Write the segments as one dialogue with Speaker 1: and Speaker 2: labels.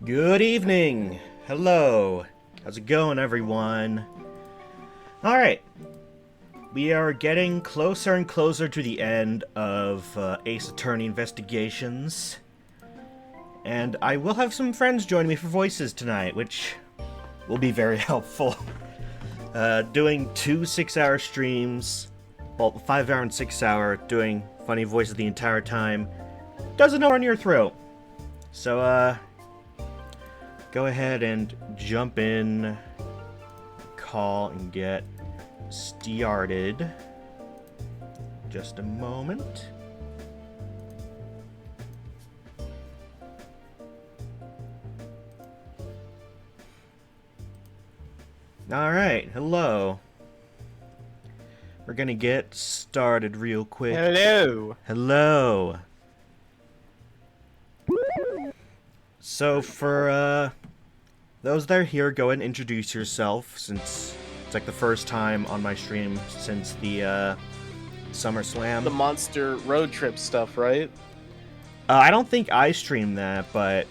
Speaker 1: Good evening. Hello. How's it going, everyone? Alright. We are getting closer and closer to the end of Ace Attorney Investigations. And I will have some friends join me for voices tonight, which will be very helpful. Doing 2 6-hour streams, well, 5-hour and 6-hour, doing funny voices the entire time, doesn't know on your throat. So, go ahead and jump in, call, and get started. Just a moment. Alright, hello. We're gonna get started real quick.
Speaker 2: Hello.
Speaker 1: Hello. So for those that are here, go ahead and introduce yourself, since it's like the first time on my stream since the SummerSlam.
Speaker 2: The monster road trip stuff, right?
Speaker 1: I don't think I streamed that, but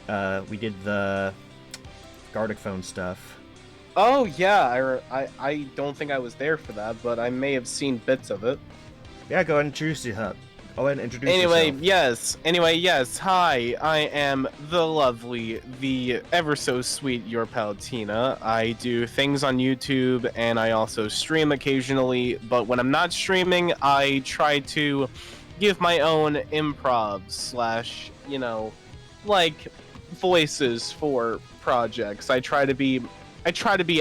Speaker 1: we did the Gardic phone stuff.
Speaker 2: Oh yeah, I don't think I was there for that, but I may have seen bits of it.
Speaker 1: Yeah, go ahead and introduce yourself. Go ahead and introduce
Speaker 2: Anyway,
Speaker 1: yourself.
Speaker 2: yes. Hi, I am the lovely, the ever so sweet Your Pal Tina. I do things on YouTube and I also stream occasionally, but when I'm not streaming, I try to give my own improv slash, like voices for projects. I try to be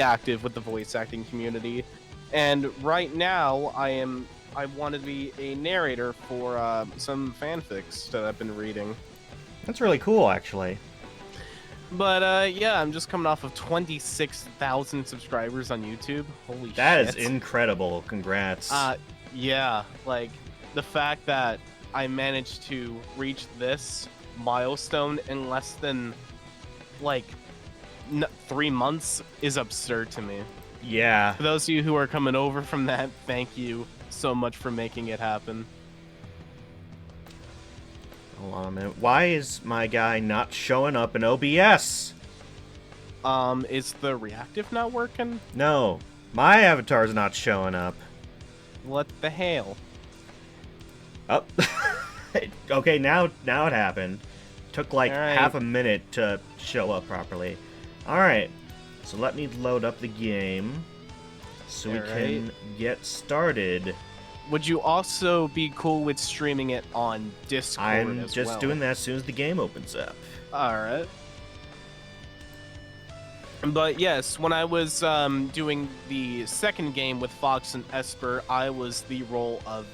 Speaker 2: active with the voice acting community, and right now I want to be a narrator for some fanfics that I've been reading.
Speaker 1: That's really cool, actually.
Speaker 2: But yeah, I'm just coming off of 26,000 subscribers on YouTube. Holy shit.
Speaker 1: That is incredible. Congrats.
Speaker 2: Yeah, like the fact that I managed to reach this milestone in less than like 3 months is absurd to me.
Speaker 1: Yeah.
Speaker 2: For those of you who are coming over from that, thank you so much for making it happen.
Speaker 1: Hold on a minute. Why is my guy not showing up in OBS?
Speaker 2: Is the reactive not working?
Speaker 1: No. My avatar's not showing up.
Speaker 2: What the hell?
Speaker 1: Oh. Okay, now it happened. Took like
Speaker 2: Alright.
Speaker 1: half a minute to show up properly. Alright. So let me load up the game so we can get started.
Speaker 2: Would you also be cool with streaming it on Discord
Speaker 1: I'm
Speaker 2: as
Speaker 1: just
Speaker 2: well?
Speaker 1: doing that as soon as the game opens up.
Speaker 2: Alright. But yes, when I was doing the second game with Fox and Esper, I was the role of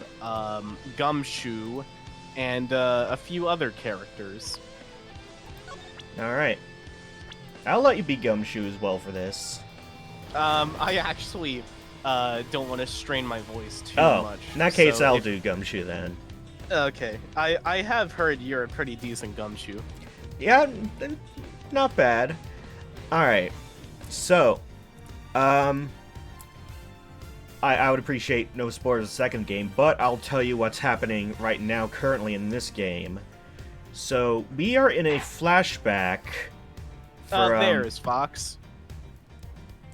Speaker 2: Gumshoe and a few other characters.
Speaker 1: Alright. I'll let you be Gumshoe as well for this.
Speaker 2: I actually don't want to strain my voice too much.
Speaker 1: In that case,
Speaker 2: so
Speaker 1: I'll do Gumshoe then.
Speaker 2: Okay. I have heard you're a pretty decent Gumshoe.
Speaker 1: Yeah, not bad. Alright. So, I would appreciate no spoilers of the second game, but I'll tell you what's happening right now currently in this game. So, we are in a flashback for,
Speaker 2: there is Fox.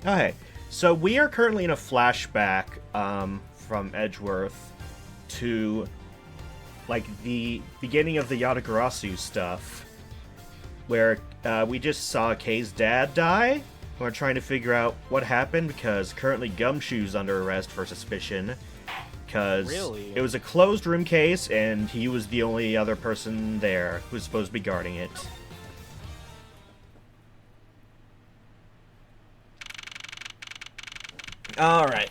Speaker 1: Okay, so we are currently in a flashback from Edgeworth to like the beginning of the Yatagarasu stuff, where we just saw Kay's dad die. We're trying to figure out what happened because currently Gumshoe's under arrest for suspicion because it was a closed room case and he was the only other person there who's supposed to be guarding it. Alright.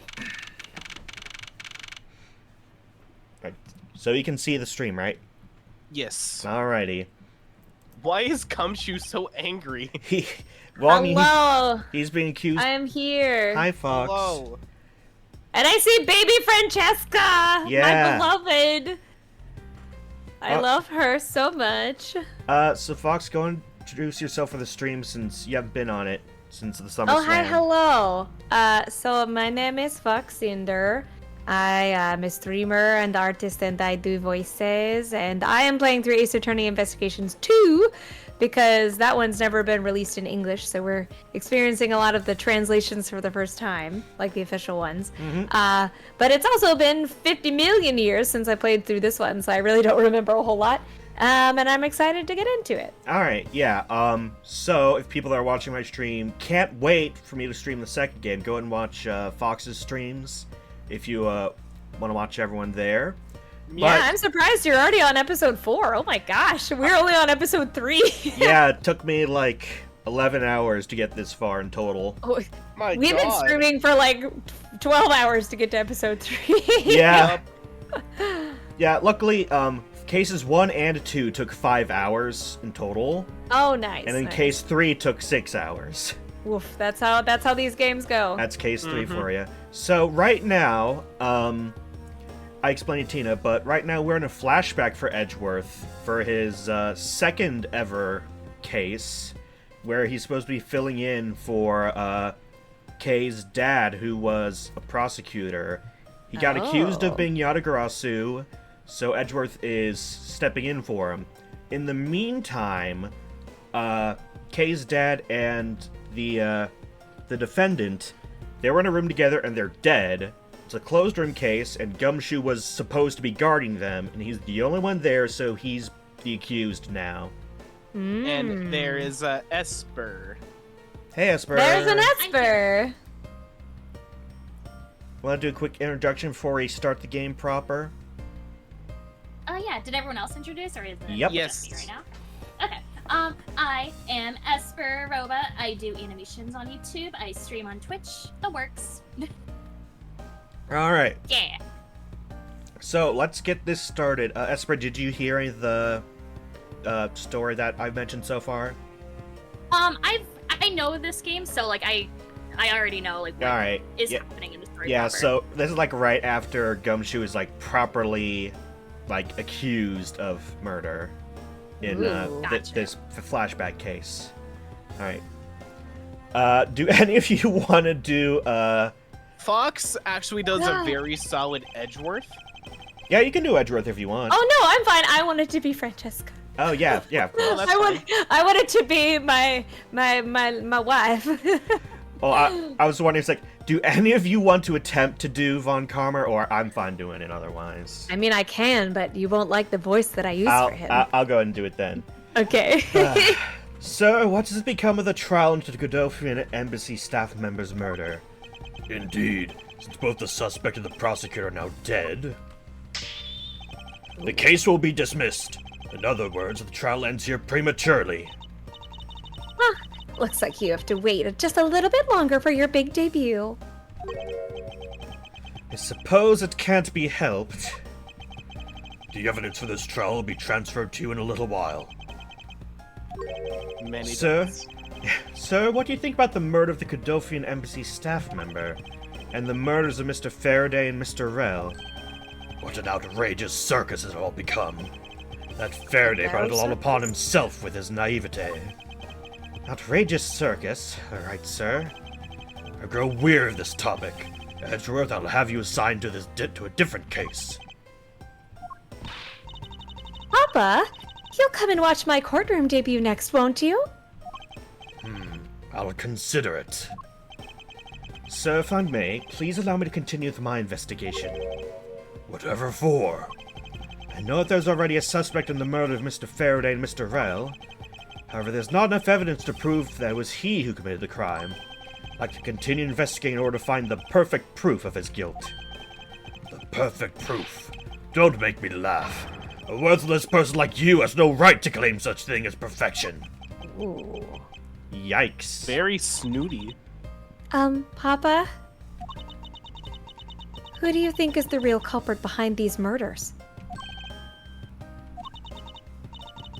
Speaker 1: So you can see the stream, right?
Speaker 2: Yes.
Speaker 1: Alrighty.
Speaker 2: Why is Gumshoe so angry?
Speaker 3: Hello.
Speaker 1: He's being accused.
Speaker 3: I am here.
Speaker 1: Hi, Fox.
Speaker 2: Hello.
Speaker 3: And I see baby Francesca,
Speaker 1: Yeah.
Speaker 3: my beloved. I love her so much.
Speaker 1: So Fox, go and introduce yourself for the stream since you haven't been on it since the SummerSlam.
Speaker 3: Oh, hi, hello. So my name is Fox Cinder. I am a streamer and artist, and I do voices. And I am playing through Ace Attorney Investigations 2 because that one's never been released in English, so we're experiencing a lot of the translations for the first time, like the official ones. But it's also been 50 million years since I played through this one, so I really don't remember a whole lot. And I'm excited to get into it.
Speaker 1: All right, yeah. So if people that are watching my stream can't wait for me to stream the second game, go and watch Fox's streams if you want to watch everyone there.
Speaker 3: Yeah, I'm surprised you're already on episode 4. Oh my gosh, we're only on episode 3.
Speaker 1: Yeah, it took me like 11 hours to get this far in total.
Speaker 3: Oh,
Speaker 2: My
Speaker 3: we've
Speaker 2: God.
Speaker 3: been streaming for like 12 hours to get to episode 3.
Speaker 1: Yeah. Yeah, luckily, cases 1 and 2 took 5 hours in total.
Speaker 3: Oh, nice.
Speaker 1: And then
Speaker 3: nice.
Speaker 1: case 3 took 6 hours.
Speaker 3: Woof, that's how these games go.
Speaker 1: That's case 3 for you. So right now, I explained to Tina, but right now we're in a flashback for Edgeworth for his second ever case, where he's supposed to be filling in for Kay's dad, who was a prosecutor. He got accused of being Yatagarasu, so Edgeworth is stepping in for him. In the meantime, Kay's dad and the defendant, they were in a room together and they're dead. It's a closed room case, and Gumshoe was supposed to be guarding them, and he's the only one there, so he's the accused now.
Speaker 2: And there is Esper.
Speaker 1: Hey, Esper.
Speaker 3: There's an Esper.
Speaker 1: Want to do a quick introduction before we start the game proper?
Speaker 4: Yeah, did everyone else introduce, or is it
Speaker 1: Yep.
Speaker 4: just me right now? Okay. I am Esper Roba. I do animations on YouTube. I stream on Twitch. The works.
Speaker 1: All right.
Speaker 4: Yeah.
Speaker 1: So let's get this started. Esper, did you hear any of the story that I've mentioned so far?
Speaker 4: I know this game, so like I already know like what
Speaker 1: All right.
Speaker 4: is
Speaker 1: Yeah.
Speaker 4: happening in the story.
Speaker 1: Yeah.
Speaker 4: proper.
Speaker 1: So this is like right after Gumshoe is like properly like accused of murder in
Speaker 3: Ooh.
Speaker 4: Gotcha.
Speaker 1: this flashback case. All right. Do any of you want to do
Speaker 2: Fox actually does
Speaker 3: Yeah.
Speaker 2: a very solid Edgeworth.
Speaker 1: Yeah, you can do Edgeworth if you want.
Speaker 3: Oh no, I'm fine. I wanted to be Francesca.
Speaker 1: Oh yeah, yeah, of course.
Speaker 2: that's
Speaker 3: I wanted to be my wife.
Speaker 1: Oh, I was wondering, it's like, do any of you want to attempt to do Von Karma, or I'm fine doing it otherwise?
Speaker 3: I mean, I can, but you won't like the voice that I use for him.
Speaker 1: I'll go ahead and do it then.
Speaker 3: Okay.
Speaker 1: So, what has become of the trial into the Godolphin Embassy staff member's murder? Indeed, since both the suspect and the prosecutor are now dead, the case will be dismissed. In other words, the trial ends here prematurely.
Speaker 3: Looks like you have to wait just a little bit longer for your big debut.
Speaker 1: I suppose it can't be helped. The evidence for this trial will be transferred to you in a little while.
Speaker 2: Many
Speaker 1: Sir?
Speaker 2: times.
Speaker 1: Sir, what do you think about the murder of the Godolphin Embassy staff member? And the murders of Mr. Faraday and Mr. Rell? What an outrageous circus it all become. That Faraday brought it all upon himself with his naivete. Outrageous circus? Alright, sir. I grow weary of this topic. Edgeworth, I'll have you assigned to to a different case.
Speaker 3: Papa, you'll come and watch my courtroom debut next, won't you?
Speaker 1: I'll consider it. Sir, if I may, please allow me to continue with my investigation. Whatever for? I know that there's already a suspect in the murder of Mr. Faraday and Mr. Rell. However, there's not enough evidence to prove that it was he who committed the crime. I'd like to continue investigating in order to find the perfect proof of his guilt. The perfect proof? Don't make me laugh. A worthless person like you has no right to claim such thing as perfection.
Speaker 3: Ooh.
Speaker 1: Yikes.
Speaker 2: Very snooty.
Speaker 3: Papa? Who do you think is the real culprit behind these murders?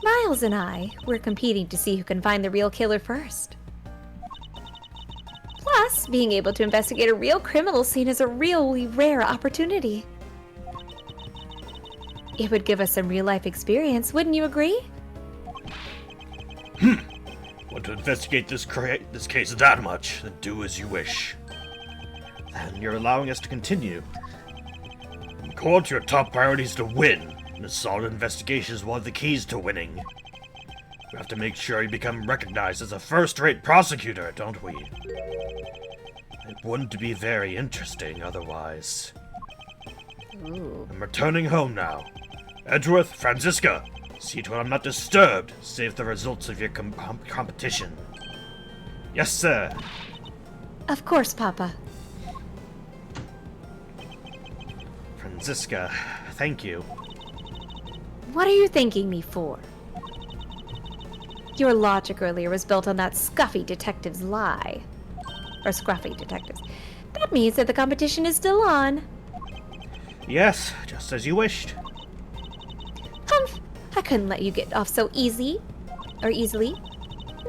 Speaker 3: Miles and I, we're competing to see who can find the real killer first. Plus, being able to investigate a real criminal scene is a really rare opportunity. It would give us some real-life experience, wouldn't you agree?
Speaker 1: Want to investigate this case that much? Then do as you wish. Then you're allowing us to continue. In court, your top priority is to win, and a solid investigation is one of the keys to winning. We have to make sure you become recognized as a first-rate prosecutor, don't we? It wouldn't be very interesting otherwise.
Speaker 3: Ooh.
Speaker 1: I'm returning home now. Edgeworth, Franziska, see to it I'm not disturbed, save the results of your competition. Yes, sir.
Speaker 3: Of course, Papa.
Speaker 1: Franziska, thank you.
Speaker 3: What are you thanking me for? Your logic earlier was built on that scuffy detective's lie. Or scruffy detectives. That means that the competition is still on.
Speaker 1: Yes, just as you wished.
Speaker 3: I couldn't let you get off so easily.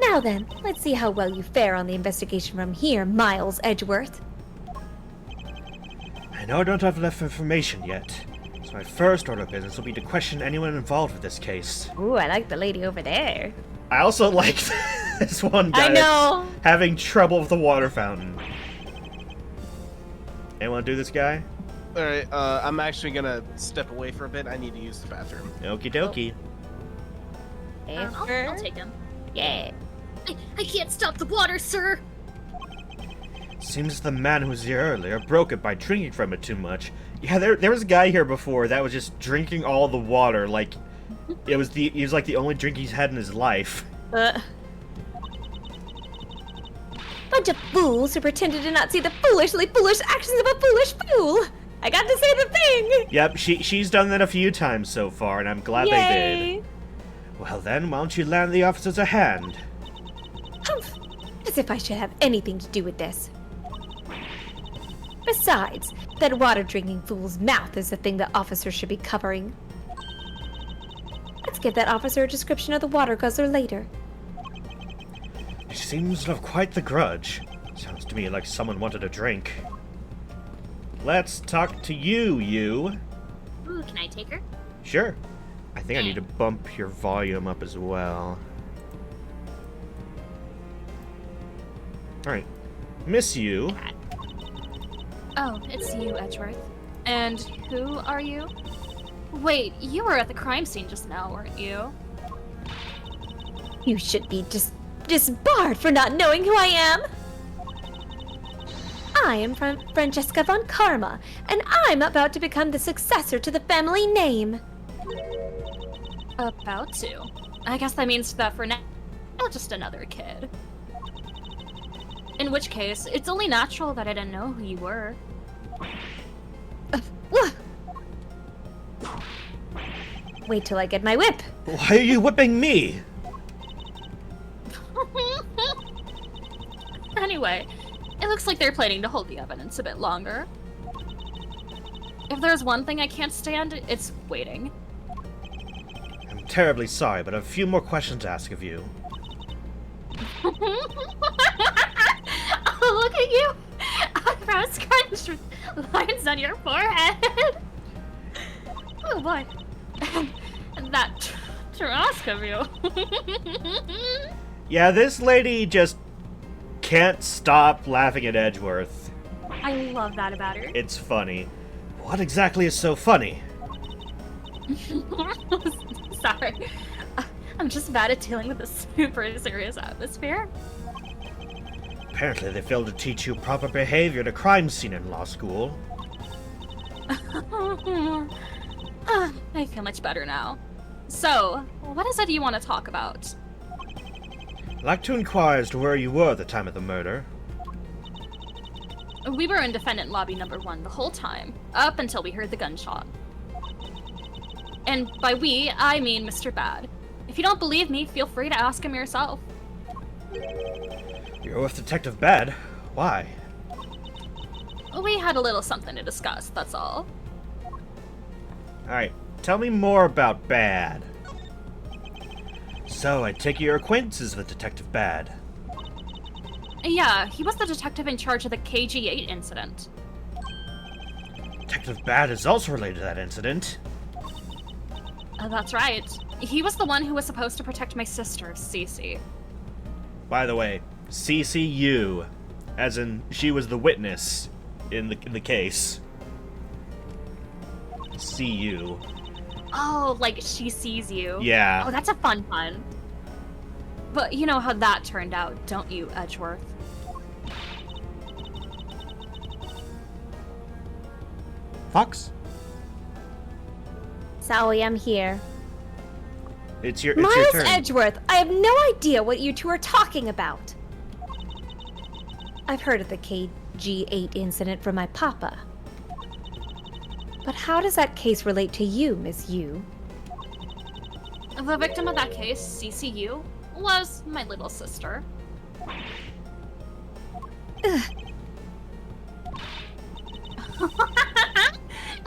Speaker 3: Now then, let's see how well you fare on the investigation from here, Miles Edgeworth.
Speaker 1: I know I don't have enough information yet, so my first order of business will be to question anyone involved with this case.
Speaker 3: Ooh, I like the lady over there.
Speaker 1: I also like this one guy
Speaker 3: I know.
Speaker 1: that's having trouble with the water fountain. Anyone do this guy?
Speaker 2: Alright, I'm actually gonna step away for a bit. I need to use the bathroom.
Speaker 1: Okie dokie.
Speaker 4: I'll take him.
Speaker 3: Yeah.
Speaker 4: I can't stop the water, sir.
Speaker 1: Seems the man who was here earlier broke it by drinking from it too much. Yeah, there was a guy here before that was just drinking all the water like he was like the only drink he's had in his life.
Speaker 3: Bunch of fools who pretended to not see the foolishly foolish actions of a foolish fool. I got to say the thing.
Speaker 1: Yep, she's done that a few times so far, and I'm glad they
Speaker 3: Yay.
Speaker 1: did. Well then, why don't you lend the officers a hand?
Speaker 3: Humph. As if I should have anything to do with this. Besides, that water-drinking fool's mouth is the thing that officers should be covering. Let's give that officer a description of the water guzzler later.
Speaker 1: She seems to have quite the grudge. Sounds to me like someone wanted a drink. Let's talk to you.
Speaker 4: Ooh, can I take her?
Speaker 1: Sure. I think I need to bump your volume up as well. Alright. Miss you.
Speaker 5: Oh, it's you, Edgeworth. And who are you? Wait, you were at the crime scene just now, weren't you?
Speaker 3: You should be disbarred for not knowing who I am. I am Francesca von Karma, and I'm about to become the successor to the family name.
Speaker 5: About to. I guess that means that for now, I'm just another kid. In which case, it's only natural that I didn't know who you were.
Speaker 3: Wait till I get my whip.
Speaker 1: Why are you whipping me?
Speaker 5: Anyway, it looks like they're planning to hold the evidence a bit longer. If there's one thing I can't stand, it's waiting.
Speaker 1: I'm terribly sorry, but I have a few more questions to ask of you.
Speaker 5: Oh, look at you! Eyebrows scrunched with lines on your forehead. Oh boy. And that Trask of you.
Speaker 1: Yeah, this lady just can't stop laughing at Edgeworth.
Speaker 5: I love that about her.
Speaker 1: It's funny. What exactly is so funny?
Speaker 5: Sorry. I'm just bad at dealing with a super serious atmosphere.
Speaker 1: Apparently they failed to teach you proper behavior at a crime scene in law school.
Speaker 5: I feel much better now. So, what is it you want to talk about?
Speaker 1: I'd like to inquire as to where you were at the time of the murder.
Speaker 5: We were in defendant lobby number 1 the whole time, up until we heard the gunshot. And by we, I mean Mr. Bad. If you don't believe me, feel free to ask him yourself.
Speaker 1: You're with Detective Bad. Why?
Speaker 5: We had a little something to discuss, that's all.
Speaker 1: Alright, tell me more about Bad. So, I take it you're acquaintances with Detective Bad.
Speaker 5: Yeah, he was the detective in charge of the KG-8 incident.
Speaker 1: Detective Bad is also related to that incident.
Speaker 5: That's right. He was the one who was supposed to protect my sister, Cece.
Speaker 1: By the way, CCU, as in she was the witness in the case. See you.
Speaker 5: Oh, like she sees you.
Speaker 1: Yeah.
Speaker 5: Oh, that's a fun pun. But you know how that turned out, don't you, Edgeworth?
Speaker 1: Fox?
Speaker 3: Sally, I'm here.
Speaker 1: It's your
Speaker 3: Miles
Speaker 1: turn.
Speaker 3: Edgeworth, I have no idea what you two are talking about. I've heard of the KG8 incident from my papa. But how does that case relate to you, Miss Yu?
Speaker 5: The victim of that case, CCU, was my little sister.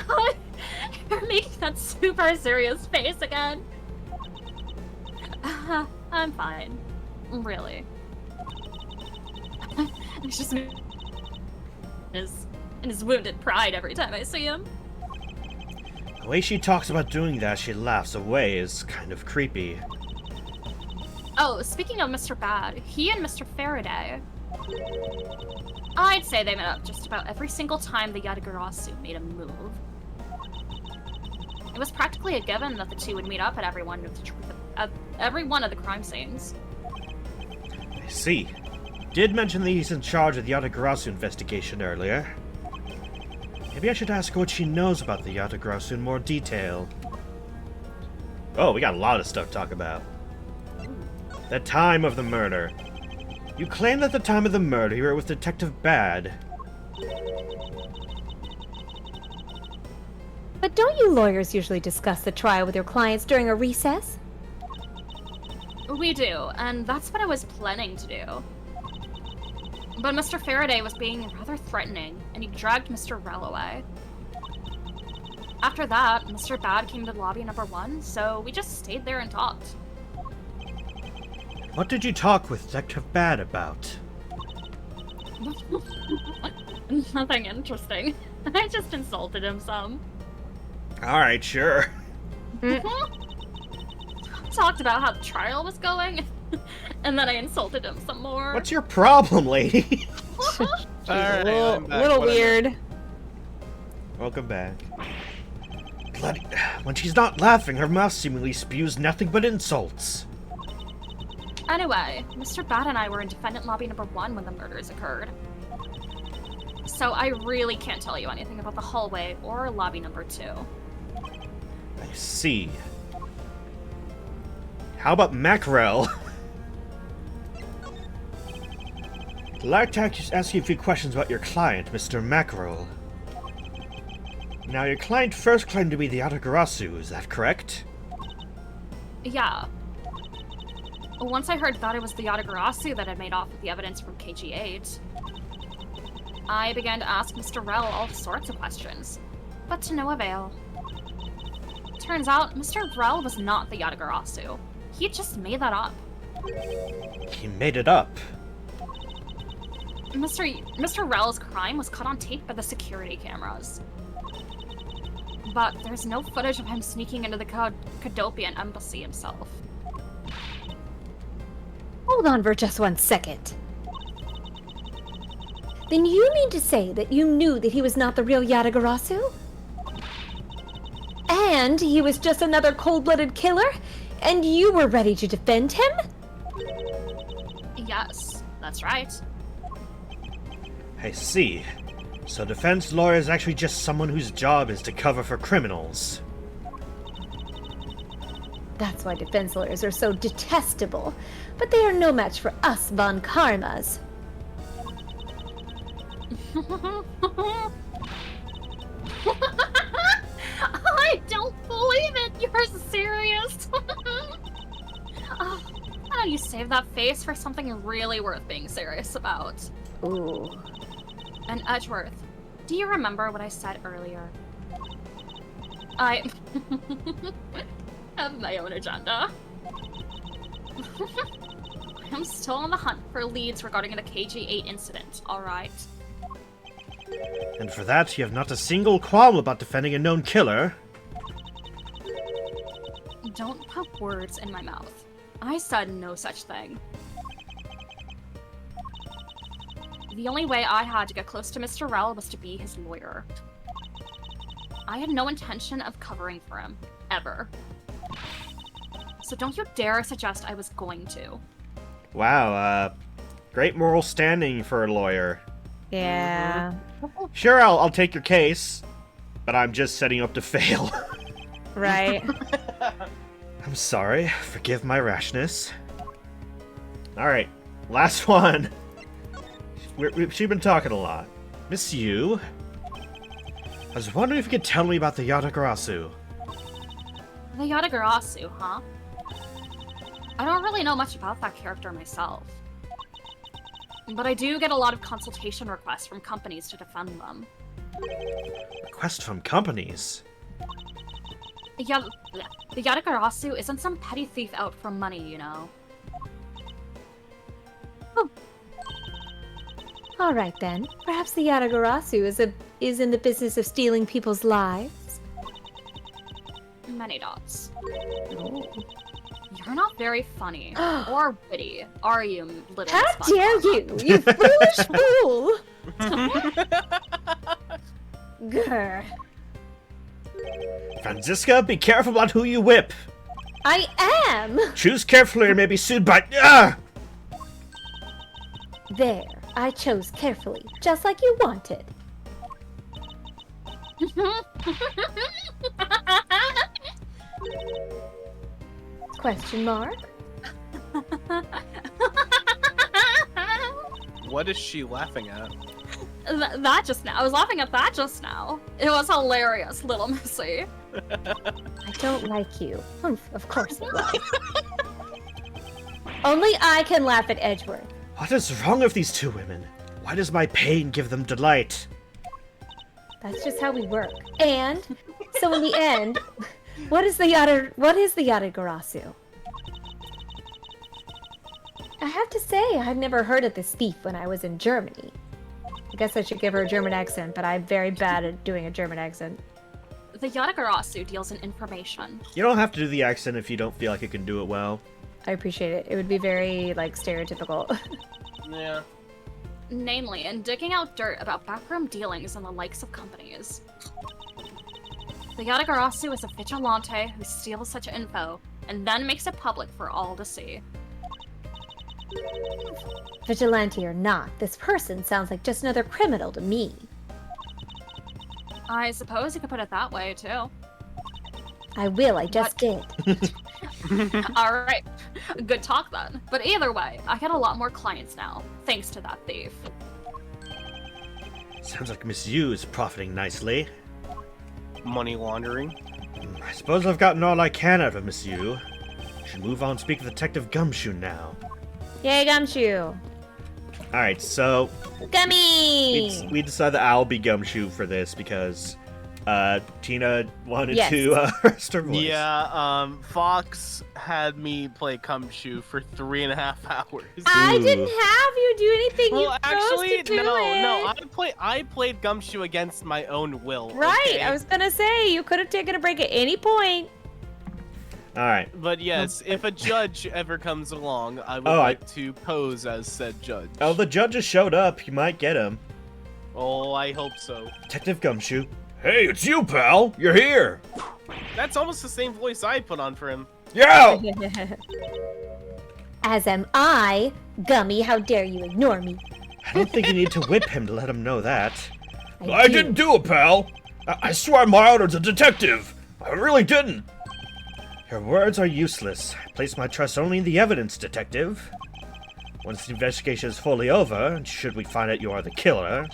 Speaker 5: Oh, you're making that super serious face again. I'm fine. Really. It's just his wounded pride every time I see him.
Speaker 1: The way she talks about doing that, she laughs away, is kind of creepy.
Speaker 5: Oh, speaking of Mr. Bad, he and Mr. Faraday. I'd say they met up just about every single time the Yatagarasu made a move. It was practically a given that the two would meet up at every one of the crime scenes.
Speaker 1: I see. Did mention that he's in charge of the Yatagarasu investigation earlier. Maybe I should ask her what she knows about the Yatagarasu in more detail. Oh, we got a lot of stuff to talk about. The time of the murder. You claim that the time of the murder you were with Detective Bad.
Speaker 3: But don't you lawyers usually discuss the trial with your clients during a recess?
Speaker 5: We do, and that's what I was planning to do. But Mr. Faraday was being rather threatening, and he dragged Mr. Rell away. After that, Mr. Bad came to lobby number 1, so we just stayed there and talked.
Speaker 1: What did you talk with Detective Bad about?
Speaker 5: Nothing interesting. I just insulted him some.
Speaker 1: Alright, sure.
Speaker 5: Talked about how the trial was going, and then I insulted him some more.
Speaker 1: What's your problem, lady?
Speaker 2: Alright, I'm back.
Speaker 3: Little
Speaker 2: What am I-
Speaker 3: weird.
Speaker 1: Welcome back. Bloody... When she's not laughing, her mouth seemingly spews nothing but insults.
Speaker 5: Anyway, Mr. Bad and I were in defendant lobby number 1 when the murders occurred. So I really can't tell you anything about the hallway or lobby number 2.
Speaker 1: I see. How about Mackerel? I'd like to ask you a few questions about your client, Mr. Mackerel. Now, your client first claimed to be the Yatagarasu, is that correct?
Speaker 5: Yeah. Once I heard that it was the Yatagarasu that had made off with the evidence from KG8, I began to ask Mr. Rell all sorts of questions, but to no avail. Turns out, Mr. Rell was not the Yatagarasu. He just made that up.
Speaker 1: He made it up.
Speaker 5: Mr. Rell's crime was caught on tape by the security cameras. But there's no footage of him sneaking into the Cadopian embassy himself.
Speaker 3: Hold on for just 1 second. Then you mean to say that you knew that he was not the real Yatagarasu? And he was just another cold-blooded killer? And you were ready to defend him?
Speaker 5: Yes, that's right.
Speaker 1: I see. So defense lawyer is actually just someone whose job is to cover for criminals.
Speaker 3: That's why defense lawyers are so detestable. But they are no match for us Von Karmas.
Speaker 5: I don't believe it! You're serious! Oh, why don't you save that face for something really worth being serious about?
Speaker 3: Ooh.
Speaker 5: And Edgeworth, do you remember what I said earlier? I have my own agenda. I'm still on the hunt for leads regarding the KG8 incident, alright?
Speaker 1: And for that, you have not a single qualm about defending a known killer.
Speaker 5: Don't put words in my mouth. I said no such thing. The only way I had to get close to Mr. Rell was to be his lawyer. I had no intention of covering for him, ever. So don't you dare suggest I was going to.
Speaker 1: Wow, great moral standing for a lawyer.
Speaker 3: Yeah.
Speaker 1: Sure, I'll take your case, but I'm just setting up to fail.
Speaker 3: Right.
Speaker 1: I'm sorry. Forgive my rashness. Alright, last one. She's been talking a lot. Miss Yu, I was wondering if you could tell me about the Yatagarasu.
Speaker 5: The Yatagarasu, huh? I don't really know much about that character myself. But I do get a lot of consultation requests from companies to defend them.
Speaker 1: Request from companies?
Speaker 5: Yeah, the Yatagarasu isn't some petty thief out for money, you know.
Speaker 3: All right then. Perhaps the Yatagarasu is in the business of stealing people's lives.
Speaker 5: Many dots.
Speaker 3: Oh.
Speaker 5: You're not very funny or witty, are you, little
Speaker 3: How
Speaker 5: SpongeBob?
Speaker 3: dare you, you foolish fool! Grr.
Speaker 1: Franziska, be careful about who you whip.
Speaker 3: I am!
Speaker 1: Choose carefully or may be sued by... Ah!
Speaker 3: There, I chose carefully, just like you wanted. Question mark?
Speaker 2: What is she laughing at?
Speaker 5: That just now. I was laughing at that just now. It was hilarious, little Missy.
Speaker 3: I don't like you. Humph, of course I will. Only I can laugh at Edgeworth.
Speaker 1: What is wrong with these two women? Why does my pain give them delight?
Speaker 3: That's just how we work. And so in the end, what is the Yatagarasu? I have to say, I've never heard of this thief when I was in Germany. I guess I should give her a German accent, but I'm very bad at doing a German accent.
Speaker 5: The Yatagarasu deals in information.
Speaker 1: You don't have to do the accent if you don't feel like you can do it well.
Speaker 3: I appreciate it. It would be very, like, stereotypical.
Speaker 2: Yeah.
Speaker 5: Namely, in digging out dirt about backroom dealings and the likes of companies. The Yatagarasu is a vigilante who steals such info and then makes it public for all to see.
Speaker 3: Vigilante or not, this person sounds like just another criminal to me.
Speaker 5: I suppose you could put it that way, too.
Speaker 3: I will, I just did.
Speaker 5: Alright, good talk then. But either way, I get a lot more clients now, thanks to that thief.
Speaker 1: Sounds like Miss Yu is profiting nicely.
Speaker 2: Money laundering.
Speaker 1: I suppose I've gotten all I can out of Miss Yu. Should move on and speak to Detective Gumshoe now.
Speaker 3: Yay, Gumshoe!
Speaker 1: Alright, so
Speaker 3: Gummy!
Speaker 1: we decided that I'll be Gumshoe for this because Tina wanted
Speaker 3: Yes.
Speaker 1: to rest her voice.
Speaker 2: Yeah, Fox had me play Gumshoe for 3.5 hours.
Speaker 3: I
Speaker 1: Ooh.
Speaker 3: didn't have you do anything.
Speaker 2: Well,
Speaker 3: You
Speaker 2: actually,
Speaker 3: chose to do
Speaker 2: no.
Speaker 3: it.
Speaker 2: I played Gumshoe against my own will.
Speaker 3: Right,
Speaker 2: okay?
Speaker 3: I was gonna say you could have taken a break at any point.
Speaker 1: Alright.
Speaker 2: But yes, if a judge ever comes along, I would
Speaker 1: Oh,
Speaker 2: like to pose as said judge.
Speaker 1: Oh, the judge has showed up. You might get him.
Speaker 2: Oh, I hope so.
Speaker 1: Detective Gumshoe. Hey, it's you, pal. You're here.
Speaker 2: That's almost the same voice I put on for him.
Speaker 1: Yeah.
Speaker 3: As am I. Gummy, how dare you ignore me?
Speaker 1: I don't think you need to whip him to let him know that.
Speaker 3: I do.
Speaker 1: didn't do it, pal. I swear my honor's a detective. I really didn't. Your words are useless. I place my trust only in the evidence, detective. Once the investigation is fully over, and should we find out you are the killer,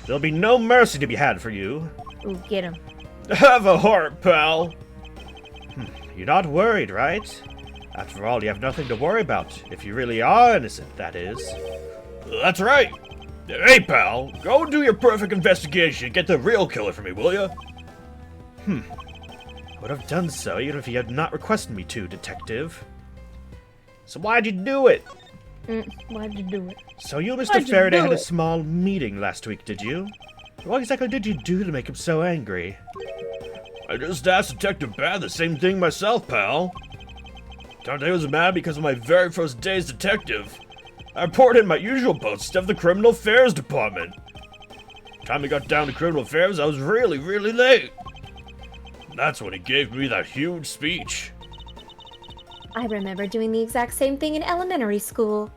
Speaker 1: there'll be no mercy to be had for you.
Speaker 3: Ooh, get him.
Speaker 1: Have a heart, pal. You're not worried, right? After all, you have nothing to worry about. If you really are innocent, that is. That's right. Hey, pal, go do your perfect investigation. Get the real killer for me, will you? I would have done so even if you had not requested me to, detective. So why'd you do it?
Speaker 3: Why'd you do it?
Speaker 1: So you, Mr.
Speaker 3: Why'd you
Speaker 1: Faraday,
Speaker 3: do
Speaker 1: had a
Speaker 3: it?
Speaker 1: small meeting last week, did you? What exactly did you do to make him so angry? I just asked Detective Bad the same thing myself, pal. Dante was mad because of my very first day as detective. I reported in my usual post of the Criminal Affairs Department. Time we got down to Criminal Affairs, I was really, really late. That's when he gave me that huge speech.
Speaker 3: I remember doing the exact same thing in elementary school.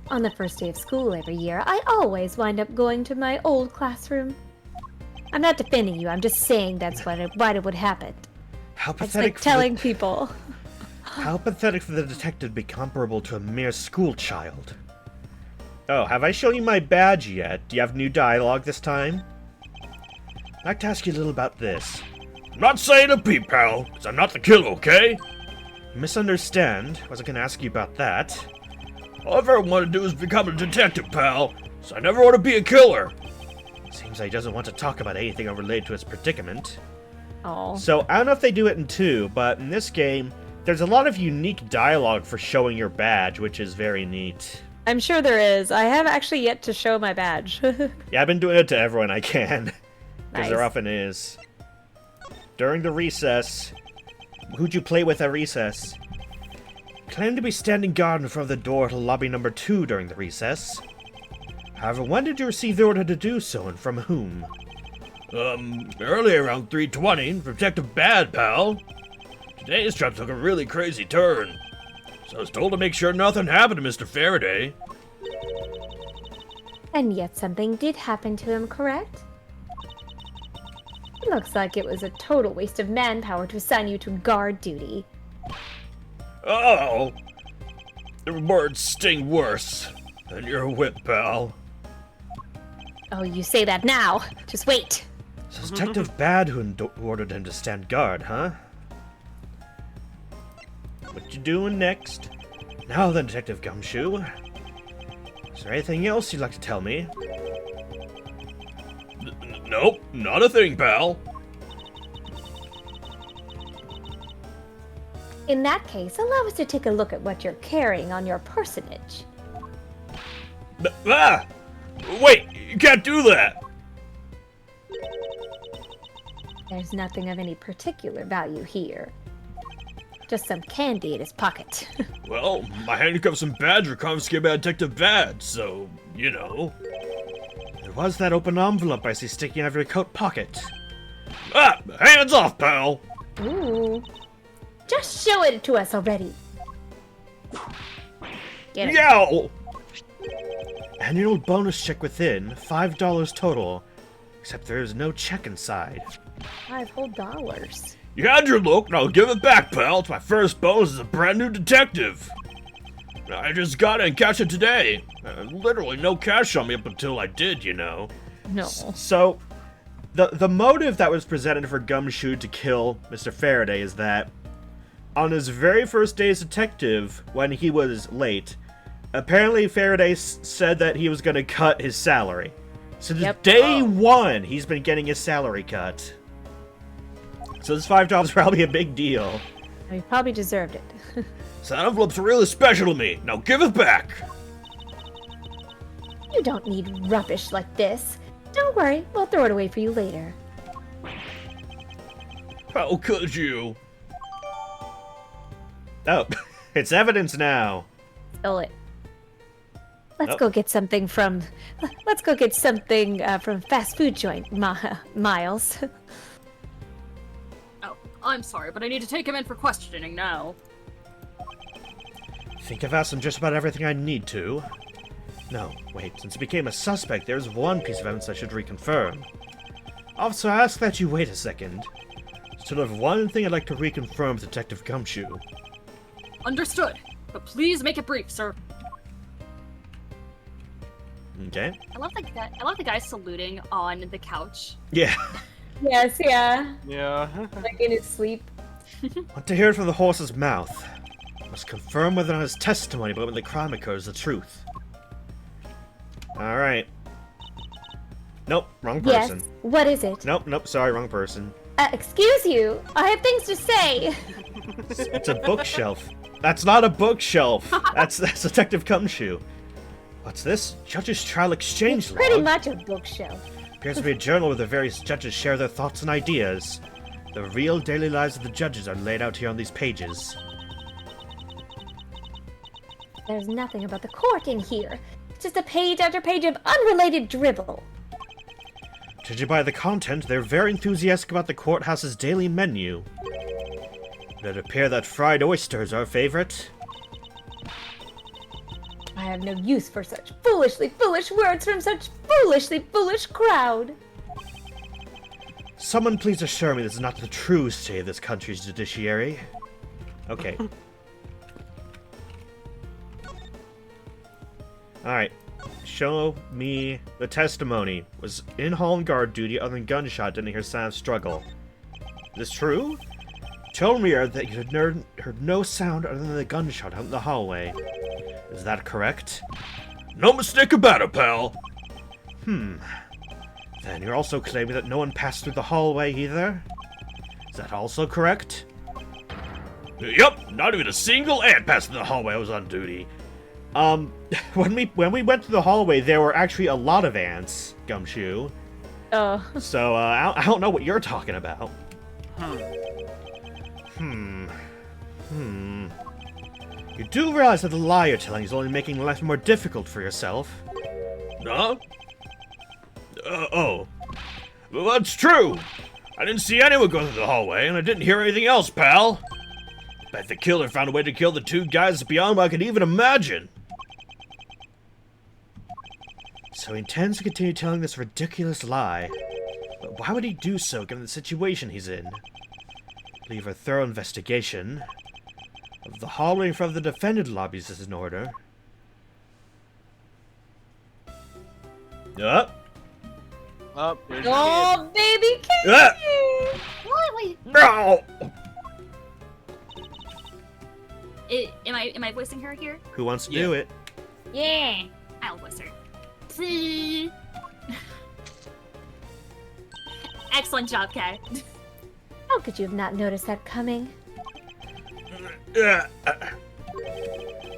Speaker 3: On the first day of school every year, I always wind up going to my old classroom. I'm not defending you, I'm just saying that's why it would happen.
Speaker 1: How
Speaker 3: It's
Speaker 1: pathetic
Speaker 3: like telling people.
Speaker 1: How pathetic for the detective to be comparable to a mere school child. Oh, have I shown you my badge yet? Do you have new dialogue this time? I'd like to ask you a little about this.
Speaker 6: I'm not saying a peep, pal, because I'm not the killer, okay?
Speaker 1: You misunderstand. I wasn't going to ask you about that.
Speaker 6: All I've ever wanted to do is become a detective, pal, so I never want to be a killer.
Speaker 1: Seems like he doesn't want to talk about anything unrelated to his predicament.
Speaker 3: Oh.
Speaker 1: So, I don't know if they do it in 2, but in this game, there's a lot of unique dialogue for showing your badge, which is very neat.
Speaker 3: I'm sure there is. I have actually yet to show my badge.
Speaker 1: Yeah, I've been doing it to everyone I can. Because there
Speaker 3: Nice.
Speaker 1: often is. During the recess... Who'd you play with at recess? Claimed to be standing guard in front of the door to lobby number 2 during the recess. However, when did you receive the order to do so, and from whom?
Speaker 6: Earlier around 3:20, from Detective Bad, pal. Today's trip took a really crazy turn. So I was told to make sure nothing happened to Mr. Faraday.
Speaker 3: And yet something did happen to him, correct? It looks like it was a total waste of manpower to assign you to guard duty.
Speaker 6: Oh! The words sting worse than your whip, pal.
Speaker 3: Oh, you say that now. Just wait.
Speaker 1: So it's Detective Bad who ordered him to stand guard, huh? What you doing next? Now then, Detective Gumshoe. Is there anything else you'd like to tell me?
Speaker 6: Nope, not a thing, pal.
Speaker 3: In that case, allow us to take a look at what you're carrying on your personage.
Speaker 6: Ah! Wait, you can't do that!
Speaker 3: There's nothing of any particular value here. Just some candy in his pocket.
Speaker 6: Well, my handcuffs and badge were confiscated by Detective Bad, so, you know.
Speaker 1: There was that open envelope I see sticking out of your coat pocket.
Speaker 6: Ah! Hands off, pal!
Speaker 3: Ooh. Just show it to us already. Get it.
Speaker 6: Yow!
Speaker 1: Annual bonus check within, $5 total. Except there is no check inside.
Speaker 3: $5 whole.
Speaker 6: You had your look, and I'll give it back, pal. It's my first bonus as a brand new detective. I just got it and cashed it today. Literally no cash on me up until I did, you know.
Speaker 3: No.
Speaker 1: So, the motive that was presented for Gumshoe to kill Mr. Faraday is that on his very first day as detective, when he was late, apparently Faraday said that he was going to cut his salary. So since day one, he's been getting his salary cut. So this $5 is probably a big deal.
Speaker 3: He probably deserved it.
Speaker 6: So that envelope's really special to me. Now give it back.
Speaker 3: You don't need rubbish like this. Don't worry, we'll throw it away for you later.
Speaker 6: How could you?
Speaker 1: Oh, it's evidence now.
Speaker 3: Spill it. Let's
Speaker 1: Oh.
Speaker 3: go get something from. Let's go get something from fast food joint, Miles.
Speaker 5: Oh, I'm sorry, but I need to take him in for questioning now.
Speaker 1: I think I've asked him just about everything I need to. No, wait, since he became a suspect, there's one piece of evidence I should reconfirm. Officer, I ask that you wait a second. Still have one thing I'd like to reconfirm with Detective Gumshoe.
Speaker 5: Understood, but please make it brief, sir.
Speaker 1: Okay.
Speaker 5: I love the guy saluting on the couch.
Speaker 1: Yeah.
Speaker 3: Yes, yeah.
Speaker 2: Yeah.
Speaker 3: Like in his sleep.
Speaker 1: Want to hear it from the horse's mouth. Must confirm whether or not his testimony about when the crime occurs is the truth. Alright. Nope, wrong person.
Speaker 3: Yes. What is it?
Speaker 1: Nope, sorry, wrong person.
Speaker 3: Excuse you. I have things to say.
Speaker 1: It's a bookshelf. That's not a bookshelf. That's Detective Gumshoe. What's this? Judges' Trial Exchange Log?
Speaker 3: Pretty much a bookshelf.
Speaker 1: Appears to be a journal where the various judges share their thoughts and ideas. The real daily lives of the judges are laid out here on these pages.
Speaker 3: There's nothing about the court in here. It's just a page after page of unrelated dribble.
Speaker 1: Judging by the content, they're very enthusiastic about the courthouse's daily menu. Would it appear that fried oysters are our favorite?
Speaker 3: I have no use for such foolishly foolish words from such foolishly foolish crowd.
Speaker 1: Someone please assure me this is not the true state of this country's judiciary. Okay. Alright. Show me the testimony. Was in hall and guard duty other than gunshot, didn't hear sound of struggle. Is this true? Told me that you had heard no sound other than the gunshot out in the hallway. Is that correct?
Speaker 6: No mistake about it, pal.
Speaker 1: Then you're also claiming that no one passed through the hallway either? Is that also correct?
Speaker 6: Yep, not even a single ant passed through the hallway. I was on duty.
Speaker 1: When we went through the hallway, there were actually a lot of ants, Gumshoe.
Speaker 3: Oh.
Speaker 1: So, I don't know what you're talking about. You do realize that the lie you're telling is only making life more difficult for yourself?
Speaker 6: Huh? Oh. Well, that's true. I didn't see anyone go through the hallway, and I didn't hear anything else, pal. Bet the killer found a way to kill the two guys beyond what I could even imagine.
Speaker 1: So he intends to continue telling this ridiculous lie. But why would he do so, given the situation he's in? Leave a thorough investigation of the hallway in front of the defendant lobbies is in order.
Speaker 2: Oh, there's your
Speaker 3: Oh, baby
Speaker 1: Ah!
Speaker 4: Wait.
Speaker 1: No!
Speaker 4: Am I voicing her here?
Speaker 1: Who wants to
Speaker 2: Yeah.
Speaker 1: do it?
Speaker 4: Yeah. I'll voice her. See? Excellent job, Kai.
Speaker 3: How could you have not noticed that coming?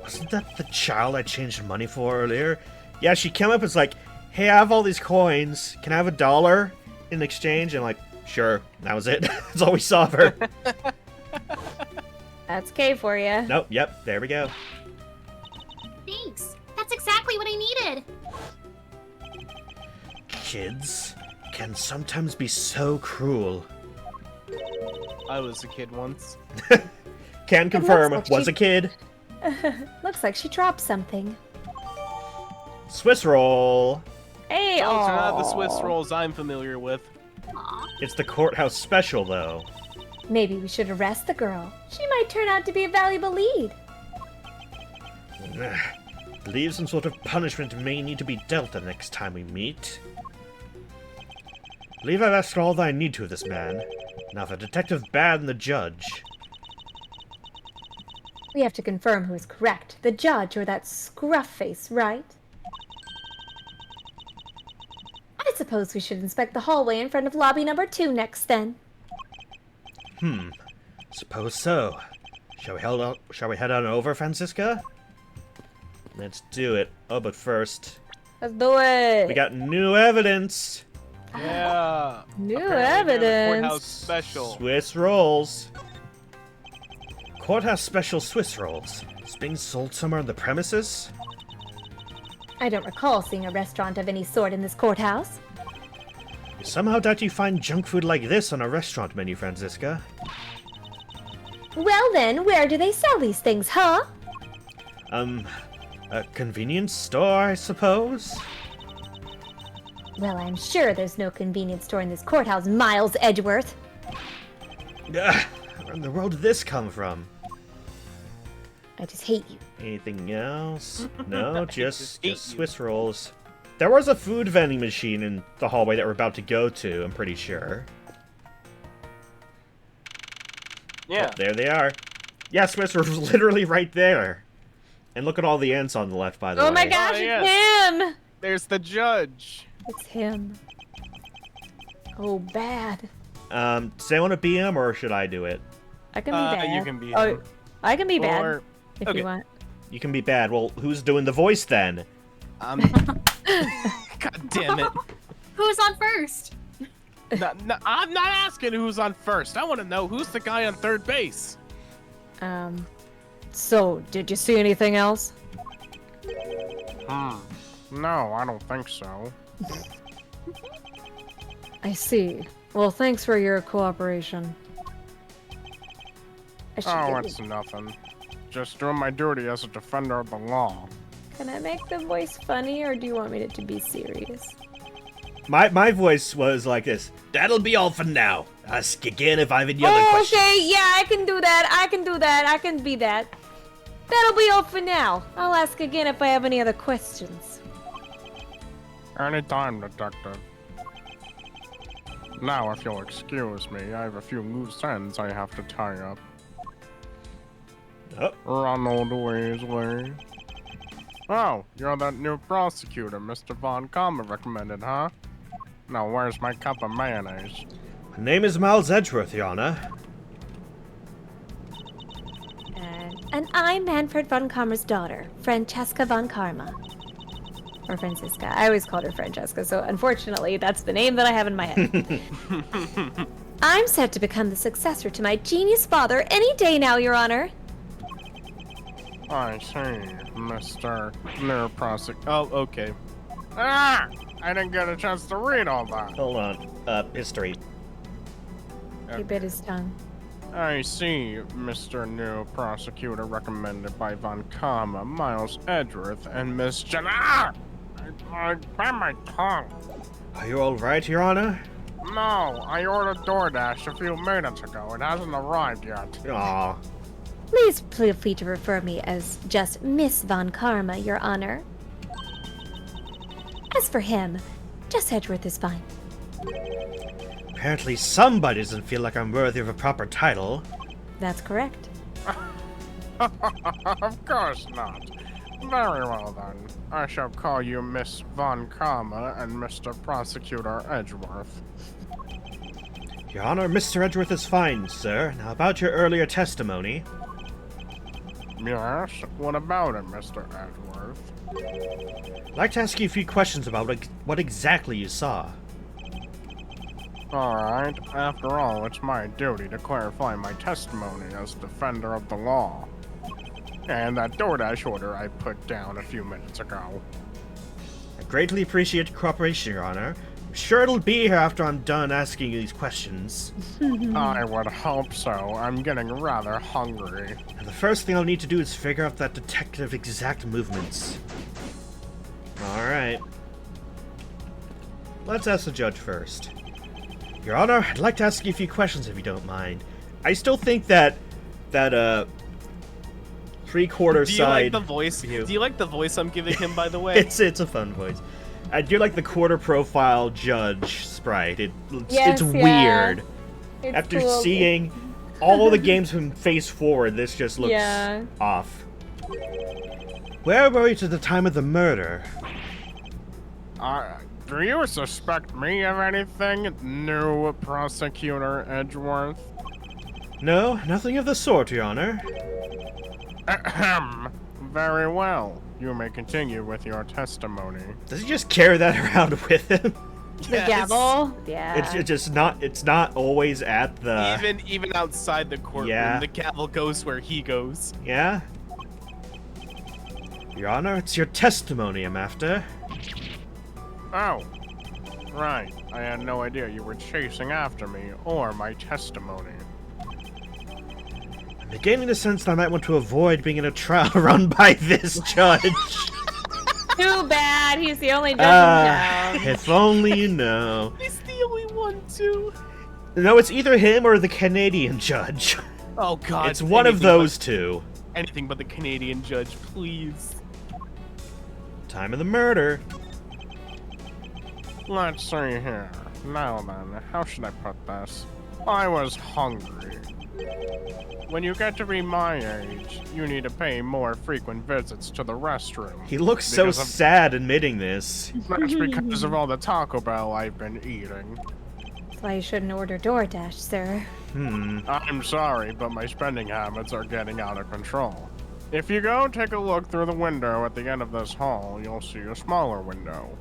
Speaker 1: Wasn't that the child I changed money for earlier? Yeah, she came up and was like, hey, I have all these coins. Can I have $1 in exchange? And I'm like, sure. That was it. That's all we saw of her.
Speaker 3: That's K for you.
Speaker 1: Nope, yep, there we go.
Speaker 4: Thanks. That's exactly what I needed.
Speaker 1: Kids can sometimes be so cruel.
Speaker 2: I was a kid once.
Speaker 1: Can confirm,
Speaker 3: like
Speaker 1: was
Speaker 3: she-
Speaker 1: a kid.
Speaker 3: Looks like she dropped something.
Speaker 1: Swiss roll.
Speaker 3: Hey,
Speaker 2: Those are not the
Speaker 3: aw.
Speaker 2: Swiss rolls I'm familiar with.
Speaker 4: Aw.
Speaker 1: It's the courthouse special, though.
Speaker 3: Maybe we should arrest the girl. She might turn out to be a valuable lead.
Speaker 1: Believe some sort of punishment may need to be dealt the next time we meet. Believe I've asked all that I need to of this man. Now the detective bad and the judge.
Speaker 3: We have to confirm who is correct, the judge or that scruff face, right? I suppose we should inspect the hallway in front of lobby number 2 next, then.
Speaker 1: Suppose so. Shall we head on over, Francisca? Let's do it. Oh, but first,
Speaker 3: Let's do it.
Speaker 1: we got new evidence.
Speaker 2: Yeah.
Speaker 3: New
Speaker 2: Apparently we have a
Speaker 3: evidence.
Speaker 2: Courthouse special.
Speaker 1: Swiss rolls. Courthouse special Swiss rolls. Is being sold somewhere on the premises?
Speaker 3: I don't recall seeing a restaurant of any sort in this courthouse.
Speaker 1: I somehow doubt you find junk food like this on a restaurant menu, Francisca.
Speaker 3: Well then, where do they sell these things, huh?
Speaker 1: A convenience store, I suppose?
Speaker 3: Well, I'm sure there's no convenience store in this courthouse, Miles Edgeworth.
Speaker 1: Where in the world did this come from?
Speaker 3: I just hate you.
Speaker 1: Anything else? No,
Speaker 2: Just hate
Speaker 1: just
Speaker 2: you.
Speaker 1: Swiss rolls. There was a food vending machine in the hallway that we're about to go to, I'm pretty sure.
Speaker 2: Yeah.
Speaker 1: There they are. Yeah, Swiss rolls literally right there. And look at all the ants on the left, by the way.
Speaker 3: Oh my gosh,
Speaker 2: Oh,
Speaker 3: it's him!
Speaker 2: There's the judge.
Speaker 3: It's him. Oh, bad.
Speaker 1: Does anyone want to be him, or should I do it?
Speaker 3: I can be bad.
Speaker 2: You can be
Speaker 3: Oh,
Speaker 2: him.
Speaker 3: I can be bad
Speaker 2: Or
Speaker 3: if
Speaker 2: okay.
Speaker 3: you want.
Speaker 1: You can be bad. Well, who's doing the voice then?
Speaker 2: God damn it.
Speaker 4: Who's on first?
Speaker 2: I'm not asking who's on first. I want to know who's the guy on third base.
Speaker 3: So, did you see anything else?
Speaker 2: No, I don't think so.
Speaker 3: I see. Well, thanks for your cooperation. I should
Speaker 2: Oh,
Speaker 3: give
Speaker 2: it's
Speaker 3: you-
Speaker 2: nothing. Just doing my duty as a defender of the law.
Speaker 3: Can I make the voice funny, or do you want me to be serious?
Speaker 1: My voice was like this.
Speaker 6: That'll be all for now.
Speaker 1: Ask again if I have any other
Speaker 3: Oh,
Speaker 1: questions.
Speaker 3: okay, yeah, I can do that. I can do that. I can be that. That'll be all for now. I'll ask again if I have any other questions.
Speaker 2: Anytime, detective. Now, if you'll excuse me, I have a few loose ends I have to tie up.
Speaker 1: Oh,
Speaker 2: Ronald Weasley. Oh, you're that new prosecutor Mr. Von Comma recommended, huh? Now, where's my cup of mayonnaise?
Speaker 1: my name is Miles Edgeworth, Your Honor.
Speaker 3: And I'm Manfred von Karma's daughter, Francesca von Karma. Or Francisca. I always called her Francesca, so unfortunately, that's the name that I have in my head. I'm set to become the successor to my genius father any day now, Your Honor.
Speaker 2: I see, Mr. New Prosecutor. Oh, okay. Ah! I didn't get a chance to read all that.
Speaker 1: Hold on. History.
Speaker 3: He bit his tongue.
Speaker 2: I see, Mr. New Prosecutor recommended by Von Comma, Miles Edgeworth, and Miss Jenna. I bit my tongue.
Speaker 1: Are you all right, Your Honor?
Speaker 2: No, I ordered DoorDash a few minutes ago. It hasn't arrived yet.
Speaker 1: Aw.
Speaker 3: Please feel free to refer me as just Miss von Karma, Your Honor. As for him, just Edgeworth is fine.
Speaker 1: Apparently somebody doesn't feel like I'm worthy of a proper title.
Speaker 3: That's correct.
Speaker 2: Of course not. Very well then. I shall call you Miss Von Comma and Mr. Prosecutor Edgeworth.
Speaker 1: Your Honor, Mr. Edgeworth is fine, sir. Now about your earlier testimony.
Speaker 2: Yes? What about it, Mr. Edgeworth?
Speaker 1: I'd like to ask you a few questions about what exactly you saw.
Speaker 2: Alright, after all, it's my duty to clarify my testimony as defender of the law. And that DoorDash order I put down a few minutes ago.
Speaker 1: I greatly appreciate your cooperation, Your Honor. I'm sure it'll be here after I'm done asking you these questions.
Speaker 2: I would hope so. I'm getting rather hungry.
Speaker 1: And the first thing I'll need to do is figure out that detective's exact movements. Alright. Let's ask the judge first. Your Honor, I'd like to ask you a few questions if you don't mind. I still think that three-quarter
Speaker 2: Do you
Speaker 1: side...
Speaker 2: like the voice?
Speaker 1: view.
Speaker 2: Do you like the voice I'm giving him, by the way?
Speaker 1: It's a fun voice. I do like the quarter profile judge sprite.
Speaker 3: Yes,
Speaker 1: it's
Speaker 3: yeah.
Speaker 1: weird.
Speaker 3: It's
Speaker 1: After
Speaker 3: cool.
Speaker 1: seeing all the games from face forward, this just looks
Speaker 3: Yeah.
Speaker 1: off. Where were you at the time of the murder?
Speaker 2: Do you suspect me of anything, new Prosecutor Edgeworth?
Speaker 1: No, nothing of the sort, Your Honor.
Speaker 2: Ahem. Very well. You may continue with your testimony.
Speaker 1: Does he just carry that around with him?
Speaker 3: The gavel? Yeah.
Speaker 1: It's just not. It's not always at the.
Speaker 2: Even outside the courtroom,
Speaker 1: Yeah.
Speaker 2: the gavel goes where he goes.
Speaker 1: Yeah. Your Honor, it's your testimony I'm after.
Speaker 2: Oh, right. I had no idea you were chasing after me or my testimony.
Speaker 1: I'm beginning to sense that I might want to avoid being in a trial run by this judge.
Speaker 3: Too bad. He's the only judge in town.
Speaker 1: If only you know.
Speaker 2: He's the only one, too.
Speaker 1: No, it's either him or the Canadian judge.
Speaker 2: Oh, God.
Speaker 1: It's one of those two.
Speaker 2: Anything but the Canadian judge, please.
Speaker 1: Time of the murder.
Speaker 2: Let's see here. Now then, how should I put this? I was hungry. When you get to be my age, you need to pay more frequent visits to the restroom.
Speaker 1: He looks so
Speaker 2: Because of-
Speaker 1: sad admitting this.
Speaker 2: That's because of all the Taco Bell I've been eating.
Speaker 3: That's why you shouldn't order DoorDash, sir.
Speaker 2: I'm sorry, but my spending habits are getting out of control. If you go take a look through the window at the end of this hall, you'll see a smaller window.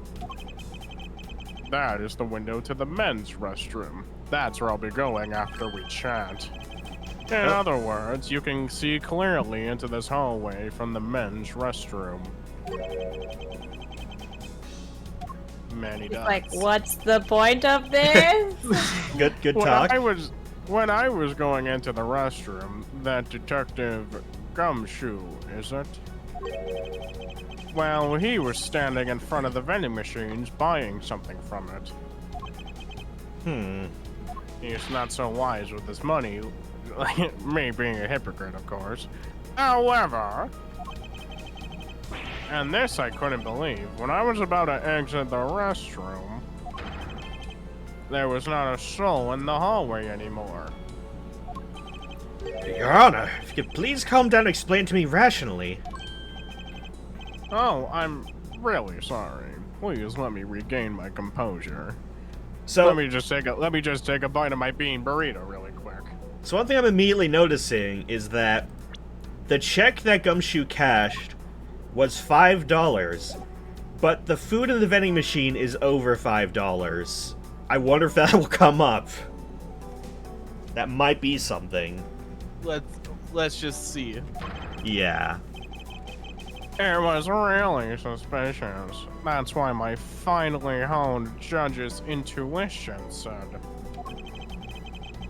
Speaker 2: That is the window to the men's restroom. That's where I'll be going after we chat. In other words, you can see clearly into this hallway from the men's restroom. Many
Speaker 3: He's
Speaker 2: does.
Speaker 3: like, what's the point of this?
Speaker 1: Good
Speaker 2: Well,
Speaker 1: talk.
Speaker 2: I was when I was going into the restroom, that Detective Gumshoe, is it? Well, he was standing in front of the vending machines buying something from it. He's not so wise with his money, me being a hypocrite, of course. However, and this I couldn't believe, when I was about to exit the restroom, there was not a soul in the hallway anymore.
Speaker 1: Your Honor, if you could please calm down and explain to me rationally.
Speaker 2: Oh, I'm really sorry. Please let me regain my composure.
Speaker 1: So
Speaker 2: Let me just take a bite of my bean burrito really quick.
Speaker 1: So one thing I'm immediately noticing is that the check that Gumshoe cashed was $5, but the food in the vending machine is over $5. I wonder if that will come up. That might be something.
Speaker 2: Let's just see.
Speaker 1: Yeah.
Speaker 2: It was really suspicious. That's why my finely honed judge's intuition said.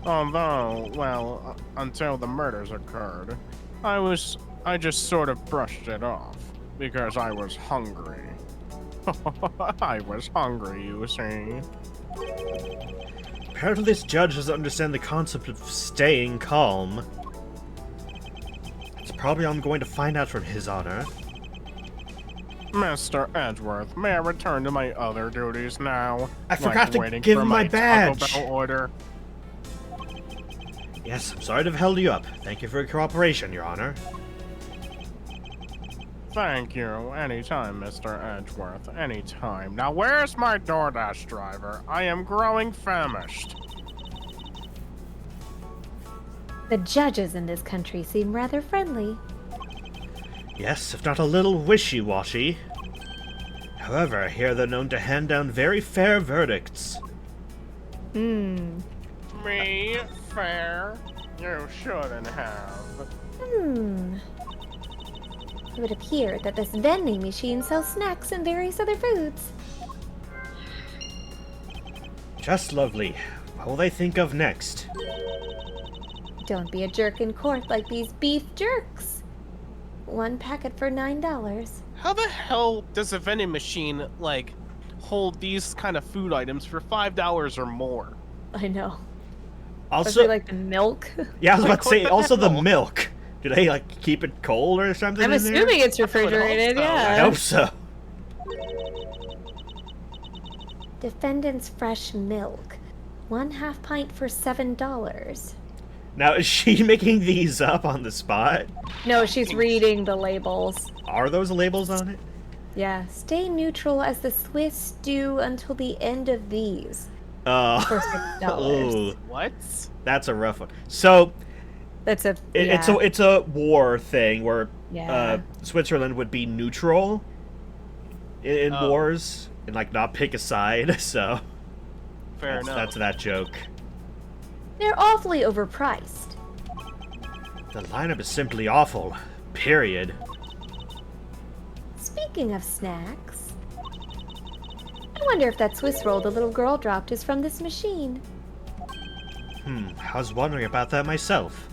Speaker 2: Although, well, until the murders occurred, I just sort of brushed it off, because I was hungry. I was hungry, you see.
Speaker 1: Apparently this judge doesn't understand the concept of staying calm. It's probably all I'm going to find out from His Honor.
Speaker 2: Mr. Edgeworth, may I return to my other duties now?
Speaker 1: I forgot to
Speaker 2: waiting
Speaker 1: give
Speaker 2: for
Speaker 1: him my badge.
Speaker 2: Taco Bell order.
Speaker 1: Yes, I'm sorry to have held you up. Thank you for your cooperation, Your Honor.
Speaker 2: Thank you. Anytime, Mr. Edgeworth. Anytime. Now, where's my DoorDash driver? I am growing famished.
Speaker 3: The judges in this country seem rather friendly.
Speaker 1: Yes, if not a little wishy-washy. However, I hear they're known to hand down very fair verdicts.
Speaker 3: Hmm.
Speaker 2: Me? Fair? You shouldn't have.
Speaker 3: It would appear that this vending machine sells snacks and various other foods.
Speaker 1: Just lovely. What will they think of next?
Speaker 3: Don't be a jerk in court like these beef jerks. One packet for $9.
Speaker 2: How the hell does a vending machine, like, hold these kind of food items for $5 or more?
Speaker 3: I know.
Speaker 1: Also,
Speaker 3: Especially like the milk.
Speaker 1: yeah, I was about
Speaker 2: Like,
Speaker 1: to say,
Speaker 2: what the
Speaker 1: also the
Speaker 2: hell?
Speaker 1: milk. Do they, like, keep it cold or something
Speaker 3: I'm
Speaker 1: in there?
Speaker 3: assuming it's refrigerated,
Speaker 2: so.
Speaker 1: I
Speaker 3: yeah.
Speaker 1: hope so.
Speaker 3: Defendant's fresh milk. 1/2 pint for $7.
Speaker 1: Now, is she making these up on the spot?
Speaker 3: No, she's reading the labels.
Speaker 1: Are those labels on it?
Speaker 3: Yeah. Stay neutral as the Swiss do until the end of these. For $6.
Speaker 1: Oh,
Speaker 2: What?
Speaker 1: that's a rough one. So,
Speaker 3: That's a
Speaker 1: it's a war thing where
Speaker 3: Yeah.
Speaker 1: Switzerland would be neutral in
Speaker 2: Oh.
Speaker 1: wars and like not pick a side. So
Speaker 2: Fair enough.
Speaker 1: that's that joke.
Speaker 3: They're awfully overpriced.
Speaker 1: The lineup is simply awful. Period.
Speaker 3: Speaking of snacks, I wonder if that Swiss roll the little girl dropped is from this machine.
Speaker 1: I was wondering about that myself.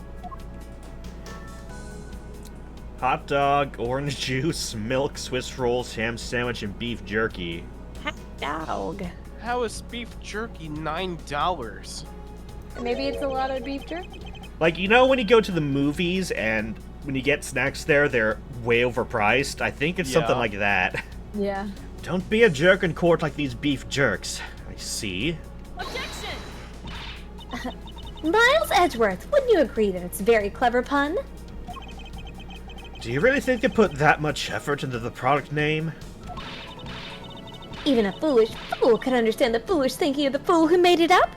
Speaker 1: Hot dog, orange juice, milk, Swiss rolls, ham sandwich, and beef jerky.
Speaker 3: Hot dog.
Speaker 2: How is beef jerky $9?
Speaker 3: Maybe it's a lot of beef jerky.
Speaker 1: Like, you know when you go to the movies and when you get snacks there, they're way overpriced? I think it's something
Speaker 2: Yeah.
Speaker 1: like that.
Speaker 3: Yeah.
Speaker 1: Don't be a jerk in court like these beef jerks. I see.
Speaker 4: Objection!
Speaker 3: Miles Edgeworth, wouldn't you agree that it's a very clever pun?
Speaker 1: Do you really think they put that much effort into the product name?
Speaker 3: Even a foolish fool could understand the foolish thinking of the fool who made it up.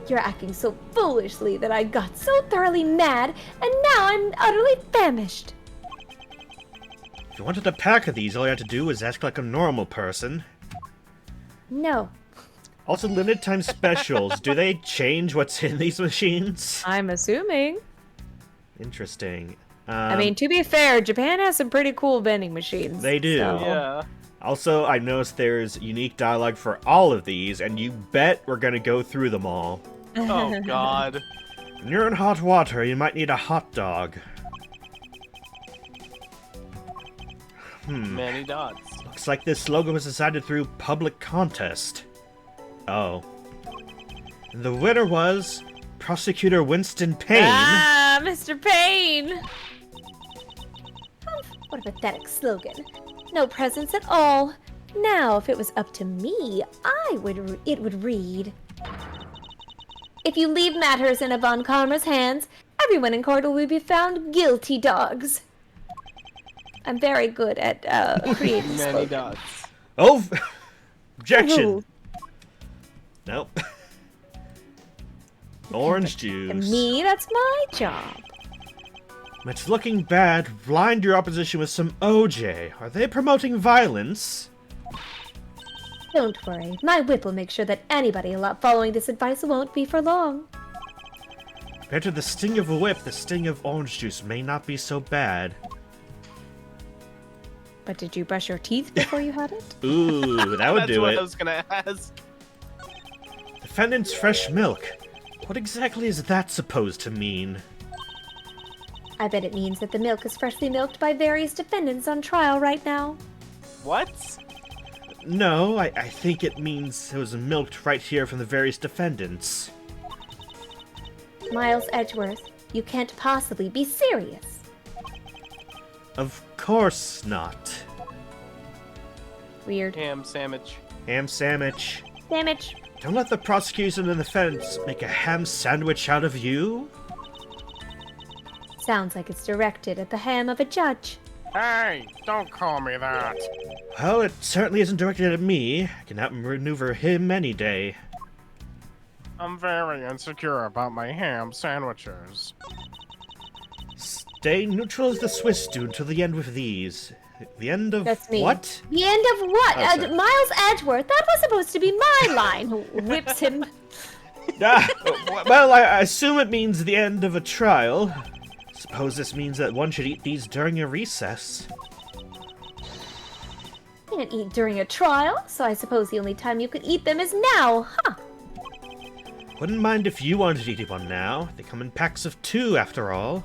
Speaker 3: You're acting so foolishly that I got so thoroughly mad, and now I'm utterly famished.
Speaker 1: If you wanted a pack of these, all you had to do was act like a normal person.
Speaker 3: No,
Speaker 1: Also, limited time specials. Do they change what's in these machines?
Speaker 3: I'm assuming.
Speaker 1: Interesting.
Speaker 3: I mean, to be fair, Japan has some pretty cool vending machines.
Speaker 1: They do.
Speaker 3: so-
Speaker 2: Yeah.
Speaker 1: Also, I noticed there's unique dialogue for all of these, and you bet we're gonna go through them all.
Speaker 2: Oh God.
Speaker 1: When you're in hot water, you might need a hot dog.
Speaker 2: Many dots.
Speaker 1: Looks like this logo was decided through public contest. Oh. And the winner was Prosecutor Winston Payne.
Speaker 3: Ah, Mr. Payne! What a pathetic slogan. No presents at all. Now, if it was up to me, it would read. If you leave matters in a Von Karma's hands, everyone in court will be found guilty dogs. I'm very good at creating
Speaker 2: Many
Speaker 3: slogans.
Speaker 2: dots.
Speaker 1: Oh! Objection!
Speaker 3: Ooh.
Speaker 1: Nope. Orange
Speaker 3: To
Speaker 1: juice.
Speaker 3: me, that's my job.
Speaker 1: It's looking bad. Blind your opposition with some OJ. Are they promoting violence?
Speaker 3: Don't worry, my whip will make sure that anybody following this advice won't be for long.
Speaker 1: Compared to the sting of a whip, the sting of orange juice may not be so bad.
Speaker 3: But did you brush your teeth before you had it?
Speaker 1: Ooh, that would
Speaker 2: That's
Speaker 1: do
Speaker 2: what
Speaker 1: it.
Speaker 2: I was gonna ask.
Speaker 1: Defendant's fresh milk. What exactly is that supposed to mean?
Speaker 3: I bet it means that the milk is freshly milked by various defendants on trial right now.
Speaker 2: What?
Speaker 1: No, I think it means it was milked right here from the various defendants.
Speaker 3: Miles Edgeworth, you can't possibly be serious.
Speaker 1: Of course not.
Speaker 3: Weird.
Speaker 2: Ham sandwich.
Speaker 1: Ham sandwich.
Speaker 3: Damage.
Speaker 1: Don't let the prosecution and the defense make a ham sandwich out of you.
Speaker 3: Sounds like it's directed at the ham of a judge.
Speaker 7: Hey, don't call me that.
Speaker 1: Well, it certainly isn't directed at me. I can outmaneuver him any day.
Speaker 7: I'm very insecure about my ham sandwiches.
Speaker 1: Stay neutral as the Swiss do until the end with these. The end of
Speaker 3: That's me.
Speaker 1: what?
Speaker 3: The end of what?
Speaker 1: Oh, sorry.
Speaker 3: Miles Edgeworth? That was supposed to be my line. Whips him.
Speaker 1: Ah, well, I assume it means the end of a trial. Suppose this means that one should eat these during a recess.
Speaker 3: Can't eat during a trial, so I suppose the only time you could eat them is now, huh?
Speaker 1: Wouldn't mind if you wanted to eat one now. They come in packs of 2, after all.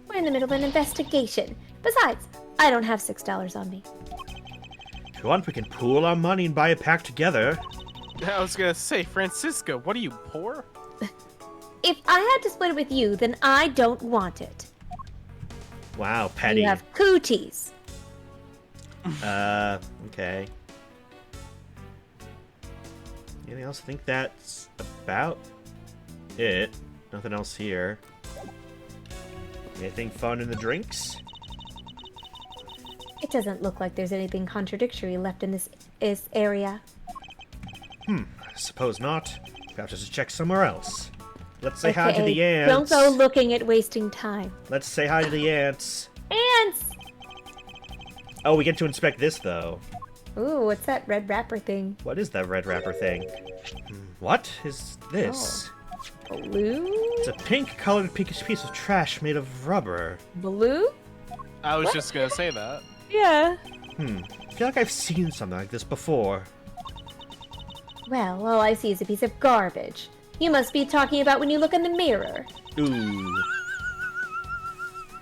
Speaker 3: We're in the middle of an investigation. Besides, I don't have $6 on me.
Speaker 1: If you want, we can pool our money and buy a pack together.
Speaker 2: I was gonna say, Francisco, what are you, poor?
Speaker 3: If I had to split it with you, then I don't want it.
Speaker 1: Wow, petty.
Speaker 3: You have cooties.
Speaker 1: Okay. Anything else? I think that's about it. Nothing else here. Anything fun in the drinks?
Speaker 3: It doesn't look like there's anything contradictory left in this area.
Speaker 1: I suppose not. Perhaps just check somewhere else. Let's say hi to the
Speaker 3: Okay,
Speaker 1: ants.
Speaker 3: don't go looking at wasting time.
Speaker 1: Let's say hi to the ants.
Speaker 3: Ants!
Speaker 1: Oh, we get to inspect this, though.
Speaker 3: Ooh, what's that red wrapper thing?
Speaker 1: What is that red wrapper thing? What is this?
Speaker 3: Blue?
Speaker 1: It's a pink-colored piece of trash made of rubber.
Speaker 3: Blue?
Speaker 2: I was just gonna say that.
Speaker 3: Yeah.
Speaker 1: I feel like I've seen something like this before.
Speaker 3: Well, all I see is a piece of garbage. You must be talking about when you look in the mirror.
Speaker 1: Ooh.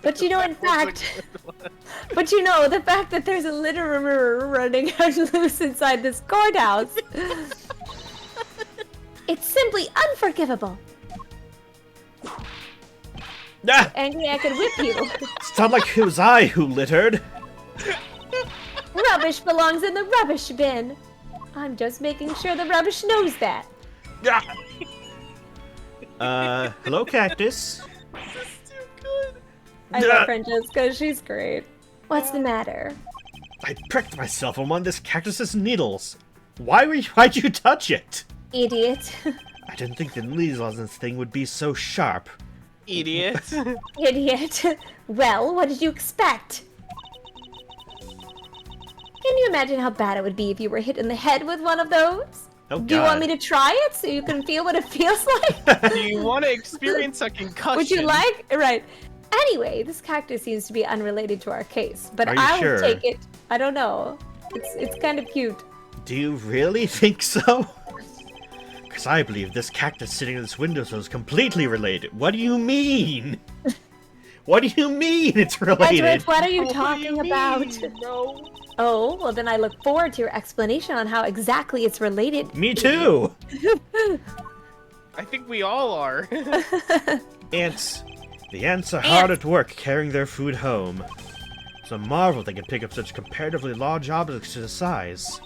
Speaker 3: But you know, in fact, but you know, the fact that there's a litter mirror running loose inside this courthouse, it's simply unforgivable.
Speaker 1: Ah!
Speaker 3: Angry, I could whip you.
Speaker 1: It's not like it was I who littered.
Speaker 3: Rubbish belongs in the rubbish bin. I'm just making sure the rubbish knows that.
Speaker 1: Hello, Cactus.
Speaker 3: I love Francesca, she's great. What's the matter?
Speaker 1: I pricked myself on one of this cactus's needles. Why'd you touch it?
Speaker 3: Idiot.
Speaker 1: I didn't think the needles on this thing would be so sharp.
Speaker 2: Idiot.
Speaker 3: Idiot. Well, what did you expect? Can you imagine how bad it would be if you were hit in the head with one of those?
Speaker 1: Oh,
Speaker 3: Do you want
Speaker 1: God.
Speaker 3: me to try it so you can feel what it feels like?
Speaker 2: Do you want to experience a concussion?
Speaker 3: Would you like? Right. Anyway, this cactus seems to be unrelated to our case, but
Speaker 1: Are you
Speaker 3: I'll
Speaker 1: sure?
Speaker 3: take it. I don't know. It's kind of cute.
Speaker 1: Do you really think so? Because I believe this cactus sitting in this windowsill is completely related. What do you mean? What do you mean it's related?
Speaker 3: Edgeworth, what are you
Speaker 2: What do
Speaker 3: talking
Speaker 2: you
Speaker 3: about?
Speaker 2: mean, bro?
Speaker 3: Oh, well then I look forward to your explanation on how exactly it's related.
Speaker 1: Me too.
Speaker 2: I think we all are.
Speaker 1: Ants. The ants are hard at work carrying their food home. It's a marvel they can pick up such comparatively large objects to the size.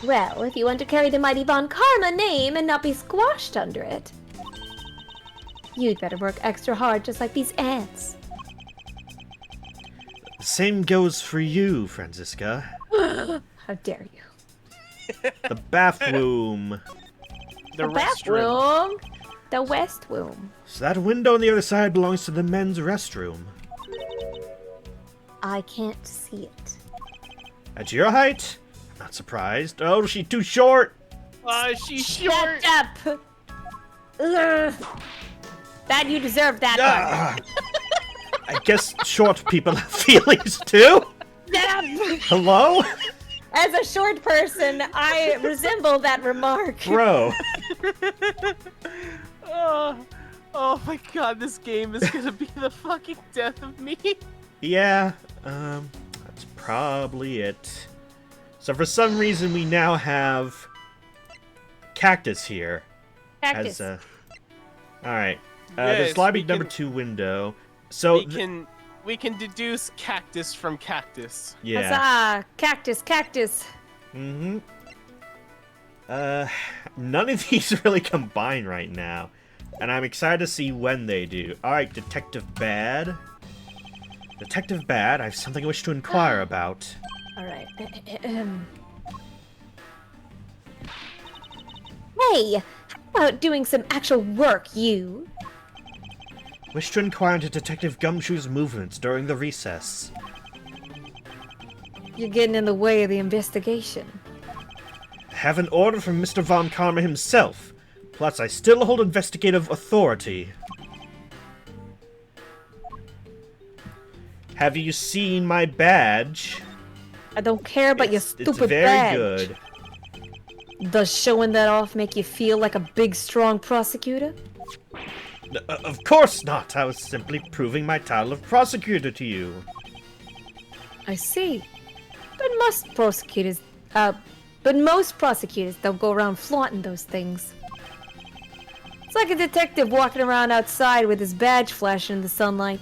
Speaker 3: Well, if you want to carry the mighty Von Karma name and not be squashed under it, you'd better work extra hard just like these ants.
Speaker 1: The same goes for you, Franziska.
Speaker 3: How dare you?
Speaker 1: The bathroom.
Speaker 2: The restroom.
Speaker 3: bathroom! The West Room.
Speaker 1: So that window on the other side belongs to the men's restroom.
Speaker 3: I can't see it.
Speaker 1: At your height? Not surprised. Oh, she's too short!
Speaker 2: She's short.
Speaker 3: Shut up! Ugh. That you deserve that one.
Speaker 1: Ah. I guess short people have feelings too?
Speaker 3: Shut up!
Speaker 1: Hello?
Speaker 3: As a short person, I resemble that remark.
Speaker 1: Bro.
Speaker 2: Oh my god, this game is gonna be the fucking death of me.
Speaker 1: Yeah, that's probably it. So for some reason we now have Cactus here.
Speaker 3: Cactus.
Speaker 1: As Alright.
Speaker 2: Yes,
Speaker 1: There's lobby
Speaker 2: we
Speaker 1: number
Speaker 2: can-
Speaker 1: 2 window. So
Speaker 2: We can deduce cactus from cactus.
Speaker 1: yeah.
Speaker 3: Huzzah! Cactus, cactus.
Speaker 1: Mm-hmm. None of these really combine right now. And I'm excited to see when they do. Alright, Detective Bad. Detective Bad, I have something I wish to inquire about.
Speaker 3: Alright. Hey! How about doing some actual work, you?
Speaker 1: Wish to inquire into Detective Gumshoe's movements during the recess.
Speaker 3: You're getting in the way of the investigation.
Speaker 1: I have an order from Mr. Von Karma himself. Plus, I still hold investigative authority. Have you seen my badge?
Speaker 3: I don't care about your stupid
Speaker 1: It's very
Speaker 3: badge.
Speaker 1: good.
Speaker 3: Does showing that off make you feel like a big, strong prosecutor?
Speaker 1: Of course not. I was simply proving my title of prosecutor to you.
Speaker 3: I see. But most prosecutors don't go around flaunting those things. It's like a detective walking around outside with his badge flashing in the sunlight.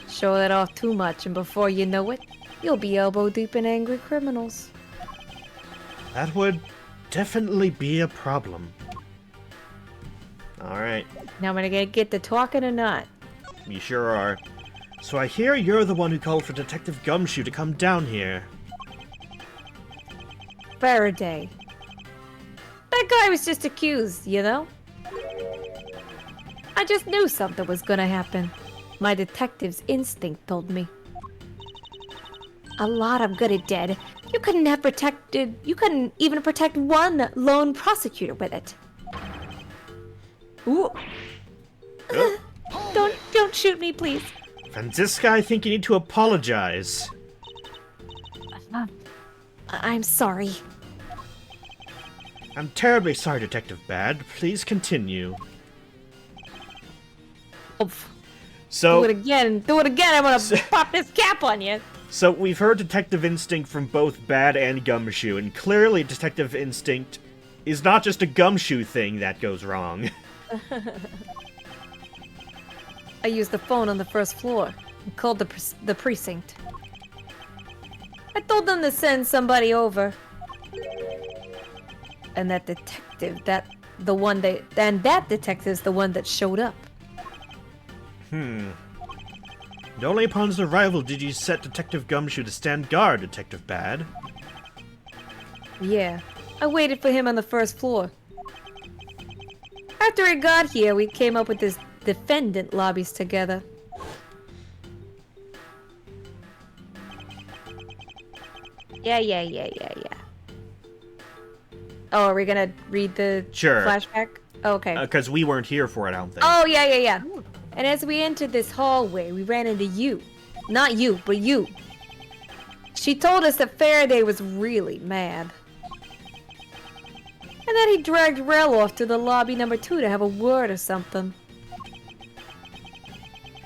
Speaker 3: Show that off too much, and before you know it, you'll be elbow deep in angry criminals.
Speaker 1: That would definitely be a problem. Alright,
Speaker 3: Now am I gonna get to talking or not?
Speaker 1: you sure are. So I hear you're the one who called for Detective Gumshoe to come down here.
Speaker 3: Faraday. That guy was just accused, you know? I just knew something was gonna happen. My detective's instinct told me. A lot of good it did. You couldn't even protect one lone prosecutor with it. Ooh.
Speaker 1: Oh,
Speaker 3: Don't shoot me, please.
Speaker 1: Franziska, I think you need to apologize.
Speaker 3: I'm sorry.
Speaker 1: I'm terribly sorry, Detective Bad. Please continue.
Speaker 3: Oof.
Speaker 1: So,
Speaker 3: Do it again. I'm gonna pop this cap on you.
Speaker 1: So we've heard Detective Instinct from both Bad and Gumshoe, and clearly Detective Instinct is not just a Gumshoe thing that goes wrong.
Speaker 3: I used the phone on the first floor and called the precinct. I told them to send somebody over. And that detective's the one that showed up.
Speaker 1: And only upon his arrival did you set Detective Gumshoe to stand guard, Detective Bad.
Speaker 3: Yeah, I waited for him on the first floor. After he got here, we came up with this defendant lobbies together. Yeah. Oh, are we gonna read the
Speaker 1: Sure.
Speaker 3: flashback? Okay.
Speaker 1: Because we weren't here for it, I don't think.
Speaker 3: Oh, yeah. And as we entered this hallway, we ran into you. Not you, but you. She told us that Faraday was really mad. And that he dragged Rel off to the lobby number 2 to have a word or something.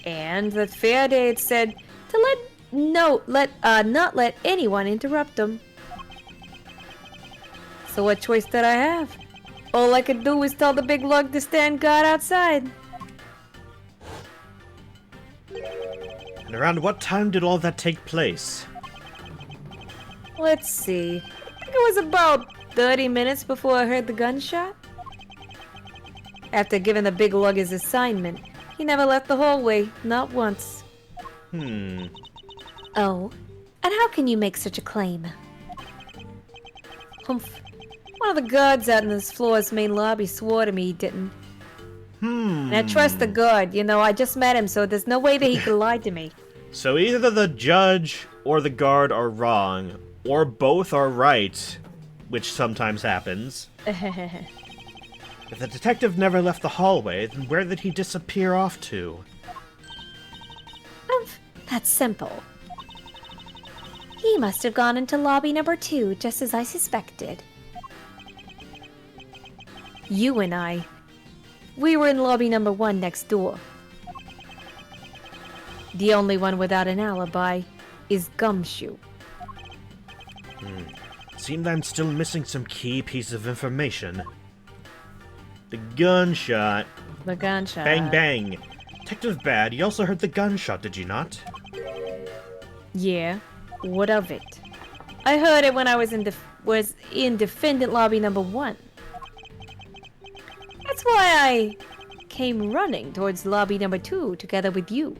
Speaker 3: And that Faraday had said to not let anyone interrupt him. So what choice did I have? All I could do was tell the big lug to stand guard outside.
Speaker 1: And around what time did all that take place?
Speaker 3: Let's see. I think it was about 30 minutes before I heard the gunshot. After giving the big lug his assignment, he never left the hallway, not once. Oh, and how can you make such a claim? Humph. One of the guards out in this floor's main lobby swore to me he didn't. And I trust the guard, I just met him, so there's no way that he could lie to me.
Speaker 1: So either the judge or the guard are wrong, or both are right, which sometimes happens. If the detective never left the hallway, then where did he disappear off to?
Speaker 3: That's simple. He must have gone into lobby number 2, just as I suspected. You and I, we were in lobby number 1 next door. The only one without an alibi is Gumshoe.
Speaker 1: Seems I'm still missing some key piece of information. The gunshot.
Speaker 3: The gunshot.
Speaker 1: Bang bang. Detective Bad, you also heard the gunshot, did you not?
Speaker 3: Yeah. What of it? I heard it when I was in defendant lobby number 1. That's why I came running towards lobby number 2 together with you.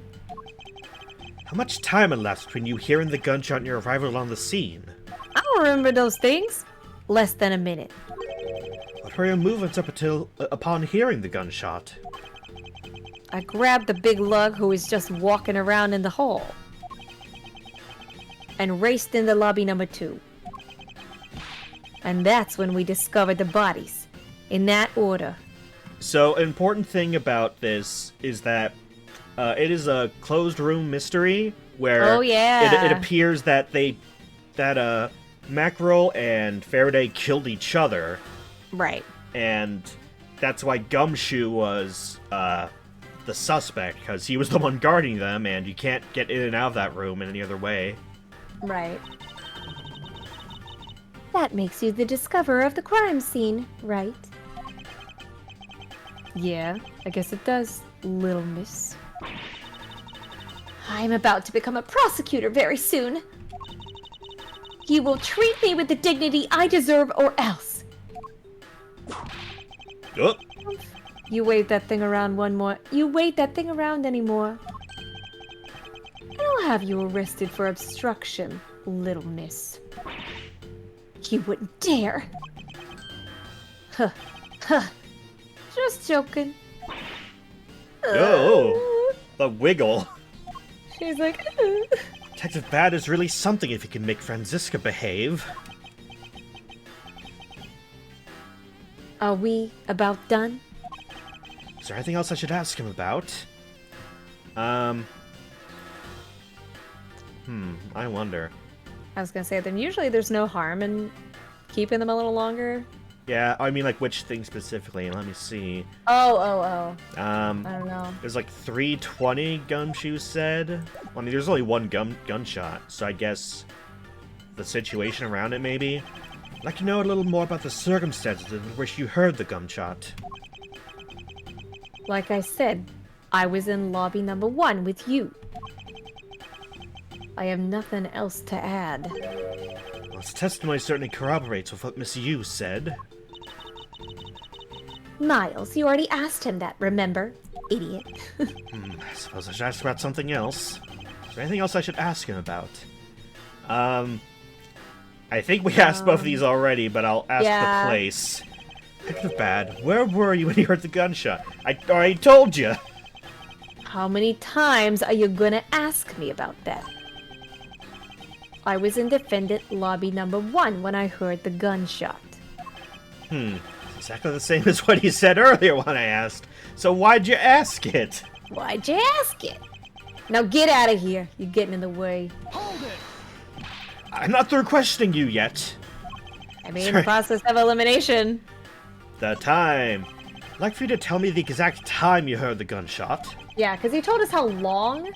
Speaker 1: How much time elapsed between you hearing the gunshot and your arrival on the scene?
Speaker 3: I don't remember those things. Less than a minute.
Speaker 1: What were your movements upon hearing the gunshot?
Speaker 3: I grabbed the big lug who was just walking around in the hall and raced into lobby number 2. And that's when we discovered the bodies, in that order.
Speaker 1: So, an important thing about this is that it is a closed room mystery where it appears that Mackerel and Faraday killed each other.
Speaker 3: Right.
Speaker 1: And that's why Gumshoe was the suspect, because he was the one guarding them, and you can't get in and out of that room in any other way.
Speaker 3: Right. That makes you the discoverer of the crime scene, right? Yeah, I guess it does, little miss. I'm about to become a prosecutor very soon. You will treat me with the dignity I deserve or else.
Speaker 1: Oh.
Speaker 3: You wave that thing around one more. You wave that thing around anymore. And I'll have you arrested for obstruction, little miss. You wouldn't dare. Huh. Huh. Just joking.
Speaker 1: Oh, the wiggle.
Speaker 3: She's like,
Speaker 1: Detective Bad is really something if he can make Franziska behave.
Speaker 3: Are we about done?
Speaker 1: Is there anything else I should ask him about? I wonder.
Speaker 3: I was gonna say then usually there's no harm in keeping them a little longer.
Speaker 1: Yeah, I mean, like, which thing specifically? Let me see.
Speaker 3: Oh.
Speaker 1: I
Speaker 3: don't know.
Speaker 1: There's like 320, Gumshoe said. I mean, there's only one gunshot, so I guess the situation around it, maybe? I'd like to know a little more about the circumstances in which you heard the gunshot.
Speaker 3: Like I said, I was in lobby number 1 with you. I have nothing else to add.
Speaker 1: Well, his testimony certainly corroborates with what Miss Yu said.
Speaker 3: Miles, you already asked him that, remember? Idiot.
Speaker 1: I suppose I should ask about something else. Is there anything else I should ask him about? I think we asked both of these already, but I'll ask the place. Detective Bad, where were you when you heard the gunshot? I already told you!
Speaker 3: How many times are you gonna ask me about that? I was in defendant lobby number 1 when I heard the gunshot.
Speaker 1: Exactly the same as what he said earlier when I asked. So why'd you ask it?
Speaker 3: Why'd you ask it? Now get out of here. You're getting in the way.
Speaker 1: I'm not through questioning you yet.
Speaker 3: I mean, the process of elimination.
Speaker 1: The time. I'd like for you to tell me the exact time you heard the gunshot.
Speaker 3: Yeah, because he told us how long.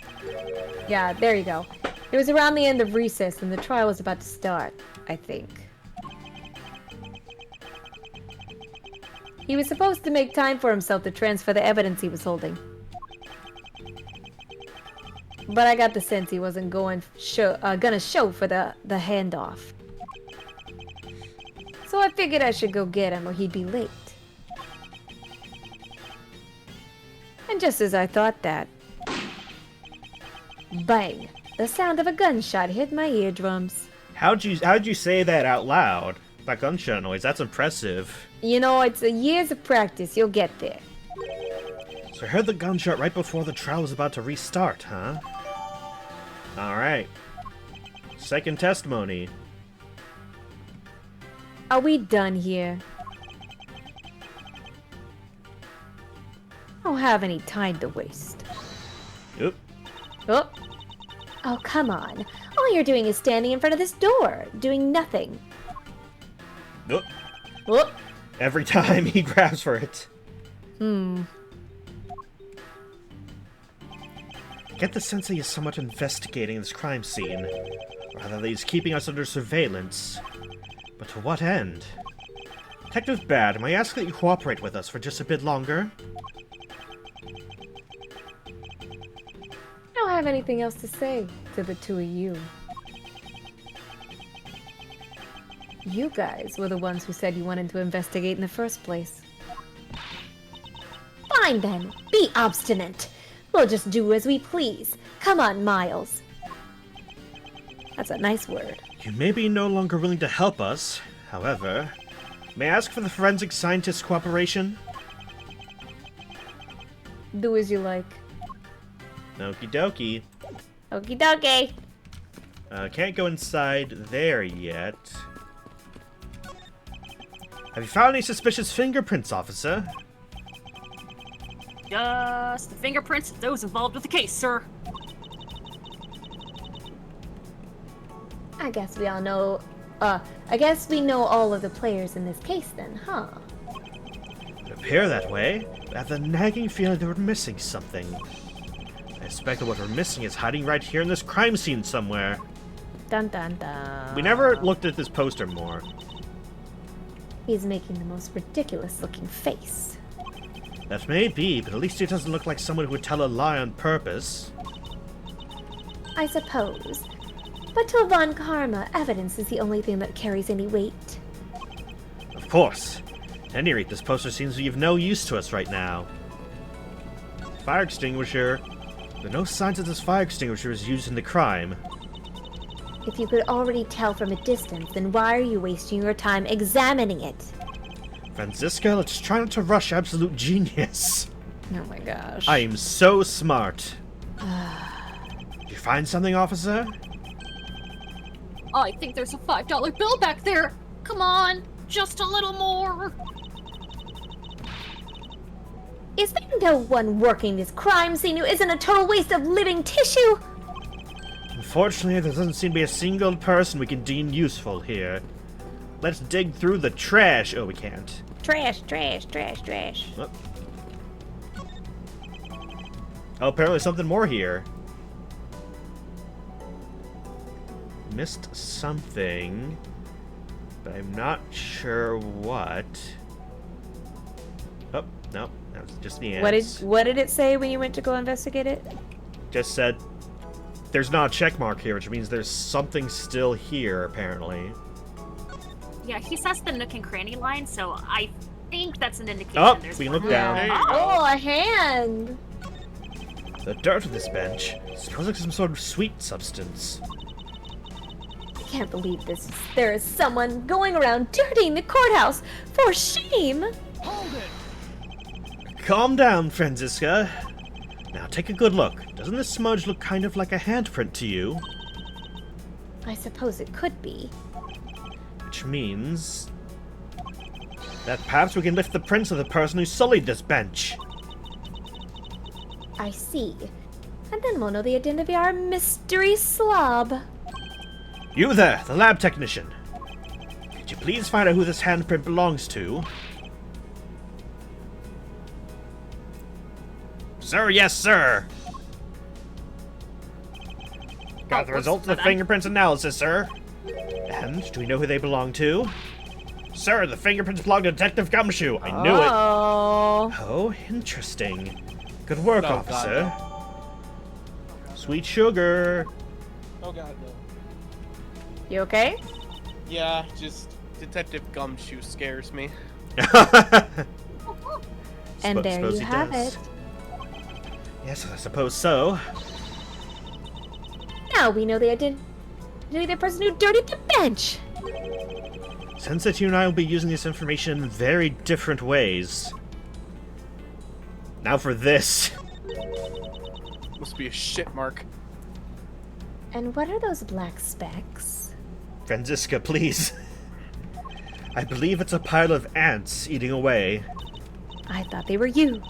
Speaker 3: Yeah, there you go. It was around the end of recess, and the trial was about to start, I think. He was supposed to make time for himself to transfer the evidence he was holding. But I got the sense he wasn't gonna show for the handoff. So I figured I should go get him or he'd be late. And just as I thought that, bang! The sound of a gunshot hit my eardrums.
Speaker 1: How'd you say that out loud? That gunshot noise, that's impressive.
Speaker 3: You know, it's years of practice, you'll get there.
Speaker 1: So I heard the gunshot right before the trial was about to restart, huh? Alright. Second testimony.
Speaker 3: Are we done here? I don't have any time to waste.
Speaker 1: Oop.
Speaker 3: Oh. Oh, come on. All you're doing is standing in front of this door, doing nothing.
Speaker 1: Oop.
Speaker 3: Oh.
Speaker 1: Every time he grabs for it. I get the sense that he's somewhat investigating this crime scene. Or rather that he's keeping us under surveillance. But to what end? Detective Bad, may I ask that you cooperate with us for just a bit longer?
Speaker 3: I don't have anything else to say to the two of you. You guys were the ones who said you wanted to investigate in the first place. Fine then, be obstinate. We'll just do as we please. Come on, Miles. That's a nice word.
Speaker 1: You may be no longer willing to help us. However, may I ask for the forensic scientist's cooperation?
Speaker 3: Do as you like.
Speaker 1: Okie dokie.
Speaker 3: Okie dokie.
Speaker 1: Can't go inside there yet. Have you found any suspicious fingerprints, officer?
Speaker 5: Just the fingerprints of those involved with the case, sir.
Speaker 3: I guess we all know. I guess we know all of the players in this case then, huh?
Speaker 1: It appear that way, but I have the nagging feeling that we're missing something. I suspect that what we're missing is hiding right here in this crime scene somewhere.
Speaker 3: Dun dun dun.
Speaker 1: We never looked at this poster more.
Speaker 3: He's making the most ridiculous looking face.
Speaker 1: That may be, but at least he doesn't look like someone who would tell a lie on purpose.
Speaker 3: I suppose. But to Von Karma, evidence is the only thing that carries any weight.
Speaker 1: Of course. At any rate, this poster seems to be of no use to us right now. Fire extinguisher. There are no signs that this fire extinguisher is used in the crime.
Speaker 3: If you could already tell from a distance, then why are you wasting your time examining it?
Speaker 1: Franziska, let's try not to rush absolute genius.
Speaker 3: Oh my gosh.
Speaker 1: I am so smart. Did you find something, officer?
Speaker 5: I think there's a $5 bill back there. Come on, just a little more.
Speaker 3: Is there no one working this crime scene who isn't a total waste of living tissue?
Speaker 1: Unfortunately, there doesn't seem to be a single person we can deem useful here. Let's dig through the trash. Oh, we can't.
Speaker 3: Trash, trash, trash, trash.
Speaker 1: Oh, apparently something more here. Missed something, but I'm not sure what. Oh, no, that was just the ants.
Speaker 3: What did it say when you went to go investigate it?
Speaker 1: Just said there's not a check mark here, which means there's something still here, apparently.
Speaker 5: Yeah, he says the nook and cranny line, so I think that's an indication
Speaker 1: Oh,
Speaker 5: there's
Speaker 1: we can
Speaker 5: one.
Speaker 1: look down.
Speaker 7: There you go.
Speaker 3: Oh, a hand!
Speaker 1: The dirt of this bench smells like some sort of sweet substance.
Speaker 3: I can't believe this. There is someone going around dirtying the courthouse. For shame!
Speaker 1: Calm down, Franziska. Now take a good look. Doesn't this smudge look kind of like a handprint to you?
Speaker 3: I suppose it could be.
Speaker 1: Which means... that perhaps we can lift the prints of the person who sullied this bench.
Speaker 3: I see. And then we'll know the identity of our mystery slob.
Speaker 1: You there, the lab technician. Could you please find out who this handprint belongs to? Sir, yes, sir. Got the results of the fingerprints analysis, sir. And do we know who they belong to? Sir, the fingerprints belong to Detective Gumshoe. I knew it. Oh, interesting. Good work,
Speaker 2: Oh,
Speaker 1: officer.
Speaker 2: God,
Speaker 1: Sweet sugar.
Speaker 2: Oh god, no.
Speaker 3: You okay?
Speaker 2: Yeah, just Detective Gumshoe scares me.
Speaker 3: And there
Speaker 1: Suppose
Speaker 3: you
Speaker 1: he
Speaker 3: have
Speaker 1: does.
Speaker 3: it.
Speaker 1: Yes, I suppose so.
Speaker 3: Now we know the identity of the person who dirtied the bench.
Speaker 1: Since that you and I will be using this information in very different ways. Now for this.
Speaker 2: Must be a shit mark.
Speaker 3: And what are those black specks?
Speaker 1: Franziska, please. I believe it's a pile of ants eating away.
Speaker 3: I thought they were you.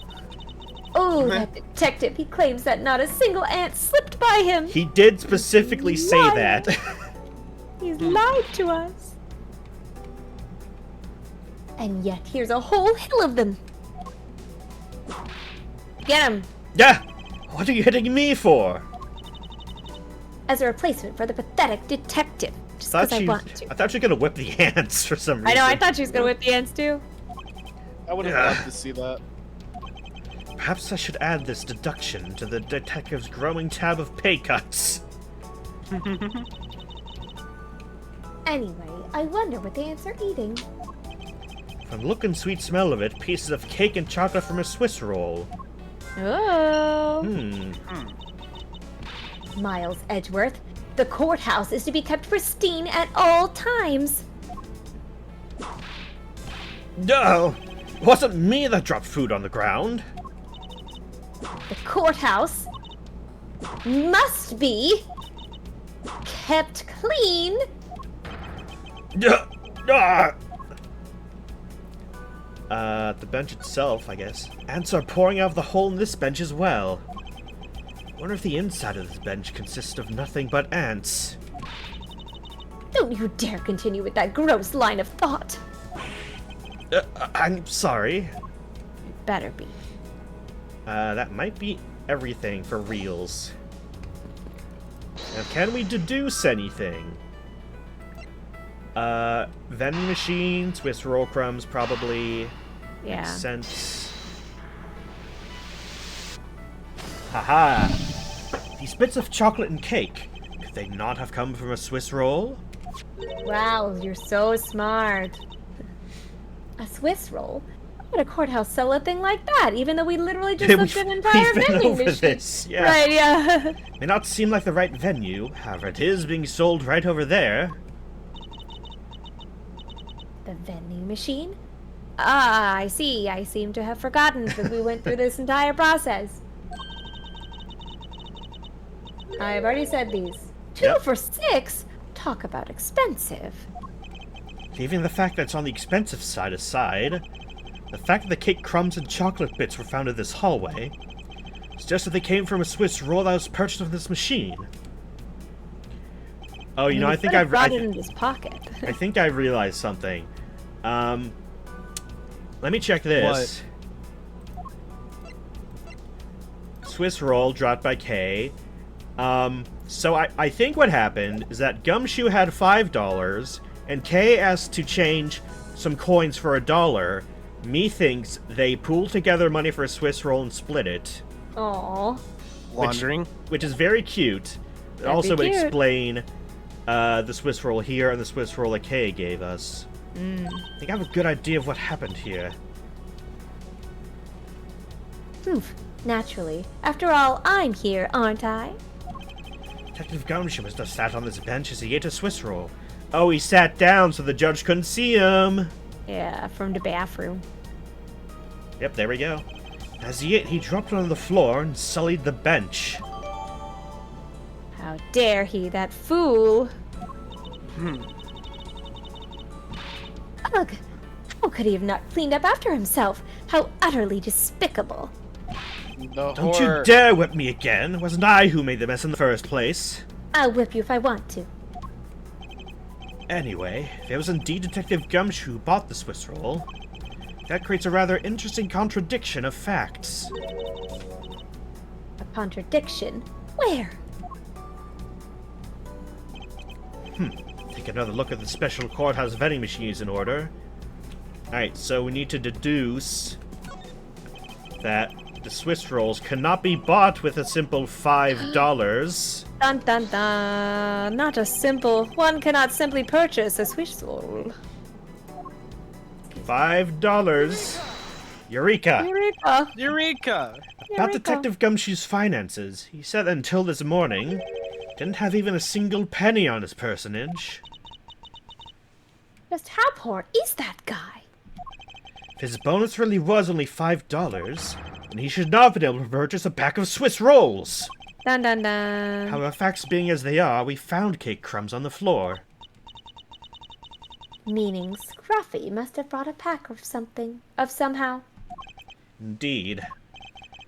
Speaker 3: Oh, that detective. He claims that not a single ant slipped by him.
Speaker 1: He did specifically say
Speaker 3: Liar.
Speaker 1: that.
Speaker 3: He's lied to us. And yet here's a whole hill of them. Get him.
Speaker 1: Yeah! What are you hitting me for?
Speaker 3: As a replacement for the pathetic detective. Just because I want to.
Speaker 1: I thought you were gonna whip the ants for some reason.
Speaker 3: I know, I thought she was gonna whip the ants too.
Speaker 2: I would have
Speaker 1: Yeah.
Speaker 2: loved to see that.
Speaker 1: Perhaps I should add this deduction to the detective's growing tab of pay cuts.
Speaker 3: Anyway, I wonder what the ants are eating.
Speaker 1: From the look and sweet smell of it, pieces of cake and chocolate from a Swiss roll.
Speaker 3: Oh. Miles Edgeworth, the courthouse is to be kept pristine at all times.
Speaker 1: No! It wasn't me that dropped food on the ground.
Speaker 3: The courthouse must be kept clean.
Speaker 1: The bench itself, I guess. Ants are pouring out of the hole in this bench as well. Wonder if the inside of this bench consists of nothing but ants.
Speaker 3: Don't you dare continue with that gross line of thought.
Speaker 1: I'm sorry.
Speaker 3: Better be.
Speaker 1: That might be everything for reals. Now, can we deduce anything? Vending machine, Swiss roll crumbs, probably.
Speaker 3: Yeah.
Speaker 1: Sense. Haha! These bits of chocolate and cake, could they not have come from a Swiss roll?
Speaker 3: Wow, you're so smart. A Swiss roll? Why would a courthouse sell a thing like that? Even though we literally just looked at an entire
Speaker 1: We've been
Speaker 3: vending
Speaker 1: over
Speaker 3: machine.
Speaker 1: this, yeah.
Speaker 3: Right, yeah.
Speaker 1: May not seem like the right venue, however it is being sold right over there.
Speaker 3: The vending machine? Ah, I see. I seem to have forgotten that we went through this entire process. I've already said these. 2
Speaker 1: Yep.
Speaker 3: for $6? Talk about expensive.
Speaker 1: Leaving the fact that it's on the expensive side aside, the fact that the cake crumbs and chocolate bits were found in this hallway suggests that they came from a Swiss roll that was purchased with this machine. Oh, you know, I think I've
Speaker 3: brought it in his pocket.
Speaker 1: I think I realized something. Let me check this. Swiss roll dropped by K. So I think what happened is that Gumshoe had $5, and Kay asked to change some coins for $1. Me thinks they pooled together money for a Swiss roll and split it.
Speaker 3: Aww.
Speaker 2: Laundering.
Speaker 1: Which is very cute. It
Speaker 3: That'd
Speaker 1: also
Speaker 3: be
Speaker 1: would
Speaker 3: cute.
Speaker 1: explain the Swiss roll here and the Swiss roll that Kay gave us. I think I have a good idea of what happened here.
Speaker 3: Oof. Naturally. After all, I'm here, aren't I?
Speaker 1: Detective Gumshoe must have sat on this bench as he ate a Swiss roll. Oh, he sat down so the judge couldn't see him.
Speaker 3: Yeah, from the bathroom.
Speaker 1: Yep, there we go. As he ate, he dropped it on the floor and sullied the bench.
Speaker 3: How dare he, that fool! Ugh! How could he have not cleaned up after himself? How utterly despicable.
Speaker 2: The
Speaker 1: Don't
Speaker 2: horror.
Speaker 1: you dare whip me again. It wasn't I who made the mess in the first place.
Speaker 3: I'll whip you if I want to.
Speaker 1: Anyway, if it was indeed Detective Gumshoe who bought the Swiss roll, that creates a rather interesting contradiction of facts.
Speaker 3: A contradiction? Where?
Speaker 1: Take another look at the special courthouse vending machines in order. Alright, so we need to deduce that the Swiss rolls cannot be bought with a simple $5.
Speaker 3: Dun dun dun. Not a simple. One cannot simply purchase a Swiss roll.
Speaker 1: $5. Eureka!
Speaker 3: Eureka!
Speaker 2: Eureka!
Speaker 1: About Detective Gumshoe's finances, he said that until this morning, didn't have even a single penny on his personage.
Speaker 3: Just how poor is that guy?
Speaker 1: If his bonus really was only $5, then he should not have been able to purchase a pack of Swiss rolls.
Speaker 3: Dun dun dun.
Speaker 1: However, facts being as they are, we found cake crumbs on the floor.
Speaker 3: Meaning Scruffy must have brought a pack of something. Of somehow.
Speaker 1: Indeed.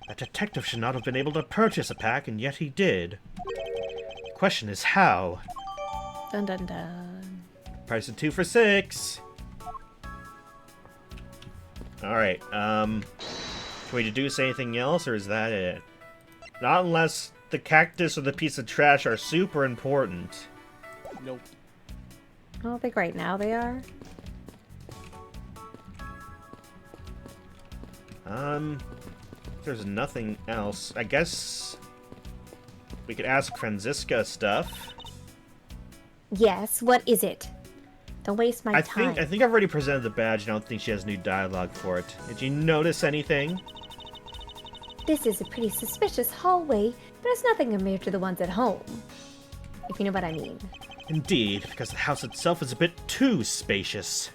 Speaker 1: That detective should not have been able to purchase a pack, and yet he did. The question is how.
Speaker 3: Dun dun dun.
Speaker 1: Price of 2 for $6. Alright, can we deduce anything else, or is that it? Not unless the cactus or the piece of trash are super important.
Speaker 2: Nope.
Speaker 3: I don't think right now they are.
Speaker 1: There's nothing else. I guess we could ask Franziska stuff.
Speaker 3: Yes, what is it? Don't waste my time.
Speaker 1: I think I've already presented the badge, and I don't think she has new dialogue for it. Did you notice anything?
Speaker 3: This is a pretty suspicious hallway, but it's nothing compared to the ones at home. If you know what I mean.
Speaker 1: Indeed, because the house itself is a bit too spacious.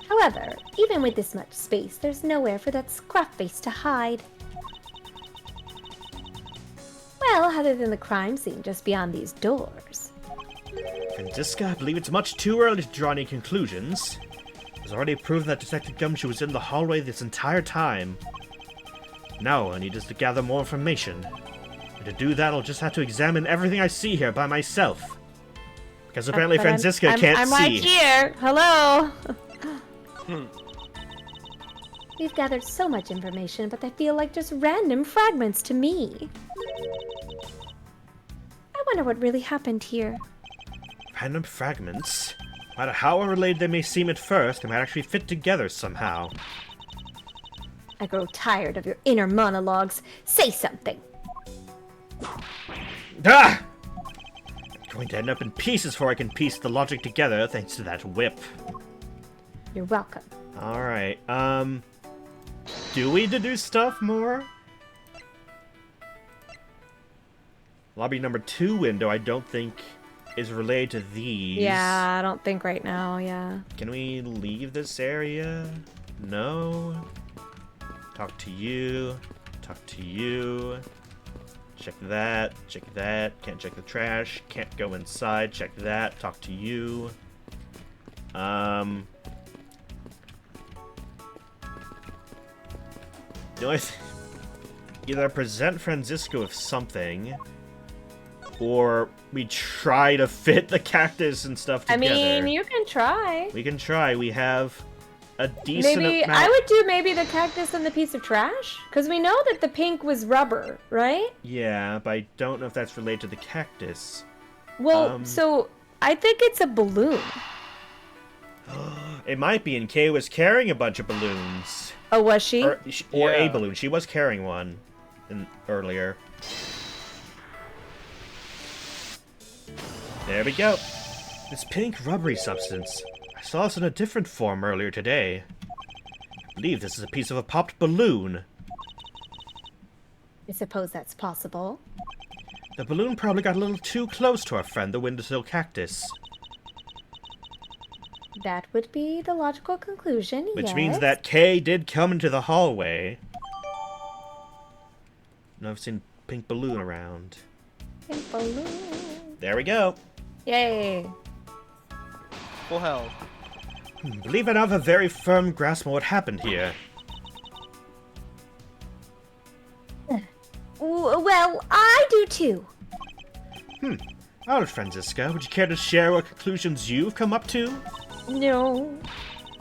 Speaker 3: However, even with this much space, there's nowhere for that scruff face to hide. Well, other than the crime scene just beyond these doors.
Speaker 1: Franziska, I believe it's much too early to draw any conclusions. It's already proven that Detective Gumshoe was in the hallway this entire time. Now I need us to gather more information. And to do that, I'll just have to examine everything I see here by myself. Because apparently
Speaker 3: But
Speaker 1: Franziska
Speaker 3: I'm
Speaker 1: can't see.
Speaker 3: right here. Hello. We've gathered so much information, but they feel like just random fragments to me. I wonder what really happened here.
Speaker 1: Random fragments? No matter how unrelated they may seem at first, they might actually fit together somehow.
Speaker 3: I grow tired of your inner monologues. Say something.
Speaker 1: Ah! I'm going to end up in pieces before I can piece the logic together thanks to that whip.
Speaker 3: You're welcome.
Speaker 1: Alright, do we deduce stuff more? Lobby number 2 window, I don't think, is related to these.
Speaker 3: Yeah, I don't think right now, yeah.
Speaker 1: Can we leave this area? No. Talk to you. Talk to you. Check that. Check that. Can't check the trash. Can't go inside. Check that. Talk to you. The only either present Francisco with something, or we try to fit the cactus and stuff together.
Speaker 3: I mean, you can try.
Speaker 1: We can try. We have a decent
Speaker 3: Maybe
Speaker 1: amount.
Speaker 3: I would do maybe the cactus and the piece of trash, because we know that the pink was rubber, right?
Speaker 1: Yeah, but I don't know if that's related to the cactus.
Speaker 3: Well, so I think it's a balloon.
Speaker 1: It might be, and Kay was carrying a bunch of balloons.
Speaker 3: Oh, was she?
Speaker 1: Or a
Speaker 2: Yeah.
Speaker 1: balloon. She was carrying one earlier. There we go. This pink rubbery substance. I saw this in a different form earlier today. I believe this is a piece of a popped balloon.
Speaker 3: I suppose that's possible.
Speaker 1: The balloon probably got a little too close to our friend, the windowsill cactus.
Speaker 3: That would be the logical conclusion,
Speaker 1: Which
Speaker 3: yes.
Speaker 1: means that Kay did come into the hallway. And I've seen pink balloon around.
Speaker 3: Pink balloon.
Speaker 1: There we go.
Speaker 3: Yay.
Speaker 2: Full health.
Speaker 1: Believe it, I have a very firm grasp on what happened here.
Speaker 3: Well, I do too.
Speaker 1: Alright, Franziska, would you care to share what conclusions you've come up to?
Speaker 3: No.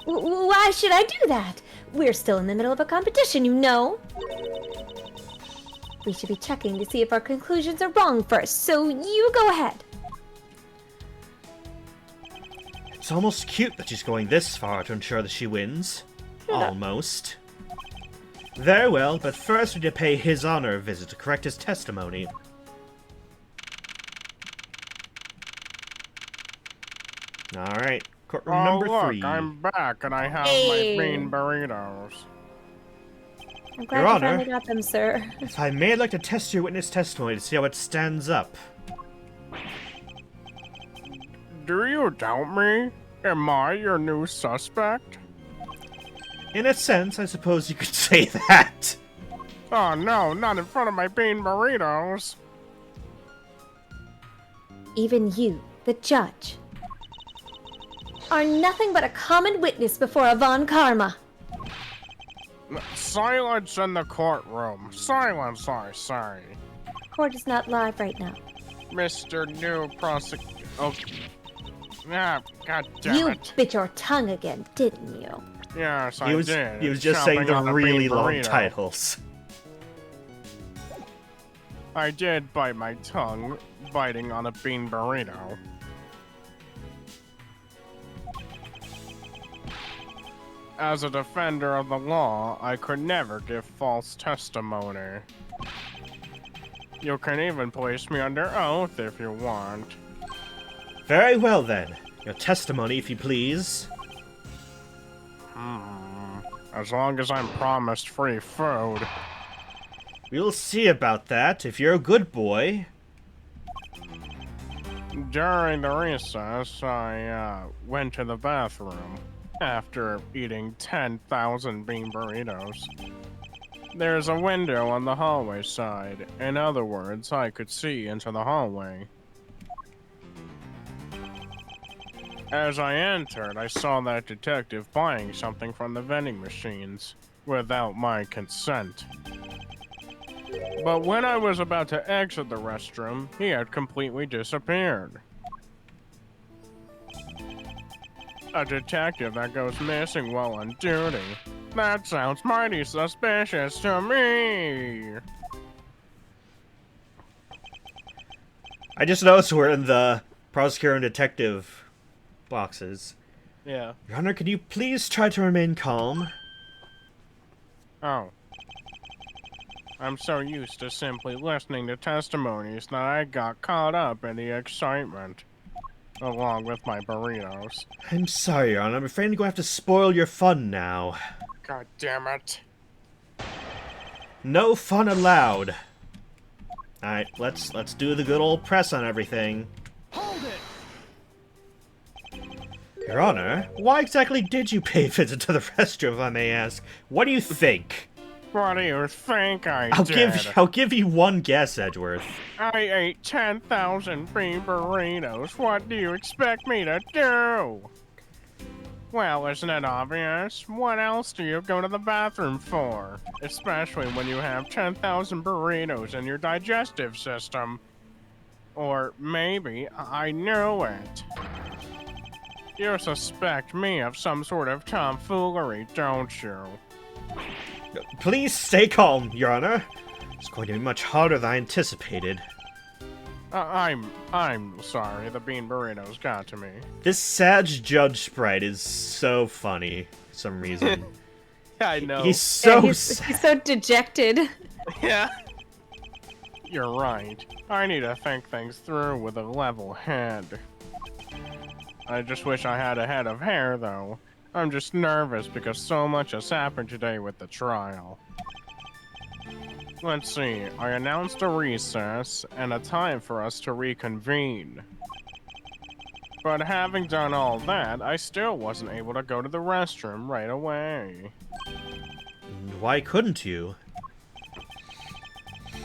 Speaker 3: Why should I do that? We're still in the middle of a competition, you know. We should be checking to see if our conclusions are wrong first, so you go ahead.
Speaker 1: It's almost cute that she's going this far to ensure that she wins. Almost. Very well, but first we need to pay His Honor a visit to correct his testimony. Alright, courtroom
Speaker 7: Oh,
Speaker 1: number
Speaker 7: look,
Speaker 1: 3.
Speaker 7: I'm back and I have
Speaker 3: Hey.
Speaker 7: my bean burritos.
Speaker 3: I'm glad
Speaker 1: Your
Speaker 3: you
Speaker 1: Honor.
Speaker 3: finally got them, sir.
Speaker 1: If I may, I'd like to test your witness testimony to see how it stands up.
Speaker 7: Do you doubt me? Am I your new suspect?
Speaker 1: In a sense, I suppose you could say that.
Speaker 7: Oh no, not in front of my bean burritos.
Speaker 3: Even you, the judge, are nothing but a common witness before a Von Karma.
Speaker 7: Silence in the courtroom. Silence, I say.
Speaker 3: Court is not live right now.
Speaker 7: Mr. New Prosecutor. Oh. Ah, god damn
Speaker 3: You
Speaker 7: it.
Speaker 3: bit your tongue again, didn't you?
Speaker 7: Yes,
Speaker 1: He
Speaker 7: I
Speaker 1: was,
Speaker 7: did.
Speaker 1: he was just
Speaker 7: Chomping
Speaker 1: saying the
Speaker 7: on a
Speaker 1: really
Speaker 7: bean
Speaker 1: long
Speaker 7: burrito.
Speaker 1: titles.
Speaker 7: I did bite my tongue, biting on a bean burrito. As a defender of the law, I could never give false testimony. You can even place me under oath if you want.
Speaker 1: Very well then. Your testimony, if you please.
Speaker 7: As long as I'm promised free food.
Speaker 1: We'll see about that, if you're a good boy.
Speaker 7: During the recess, I went to the bathroom after eating 10,000 bean burritos. There's a window on the hallway side. In other words, I could see into the hallway. As I entered, I saw that detective buying something from the vending machines without my consent. But when I was about to exit the restroom, he had completely disappeared. A detective that goes missing while on duty. That sounds mighty suspicious to me.
Speaker 1: I just noticed we're in the prosecutor and detective boxes.
Speaker 2: Yeah.
Speaker 1: Your Honor, could you please try to remain calm?
Speaker 7: Oh. I'm so used to simply listening to testimonies that I got caught up in the excitement. Along with my burritos.
Speaker 1: I'm sorry, Your Honor. I'm afraid I'm going to have to spoil your fun now.
Speaker 7: God damn it.
Speaker 1: No fun allowed. Alright, let's do the good old press on everything.
Speaker 6: Hold it!
Speaker 1: Your Honor, why exactly did you pay a visit to the restroom, if I may ask? What do you think?
Speaker 7: What do you think I
Speaker 1: I'll
Speaker 7: did?
Speaker 1: I'll give you one guess, Edgeworth.
Speaker 7: I ate 10,000 bean burritos. What do you expect me to do? Well, isn't it obvious? What else do you go to the bathroom for? Especially when you have 10,000 burritos in your digestive system. Or maybe I knew it. You suspect me of some sort of tomfoolery, don't you?
Speaker 1: Please stay calm, Your Honor. It's going to be much harder than I anticipated.
Speaker 7: I'm sorry, the bean burritos got to me.
Speaker 1: This Sag Judge sprite is so funny for some reason.
Speaker 2: I know.
Speaker 1: He's so
Speaker 3: he's
Speaker 1: sad.
Speaker 3: so dejected.
Speaker 2: Yeah.
Speaker 7: You're right. I need to think things through with a level head. I just wish I had a head of hair, though. I'm just nervous because so much has happened today with the trial. Let's see, I announced a recess and a time for us to reconvene. But having done all that, I still wasn't able to go to the restroom right away.
Speaker 1: Why couldn't you?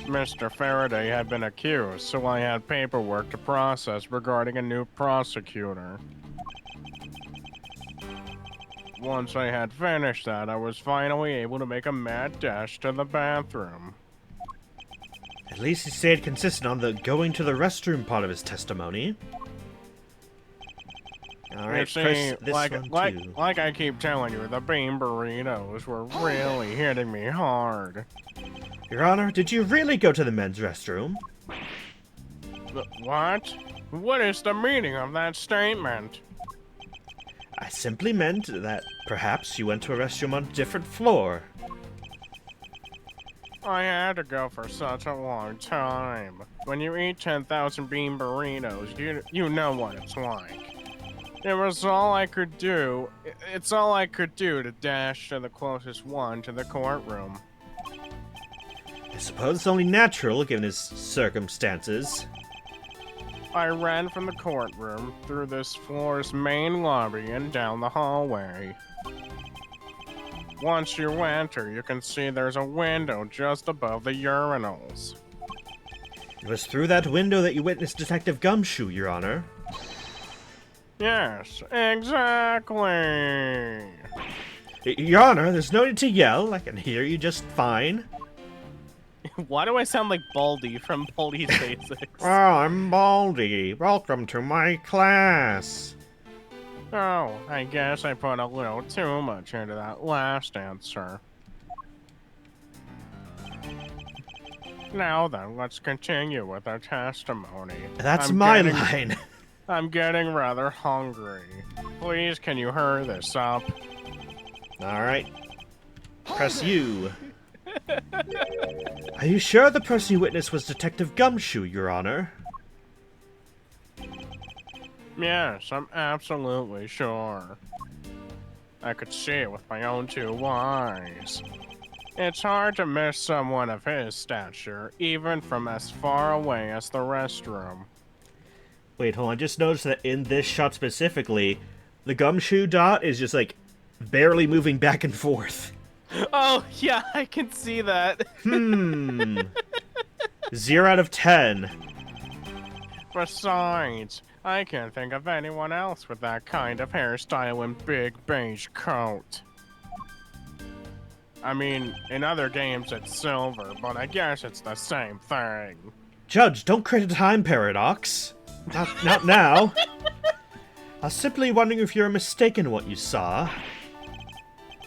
Speaker 7: Mr. Faraday had been accused, so I had paperwork to process regarding a new prosecutor. once I had finished that, I was finally able to make a mad dash to the bathroom.
Speaker 1: At least he stayed consistent on the going to the restroom part of his testimony. Alright,
Speaker 7: You
Speaker 1: press
Speaker 7: see,
Speaker 1: this one too.
Speaker 7: like I keep telling you, the bean burritos were really hitting me hard.
Speaker 1: Your Honor, did you really go to the men's restroom?
Speaker 7: What? What is the meaning of that statement?
Speaker 1: I simply meant that perhaps you went to a restroom on a different floor.
Speaker 7: I had to go for such a long time. When you eat 10,000 bean burritos, you know what it's like. It was all I could do. It's all I could do to dash to the closest one to the courtroom.
Speaker 1: I suppose it's only natural given his circumstances.
Speaker 7: I ran from the courtroom through this floor's main lobby and down the hallway. Once you enter, you can see there's a window just above the urinals.
Speaker 1: It was through that window that you witnessed Detective Gumshoe, Your Honor.
Speaker 7: Yes, exactly.
Speaker 1: Your Honor, there's no need to yell. I can hear you just fine.
Speaker 2: Why do I sound like Baldy from Baldi's Basics?
Speaker 1: Oh, I'm Baldy. Welcome to my class.
Speaker 7: Oh, I guess I put a little too much into that last answer. Now then, let's continue with our testimony.
Speaker 1: That's my line.
Speaker 7: I'm getting rather hungry. Please, can you hurry this up?
Speaker 1: Alright. Press U. Are you sure the person you witnessed was Detective Gumshoe, Your Honor?
Speaker 7: Yes, I'm absolutely sure. I could see it with my own two eyes. It's hard to miss someone of his stature, even from as far away as the restroom.
Speaker 1: Wait, hold on. I just noticed that in this shot specifically, the Gumshoe dot is just, like, barely moving back and forth.
Speaker 2: Oh, yeah, I can see that.
Speaker 1: 0 out of 10.
Speaker 7: Besides, I can't think of anyone else with that kind of hairstyle and big beige coat. I mean, in other games it's silver, but I guess it's the same thing.
Speaker 1: Judge, don't create a time paradox. Not now. I was simply wondering if you're mistaken in what you saw.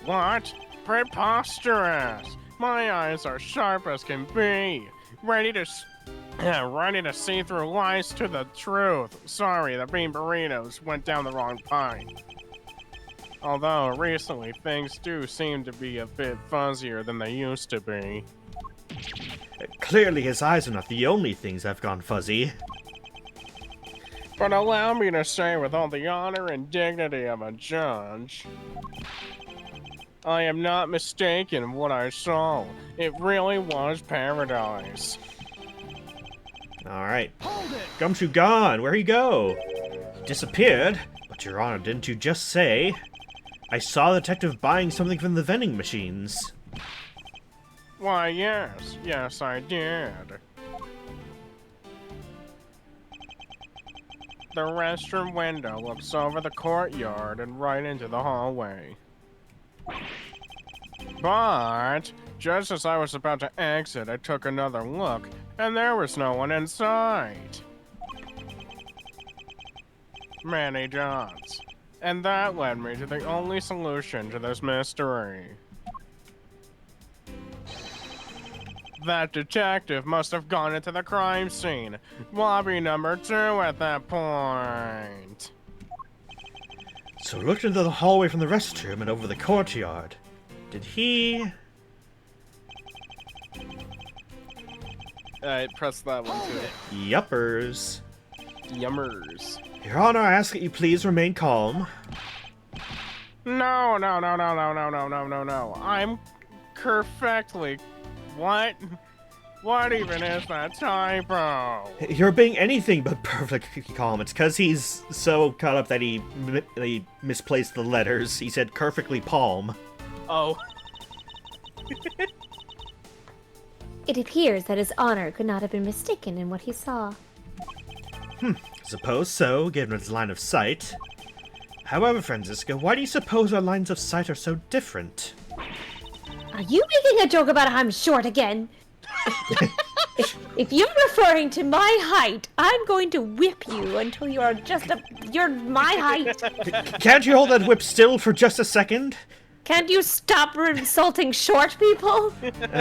Speaker 7: What? Preposterous! My eyes are sharp as can be, ready to see through lies to the truth. Sorry, the bean burritos went down the wrong pipe. Although recently things do seem to be a bit fuzzier than they used to be.
Speaker 1: Clearly his eyes are not the only things that have gone fuzzy.
Speaker 7: But allow me to say with all the honor and dignity of a judge, I am not mistaken in what I saw. It really was paradise.
Speaker 1: Alright. Gumshoe gone. Where'd he go? He disappeared. But Your Honor, didn't you just say? I saw the detective buying something from the vending machines.
Speaker 7: Why, yes. Yes, I did. The restroom window looks over the courtyard and right into the hallway. But, just as I was about to exit, I took another look, and there was no one in sight. Many dots. And that led me to the only solution to this mystery. That detective must have gone into the crime scene. Lobby number 2 at that point.
Speaker 1: So we looked into the hallway from the restroom and over the courtyard. Did he...
Speaker 2: Alright, press that one too.
Speaker 1: Yuppers.
Speaker 2: Yummers.
Speaker 1: Your Honor, I ask that you please remain calm.
Speaker 7: No. I'm perfectly... What? What even is that typo?
Speaker 1: You're being anything but perfectly calm. It's because he's so caught up that he misplaced the letters. He said perfectly palm.
Speaker 2: Oh.
Speaker 3: It appears that His Honor could not have been mistaken in what he saw.
Speaker 1: Suppose so, given his line of sight. However, Franziska, why do you suppose our lines of sight are so different?
Speaker 3: Are you making a joke about how I'm short again? If you're referring to my height, I'm going to whip you until you're my height.
Speaker 1: Can't you hold that whip still for just a second?
Speaker 3: Can't you stop insulting short people?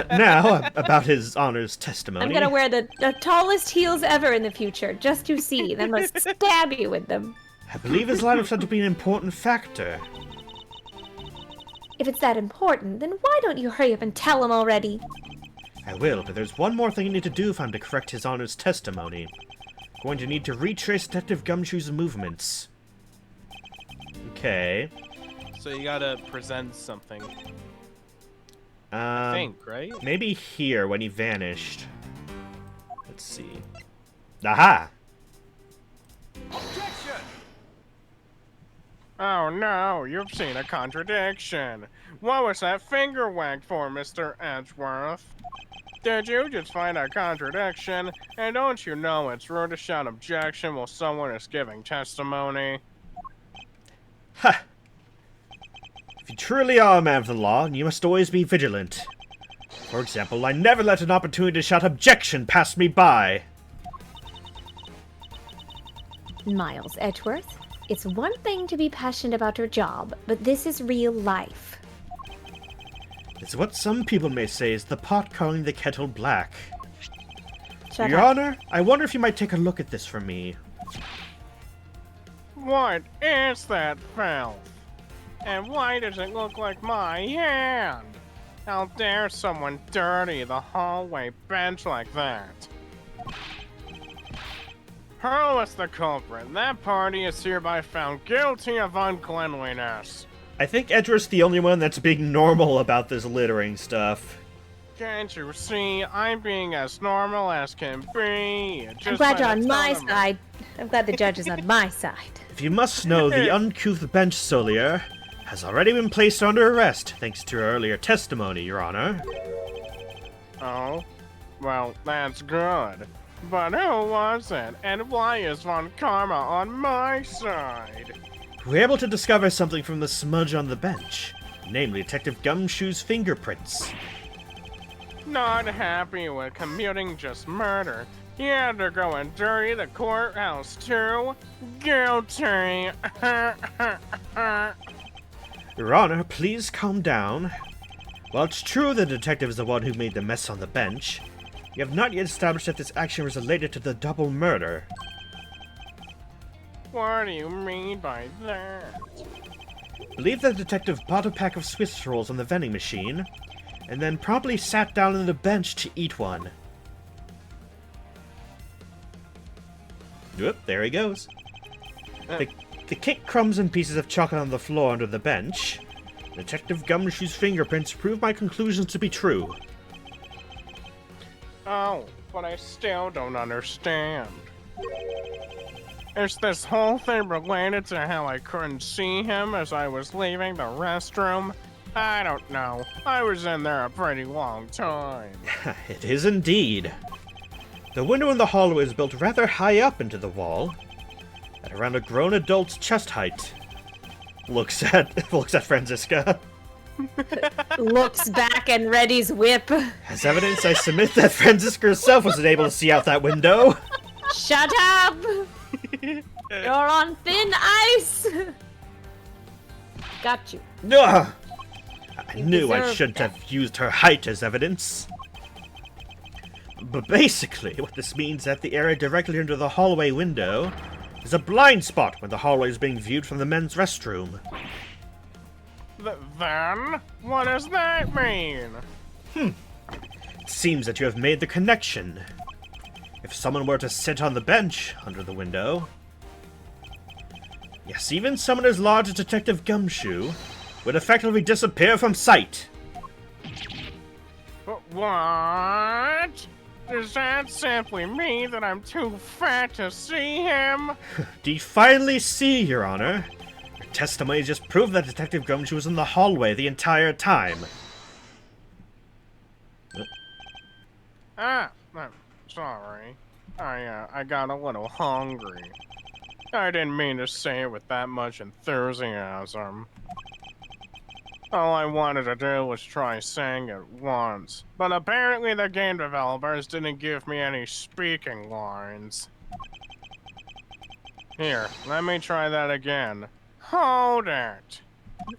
Speaker 1: Now, about his honor's testimony.
Speaker 3: I'm gonna wear the tallest heels ever in the future, just to see. Then must stab you with them.
Speaker 1: I believe his line of sight to be an important factor.
Speaker 3: If it's that important, then why don't you hurry up and tell him already?
Speaker 1: I will, but there's one more thing I need to do if I'm to correct his honor's testimony. Going to need to retrace Detective Gumshoe's movements. Okay.
Speaker 2: So you gotta present something.
Speaker 1: I
Speaker 2: think, right?
Speaker 1: Maybe here when he vanished. Let's see. Aha!
Speaker 7: Oh no, you've seen a contradiction. What was that finger wag for, Mr. Edgeworth? Did you just find a contradiction? And don't you know it's rude to shout objection while someone is giving testimony?
Speaker 1: Ha! If you truly are a man of the law, you must always be vigilant. For example, I never let an opportunity to shout objection pass me by.
Speaker 3: Miles Edgeworth, it's one thing to be passionate about your job, but this is real life.
Speaker 1: It's what some people may say is the pot calling the kettle black.
Speaker 3: Shut
Speaker 1: Your
Speaker 3: up.
Speaker 1: Honor, I wonder if you might take a look at this for me.
Speaker 7: What is that filth? And why does it look like my hand? How dare someone dirty the hallway bench like that? Who is the culprit? That party is hereby found guilty of uncleanliness.
Speaker 1: I think Edgeworth's the only one that's being normal about this littering stuff.
Speaker 7: Can't you see? I'm being as normal as can be.
Speaker 3: I'm glad you're on my side. I'm glad the judge is on my side.
Speaker 1: If you must know, the uncouth bench solier has already been placed under arrest, thanks to your earlier testimony, Your Honor.
Speaker 7: Oh? Well, that's good. But who was it? And why is Von Karma on my side?
Speaker 1: We were able to discover something from the smudge on the bench, namely Detective Gumshoe's fingerprints.
Speaker 7: Not happy with commuting just murder. He had to go and dirty the courthouse too? Guilty!
Speaker 1: Your Honor, please calm down. While it's true the detective is the one who made the mess on the bench, you have not yet established that this action was related to the double murder.
Speaker 7: What do you mean by that?
Speaker 1: Believe the detective bought a pack of Swiss rolls on the vending machine, and then promptly sat down on the bench to eat one. Whoop, there he goes. The kicked crumbs and pieces of chocolate on the floor under the bench. Detective Gumshoe's fingerprints prove my conclusions to be true.
Speaker 7: Oh, but I still don't understand. Is this whole thing related to how I couldn't see him as I was leaving the restroom? I don't know. I was in there a pretty long time.
Speaker 1: It is indeed. The window in the hallway is built rather high up into the wall, at around a grown adult's chest height. Looks at Franziska.
Speaker 3: Looks back and readies whip.
Speaker 1: As evidence, I submit that Franziska herself wasn't able to see out that window.
Speaker 3: Shut up! You're on thin ice! Got you.
Speaker 1: Ugh! I knew I
Speaker 3: deserve
Speaker 1: shouldn't
Speaker 3: that.
Speaker 1: have used her height as evidence. But basically, what this means is that the area directly under the hallway window is a blind spot when the hallway is being viewed from the men's restroom.
Speaker 7: Then? What does that mean?
Speaker 1: It seems that you have made the connection. If someone were to sit on the bench under the window... Yes, even someone as large as Detective Gumshoe would effectively disappear from sight.
Speaker 7: What? Does that simply mean that I'm too fat to see him?
Speaker 1: Do you finally see, Your Honor? Your testimony just proved that Detective Gumshoe was in the hallway the entire time.
Speaker 7: I'm sorry. I got a little hungry. I didn't mean to say it with that much enthusiasm. All I wanted to do was try saying it once, but apparently the game developers didn't give me any speaking lines. Here, let me try that again. Hold it!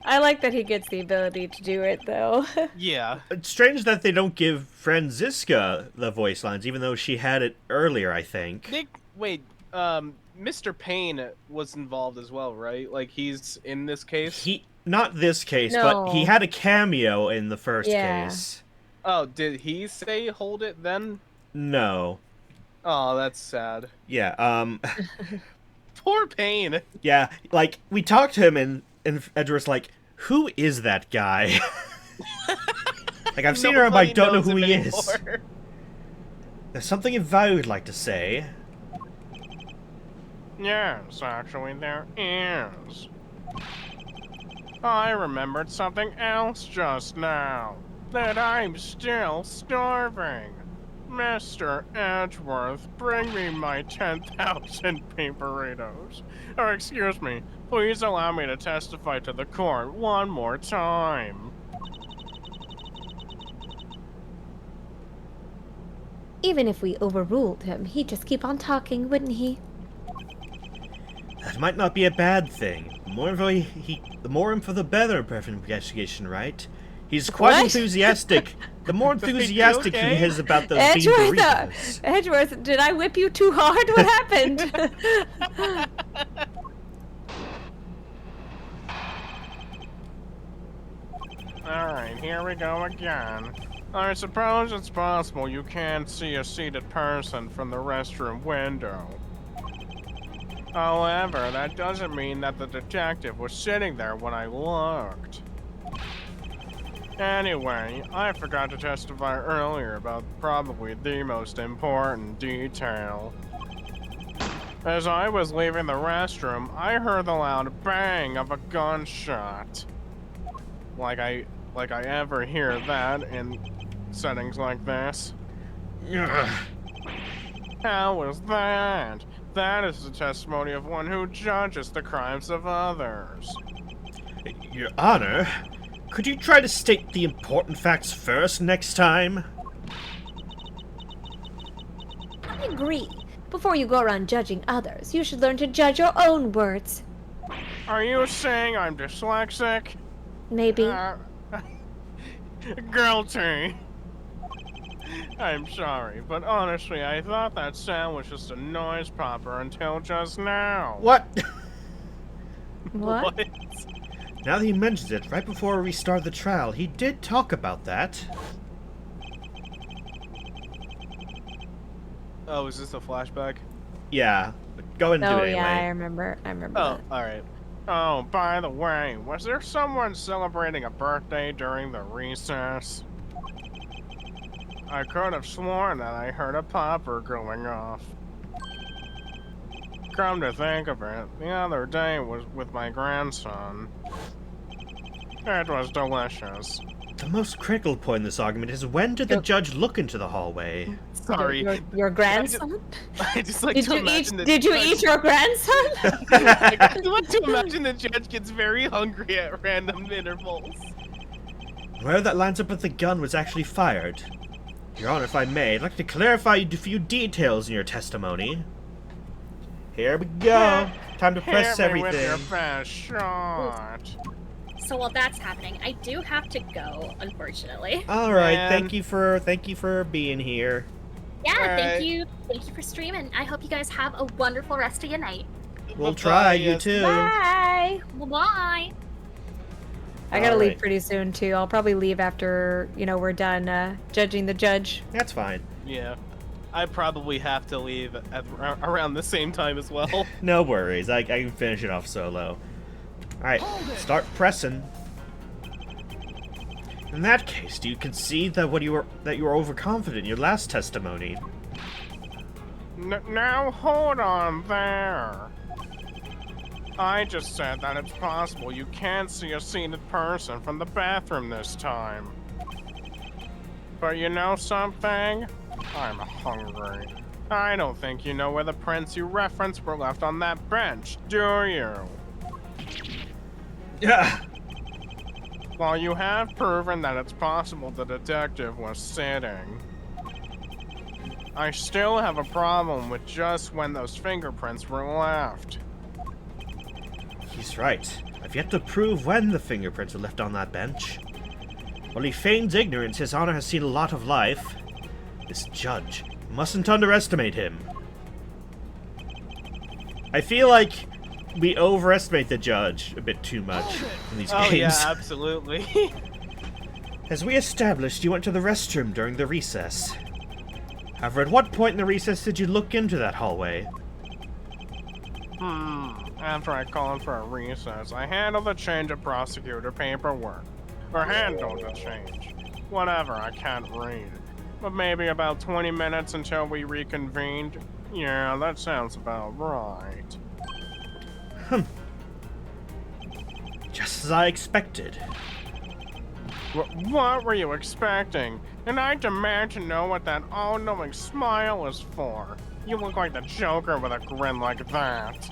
Speaker 3: I like that he gets the ability to do it, though.
Speaker 2: Yeah.
Speaker 1: It's strange that they don't give Franziska the voice lines, even though she had it earlier, I think.
Speaker 2: Nick, wait, Mr. Payne was involved as well, right? Like, he's in this case?
Speaker 1: Not this case,
Speaker 3: No.
Speaker 1: but he had a cameo in the first
Speaker 3: Yeah.
Speaker 1: case.
Speaker 2: Oh, did he say hold it then?
Speaker 1: No.
Speaker 2: Oh, that's sad.
Speaker 1: Yeah,
Speaker 2: Poor Payne.
Speaker 1: yeah, like, we talked to him and Edgeworth's like, who is that guy? Like, I've seen her, but I
Speaker 2: Nobody
Speaker 1: don't know
Speaker 2: knows
Speaker 1: who
Speaker 2: him
Speaker 1: he is.
Speaker 2: anymore.
Speaker 1: There's something I would like to say.
Speaker 7: Yes, actually there is. I remembered something else just now. That I'm still starving. Mr. Edgeworth, bring me my 10,000 paperitos. Or excuse me, please allow me to testify to the court one more time.
Speaker 3: Even if we overruled him, he'd just keep on talking, wouldn't he?
Speaker 1: That might not be a bad thing. The more info, the better for an investigation, right? He's quite
Speaker 3: What?
Speaker 1: enthusiastic. The more enthusiastic
Speaker 2: okay?
Speaker 1: he is about those bean
Speaker 3: Edgeworth,
Speaker 1: burritos.
Speaker 3: Edgeworth, did I whip you too hard? What happened?
Speaker 7: Alright, here we go again. I suppose it's possible you can't see a seated person from the restroom window. However, that doesn't mean that the detective was sitting there when I looked. Anyway, I forgot to testify earlier about probably the most important detail. As I was leaving the restroom, I heard the loud bang of a gunshot. Like I ever hear that in settings like this.
Speaker 1: Ugh.
Speaker 7: How was that? That is the testimony of one who judges the crimes of others.
Speaker 1: Your Honor, could you try to state the important facts first next time?
Speaker 3: I agree. Before you go around judging others, you should learn to judge your own words.
Speaker 7: Are you saying I'm dyslexic?
Speaker 3: Maybe.
Speaker 7: Guilty. I'm sorry, but honestly, I thought that sound was just a noise popper until just now.
Speaker 1: What?
Speaker 3: What?
Speaker 1: Now that he mentions it, right before we start the trial, he did talk about that.
Speaker 2: Oh, is this a flashback?
Speaker 1: Yeah, but go ahead and do
Speaker 3: Oh
Speaker 1: it
Speaker 3: yeah, I
Speaker 1: anyway.
Speaker 3: remember. I remember.
Speaker 2: Oh,
Speaker 3: that.
Speaker 2: alright.
Speaker 7: Oh, by the way, was there someone celebrating a birthday during the recess? I could have sworn that I heard a popper going off. Come to think of it, the other day was with my grandson. It was delicious.
Speaker 1: The most critical point in this argument is when did the judge look into the hallway?
Speaker 2: Sorry.
Speaker 3: Your grandson?
Speaker 2: I just like
Speaker 3: Did
Speaker 2: to
Speaker 3: you
Speaker 2: imagine
Speaker 3: eat?
Speaker 2: the
Speaker 3: Did you
Speaker 2: judge-
Speaker 3: eat your grandson?
Speaker 2: I like to imagine the judge gets very hungry at random intervals.
Speaker 1: Where that lines up with the gun was actually fired. Your Honor, if I may, I'd like to clarify a few details in your testimony. Here we go. Time to press
Speaker 7: Hit me with your
Speaker 1: everything.
Speaker 7: best shot.
Speaker 4: So while that's happening, I do have to go, unfortunately.
Speaker 1: All right,
Speaker 2: Man.
Speaker 1: thank you for being here.
Speaker 4: Yeah,
Speaker 2: Alright.
Speaker 4: thank you for streaming. I hope you guys have a wonderful rest of your night.
Speaker 1: We'll
Speaker 2: Bye-bye,
Speaker 1: try, you
Speaker 2: yes.
Speaker 1: too.
Speaker 3: Bye.
Speaker 4: Well, bye.
Speaker 3: I gotta
Speaker 1: All
Speaker 3: leave
Speaker 1: right.
Speaker 3: pretty soon too. I'll probably leave after we're done judging the judge.
Speaker 1: That's fine.
Speaker 2: Yeah. I probably have to leave at around the same time as well.
Speaker 1: No worries. I can finish it off solo. Alright, start pressing. In that case, do you concede that you were overconfident in your last testimony?
Speaker 7: Now hold on there. I just said that it's possible you can't see a seated person from the bathroom this time. But you know something? I'm hungry. I don't think you know where the prints you referenced were left on that bench, do you?
Speaker 1: Yeah.
Speaker 7: While you have proven that it's possible the detective was sitting, I still have a problem with just when those fingerprints were left.
Speaker 1: He's right. I've yet to prove when the fingerprints were left on that bench. While he feigns ignorance, His Honor has seen a lot of life. This judge, mustn't underestimate him. I feel like we overestimate the judge a bit too much in these
Speaker 2: Oh
Speaker 1: games.
Speaker 2: yeah, absolutely.
Speaker 1: As we established, you went to the restroom during the recess. However, at what point in the recess did you look into that hallway?
Speaker 7: After I called for a recess, I handled the change of prosecutor paperwork. Or handled the change. Whatever, I can't read. But maybe about 20 minutes until we reconvened? Yeah, that sounds about right.
Speaker 1: Just as I expected.
Speaker 7: What were you expecting? And I demand to know what that all-knowing smile is for. You look like the Joker with a grin like that.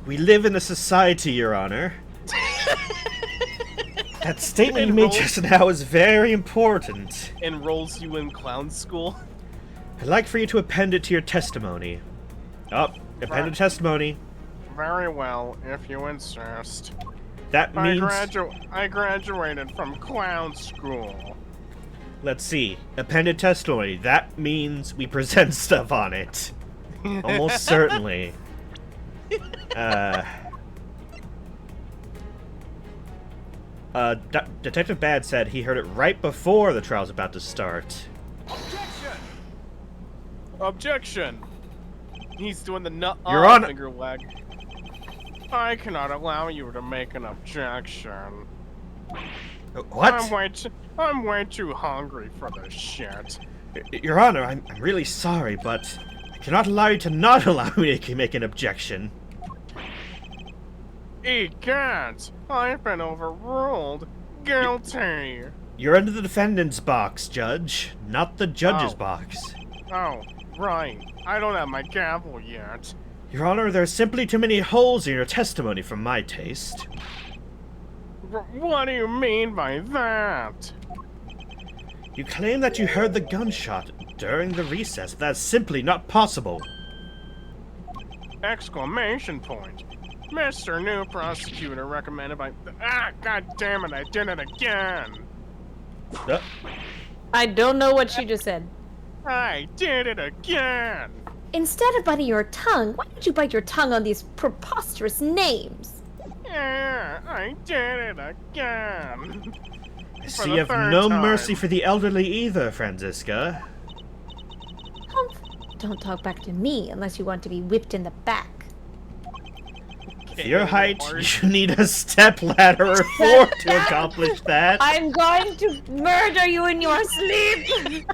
Speaker 1: We live in a society, Your Honor. That statement you made just now is very important.
Speaker 2: Enrolls you in clown school.
Speaker 1: I'd like for you to append it to your testimony. Append a testimony.
Speaker 7: Very well, if you insist.
Speaker 1: That means...
Speaker 7: I graduated from clown school.
Speaker 1: Let's see. Appended testimony. That means we present stuff on it. Almost certainly. Detective Bad said he heard it right before the trial's about to start.
Speaker 2: Objection! He's doing the nut
Speaker 1: Your Honor-
Speaker 2: finger wag.
Speaker 7: I cannot allow you to make an objection.
Speaker 1: What?
Speaker 7: I'm way too hungry for this shit.
Speaker 1: Your Honor, I'm really sorry, but I cannot allow you to not allow me to make an objection.
Speaker 7: Egad! I've been overruled. Guilty.
Speaker 1: You're into the defendant's box, Judge, not the judge's
Speaker 7: Oh.
Speaker 1: box.
Speaker 7: Oh, right. I don't have my gavel yet.
Speaker 1: Your Honor, there are simply too many holes in your testimony for my taste.
Speaker 7: What do you mean by that?
Speaker 1: You claim that you heard the gunshot during the recess. That's simply not possible.
Speaker 7: Exclamation point. Mr. New Prosecutor recommended by... Ah, god damn it, I did it again!
Speaker 3: I don't know what she just said.
Speaker 7: I did it again!
Speaker 3: Instead of biting your tongue, why don't you bite your tongue on these preposterous names?
Speaker 7: Yeah, I did it again!
Speaker 1: I see you have no mercy for the elderly either, Franziska.
Speaker 3: Don't talk back to me unless you want to be whipped in the back.
Speaker 1: For your height, you need a stepladder or four to accomplish that.
Speaker 3: I'm going to murder you in your sleep!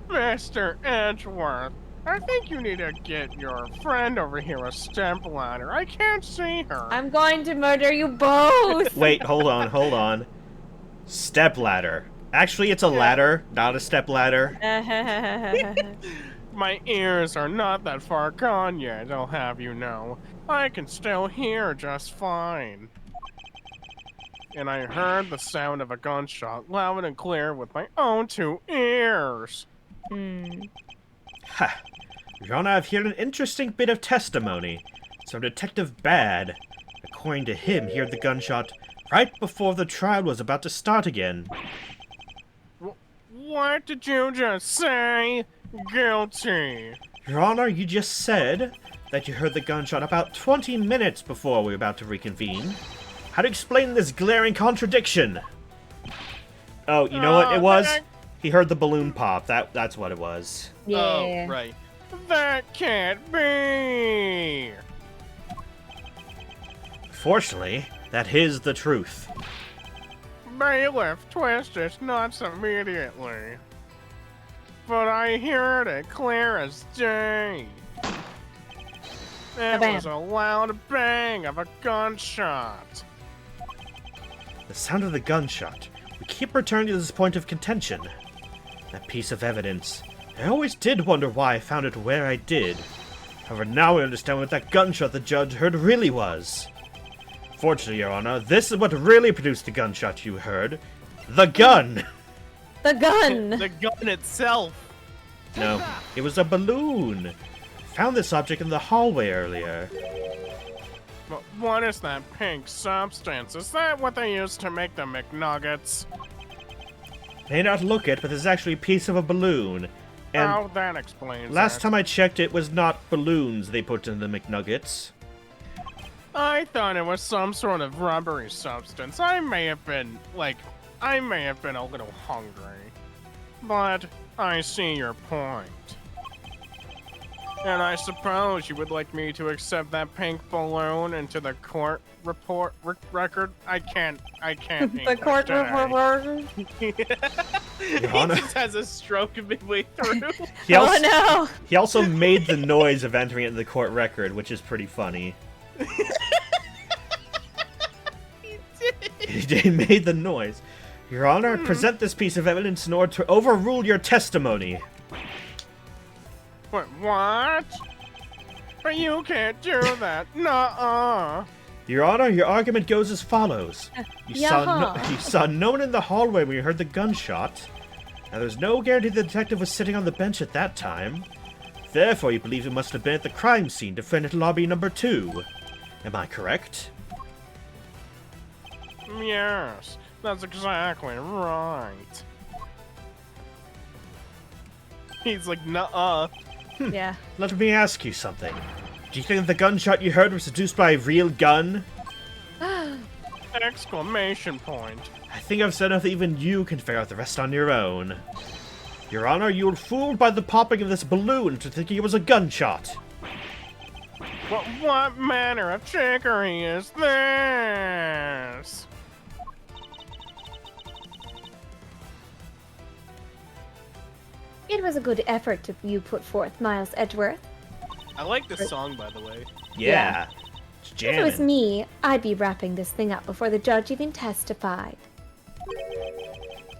Speaker 7: Mr. Edgeworth, I think you need to get your friend over here a stepladder. I can't see her.
Speaker 3: I'm going to murder you both!
Speaker 1: Wait, hold on. Stepladder. Actually, it's a ladder, not a stepladder.
Speaker 7: My ears are not that far gone yet, I'll have you know. I can still hear just fine. And I heard the sound of a gunshot loud and clear with my own two ears.
Speaker 1: Ha. Your Honor, I've heard an interesting bit of testimony. So Detective Bad, according to him, heard the gunshot right before the trial was about to start again.
Speaker 7: What did you just say? Guilty.
Speaker 1: Your Honor, you just said that you heard the gunshot about 20 minutes before we were about to reconvene. How to explain this glaring contradiction? Oh, you know what it was? He heard the balloon pop. That's what it was.
Speaker 3: Yeah.
Speaker 2: Oh, right.
Speaker 7: That can't be.
Speaker 1: Fortunately, that is the truth.
Speaker 7: Bailiff, twist his nuts immediately. But I heard it clear as day. It
Speaker 3: Bam.
Speaker 7: was a loud bang of a gunshot.
Speaker 1: The sound of the gunshot. We keep returning to this point of contention. That piece of evidence I always did wonder why I found it where I did. However, now I understand what that gunshot the judge heard really was. Fortunately, Your Honor, this is what really produced the gunshot you heard. The gun!
Speaker 3: The gun!
Speaker 2: The gun itself.
Speaker 1: No, it was a balloon. Found this object in the hallway earlier.
Speaker 7: But what is that pink substance? Is that what they use to make the McNuggets?
Speaker 1: May not look it, but this is actually a piece of a balloon. And
Speaker 7: Oh, that explains
Speaker 1: last
Speaker 7: it.
Speaker 1: time I checked, it was not balloons they put in the McNuggets.
Speaker 7: I thought it was some sort of rubbery substance. I may have been a little hungry. But I see your point. And I suppose you would like me to accept that pink balloon into the court record? I can't
Speaker 3: The
Speaker 7: English
Speaker 3: court
Speaker 7: today.
Speaker 3: reporter.
Speaker 1: Your Honor,
Speaker 2: He just has a stroke midway through.
Speaker 1: he also,
Speaker 3: Oh no!
Speaker 1: he also made the noise of entering it in the court record, which is pretty funny. He made the noise. Your Honor, present this piece of evidence in order to overrule your testimony.
Speaker 7: But what? But you can't do that. Nuh-uh.
Speaker 1: Your Honor, your argument goes as follows. You saw no one in the hallway when you heard the gunshot. Now, there's no guarantee the detective was sitting on the bench at that time. Therefore, you believe he must have been at the crime scene, defendant lobby number 2. Am I correct?
Speaker 7: Yes, that's exactly right.
Speaker 2: He's like, nuh-uh.
Speaker 3: Yeah.
Speaker 1: Let me ask you something. Do you think the gunshot you heard was produced by a real gun?
Speaker 7: Exclamation point.
Speaker 1: I think I've said enough that even you can figure out the rest on your own. Your Honor, you were fooled by the popping of this balloon into thinking it was a gunshot.
Speaker 7: What manner of trickery is this?
Speaker 3: It was a good effort you put forth, Miles Edgeworth.
Speaker 2: I like this song, by the way.
Speaker 1: Yeah. It's
Speaker 3: If it was
Speaker 1: jamming.
Speaker 3: me, I'd be wrapping this thing up before the judge even testified.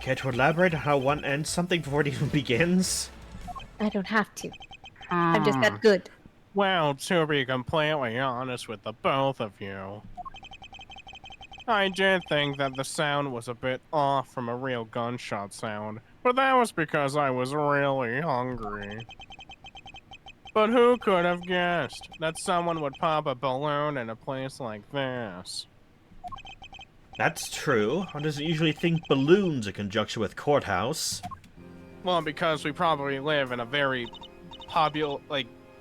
Speaker 1: Care to elaborate on how one ends something before it even begins?
Speaker 3: I don't have to. I'm just that good.
Speaker 7: Well, to be completely honest with the both of you, I did think that the sound was a bit off from a real gunshot sound, but that was because I was really hungry. But who could have guessed that someone would pop a balloon in a place like this?
Speaker 1: That's true. One doesn't usually think balloons in conjunction with courthouse.
Speaker 7: Well, because we probably live in a very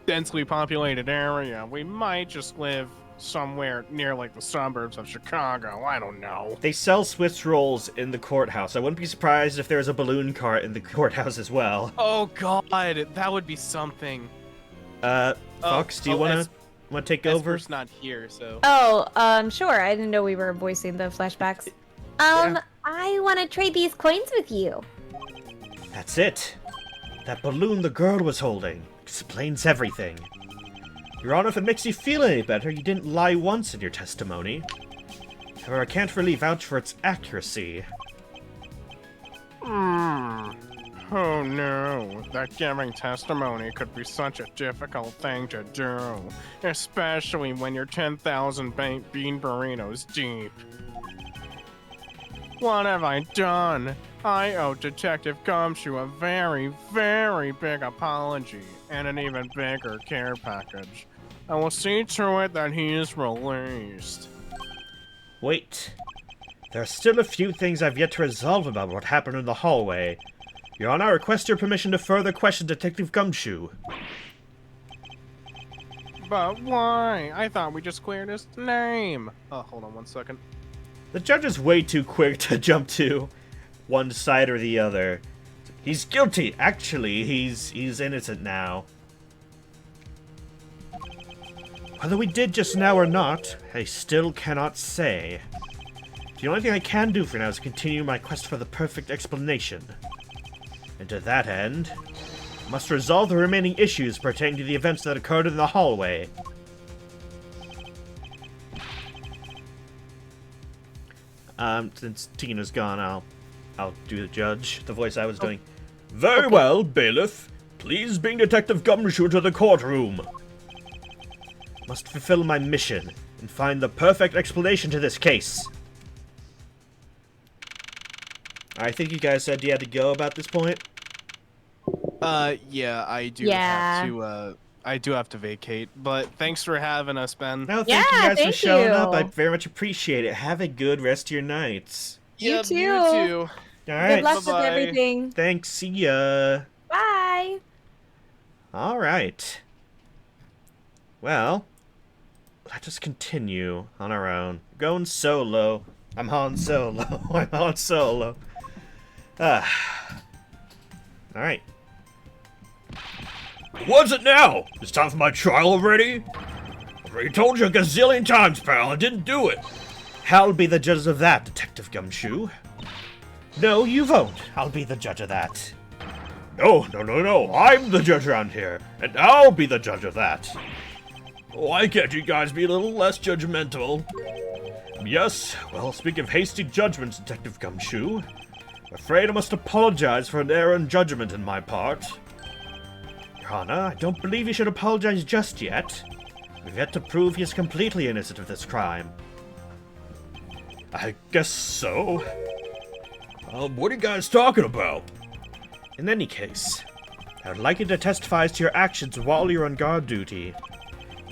Speaker 7: densely populated area, we might just live somewhere near the suburbs of Chicago. I don't know.
Speaker 1: They sell Swiss rolls in the courthouse. I wouldn't be surprised if there was a balloon cart in the courthouse as well.
Speaker 2: Oh god, that would be something.
Speaker 1: Fox, do you want to take over?
Speaker 2: Esper's not here, so.
Speaker 3: Oh, sure. I didn't know we were voicing the flashbacks. I want to trade these coins with you.
Speaker 1: That's it. That balloon the girl was holding explains everything. Your Honor, if it makes you feel any better, you didn't lie once in your testimony. However, I can't really vouch for its accuracy.
Speaker 7: Oh no, that giving testimony could be such a difficult thing to do, especially when you're 10,000 bean burritos deep. What have I done? I owe Detective Gumshoe a very, very big apology and an even bigger care package. I will see to it that he is released.
Speaker 1: Wait. There are still a few things I've yet to resolve about what happened in the hallway. Your Honor, I request your permission to further question Detective Gumshoe.
Speaker 7: But why? I thought we just cleared his name.
Speaker 2: Oh, hold on one second.
Speaker 1: The judge is way too quick to jump to one side or the other. He's guilty. Actually, he's innocent now. Whether we did just now or not, I still cannot say. The only thing I can do for now is continue my quest for the perfect explanation. And to that end, I must resolve the remaining issues pertaining to the events that occurred in the hallway. Since Tina's gone, I'll do the judge, the voice I was doing.
Speaker 6: Very well, bailiff. Please bring Detective Gumshoe to the courtroom.
Speaker 1: Must fulfill my mission and find the perfect explanation to this case. I think you guys said you had to go about this point.
Speaker 2: Yeah, I do
Speaker 3: Yeah.
Speaker 2: have to, I do have to vacate, but thanks for having us, Ben.
Speaker 1: No, thank
Speaker 3: Yeah,
Speaker 1: you guys for
Speaker 3: thank
Speaker 1: showing up.
Speaker 3: you.
Speaker 1: I very much appreciate it. Have a good rest of your nights.
Speaker 3: You
Speaker 2: Yep,
Speaker 3: too.
Speaker 2: You too.
Speaker 1: All
Speaker 3: Good
Speaker 1: right.
Speaker 3: luck with
Speaker 2: Bye-bye.
Speaker 3: everything.
Speaker 1: Thanks. See ya.
Speaker 3: Bye.
Speaker 1: All right. Well, let us continue on our own. Going solo. I'm Han Solo. I'm Han Solo. All right.
Speaker 6: What's it now? It's time for my trial already? I've already told you a gazillion times, pal. I didn't do it.
Speaker 1: I'll be the judge of that, Detective Gumshoe. No, you won't. I'll be the judge of that.
Speaker 6: No. I'm the judge around here, and I'll be the judge of that. Why can't you guys be a little less judgmental? Yes, well, speaking of hasty judgments, Detective Gumshoe, I'm afraid I must apologize for an error in judgment on my part.
Speaker 1: Your Honor, I don't believe you should apologize just yet. We've yet to prove he is completely innocent of this crime.
Speaker 6: I guess so. What are you guys talking about?
Speaker 1: In any case, I would like you to testify as to your actions while you're on guard duty.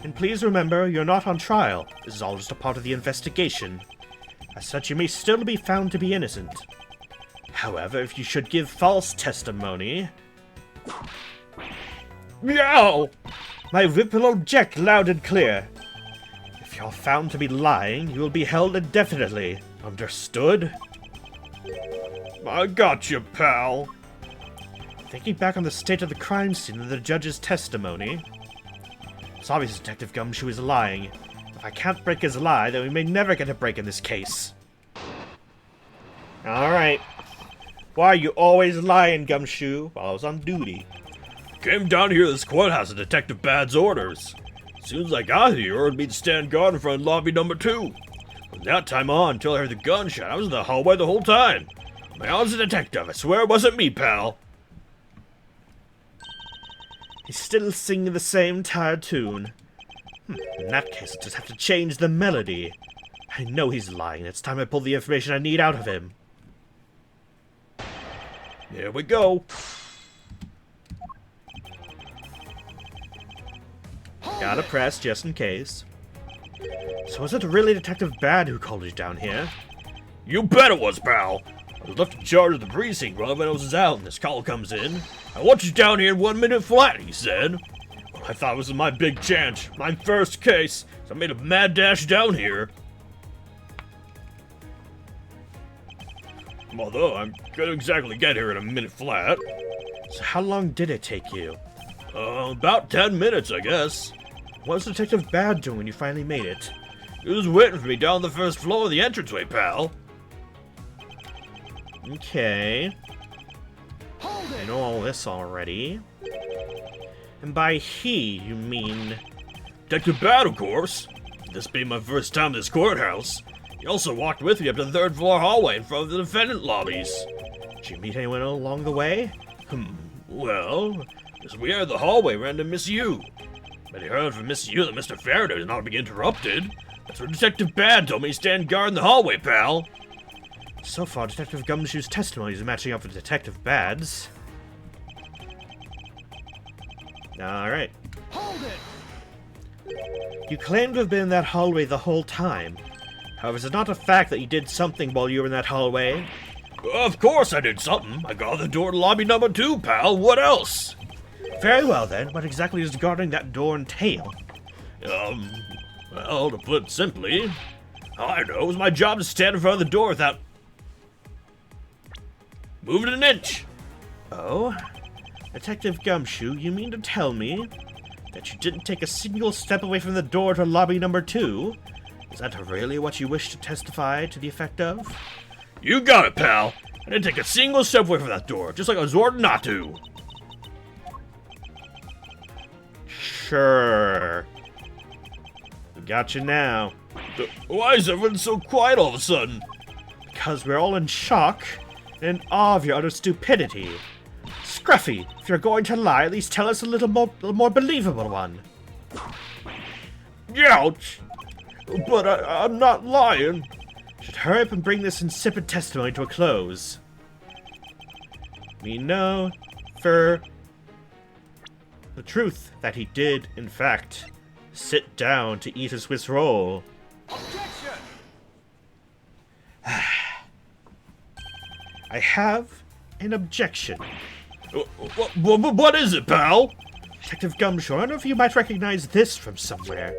Speaker 1: And please remember, you're not on trial. This is all just a part of the investigation. As such, you may still be found to be innocent. However, if you should give false testimony...
Speaker 6: Meow!
Speaker 1: My whip will object loud and clear. If you're found to be lying, you will be held indefinitely. Understood?
Speaker 6: I got you, pal.
Speaker 1: Thinking back on the state of the crime scene and the judge's testimony... It's obvious Detective Gumshoe is lying. If I can't break his lie, then we may never get a break in this case. Alright. Why are you always lying, Gumshoe? While I was on duty.
Speaker 6: Came down here to this courthouse at Detective Bad's orders. As soon as I got here, he ordered me to stand guard in front of lobby number 2. From that time on, until I heard the gunshot, I was in the hallway the whole time. My aunt's a detective. I swear it wasn't me, pal.
Speaker 1: He's still singing the same tired tune. In that case, I'll just have to change the melody. I know he's lying. It's time I pull the information I need out of him.
Speaker 6: Here we go.
Speaker 1: Gotta press just in case. So was it really Detective Bad who called you down here?
Speaker 6: You bet it was, pal. I was left in charge of the precinct while everyone else was out, and this call comes in. I want you down here in 1 minute flat, he said. Well, I thought it was my big chance, my first case, so I made a mad dash down here. Although I couldn't exactly get here in a minute flat.
Speaker 1: So how long did it take you?
Speaker 6: About 10 minutes, I guess.
Speaker 1: What was Detective Bad doing when you finally made it?
Speaker 6: He was waiting for me down the first floor of the entranceway, pal.
Speaker 1: Okay. I know all this already. And by he, you mean...
Speaker 6: Detective Bad, of course. This being my first time in this courthouse. He also walked with me up to the 3rd floor hallway in front of the defendant lobbies.
Speaker 1: Did you meet anyone along the way?
Speaker 6: Well, as we entered the hallway, ran into Miss Yu. But he heard from Miss Yu that Mr. Faraday was not to be interrupted. That's where Detective Bad told me to stand guard in the hallway, pal.
Speaker 1: So far, Detective Gumshoe's testimony is matching up with Detective Bad's. Alright.
Speaker 7: Hold it!
Speaker 1: You claim to have been in that hallway the whole time. However, is it not a fact that you did something while you were in that hallway?
Speaker 6: Of course I did something. I got the door to lobby number 2, pal. What else?
Speaker 1: Very well then, what exactly does guarding that door entail?
Speaker 6: Well, to put it simply, all I know is my job to stand in front of the door without moving an inch.
Speaker 1: Oh? Detective Gumshoe, you mean to tell me that you didn't take a single step away from the door to lobby number 2? Is that really what you wish to testify to the effect of?
Speaker 6: You got it, pal. I didn't take a single step away from that door, just like I was ordered not to.
Speaker 1: Sure. We got you now.
Speaker 6: Why is everyone so quiet all of a sudden?
Speaker 1: Because we're all in shock and in awe of your utter stupidity. Scruffy, if you're going to lie, at least tell us a little more believable one.
Speaker 6: Ouch! But I'm not lying.
Speaker 1: Should hurry up and bring this insipid testimony to a close. We know for the truth that he did, in fact, sit down to eat a Swiss roll.
Speaker 8: Objection!
Speaker 1: I have an objection.
Speaker 6: What is it, pal?
Speaker 1: Detective Gumshoe, I don't know if you might recognize this from somewhere.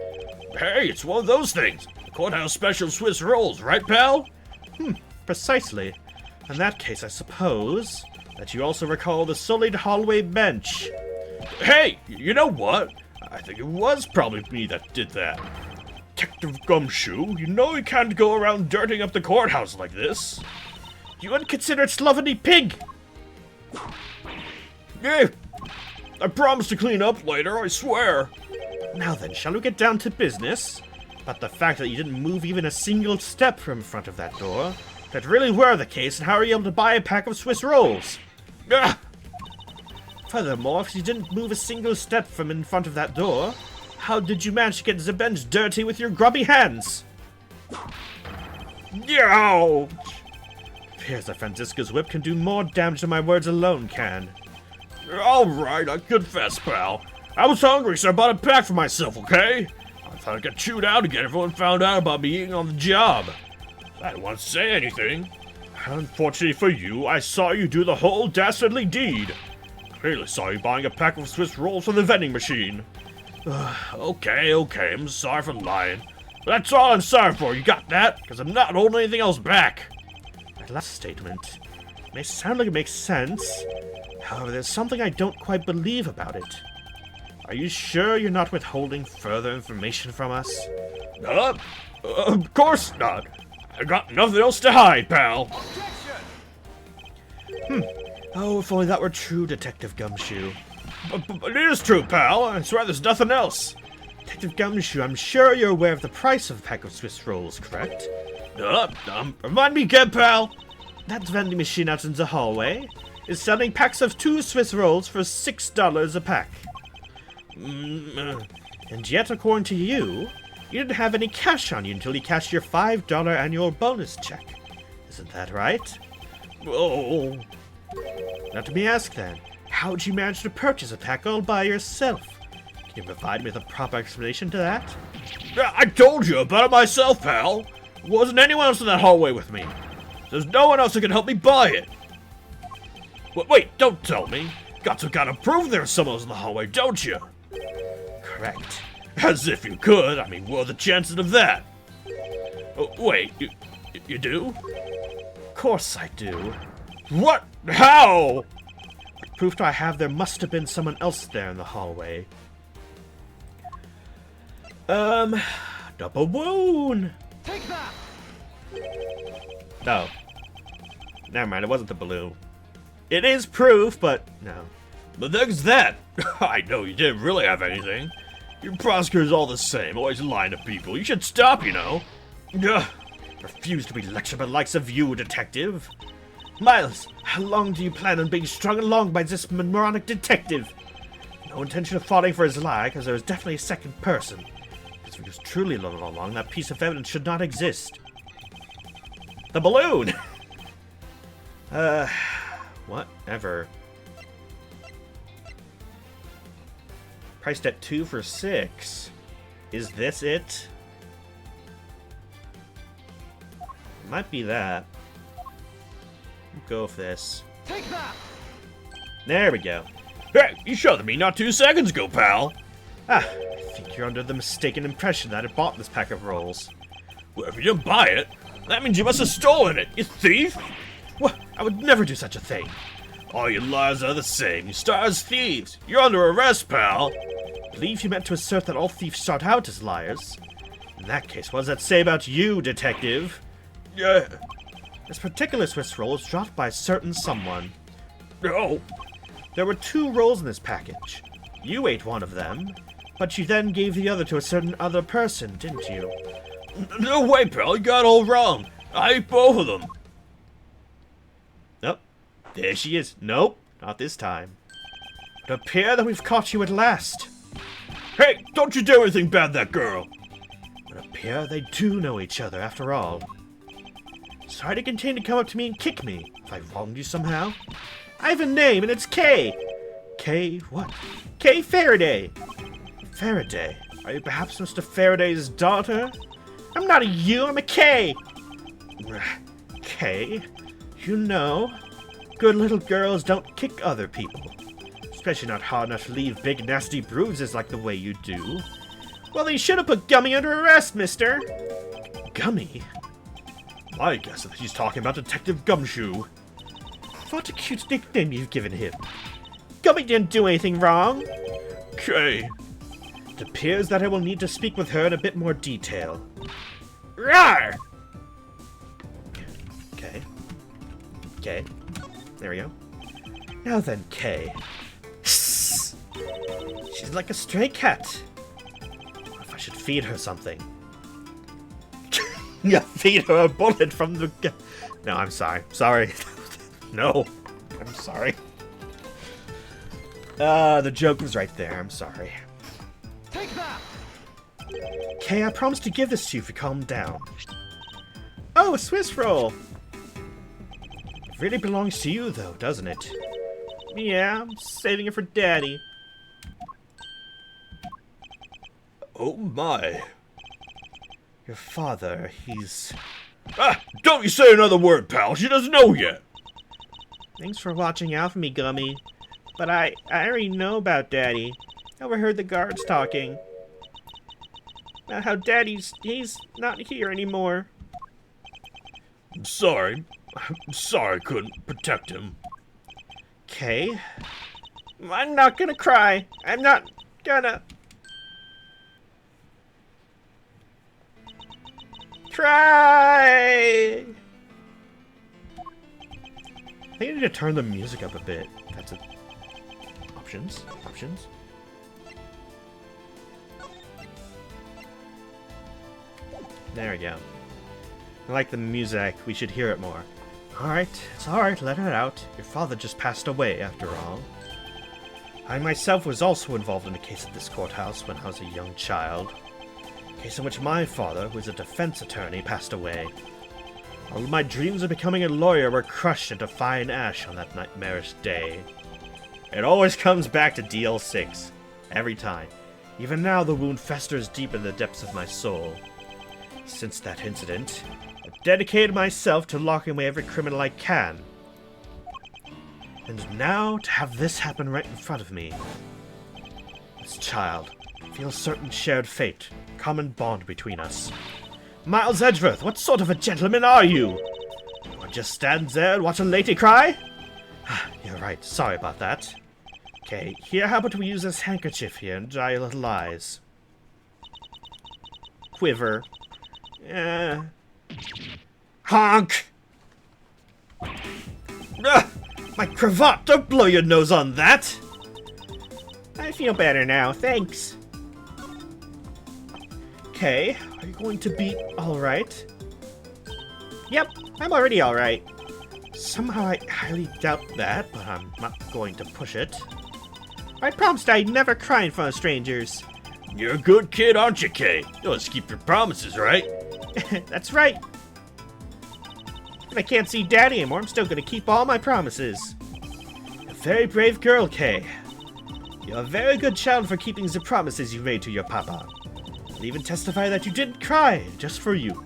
Speaker 6: Hey, it's one of those things. Courthouse special Swiss rolls, right, pal?
Speaker 1: Precisely. In that case, I suppose that you also recall the sullied hallway bench.
Speaker 6: Hey, you know what? I think it was probably me that did that. Detective Gumshoe, you know you can't go around dirting up the courthouse like this.
Speaker 1: You inconsiderate slovenly pig!
Speaker 6: Yeah, I promise to clean up later, I swear.
Speaker 1: Now then, shall we get down to business? But the fact that you didn't move even a single step from in front of that door, if that really were the case, how are you able to buy a pack of Swiss rolls?
Speaker 6: Ah,
Speaker 1: Furthermore, if you didn't move a single step from in front of that door, how did you manage to get the bench dirty with your grubby hands?
Speaker 6: ouch!
Speaker 1: Appears that Francisca's whip can do more damage than my words alone can.
Speaker 6: Alright, I confess, pal. I was hungry, so I bought a pack for myself, okay? I thought I'd get chewed out again if everyone found out about me eating on the job. I didn't want to say anything. Unfortunately for you, I saw you do the whole dastardly deed. Clearly saw you buying a pack of Swiss rolls from the vending machine. Okay, I'm sorry for lying. But that's all I'm sorry for, you got that? Because I'm not holding anything else back.
Speaker 1: That last statement may sound like it makes sense. However, there's something I don't quite believe about it. Are you sure you're not withholding further information from us?
Speaker 6: Of course not. I got nothing else to hide, pal.
Speaker 8: Objection!
Speaker 1: Oh, if only that were true, Detective Gumshoe.
Speaker 6: But it is true, pal. I swear there's nothing else.
Speaker 1: Detective Gumshoe, I'm sure you're aware of the price of a pack of Swiss rolls, correct?
Speaker 6: Remind me again, pal.
Speaker 1: That vending machine out in the hallway is selling packs of 2 Swiss rolls for $6 a pack. And yet, according to you, you didn't have any cash on you until you cashed your $5 annual bonus check. Isn't that right?
Speaker 6: Oh,
Speaker 1: Let me ask then, how did you manage to purchase a pack all by yourself? Can you provide me with a proper explanation to that?
Speaker 6: I told you about it myself, pal. There wasn't anyone else in that hallway with me. There's no one else who can help me buy it. Wait, don't tell me. Got some kind of proof there's someone else in the hallway, don't you?
Speaker 1: Correct.
Speaker 6: As if you could. I mean, what are the chances of that? Oh, wait, you do?
Speaker 1: Of course I do.
Speaker 6: What? How?
Speaker 1: Proof do I have there must have been someone else there in the hallway. Double wound!
Speaker 8: Take that!
Speaker 1: Oh. Never mind, it wasn't the balloon. It is proof, but no.
Speaker 6: But there's that. I know you didn't really have anything. Your prosecutor's all the same, always lying to people. You should stop, you know.
Speaker 1: Ugh. Refuse to be lectured by the likes of you, detective. Miles, how long do you plan on being strung along by this moronic detective? No intention of falling for his lie, because there is definitely a second person. Because if he was truly all along, that piece of evidence should not exist. The balloon! Whatever. Priced at 2 for 6. Is this it? Might be that. Go with this.
Speaker 8: Take that!
Speaker 1: There we go.
Speaker 6: Hey, you showed me not 2 seconds ago, pal.
Speaker 1: I think you're under the mistaken impression that I bought this pack of rolls.
Speaker 6: Well, if you didn't buy it, that means you must have stolen it, you thief.
Speaker 1: What? I would never do such a thing.
Speaker 6: All you liars are the same. You start as thieves. You're under arrest, pal.
Speaker 1: I believe you meant to assert that all thieves start out as liars. In that case, what does that say about you, detective?
Speaker 6: Yeah.
Speaker 1: This particular Swiss roll was dropped by a certain someone.
Speaker 6: No.
Speaker 1: There were 2 rolls in this package. You ate one of them, but you then gave the other to a certain other person, didn't you?
Speaker 6: No way, pal. You got it all wrong. I ate both of them.
Speaker 1: Nope. There she is. Nope. Not this time. It appears that we've caught you at last.
Speaker 6: Hey, don't you do anything bad, that girl.
Speaker 1: It appears they do know each other after all. Sorry to continue to come up to me and kick me. If I wronged you somehow. I have a name and it's Kay. Kay what? Kay Faraday. Faraday? Are you perhaps Mr. Faraday's daughter? I'm not a you, I'm a Kay. Kay? You know, good little girls don't kick other people. Especially not hard enough to leave big nasty bruises like the way you do. Well, they should have put Gummy under arrest, mister. Gummy?
Speaker 6: I guess that he's talking about Detective Gumshoe.
Speaker 1: What a cute nickname you've given him. Gummy didn't do anything wrong.
Speaker 6: Kay.
Speaker 1: It appears that I will need to speak with her in a bit more detail.
Speaker 6: Rawr!
Speaker 1: Okay. Okay. There we go. Now then, Kay. She's like a stray cat. What if I should feed her something? Yeah, feed her a bullet from the... No, I'm sorry. Sorry. No. I'm sorry. The joke was right there. I'm sorry.
Speaker 8: Take that!
Speaker 1: Kay, I promise to give this to you if you calm down. Oh, a Swiss roll! It really belongs to you, though, doesn't it? Yeah, I'm saving it for Daddy.
Speaker 6: Oh my.
Speaker 1: Your father, he's...
Speaker 6: Ah, don't you say another word, pal. She doesn't know yet.
Speaker 1: Thanks for watching out for me, Gummy. But I already know about Daddy. I overheard the guards talking. About how he's not here anymore.
Speaker 6: I'm sorry. I'm sorry I couldn't protect him.
Speaker 1: Kay? I'm not gonna cry. I'm not gonna... cry! I think I need to turn the music up a bit. That's it. Options. Options. There we go. I like the music. We should hear it more. Alright, it's alright. Let it out. Your father just passed away, after all. I myself was also involved in a case at this courthouse when I was a young child. A case in which my father, who is a defense attorney, passed away. All of my dreams of becoming a lawyer were crushed into fine ash on that nightmarish day. It always comes back to DL6. Every time. Even now the wound festers deep in the depths of my soul. Since that incident, I've dedicated myself to locking away every criminal I can. And now, to have this happen right in front of me. This child feels certain shared fate, common bond between us. Miles Edgeworth, what sort of a gentleman are you? Or just stand there and watch a lady cry? You're right, sorry about that. Okay, here, how about we use this handkerchief here and dry your little eyes? Quiver. Honk! My cravat! Don't blow your nose on that! I feel better now, thanks. Okay, are you going to be alright? Yep, I'm already alright. Somehow I highly doubt that, but I'm not going to push it. I promised I'd never cry in front of strangers.
Speaker 6: You're a good kid, aren't you, Kay? You always keep your promises, right?
Speaker 1: That's right. If I can't see Daddy anymore, I'm still gonna keep all my promises. A very brave girl, Kay. You're a very good child for keeping the promises you made to your papa. I'll even testify that you didn't cry, just for you.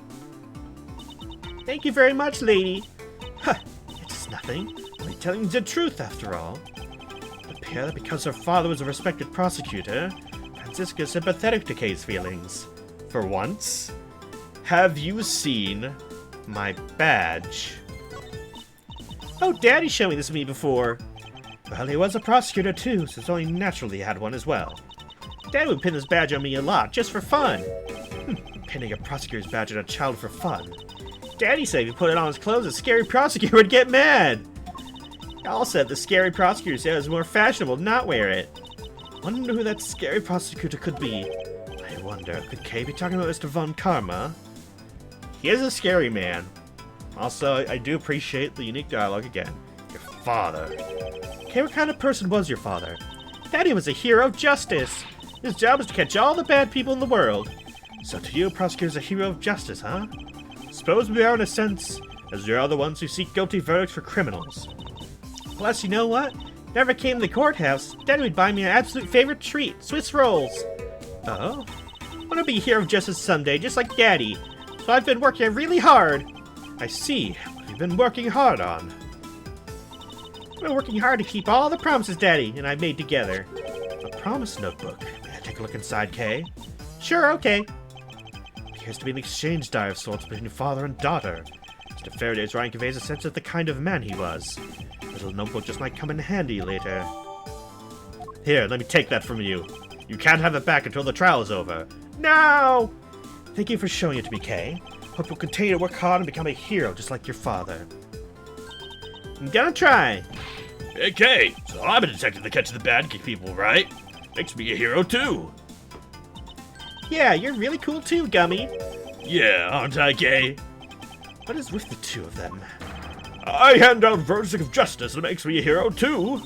Speaker 1: Thank you very much, lady. Huh, it's nothing. Only telling the truth, after all. It appears that because her father was a respected prosecutor, Francisca is sympathetic to Kay's feelings. For once. Have you seen my badge? Oh, Daddy showed me this to me before. Well, he was a prosecutor too, so it's only natural he had one as well. Dad would pin this badge on me a lot, just for fun. Pinning a prosecutor's badge on a child for fun. Daddy said if he put it on his clothes, the scary prosecutor would get mad. Y'all said the scary prosecutor said it was more fashionable to not wear it. Wonder who that scary prosecutor could be. I wonder, could Kay be talking about Mr. Von Karma? He is a scary man. Also, I do appreciate the unique dialogue again. Your father. Okay, what kind of person was your father? Daddy was a hero of justice. His job was to catch all the bad people in the world. So to you, prosecutor's a hero of justice, huh? Suppose we are in a sense, as we are the ones who seek guilty verdicts for criminals. Plus, you know what? Never came to the courthouse, Daddy would buy me an absolute favorite treat, Swiss rolls. Oh? I want to be a hero of justice someday, just like Daddy. So I've been working really hard. I see. What have you been working hard on? I've been working hard to keep all the promises Daddy and I made together. A promise notebook. May I take a look inside, Kay? Sure, okay. Appears to be an exchange diary of sorts between father and daughter. Mr. Faraday's writing conveys a sense of the kind of man he was. A little notebook just might come in handy later. Here, let me take that from you. You can't have it back until the trial is over. No! Thank you for showing it to me, Kay. Hope you'll continue to work hard and become a hero just like your father. I'm gonna try.
Speaker 6: Hey, Kay, so I'm a detective that catches the bad people, right? Makes me a hero, too.
Speaker 1: Yeah, you're really cool too, Gummy.
Speaker 6: Yeah, aren't I, Kay?
Speaker 1: What is with the two of them?
Speaker 6: I hand out verdicts of justice that makes me a hero, too.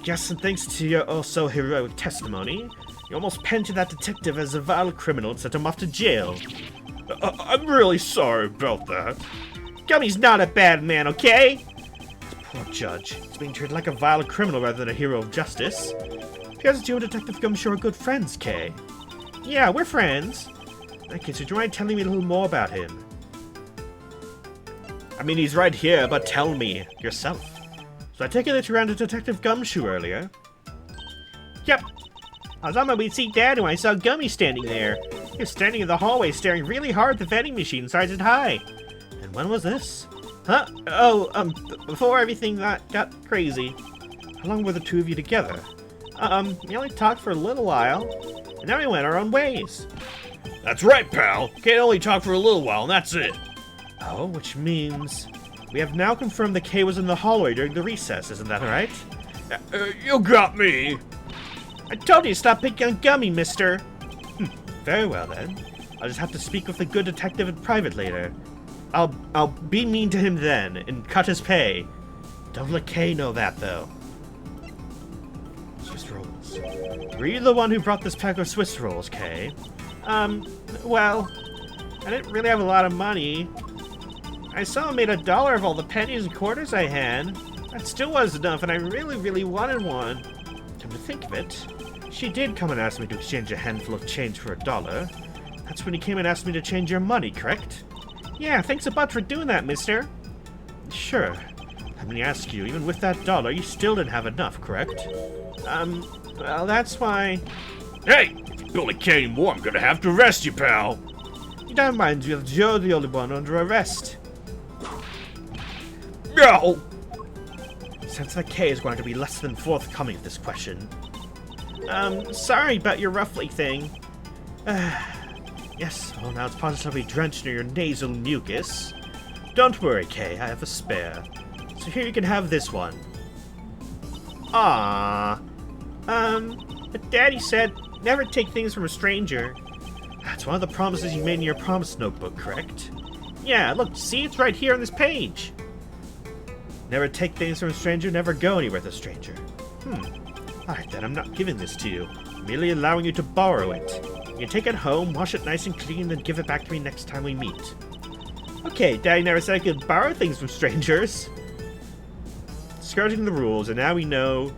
Speaker 1: Yes, and thanks to your also heroic testimony, you almost painted that detective as a vile criminal and sent him off to jail.
Speaker 6: I'm really sorry about that.
Speaker 1: Gummy's not a bad man, okay? This poor judge. He's being treated like a vile criminal rather than a hero of justice. Appears that you and Detective Gumshoe are good friends, Kay. Yeah, we're friends. In that case, would you mind telling me a little more about him? I mean, he's right here, but tell me yourself. So I take it that you ran into Detective Gumshoe earlier? Yep. I was on my way to see Dad when I saw Gummy standing there. He was standing in the hallway staring really hard at the vending machine sized high. And when was this? Huh? Oh, before everything got crazy. How long were the two of you together? We only talked for a little while, and then we went our own ways.
Speaker 6: That's right, pal. Can't only talk for a little while, and that's it.
Speaker 1: Oh, which means we have now confirmed that Kay was in the hallway during the recess, isn't that right?
Speaker 6: You got me.
Speaker 1: I told you to stop picking on Gummy, mister. Very well, then. I'll just have to speak with the good detective in private later. I'll be mean to him then, and cut his pay. Don't let Kay know that, though. Swiss rolls. Were you the one who brought this pack of Swiss rolls, Kay? Well, I didn't really have a lot of money. I saw I made $1 of all the pennies and quarters I had. That still wasn't enough, and I really, really wanted one. Come to think of it, she did come and ask me to exchange a handful of change for $1. That's when he came and asked me to change your money, correct? Yeah, thanks a bunch for doing that, mister. Sure. Let me ask you, even with that $1, you still didn't have enough, correct? Well, that's why...
Speaker 6: Hey, if you don't care anymore, I'm gonna have to arrest you, pal.
Speaker 1: You don't mind, you're the only one under arrest.
Speaker 6: No!
Speaker 1: Since that Kay is going to be less than forthcoming with this question. Sorry about your ruffly thing. Yes, well now it's positively drenched in your nasal mucus. Don't worry, Kay, I have a spare. So here you can have this one. Ah, but Daddy said never take things from a stranger. That's one of the promises you made in your promise notebook, correct? Yeah, look, see, it's right here on this page. Never take things from a stranger, never go anywhere with a stranger. Alright then, I'm not giving this to you. I'm merely allowing you to borrow it. You can take it home, wash it nice and clean, then give it back to me next time we meet. Okay, Daddy never said I could borrow things from strangers. Skirting the rules, and now we know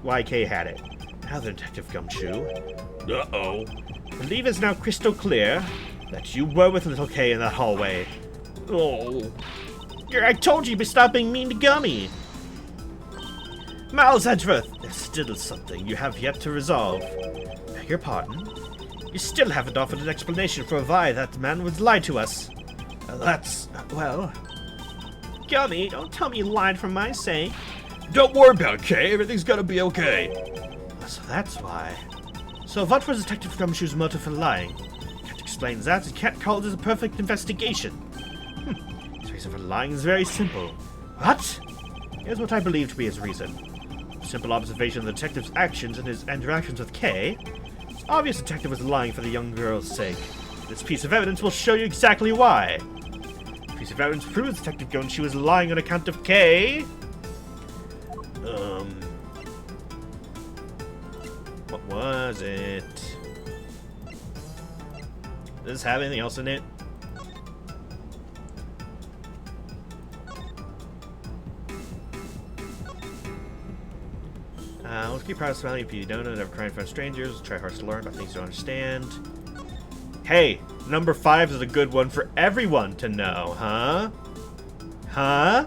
Speaker 1: why Kay had it. Now then, Detective Gumshoe.
Speaker 6: Uh-oh.
Speaker 1: I believe it's now crystal clear that you were with little Kay in that hallway.
Speaker 6: Oh.
Speaker 1: I told you to stop being mean to Gummy. Miles Edgeworth, there's still something you have yet to resolve. Beg your pardon? You still haven't offered an explanation for why that man would lie to us. Well... Gummy, don't tell me you lied for my sake.
Speaker 6: Don't worry about it, Kay. Everything's gonna be okay.
Speaker 1: So that's why. So what was Detective Gumshoe's motive for lying? Can't explain that, and can't call this a perfect investigation. His reason for lying is very simple. What? Here's what I believe to be his reason. Simple observation of the detective's actions and his interactions with Kay. It's obvious the detective was lying for the young girl's sake. This piece of evidence will show you exactly why. This piece of evidence proves Detective Gumshoe was lying on account of Kay. What was it? Does this have anything else in it? Let's keep proud of smiling if you don't know, never cry in front of strangers, try hard to learn about things you don't understand. Hey, number 5 is a good one for everyone to know, huh? Huh?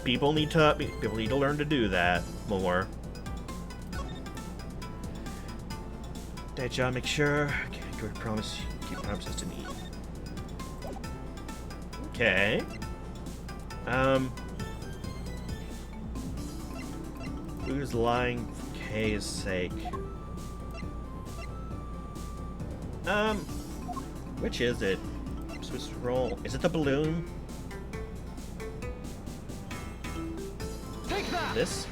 Speaker 1: People need to learn to do that more. That job, make sure. Okay, keep promises to me. Okay. Who's lying for Kay's sake? Which is it? Swiss roll. Is it the balloon?
Speaker 8: Take that!
Speaker 1: This?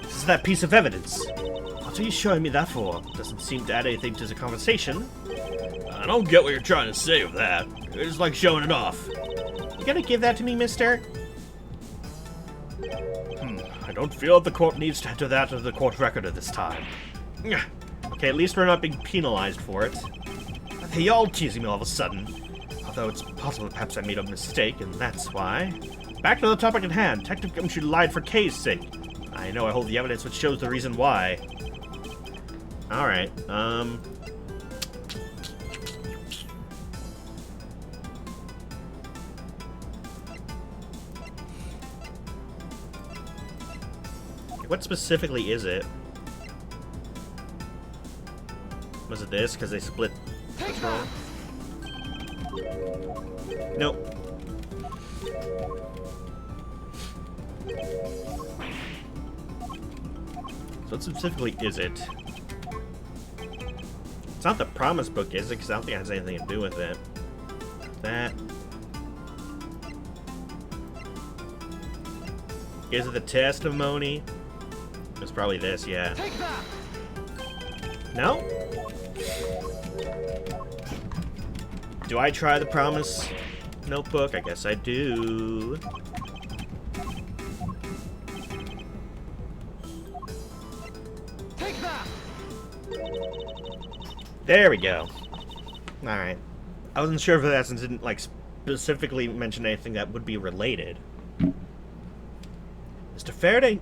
Speaker 1: This is that piece of evidence. What are you showing me that for? Doesn't seem to add anything to the conversation.
Speaker 6: I don't get what you're trying to say with that. It's like showing it off.
Speaker 1: You gonna give that to me, mister?
Speaker 6: I don't feel the court needs to enter that into the court record at this time.
Speaker 1: Okay, at least we're not being penalized for it. They all teasing me all of a sudden. Although it's possible that perhaps I made a mistake, and that's why. Back to the topic at hand. Detective Gumshoe lied for Kay's sake. I know I hold the evidence which shows the reason why. Alright, what specifically is it? Was it this? Because they split this roll? Nope. So what specifically is it? It's not the promise book, is it? Because I don't think it has anything to do with it. That. Is it the testimony? It's probably this, yeah.
Speaker 8: Take that!
Speaker 1: No? Do I try the promise notebook? I guess I do.
Speaker 8: Take that!
Speaker 1: There we go. Alright. I wasn't sure if that since it didn't, like, specifically mention anything that would be related. Mr. Faraday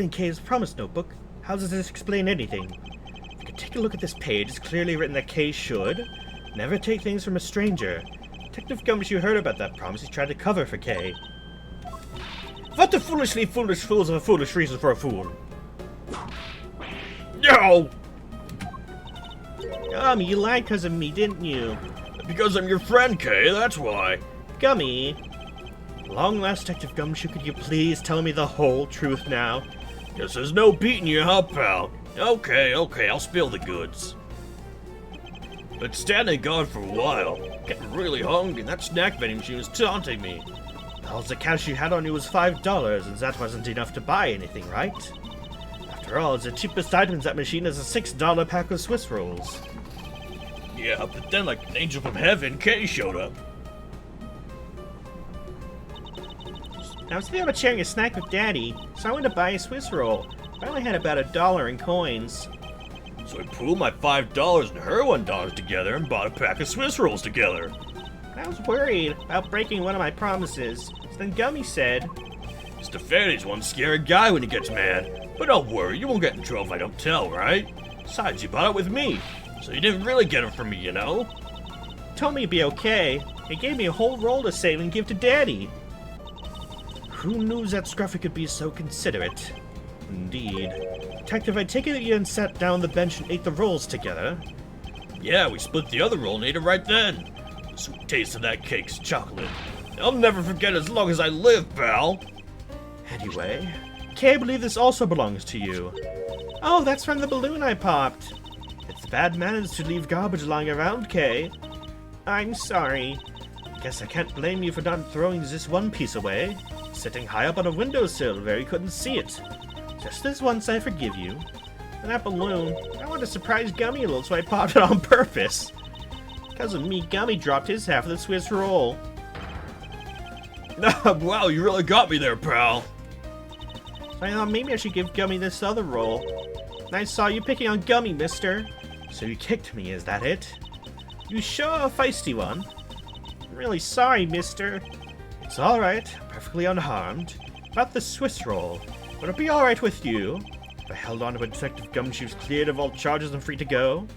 Speaker 1: and Kay's promise notebook. How does this explain anything? If you could take a look at this page, it's clearly written that Kay should never take things from a stranger. Detective Gumshoe heard about that promise he tried to cover for Kay. What the foolish fools have a foolish reason for a fool?
Speaker 6: Yo!
Speaker 1: Gummy, you lied because of me, didn't you?
Speaker 6: Because I'm your friend, Kay, that's why.
Speaker 1: Gummy! Long last, Detective Gumshoe, could you please tell me the whole truth now?
Speaker 6: Guess there's no beating you, huh, pal? Okay, I'll spill the goods. Been standing guard for a while, getting really hungry, and that snack vending machine was taunting me.
Speaker 1: All the cash you had on you was $5, and that wasn't enough to buy anything, right? After all, the cheapest item in that machine is a $6 pack of Swiss rolls.
Speaker 6: Yeah, but then like an angel from heaven, Kay showed up.
Speaker 1: I was thinking about sharing a snack with Daddy, so I went to buy a Swiss roll. I only had about $1 in coins.
Speaker 6: So I pooled my $5 and her $1 together and bought a pack of Swiss rolls together.
Speaker 1: I was worried about breaking one of my promises. So then Gummy said,
Speaker 6: Mr. Faraday's one scary guy when he gets mad. But don't worry, you won't get in trouble if I don't tell, right? Besides, you bought it with me, so you didn't really get it from me, you know?
Speaker 1: Told me it'd be okay. He gave me a whole roll to save and give to Daddy. Who knew that Scruffy could be so considerate? Indeed. Detective, I take it that you then sat down on the bench and ate the rolls together?
Speaker 6: Yeah, we split the other roll and ate it right then. The sweet taste of that cake's chocolate. I'll never forget it as long as I live, pal.
Speaker 1: Anyway, Kay, I believe this also belongs to you. Oh, that's from the balloon I popped. It's bad manners to leave garbage lying around, Kay. I'm sorry. Guess I can't blame you for not throwing this one piece away. Sitting high up on a windowsill where you couldn't see it. Just this once, I forgive you. And that balloon, I wanted to surprise Gummy a little, so I popped it on purpose. Because of me, Gummy dropped his half of the Swiss roll.
Speaker 6: Wow, you really got me there, pal.
Speaker 1: So I thought maybe I should give Gummy this other role. And I saw you picking on Gummy, mister. So you kicked me, is that it? You sure a feisty one. I'm really sorry, mister. It's alright, I'm perfectly unharmed. About the Swiss roll. Would it be alright with you if I held on to when Detective Gumshoe's cleared of all charges and free to go?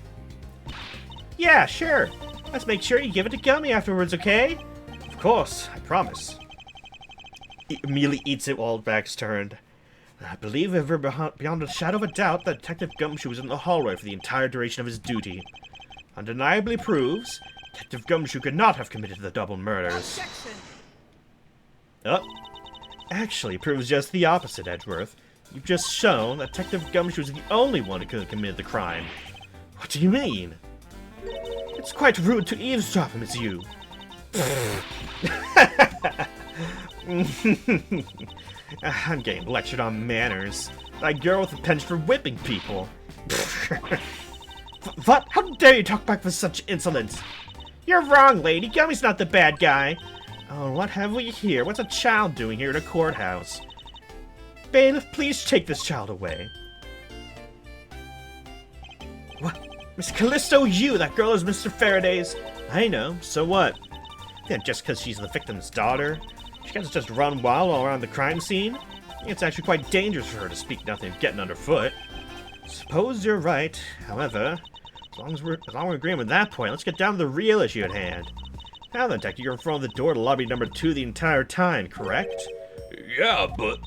Speaker 1: Yeah, sure. Let's make sure you give it to Gummy afterwards, okay? Of course, I promise. He immediately eats it while back's turned. I believe ever beyond a shadow of a doubt that Detective Gumshoe was in the hallway for the entire duration of his duty. Undeniably proves Detective Gumshoe could not have committed the double murders. Oh. Actually, proves just the opposite, Edgeworth. You've just shown that Detective Gumshoe is the only one who could have committed the crime. What do you mean? It's quite rude to eavesdrop him as you. I'm getting lectured on manners. That girl with a penchant for whipping people. What? How dare you talk back with such insolence? You're wrong, lady. Gummy's not the bad guy. Oh, what have we here? What's a child doing here at a courthouse? Bailiff, please take this child away. What? Miss Callisto, you! That girl is Mr. Faraday's. I know. So what? Yeah, just because she's the victim's daughter? She can't just run wild all around the crime scene? It's actually quite dangerous for her to speak nothing of getting underfoot. Suppose you're right. However, as long as we're agreeing with that point, let's get down to the real issue at hand. Now then, Detective, you're in front of the door to lobby number 2 the entire time, correct?
Speaker 6: Yeah, but...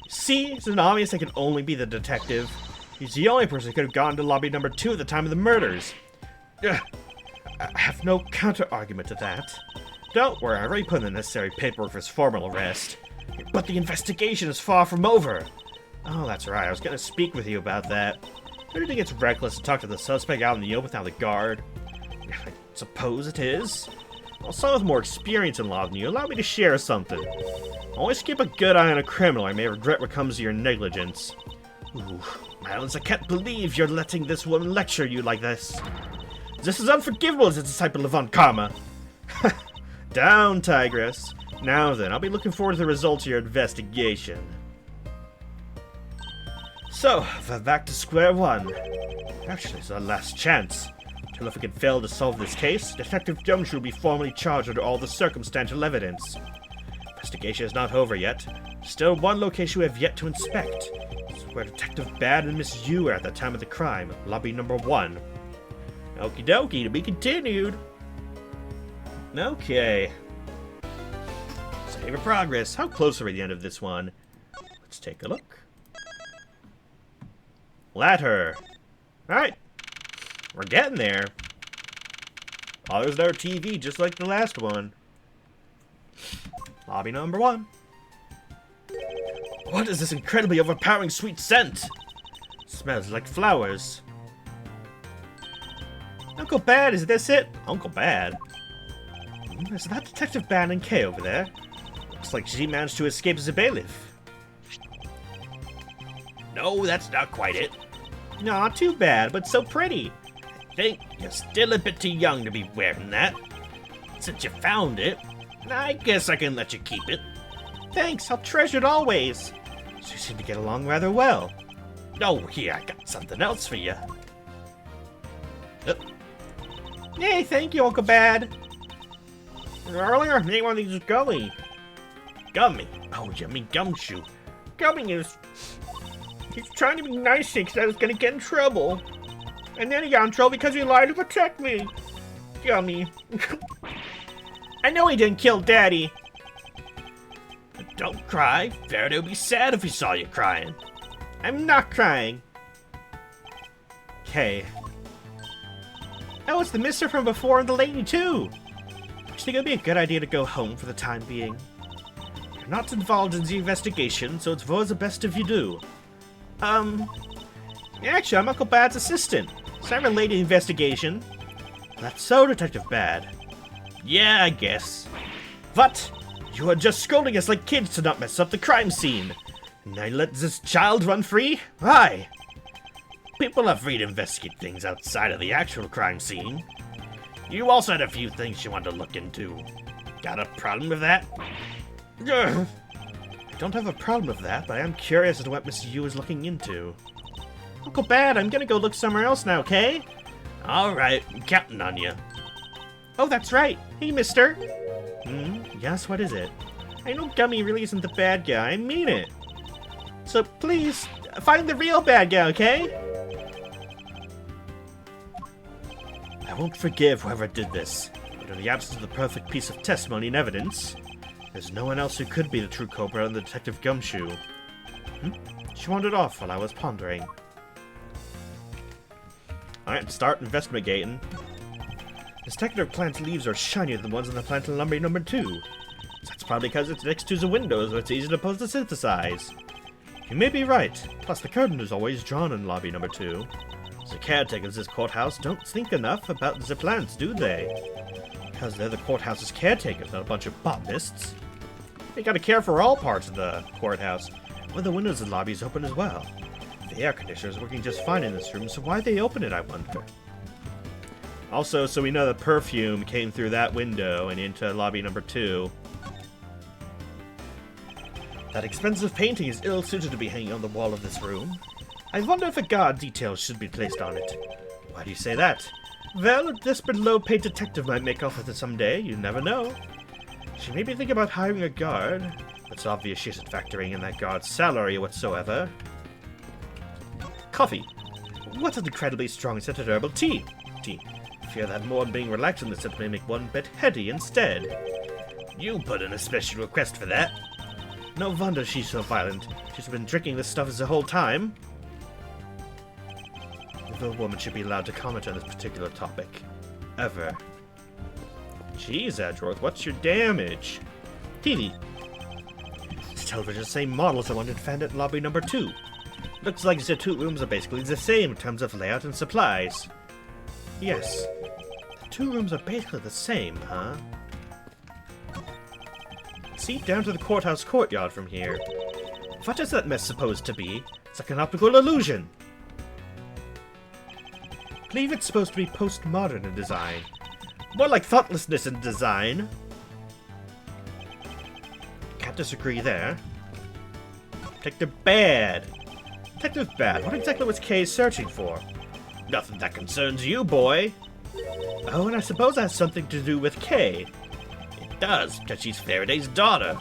Speaker 1: See? Isn't it obvious I can only be the detective? He's the only person who could have gone to lobby number 2 at the time of the murders. I have no counter-argument to that. Don't worry, I already put in the necessary paperwork for his formal arrest. But the investigation is far from over. Oh, that's right, I was gonna speak with you about that. Don't you think it's reckless to talk to the suspect out in the open without the guard? I suppose it is. Well, someone with more experience in law than you, allow me to share something. Always keep a good eye on a criminal, I may regret what comes to your negligence. Ooh, Miles, I can't believe you're letting this woman lecture you like this. This is unforgivable as a disciple of Von Karma. Down, Tigress. Now then, I'll be looking forward to the results of your investigation. So, we're back to square one. Actually, it's our last chance. Till if we can fail to solve this case, Detective Gumshoe will be formally charged under all the circumstantial evidence. Investigation is not over yet. Still one location we have yet to inspect. It's where Detective Bad and Miss Yu are at the time of the crime, lobby number 1. Okie dokie, to be continued. Okay. Save of progress. How close are we to the end of this one? Let's take a look. Ladder. Alright. We're getting there. Oh, there's another TV, just like the last one. Lobby number 1. What is this incredibly overpowering sweet scent? Smells like flowers. Uncle Bad, is this it? Uncle Bad? Is that Detective Ban and Kay over there? Looks like she managed to escape as a bailiff.
Speaker 6: No, that's not quite it.
Speaker 1: Aw, too bad, but so pretty.
Speaker 6: I think you're still a bit too young to be wearing that. Since you found it, I guess I can let you keep it.
Speaker 1: Thanks, I'll treasure it always. So you seem to get along rather well.
Speaker 6: Oh, here, I got something else for you.
Speaker 1: Hey, thank you, Uncle Bad. Earlier, name one of these Gummy.
Speaker 6: Gummy? Oh, you mean Gumshoe.
Speaker 1: Gummy is... He's trying to be nice because I was going to get in trouble. And then he got in trouble because he lied to protect me. Gummy. I know he didn't kill Daddy.
Speaker 6: Don't cry. Faraday would be sad if he saw you crying.
Speaker 1: I'm not crying. Okay. Oh, it's the mister from before and the lady, too. I think it would be a good idea to go home for the time being. You're not involved in the investigation, so it's for the best if you do. Actually, I'm Uncle Bad's assistant, so I'm related to the investigation. That's so, Detective Bad.
Speaker 6: Yeah, I guess.
Speaker 1: What? You are just scolding us like kids to not mess up the crime scene. And I let this child run free? Why?
Speaker 6: People are free to investigate things outside of the actual crime scene. You also had a few things you wanted to look into. Got a problem with that?
Speaker 1: Ugh. don't have a problem with that, but I am curious as to what Miss Yu is looking into. Uncle Bad, I'm gonna go look somewhere else now, okay? Alright, I'm counting on you. Oh, that's right. Hey, mister. Yes, what is it? I know Gummy really isn't the bad guy, I mean it. So please, find the real bad guy, okay? I won't forgive whoever did this, but in the absence of the perfect piece of testimony and evidence, there's no one else who could be the true culprit other than Detective Gumshoe. She wandered off while I was pondering. Alright, start investigating. This decorative plant's leaves are shinier than the ones on the plant in lobby number 2. That's probably because it's next to the windows where it's easy to photosynthesize. You may be right, plus the curtain is always drawn in lobby number 2. The caretakers of this courthouse don't think enough about the plants, do they? Because they're the courthouse's caretakers, not a bunch of botanists. They gotta care for all parts of the courthouse, where the windows and lobbies open as well. The air conditioner is working just fine in this room, so why'd they open it, I wonder? Also, so we know the perfume came through that window and into lobby number 2. That expensive painting is ill-suited to be hanging on the wall of this room. I wonder if a guard detail should be placed on it. Why do you say that? Well, a desperate low-paid detective might make off with it someday, you never know. She may be thinking about hiring a guard. It's obvious she isn't factoring in that guard's salary whatsoever. Coffee. What an incredibly strong scented herbal tea. Fear that more than being relaxed in the scent may make one bit heady instead. You put in a special request for that. No wonder she's so violent. She's been drinking this stuff the whole time. No woman should be allowed to comment on this particular topic. Ever. Jeez, Edgeworth, what's your damage? TV. This television is the same model as the one in Fandit Lobby number 2. Looks like the 2 rooms are basically the same in terms of layout and supplies. Yes. The 2 rooms are basically the same, huh? See, down to the courthouse courtyard from here. What is that mess supposed to be? It's like an optical illusion. I believe it's supposed to be postmodern in design. More like thoughtlessness in design. Can't disagree there. Detective Bad. Detective Bad, what exactly was Kay searching for? Nothing that concerns you, boy. Oh, and I suppose that has something to do with Kay. It does, because she's Faraday's daughter.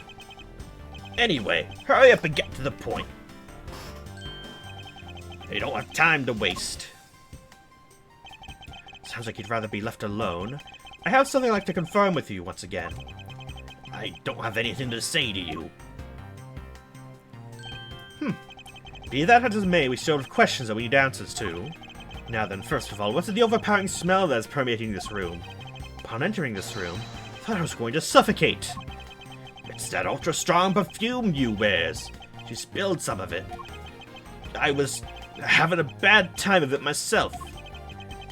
Speaker 1: Anyway, hurry up and get to the point. They don't have time to waste. Sounds like you'd rather be left alone. I have something I'd like to confirm with you once again. I don't have anything to say to you. Be that as it may, we still have questions that we need answers to. Now then, first of all, what's the overpowering smell that is permeating this room? Upon entering this room, I thought I was going to suffocate. It's that ultra-strong perfume you wears. She spilled some of it. I was having a bad time of it myself.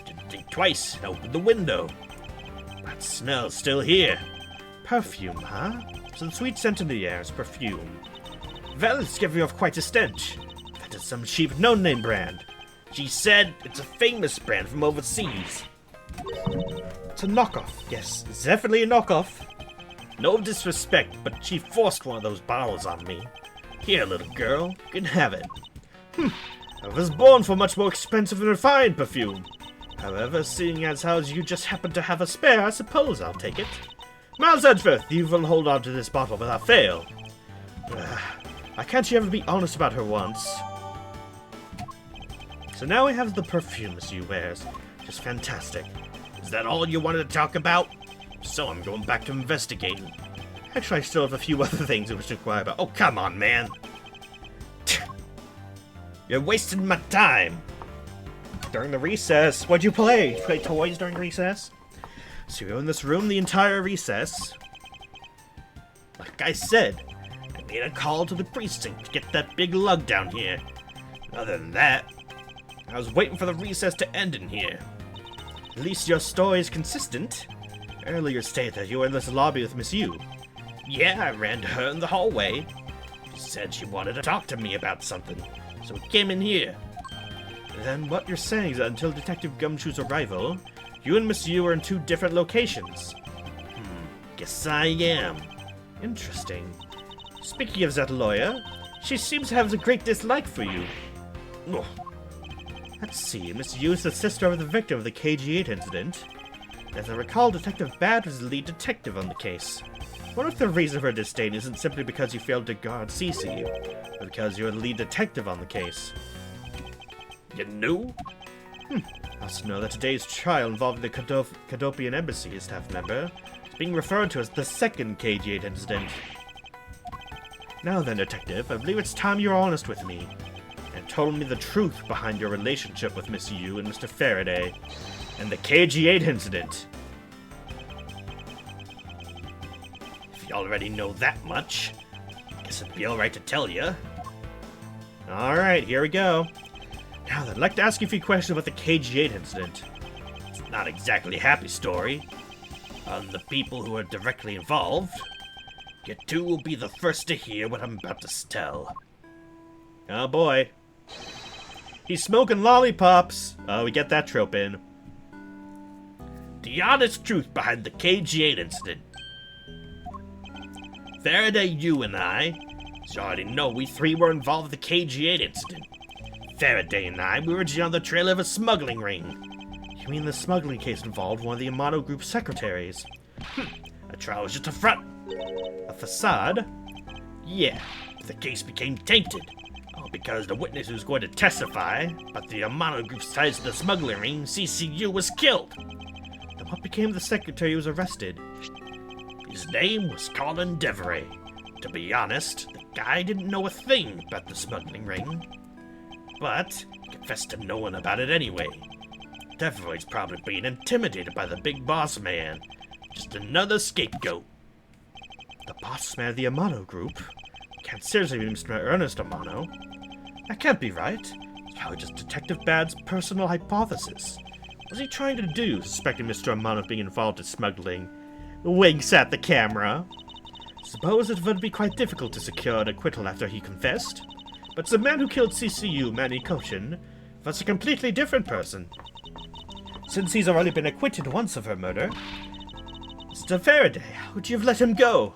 Speaker 1: Didn't think twice and opened the window. That smell's still here. Perfume, huh? So the sweet scent in the air is perfume. Well, it's giving off quite a stench. That is some cheap no-name brand. She said it's a famous brand from overseas. It's a knockoff. Yes, it's definitely a knockoff. No disrespect, but she forced one of those bottles on me. Here, little girl, you can have it. I was born for much more expensive and refined perfume. However, seeing as how you just happen to have a spare, I suppose I'll take it. Miles Edgeworth, you will hold on to this bottle without fail. Why can't you ever be honest about her once? So now we have the perfumes you wears. Just fantastic. Is that all you wanted to talk about? So I'm going back to investigating. Actually, I still have a few other things I wish to inquire about. Oh, come on, man. You're wasting my time. During the recess, what'd you play? Did you play toys during recess? So you're in this room the entire recess. Like I said, I made a call to the precinct to get that big lug down here. Other than that, I was waiting for the recess to end in here. At least your story is consistent. Earlier stated that you were in this lobby with Miss Yu. Yeah, I ran to her in the hallway. She said she wanted to talk to me about something, so we came in here. Then what you're saying is that until Detective Gumshoe's arrival, you and Miss Yu are in 2 different locations. Guess I am. Interesting. Speaking of that lawyer, she seems to have a great dislike for you. Oh. Let's see, Miss Yu is the sister of the victim of the KG-8 incident. As I recall, Detective Bad was the lead detective on the case. What if the reason for her disdain isn't simply because you failed to guard Cece, but because you're the lead detective on the case?
Speaker 6: You knew?
Speaker 1: I also know that today's trial involving the Cadopian Embassy staff member is being referred to as the second KG-8 incident. Now then, Detective, I believe it's time you're honest with me, and told me the truth behind your relationship with Miss Yu and Mr. Faraday, and the KG-8 incident.
Speaker 6: If you already know that much, I guess it'd be alright to tell you.
Speaker 1: Alright, here we go. Now then, I'd like to ask you a few questions about the KG-8 incident.
Speaker 6: It's not exactly a happy story. On the people who are directly involved, you two will be the first to hear what I'm about to tell.
Speaker 1: Oh boy. He's smoking lollipops! Oh, we get that trope in.
Speaker 6: The honest truth behind the KG-8 incident. Faraday, you and I, as you already know, we three were involved with the KG-8 incident. Faraday and I, we were just on the trail of a smuggling ring.
Speaker 1: You mean the smuggling case involved one of the Amano Group's secretaries?
Speaker 6: The trial was just a front.
Speaker 1: A facade?
Speaker 6: Yeah, the case became tainted. All because the witness who was going to testify about the Amano Group's ties to the smuggling ring, CCU, was killed.
Speaker 1: Then what became of the secretary who was arrested?
Speaker 6: His name was Colin Deveray. To be honest, the guy didn't know a thing about the smuggling ring. But he confessed to knowing about it anyway. Deveray's probably being intimidated by the big boss man. Just another scapegoat.
Speaker 1: The boss man of the Amano Group? Can't seriously be Mr. Ernest Amano. That can't be right. It's probably just Detective Bad's personal hypothesis. What's he trying to do, suspecting Mr. Amano of being involved in smuggling? Winks at the camera. Suppose it would be quite difficult to secure an acquittal after he confessed. But the man who killed CCU, Manny Koshin, was a completely different person. Since he's already been acquitted once of her murder, Mr. Faraday, how would you have let him go?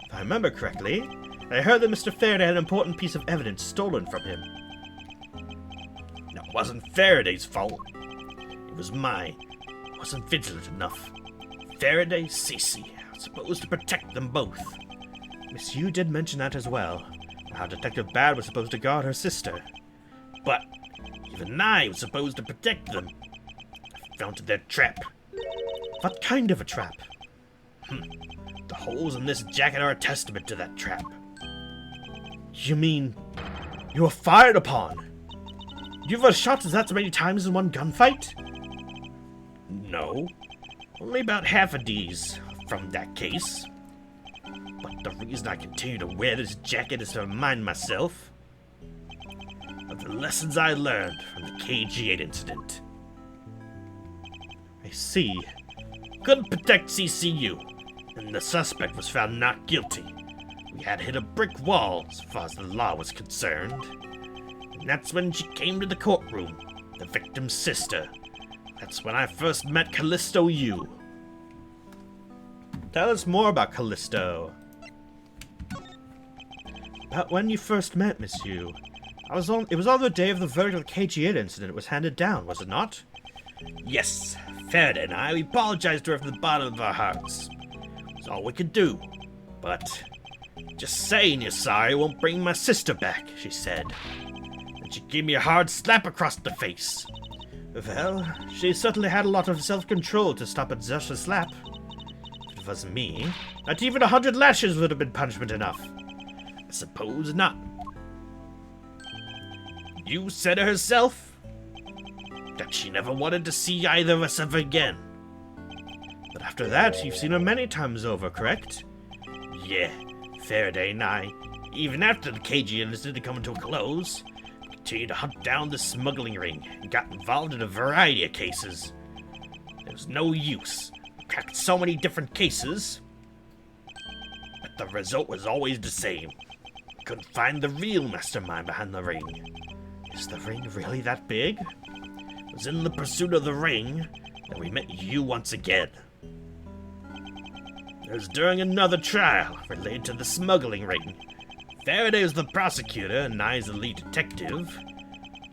Speaker 1: If I remember correctly, I heard that Mr. Faraday had an important piece of evidence stolen from him.
Speaker 6: It wasn't Faraday's fault. It was mine. I wasn't vigilant enough. Faraday, Cece. I was supposed to protect them both.
Speaker 1: Miss Yu did mention that as well. How Detective Bad was supposed to guard her sister.
Speaker 6: But even I was supposed to protect them. I fell into their trap.
Speaker 1: What kind of a trap?
Speaker 6: The holes in this jacket are a testament to that trap.
Speaker 1: You mean you were fired upon? You were shot that many times in one gunfight?
Speaker 6: No. Only about half of these from that case. But the reason I continue to wear this jacket is to remind myself of the lessons I learned from the KG-8 incident.
Speaker 1: I see.
Speaker 6: Couldn't protect CCU, and the suspect was found not guilty. We had hit a brick wall as far as the law was concerned. And that's when she came to the courtroom, the victim's sister. That's when I first met Callisto Yu.
Speaker 1: Tell us more about Callisto. About when you first met Miss Yu. It was on the day of the verdict of the KG-8 incident was handed down, was it not?
Speaker 6: Yes, Faraday and I, we apologized to her from the bottom of our hearts. It's all we could do. But just saying you're sorry won't bring my sister back, she said. And she gave me a hard slap across the face.
Speaker 1: Well, she certainly had a lot of self-control to stop at just a slap. If it was me, not even 100 lashes would have been punishment enough.
Speaker 6: I suppose not. You said it herself that she never wanted to see either of us ever again.
Speaker 1: But after that, you've seen her many times over, correct?
Speaker 6: Yeah, Faraday and I, even after the KG incident had come to a close, continued to hunt down the smuggling ring and got involved in a variety of cases. There was no use. We cracked so many different cases, but the result was always the same. We couldn't find the real mastermind behind the ring.
Speaker 1: Is the ring really that big?
Speaker 6: It was in the pursuit of the ring that we met you once again. It was during another trial related to the smuggling ring. Faraday was the prosecutor and Nye's the lead detective.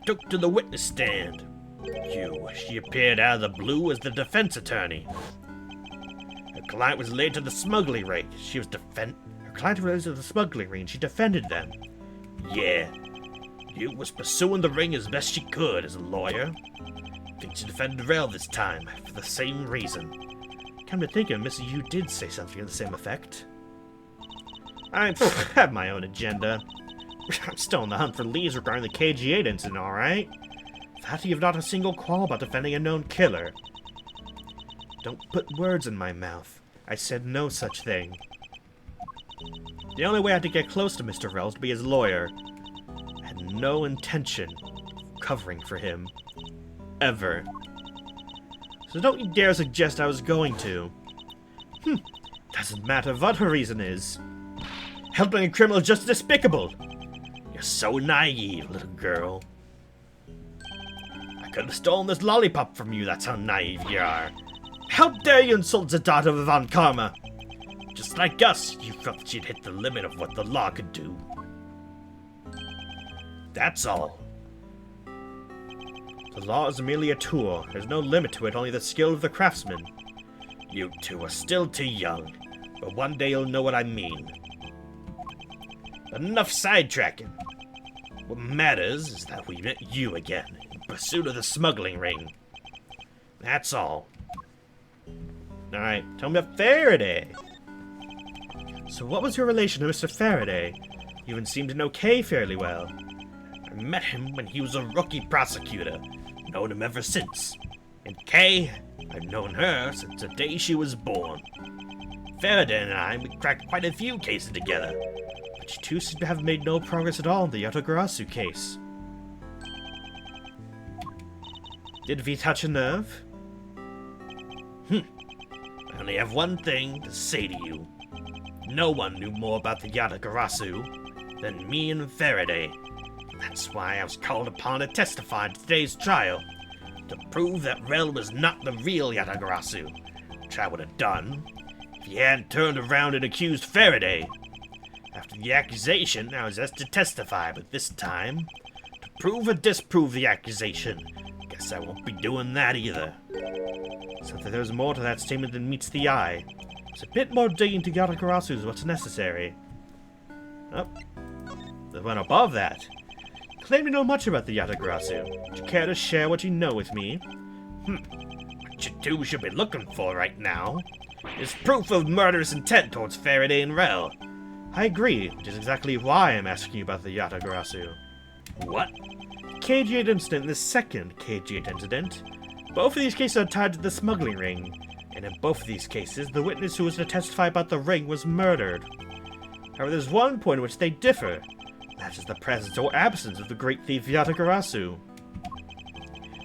Speaker 6: Took to the witness stand. She appeared out of the blue as the defense attorney. Her client was related to the smuggling ring. Her client was related to the smuggling ring. She defended them. Yeah. Yu was pursuing the ring as best she could as a lawyer. I think she defended Rel this time, for the same reason. Come to think of it, Mr. Yu did say something to the same effect. I have my own agenda. I'm still on the hunt for leads regarding the KG-8 incident, alright? That you have not a single qualm about defending a known killer. Don't put words in my mouth. I said no such thing. The only way I had to get close to Mr. Rel was to be his lawyer. I had no intention of covering for him. Ever. So don't you dare suggest I was going to. Doesn't matter what her reason is. Helping a criminal is just despicable. You're so naive, little girl. I could have stolen this lollipop from you, that's how naive you are. How dare you insult the daughter of Von Karma? Just like us, you felt she'd hit the limit of what the law could do. That's all. The law is merely a tool. There's no limit to it, only the skill of the craftsman. You two are still too young, but one day you'll know what I mean. But enough sidetracking. What matters is that we met you again, in pursuit of the smuggling ring. That's all. Alright, tell me about Faraday. So what was your relation to Mr. Faraday? You even seemed to know Kay fairly well. I met him when he was a rookie prosecutor. Known him ever since. And Kay, I've known her since the day she was born. Faraday and I, we cracked quite a few cases together. But you two seem to have made no progress at all in the Yatagarasu case. Did we touch a nerve? I only have one thing to say to you. No one knew more about the Yatagarasu than me and Faraday. That's why I was called upon to testify in today's trial, to prove that Rel was not the real Yatagarasu, which I would have done if he hadn't turned around and accused Faraday. After the accusation, I was asked to testify, but this time, to prove or disprove the accusation. Guess I won't be doing that either. Except that there's more to that statement than meets the eye. There's a bit more digging to Yatagarasu is what's necessary. Oh, the one above that. Claim to know much about the Yatagarasu. Would you care to share what you know with me? What you two should be looking for right now is proof of murderous intent towards Faraday and Rel. I agree, which is exactly why I'm asking you about the Yatagarasu. What? The KG-8 incident and the second KG-8 incident. Both of these cases are tied to the smuggling ring, and in both of these cases, the witness who was to testify about the ring was murdered. However, there's one point in which they differ. That is the presence or absence of the great thief Yatagarasu.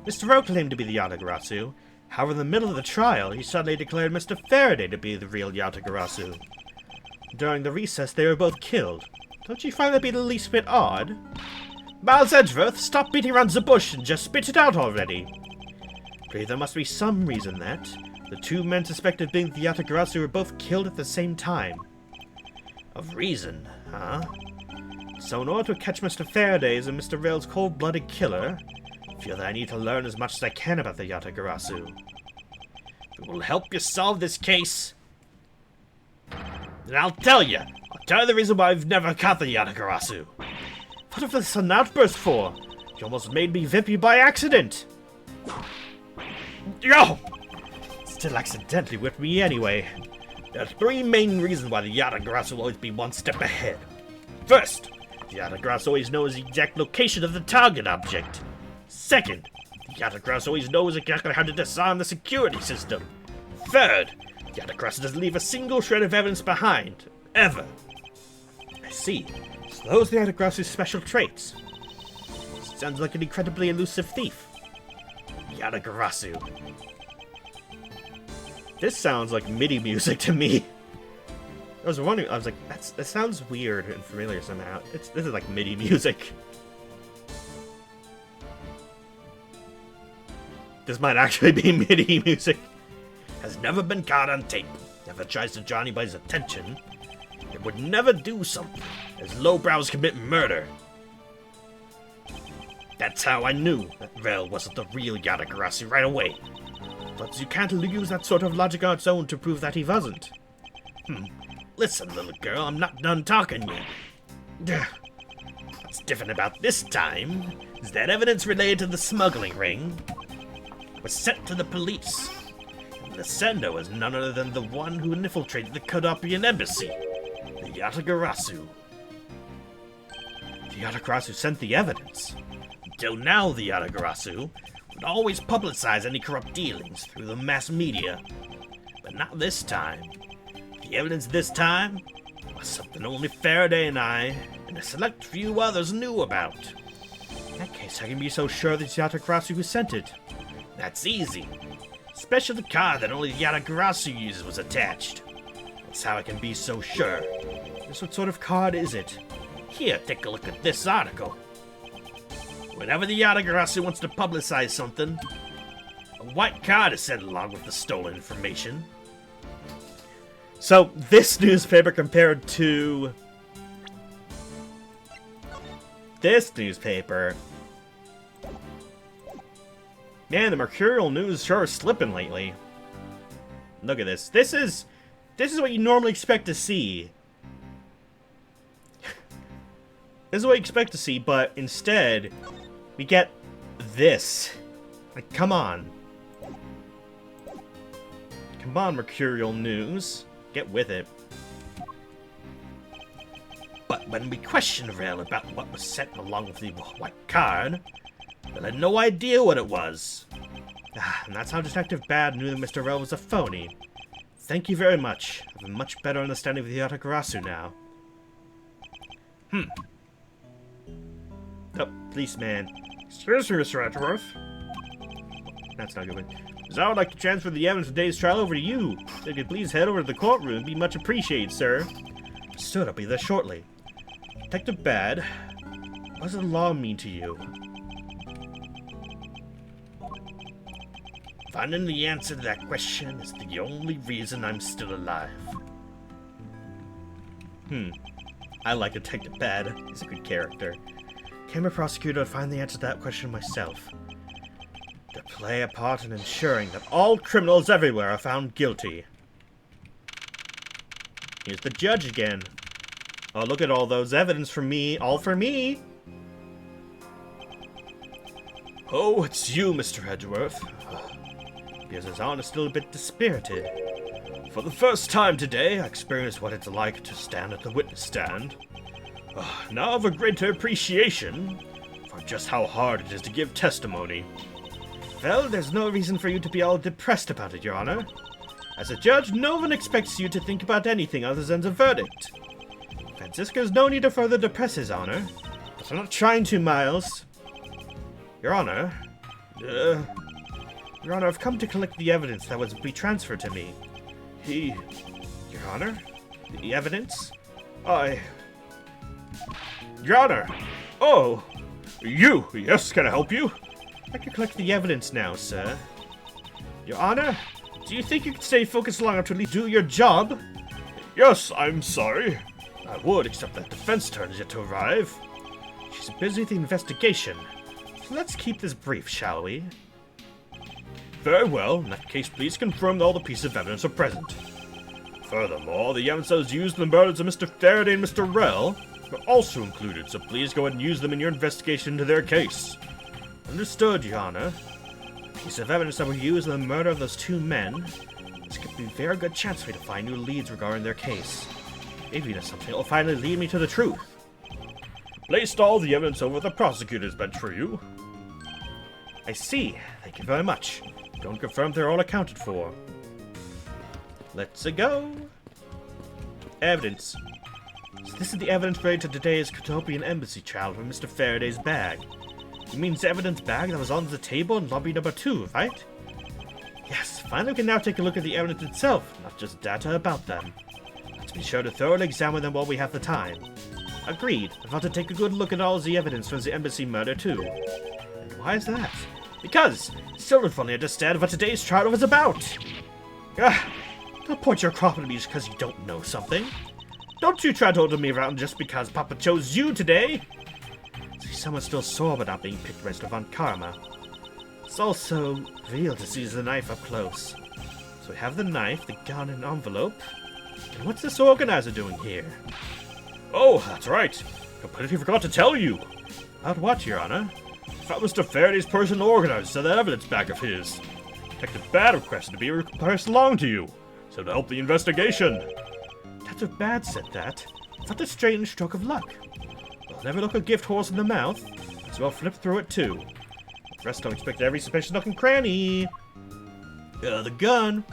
Speaker 6: Mr. Rowe claimed to be the Yatagarasu. However, in the middle of the trial, he suddenly declared Mr. Faraday to be the real Yatagarasu. During the recess, they were both killed. Don't you find that be the least bit odd? Miles Edgeworth, stop beating around the bush and just spit it out already. I believe there must be some reason that the two men suspected of being the Yatagarasu were both killed at the same time. Of reason, huh? So in order to catch Mr. Faraday's and Mr. Rel's cold-blooded killer, I feel that I need to learn as much as I can about the Yatagarasu. If it will help you solve this case, then I'll tell you. I'll tell you the reason why I've never caught the Yatagarasu. What if this is an outburst for? You almost made me vip you by accident. Yo! Still accidentally whipped me anyway. There are three main reasons why the Yatagarasu will always be one step ahead. First, the Yatagarasu always knows the exact location of the target object. Second, the Yatagarasu always knows exactly how to disarm the security system. Third, the Yatagarasu doesn't leave a single shred of evidence behind. Ever. I see. So those are the Yatagarasu's special traits. Sounds like an incredibly elusive thief. Yatagarasu. This sounds like MIDI music to me. I was wondering, I was like, that sounds weird and familiar somehow. This is like MIDI music. This might actually be MIDI music. Has never been caught on tape. If it tries to draw anybody's attention, it would never do something, as lowbrows commit murder. That's how I knew that Rel wasn't the real Yatagarasu right away. But you can't use that sort of logic on its own to prove that he wasn't. Listen, little girl, I'm not done talking yet. What's different about this time is that evidence related to the smuggling ring was sent to the police. And the sender was none other than the one who infiltrated the Kodopian embassy, the Yatagarasu.
Speaker 1: The Yatagarasu sent the evidence.
Speaker 6: Until now, the Yatagarasu would always publicize any corrupt dealings through the mass media. But not this time. The evidence this time was something only Faraday and I, and a select few others knew about.
Speaker 1: In that case, how can you be so sure that it's Yatagarasu who sent it?
Speaker 6: That's easy. Especially the card that only the Yatagarasu uses was attached. That's how I can be so sure.
Speaker 1: Just what sort of card is it?
Speaker 6: Here, take a look at this article. Whenever the Yatagarasu wants to publicize something, a white card is sent along with the stolen information.
Speaker 1: So, this newspaper compared to this newspaper. Man, the Mercurial News sure is slipping lately. Look at this. This is what you normally expect to see. This is what you expect to see, but instead, we get this. Like, come on. Come on, Mercurial News. Get with it.
Speaker 6: But when we questioned Rel about what was sent along with the white card, Rel had no idea what it was.
Speaker 1: And that's how Detective Bad knew that Mr. Rel was a phony. Thank you very much. I have a much better understanding of the Yatagarasu now. Oh, policeman.
Speaker 6: Excuse me, Mr. Edgeworth.
Speaker 1: That's not good. As I would like to transfer the evidence of today's trial over to you. If you could please head over to the courtroom, it'd be much appreciated, sir. Stood, I'll be there shortly. Detective Bad, what does the law mean to you?
Speaker 6: Finding the answer to that question is the only reason I'm still alive.
Speaker 1: I like Detective Bad. He's a good character. Came a prosecutor to find the answer to that question myself. To play a part in ensuring that all criminals everywhere are found guilty. Here's the judge again. Oh, look at all those evidence for me. All for me.
Speaker 6: Oh, it's you, Mr. Edgeworth.
Speaker 1: Because his honor is still a bit dispirited.
Speaker 6: For the first time today, I experienced what it's like to stand at the witness stand. Now I have a greater appreciation for just how hard it is to give testimony.
Speaker 1: Well, there's no reason for you to be all depressed about it, Your Honor. As a judge, no one expects you to think about anything other than the verdict. Francisco's no need to further depress his honor. But I'm not trying to, Miles. Your Honor. Your Honor, I've come to collect the evidence that was to be transferred to me. Your Honor? The evidence?
Speaker 6: Your Honor! Oh! You! Yes, can I help you?
Speaker 1: I can collect the evidence now, sir. Your Honor, do you think you can stay focused long enough to at least do your job?
Speaker 6: Yes, I'm sorry. I would, except that defense turn is yet to arrive.
Speaker 1: She's busy with the investigation. Let's keep this brief, shall we?
Speaker 6: Very well. In that case, please confirm that all the pieces of evidence are present. Furthermore, the evidence that was used in the murders of Mr. Faraday and Mr. Rel are also included, so please go ahead and use them in your investigation into their case.
Speaker 1: Understood, Your Honor. The piece of evidence that were used in the murder of those two men, this could be a very good chance for me to find new leads regarding their case. Maybe there's something that will finally lead me to the truth.
Speaker 6: Placed all the evidence over the prosecutor's bench for you.
Speaker 1: I see. Thank you very much. Don't confirm they're all accounted for. Let's go. Evidence. So this is the evidence related to today's Kotopian embassy trial from Mr. Faraday's bag. You mean the evidence bag that was on the table in lobby number 2, right? Yes, finally we can now take a look at the evidence itself, not just data about them. Let's be sure to thoroughly examine them while we have the time. Agreed. I want to take a good look at all the evidence from the embassy murder too. And why is that? Because still don't fully understand what today's trial was about. Don't point your crop at me just because you don't know something. Don't you try to order me around just because Papa chose you today. See, someone's still sore about not being picked Mr. Von Karma. It's also real to seize the knife up close. So we have the knife, the gun, and envelope. And what's this organizer doing here?
Speaker 6: Oh, that's right. Completely forgot to tell you.
Speaker 1: About what, Your Honor?
Speaker 6: Found Mr. Faraday's personal organizer to that evidence bag of his. Detective Bad requested to be passed along to you, so to help the investigation.
Speaker 1: Detective Bad said that. What a strange stroke of luck. Well, never look a gift horse in the mouth. As well flip through it too. The rest don't expect every suspicious nook and cranny. The gun.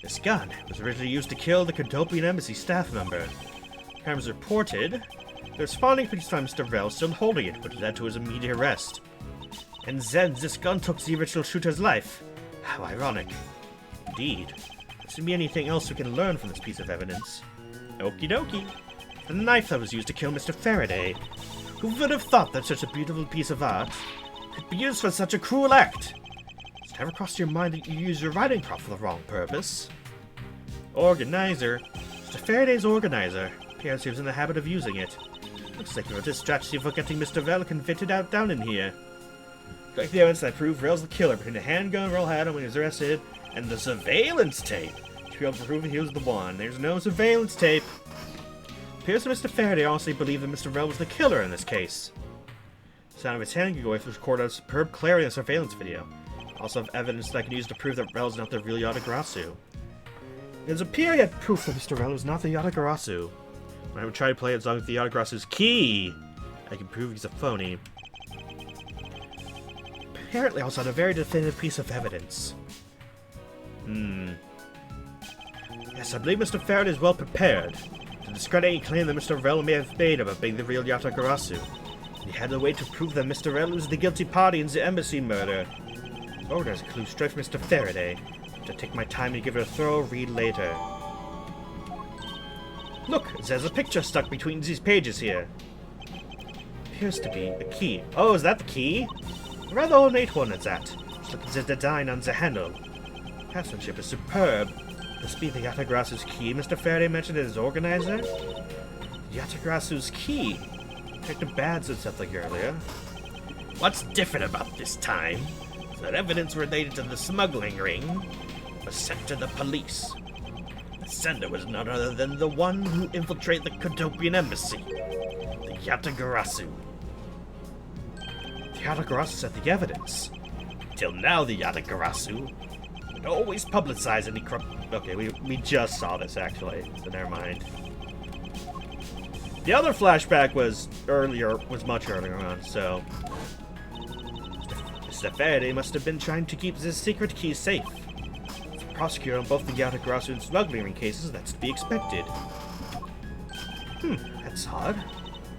Speaker 1: This gun was originally used to kill the Cadopian Embassy staff member. Crime was reported. The responding police found Mr. Rell still holding it, which led to his immediate arrest. And then this gun took the original shooter's life. How ironic. Indeed. There should be anything else we can learn from this piece of evidence. Okie dokie. The knife that was used to kill Mr. Faraday. Who would have thought that such a beautiful piece of art could be used for such a cruel act? It's never crossed your mind that you use your writing prop for the wrong purpose. Organizer. Mr. Faraday's organizer. Appears he was in the habit of using it. Looks like you wrote this strategy for getting Mr. Rell convicted out down in here. Collect the evidence that proved Rell's the killer between the handgun Rell had when he was arrested and the surveillance tape. To be able to prove he was the one. There's no surveillance tape. Appears that Mr. Faraday honestly believed that Mr. Rell was the killer in this case. The sound of his handgun was recorded at superb clarity in the surveillance video. Also have evidence that I can use to prove that Rell's not the real Yatagarasu. There's a period proof that Mr. Rell is not the Yatagarasu. When I would try to play it as long as the Yatagarasu's key, I can prove he's a phony. Apparently also had a very definitive piece of evidence. Yes, I believe Mr. Faraday is well prepared to discredit any claim that Mr. Rell may have made about being the real Yatagarasu. He had a way to prove that Mr. Rell was the guilty party in the embassy murder. Oh, there's a clue straight from Mr. Faraday. To take my time to give it a thorough read later. Look, there's a picture stuck between these pages here. Appears to be a key. Oh, is that the key? A rather ornate one it's at. Just look at the design on the handle. Craftsmanship is superb. This be the Yatagarasu's key Mr. Faraday mentioned as organizer? Yatagarasu's key? Detective Bad said something earlier. What's different about this time is that evidence related to the smuggling ring was sent to the police. The sender was none other than the one who infiltrated the Cadopian Embassy, the Yatagarasu. The Yatagarasu sent the evidence. Till now, the Yatagarasu would always publicize any Okay, we just saw this, actually, so never mind. The other flashback was much earlier on, so... Mr. Faraday must have been trying to keep this secret key safe. As a prosecutor on both the Yatagarasu and smuggling ring cases, that's to be expected. That's odd.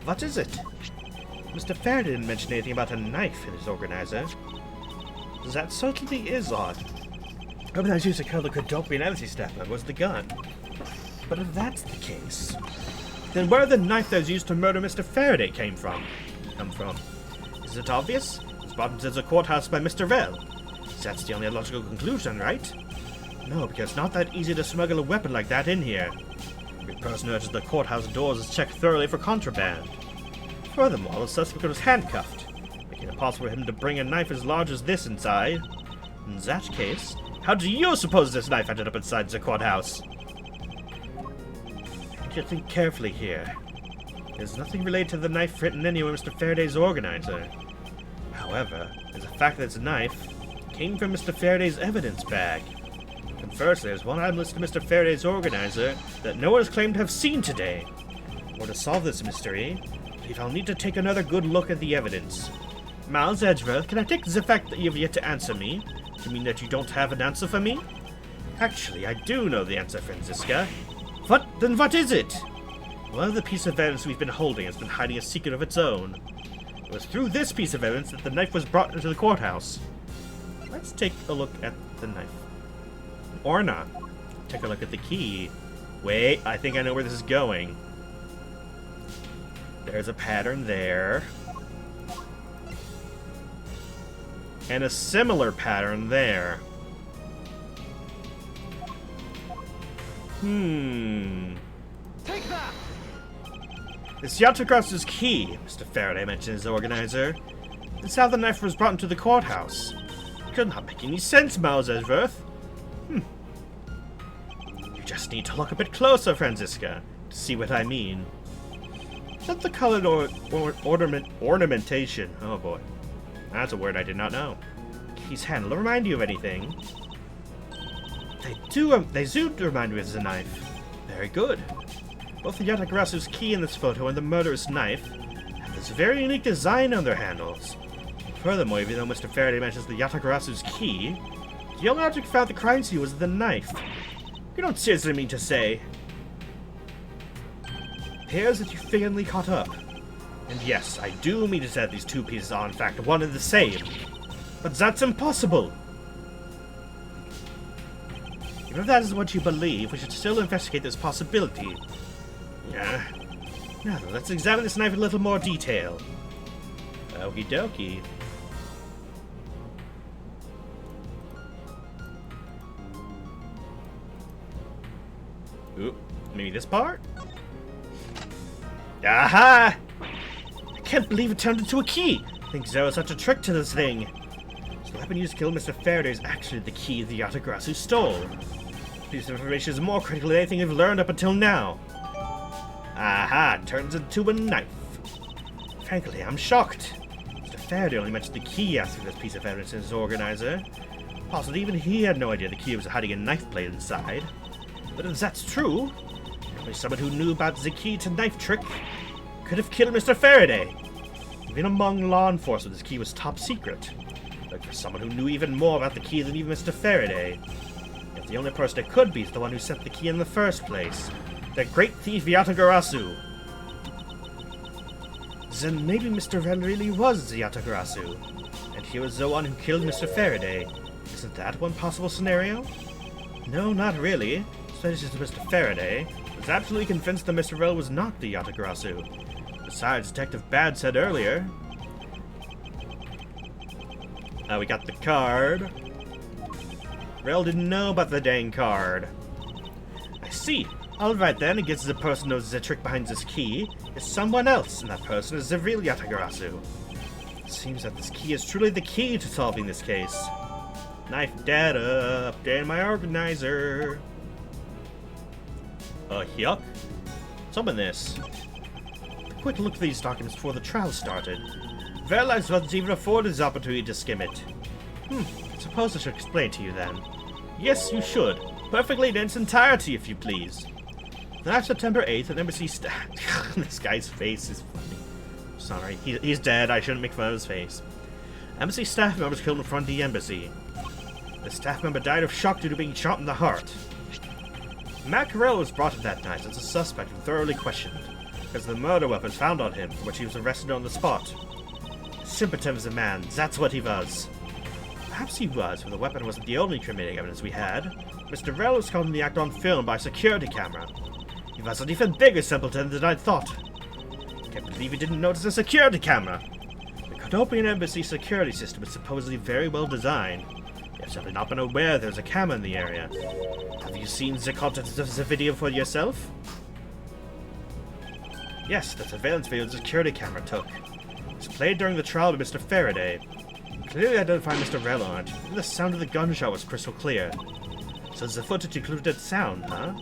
Speaker 1: What is it? Mr. Faraday didn't mention anything about a knife in his organizer. That certainly is odd. The weapon I was used to kill the Cadopian Embassy staff member was the gun. But if that's the case, then where the knife that was used to murder Mr. Faraday come from? Is it obvious? It was brought into the courthouse by Mr. Rell. That's the only logical conclusion, right? No, because it's not that easy to smuggle a weapon like that in here. Every person who enters the courthouse doors is checked thoroughly for contraband. Furthermore, the suspect was handcuffed, making it possible for him to bring a knife as large as this inside. In that case, how do you suppose this knife ended up inside the courthouse? You should think carefully here. There's nothing related to the knife written anywhere Mr. Faraday's organizer. However, there's a fact that this knife came from Mr. Faraday's evidence bag. Conversely, there's one item listed to Mr. Faraday's organizer that no one has claimed to have seen today. Or to solve this mystery, I believe I'll need to take another good look at the evidence. Miles Edgeworth, can I take the fact that you've yet to answer me to mean that you don't have an answer for me? Actually, I do know the answer, Franziska. What? Then what is it? One of the pieces of evidence we've been holding has been hiding a secret of its own. It was through this piece of evidence that the knife was brought into the courthouse. Let's take a look at the knife. Or not. Take a look at the key. Wait, I think I know where this is going. There's a pattern there. And a similar pattern there.
Speaker 8: Take that!
Speaker 1: It's Yatagrasu's key, Mr. Faraday mentioned his organizer. That's how the knife was brought into the courthouse. Could not make any sense, Miles Edgeworth. You just need to look a bit closer, Franziska, to see what I mean. Not the colored ornamentation. Oh boy. That's a word I did not know. Key's handle remind you of anything? They do remind me of the knife. Very good. Both the Yatagrasu's key in this photo and the murderous knife have this very unique design on their handles. Furthermore, even though Mr. Faraday mentions the Yatagrasu's key, the only object found at the crime scene was the knife. You don't seriously mean to say... Appears that you finally caught up. And yes, I do mean to say that these two pieces are in fact one and the same. But that's impossible! Even if that is what you believe, we should still investigate this possibility. Now then, let's examine this knife in a little more detail. Okie dokie. Ooh, maybe this part? Aha! I can't believe it turned into a key! I think there was such a trick to this thing. So the weapon used to kill Mr. Faraday is actually the key the Yatagrasu stole. This piece of information is more critical than anything we've learned up until now. Aha! It turns into a knife. Frankly, I'm shocked. Mr. Faraday only mentioned the key after this piece of evidence in his organizer. Possibly even he had no idea the key was hiding a knife blade inside. But if that's true, only someone who knew about the key to knife trick could have killed Mr. Faraday. Even among law enforcement, this key was top secret. But for someone who knew even more about the key than even Mr. Faraday. Yet the only person it could be is the one who sent the key in the first place. The great thief Yatagarasu. Then maybe Mr. Ren really was the Yatagarasu, and he was the one who killed Mr. Faraday. Isn't that one possible scenario? No, not really. Especially since Mr. Faraday was absolutely convinced that Mr. Ren was not the Yatagarasu. Besides, Detective Bad said earlier... we got the card. Rel didn't know about the dang card. I see. Alright then, I guess the person who knows the trick behind this key is someone else, and that person is the real Yatagarasu. It seems that this key is truly the key to solving this case. Knife data, updating my organizer. Yuck. What's up in this? A quick look at these documents before the trial started. Realized wasn't even afforded this opportunity to skim it. Suppose I should explain to you then. Yes, you should. Perfectly in its entirety, if you please. Last September 8th, an embassy staff... This guy's face is funny. Sorry, he's dead. I shouldn't make fun of his face. Embassy staff members killed in front of the embassy. The staff member died of shock due to being shot in the heart. Matt Carell was brought in that night as a suspect and thoroughly questioned, because of the murder weapons found on him, for which he was arrested on the spot. Simpleton was a man, that's what he was. Perhaps he was, but the weapon wasn't the only incriminating evidence we had. Mr. Rell was caught in the act on film by a security camera. He was an even bigger simpleton than I'd thought. Can't believe he didn't notice the security camera. The Cordopian Embassy security system is supposedly very well designed. You have simply not been aware there's a camera in the area. Have you seen the contents of the video for yourself? Yes, the surveillance video the security camera took. It was played during the trial by Mr. Faraday. You clearly identified Mr. Rell on it. Even the sound of the gunshot was crystal clear. So the footage included sound, huh?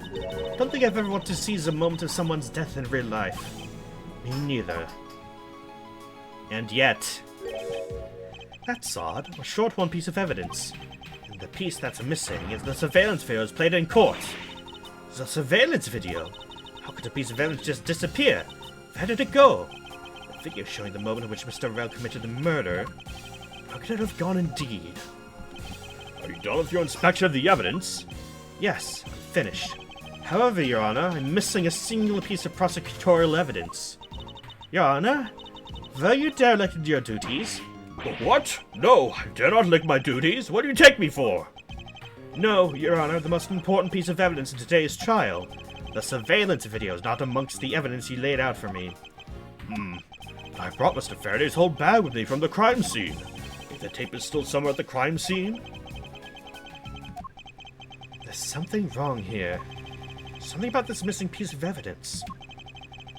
Speaker 1: Don't think I've ever wanted to see the moment of someone's death in real life. Me neither. And yet... That's odd. A short one piece of evidence. And the piece that's missing is the surveillance video played in court. The surveillance video? How could a piece of evidence just disappear? Where did it go? The video showing the moment in which Mr. Rell committed the murder. How could it have gone indeed?
Speaker 6: Are you done with your inspection of the evidence?
Speaker 1: Yes, I'm finished. However, Your Honor, I'm missing a single piece of prosecutorial evidence. Your Honor, were you derelict in your duties?
Speaker 6: What? No, I dare not neglect my duties. What do you take me for?
Speaker 1: No, Your Honor, the most important piece of evidence in today's trial. The surveillance video is not amongst the evidence you laid out for me.
Speaker 6: I brought Mr. Faraday's whole bag with me from the crime scene. If the tape is still somewhere at the crime scene...
Speaker 1: There's something wrong here. Something about this missing piece of evidence.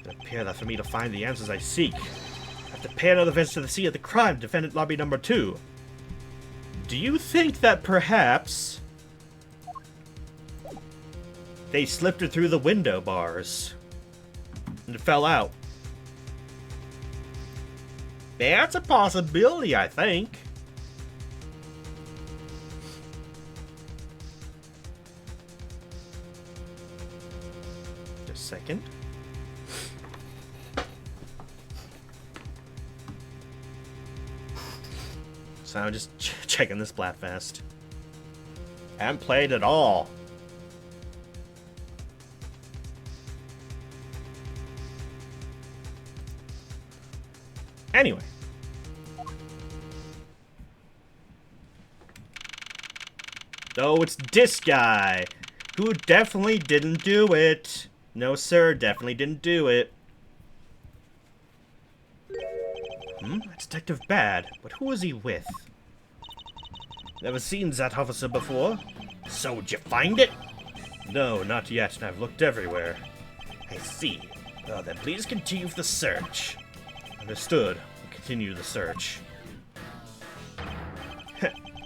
Speaker 1: It appears that for me to find the answers I seek, I have to pay another visit to the scene of the crime, defendant lobby number 2. Do you think that perhaps they slipped her through the window bars and it fell out? That's a possibility, I think. Just a second. So I'm just checking this Splatfest. Haven't played at all. Anyway. Oh, it's this guy, who definitely didn't do it. No, sir, definitely didn't do it. That's Detective Bad, but who is he with? Never seen that officer before. So, did you find it? No, not yet, and I've looked everywhere. I see. Well, then please continue with the search. Understood. We'll continue the search.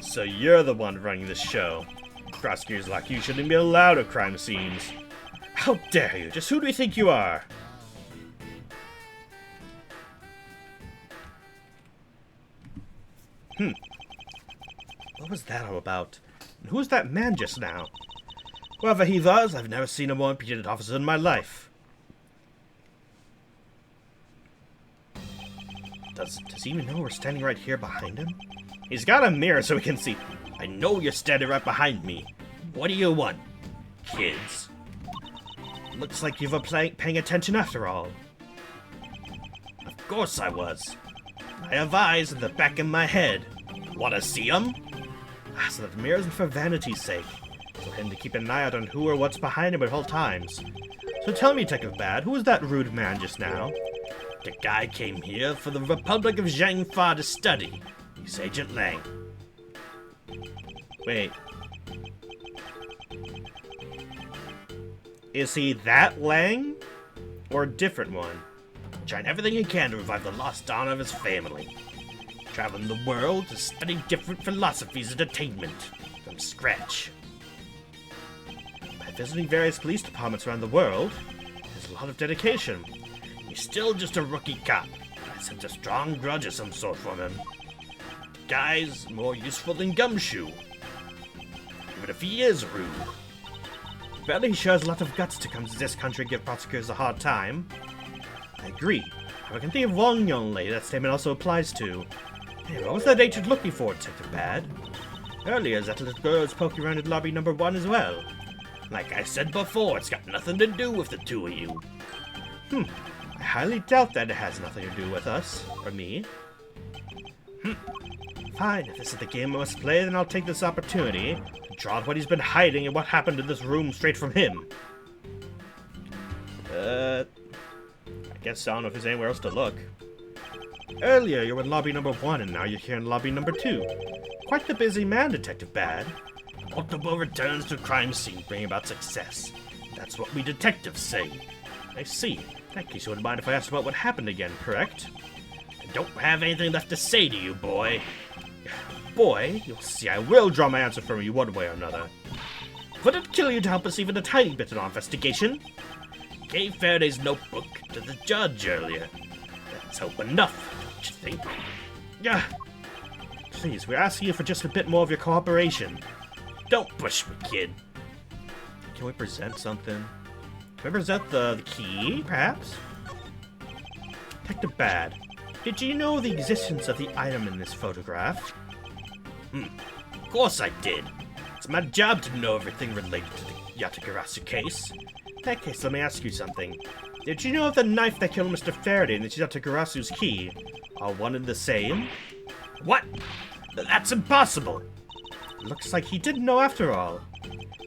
Speaker 1: So you're the one running this show. Prosecutors like you shouldn't be allowed at crime scenes. How dare you? Just who do you think you are? What was that all about? And who's that man just now? Whoever he was, I've never seen a more impudent officer in my life. Does he even know we're standing right here behind him? He's got a mirror so he can see. I know you're standing right behind me. What do you want, kids? Looks like you were paying attention after all. Of course I was. I have eyes in the back of my head. Wanna see them? So that the mirror isn't for vanity's sake. For him to keep an eye out on who or what's behind him at all times. So tell me, Detective Bad, who was that rude man just now? The guy came here for the Republic of Zhangfa to study. He's Agent Lang. Wait. Is he that Lang? Or a different one? Trying everything he can to revive the lost honor of his family. Traveling the world to study different philosophies of attainment from scratch. By visiting various police departments around the world, there's a lot of dedication. He's still just a rookie cop. I sense a strong grudge of some sort from him. The guy's more useful than Gumshoe. Even if he is rude. Apparently he shows a lot of guts to come to this country and give prosecutors a hard time. I agree. I can think of one young lady that statement also applies to. Hey, what was that agent looking for, Detective Bad? Earlier, that little girl was poking around at lobby number 1 as well. Like I said before, it's got nothing to do with the two of you. I highly doubt that it has nothing to do with us, or me. Fine, if this is the game I must play, then I'll take this opportunity to draw out what he's been hiding and what happened in this room straight from him. I guess I don't know if there's anywhere else to look. Earlier, you were in lobby number 1, and now you're here in lobby number 2. Quite the busy man, Detective Bad. Multiple returns to a crime scene bring about success. That's what we detectives say. I see. In that case, you wouldn't mind if I asked about what happened again, correct? I don't have anything left to say to you, boy. Boy, you'll see I will draw my answer from you one way or another. Would it kill you to help us even a tiny bit in our investigation? Gave Faraday's notebook to the judge earlier. That's hope enough, don't you think? Please, we're asking you for just a bit more of your cooperation. Don't push me, kid. Can we present something? Can we present the key, perhaps? Detective Bad, did you know the existence of the item in this photograph? Of course I did. It's my job to know everything related to the Yatagarasu case. In that case, let me ask you something. Did you know if the knife that killed Mr. Faraday and the Yatagarasu's key are one and the same? What? That's impossible! It looks like he didn't know after all.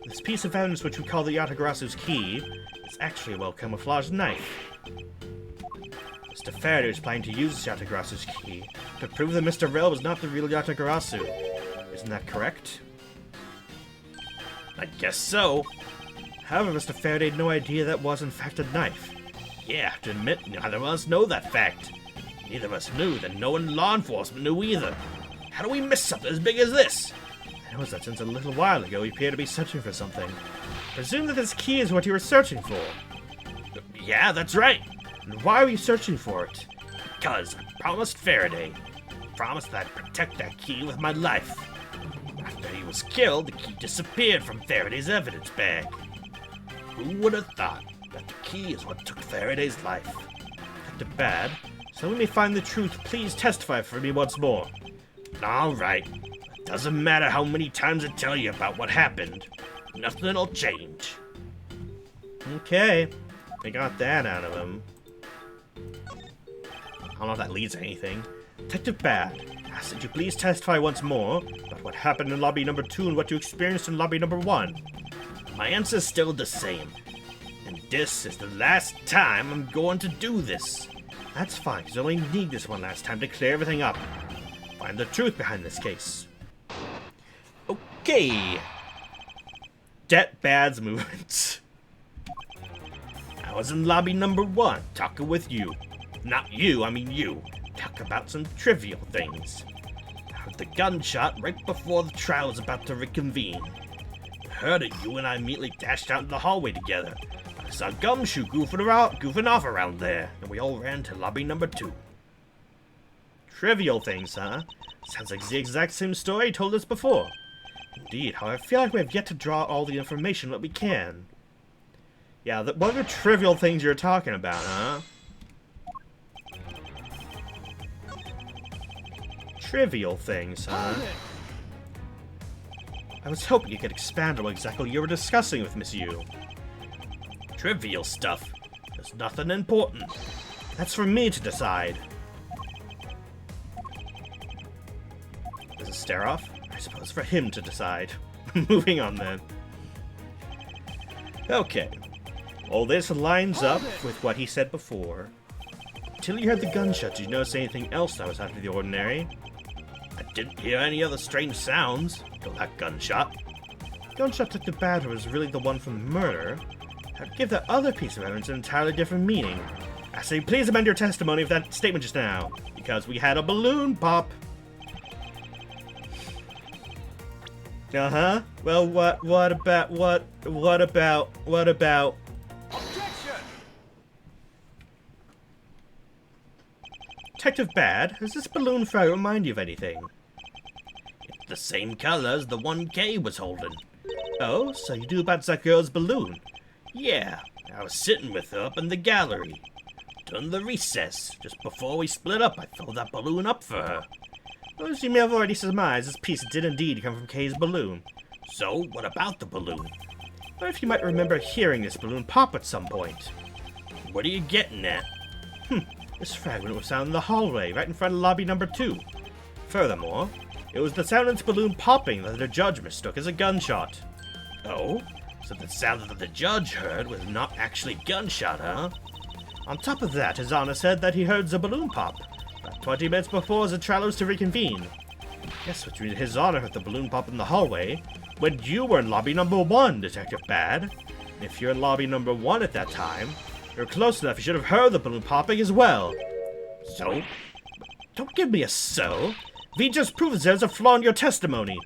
Speaker 1: This piece of evidence which we call the Yatagarasu's key is actually a well-camouflaged knife. Mr. Faraday was planning to use Yatagarasu's key to prove that Mr. Rell was not the real Yatagarasu. Isn't that correct? I guess so. However, Mr. Faraday had no idea that was in fact a knife. Yeah, to admit, neither of us know that fact. Neither of us knew, then no one in law enforcement knew either. How do we miss something as big as this? I noticed that since a little while ago we appear to be searching for something. Presume that this key is what you were searching for. Yeah, that's right. And why were you searching for it? Because I promised Faraday. I promised that I'd protect that key with my life. After he was killed, the key disappeared from Faraday's evidence bag. Who would have thought that the key is what took Faraday's life? Detective Bad, so we may find the truth, please testify for me once more. Alright. It doesn't matter how many times I tell you about what happened. Nothing'll change. Okay. We got that out of him. I don't know if that leads to anything. Detective Bad, I ask that you please testify once more about what happened in lobby number 2 and what you experienced in lobby number 1. My answer's still the same. And this is the last time I'm going to do this. That's fine, because I only need this one last time to clear everything up. Find the truth behind this case. Okay. Det Bad's movements. I was in lobby number 1, talking with you. Not you, I mean you. Talk about some trivial things. I heard the gunshot right before the trial was about to reconvene. I heard it, you and I immediately dashed out in the hallway together. I saw Gumshoe goofing off around there, and we all ran to lobby number 2. Trivial things, huh? Sounds like the exact same story you told us before. Indeed, however, I feel like we have yet to draw all the information that we can. Yeah, what are the trivial things you're talking about, huh? Trivial things, huh? I was hoping you could expand on what exactly you were discussing with Miss Yu. Trivial stuff. There's nothing important. That's for me to decide. Does it stare off? I suppose for him to decide. Moving on then. Okay. All this lines up with what he said before. Until you heard the gunshot, did you notice anything else that was out of the ordinary? I didn't hear any other strange sounds until that gunshot. Gunshot took the bad was really the one from the murder. I'd give that other piece of evidence an entirely different meaning. I say please amend your testimony of that statement just now, because we had a balloon pop. Uh-huh. Well, what about...
Speaker 8: Objection!
Speaker 1: Detective Bad, does this balloon fry remind you of anything? It's the same color as the one Kay was holding. Oh, so you knew about that girl's balloon? Yeah, I was sitting with her up in the gallery. During the recess, just before we split up, I filled that balloon up for her. As you may have already surmised, this piece did indeed come from Kay's balloon. So, what about the balloon? What if you might remember hearing this balloon pop at some point? What are you getting at? This fragment was found in the hallway, right in front of lobby number 2. Furthermore, it was the sound of this balloon popping that the judge mistook as a gunshot. Oh? So the sound that the judge heard was not actually gunshot, huh? On top of that, His Honor said that he heard the balloon pop about 20 minutes before the trial was to reconvene. Yes, which means His Honor heard the balloon pop in the hallway when you were in lobby number 1, Detective Bad. And if you're in lobby number 1 at that time, you're close enough, you should have heard the balloon popping as well. So? Don't give me a so. V just proves there's a flaw in your testimony.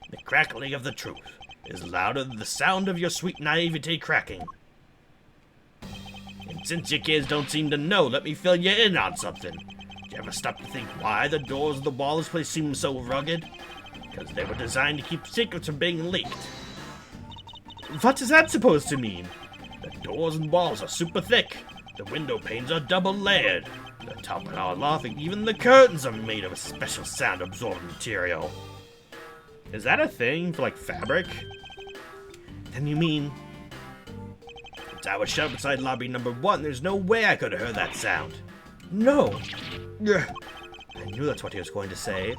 Speaker 1: The crackling of the truth is louder than the sound of your sweet naivete cracking. And since you kids don't seem to know, let me fill you in on something. Did you ever stop to think why the doors of the wall of this place seem so rugged? Because they were designed to keep secrets from being leaked. What is that supposed to mean? The doors and walls are super thick. The window panes are double layered. To top it all off, even the curtains are made of a special sound-absorbing material. Is that a thing for, like, fabric? Then you mean... Since I was shut up inside lobby number 1, there's no way I could have heard that sound. No. Ugh. I knew that's what he was going to say.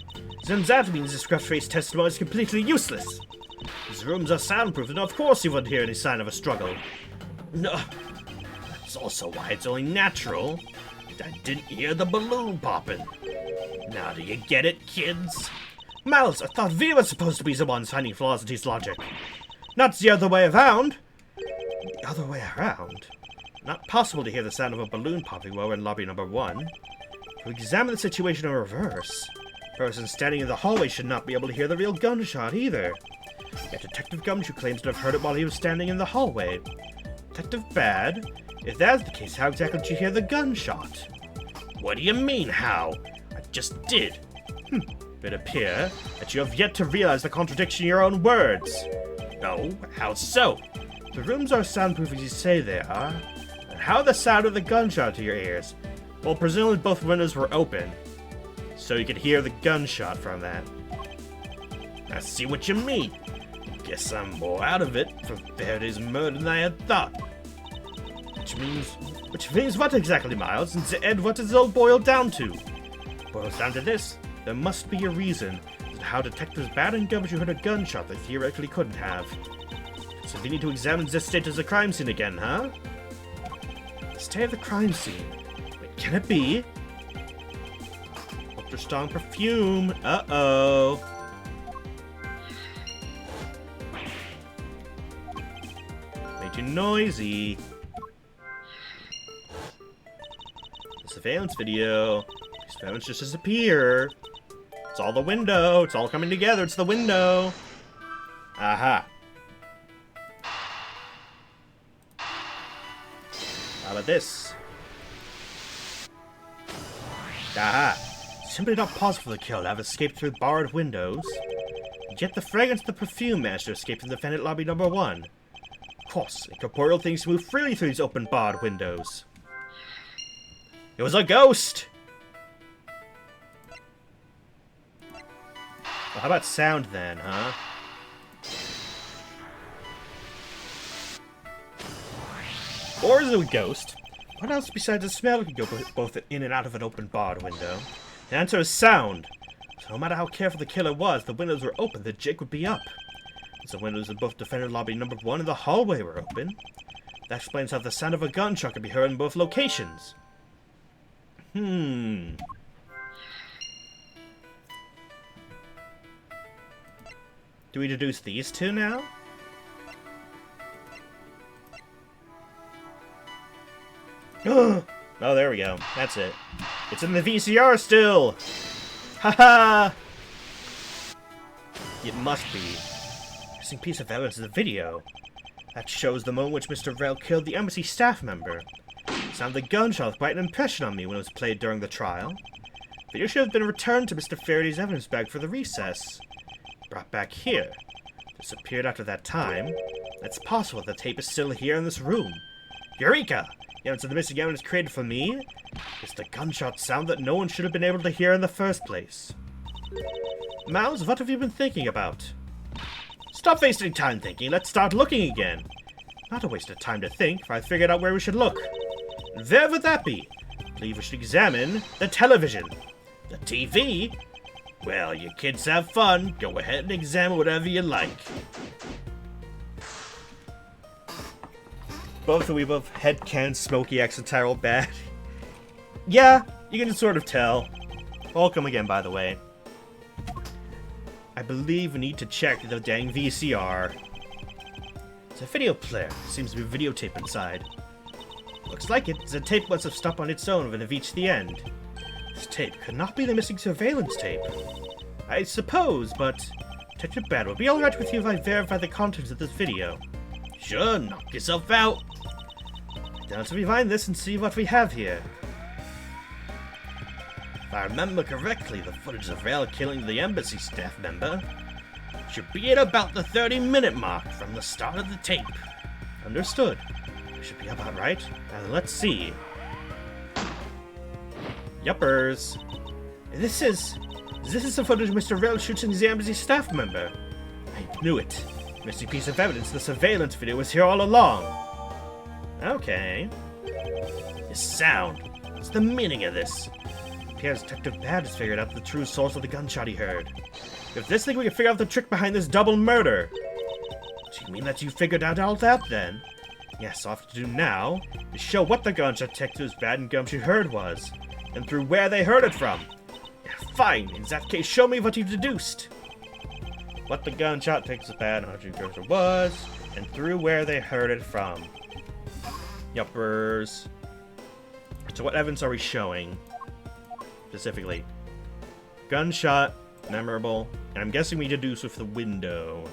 Speaker 1: Then that means this gruff-faced testimony is completely useless. These rooms are soundproof, and of course you wouldn't hear any sign of a struggle. No. That's also why it's only natural that I didn't hear the balloon popping. Now do you get it, kids? Miles, I thought we were supposed to be the ones finding flaws in his logic. Not the other way around. The other way around? Not possible to hear the sound of a balloon popping while we're in lobby number 1. If we examine the situation in reverse, the person standing in the hallway should not be able to hear the real gunshot either. Yet Detective Gumshoe claims to have heard it while he was standing in the hallway. Detective Bad? If that's the case, how exactly did you hear the gunshot? What do you mean, how? I just did. It appears that you have yet to realize the contradiction in your own words. No, how so? The rooms are soundproof as you say they are. And how the sound of the gunshot to your ears? Well, presumably both windows were open, so you could hear the gunshot from that. I see what you mean. Guess I'm more out of it for Faraday's murder than I had thought. Which means what exactly, Miles? And Ed, what does it all boil down to? Boils down to this. There must be a reason as to how Detectives Bad and Gumshoe heard a gunshot they theoretically couldn't have. So we need to examine this state as a crime scene again, huh? The state of the crime scene. Wait, can it be? Ultra strong perfume. Uh-oh. Way too noisy. The surveillance video. Surveillance just disappear. It's all the window. It's all coming together. It's the window. Aha. How about this? Aha. Simply not possible for the killer to have escaped through barred windows. Yet the fragrance of the perfume managed to escape from defendant lobby number 1. Of course, incorporeal things move freely through these open barred windows. It was a ghost! Well, how about sound then, huh? Or is it a ghost? What else besides the smell can go both in and out of an open barred window? The answer is sound. So no matter how careful the killer was, the windows were open, the jig would be up. As the windows in both defender lobby number 1 and the hallway were open. That explains how the sound of a gunshot could be heard in both locations. Do we deduce these two now? Oh, there we go. That's it. It's in the VCR still! Haha! It must be. Missing piece of evidence is the video. That shows the moment which Mr. Rell killed the embassy staff member. The sound of the gunshot left quite an impression on me when it was played during the trial. The video should have been returned to Mr. Faraday's evidence bag for the recess. Brought back here. Disappeared after that time. It's possible the tape is still here in this room. Eureka! The evidence of the missing evidence created for me is the gunshot sound that no one should have been able to hear in the first place. Miles, what have you been thinking about? Stop wasting time thinking. Let's start looking again. Not a waste of time to think, for I figured out where we should look. Where would that be? I believe we should examine the television. The TV? Well, you kids have fun. Go ahead and examine whatever you like. We both headcanon Smokey X and Tyrell Bad. Yeah, you can sort of tell. Welcome again, by the way. I believe we need to check the dang VCR. It's a video player. Seems to be videotape inside. Looks like it. The tape must have stopped on its own when it reached the end. This tape could not be the missing surveillance tape. I suppose, but Detective Bad, would be alright with you if I verify the contents of this video? Sure, knock yourself out. Now let's rewind this and see what we have here. If I remember correctly, the footage of Rell killing the embassy staff member should be at about the 30-minute mark from the start of the tape. Understood. Should be about right. Now let's see. Yuppers. This is the footage of Mr. Rell shooting the embassy staff member. I knew it. Missing piece of evidence. The surveillance video was here all along. Okay. This sound. What's the meaning of this? It appears Detective Bad has figured out the true source of the gunshot he heard. With this thing, we can figure out the trick behind this double murder. Do you mean that you figured out all that, then? Yes, all I have to do now is show what the gunshot Detectives Bad and Gumshoe heard was, and through where they heard it from. Fine, in that case, show me what you've deduced. what the gunshot takes us back, how the cursor was, and through where they heard it from. Yuppers. So what evidence are we showing? Specifically. Gunshot, memorable, and I'm guessing we deduce with the window.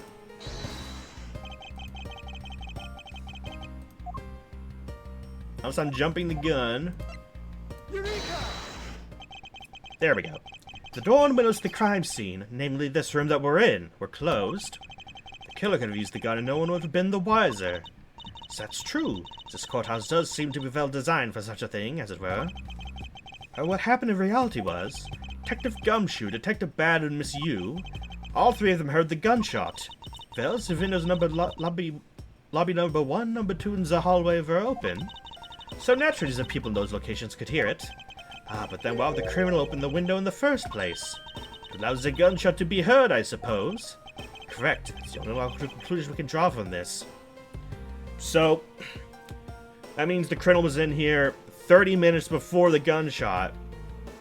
Speaker 1: Unless I'm jumping the gun. There we go. The door and windows to the crime scene, namely this room that we're in, were closed. The killer could have used the gun and no one would have been the wiser. So that's true. This courthouse does seem to be well designed for such a thing, as it were. What happened in reality was, Detective Gumshoe, Detective Bad, and Miss Yu, all three of them heard the gunshot. Well, the windows lobby number 1, number 2, and the hallway were open. So naturally the people in those locations could hear it. But then why would the criminal open the window in the first place? It allows the gunshot to be heard, I suppose. Correct. It's the only logical conclusion we can draw from this. So, that means the criminal was in here 30 minutes before the gunshot.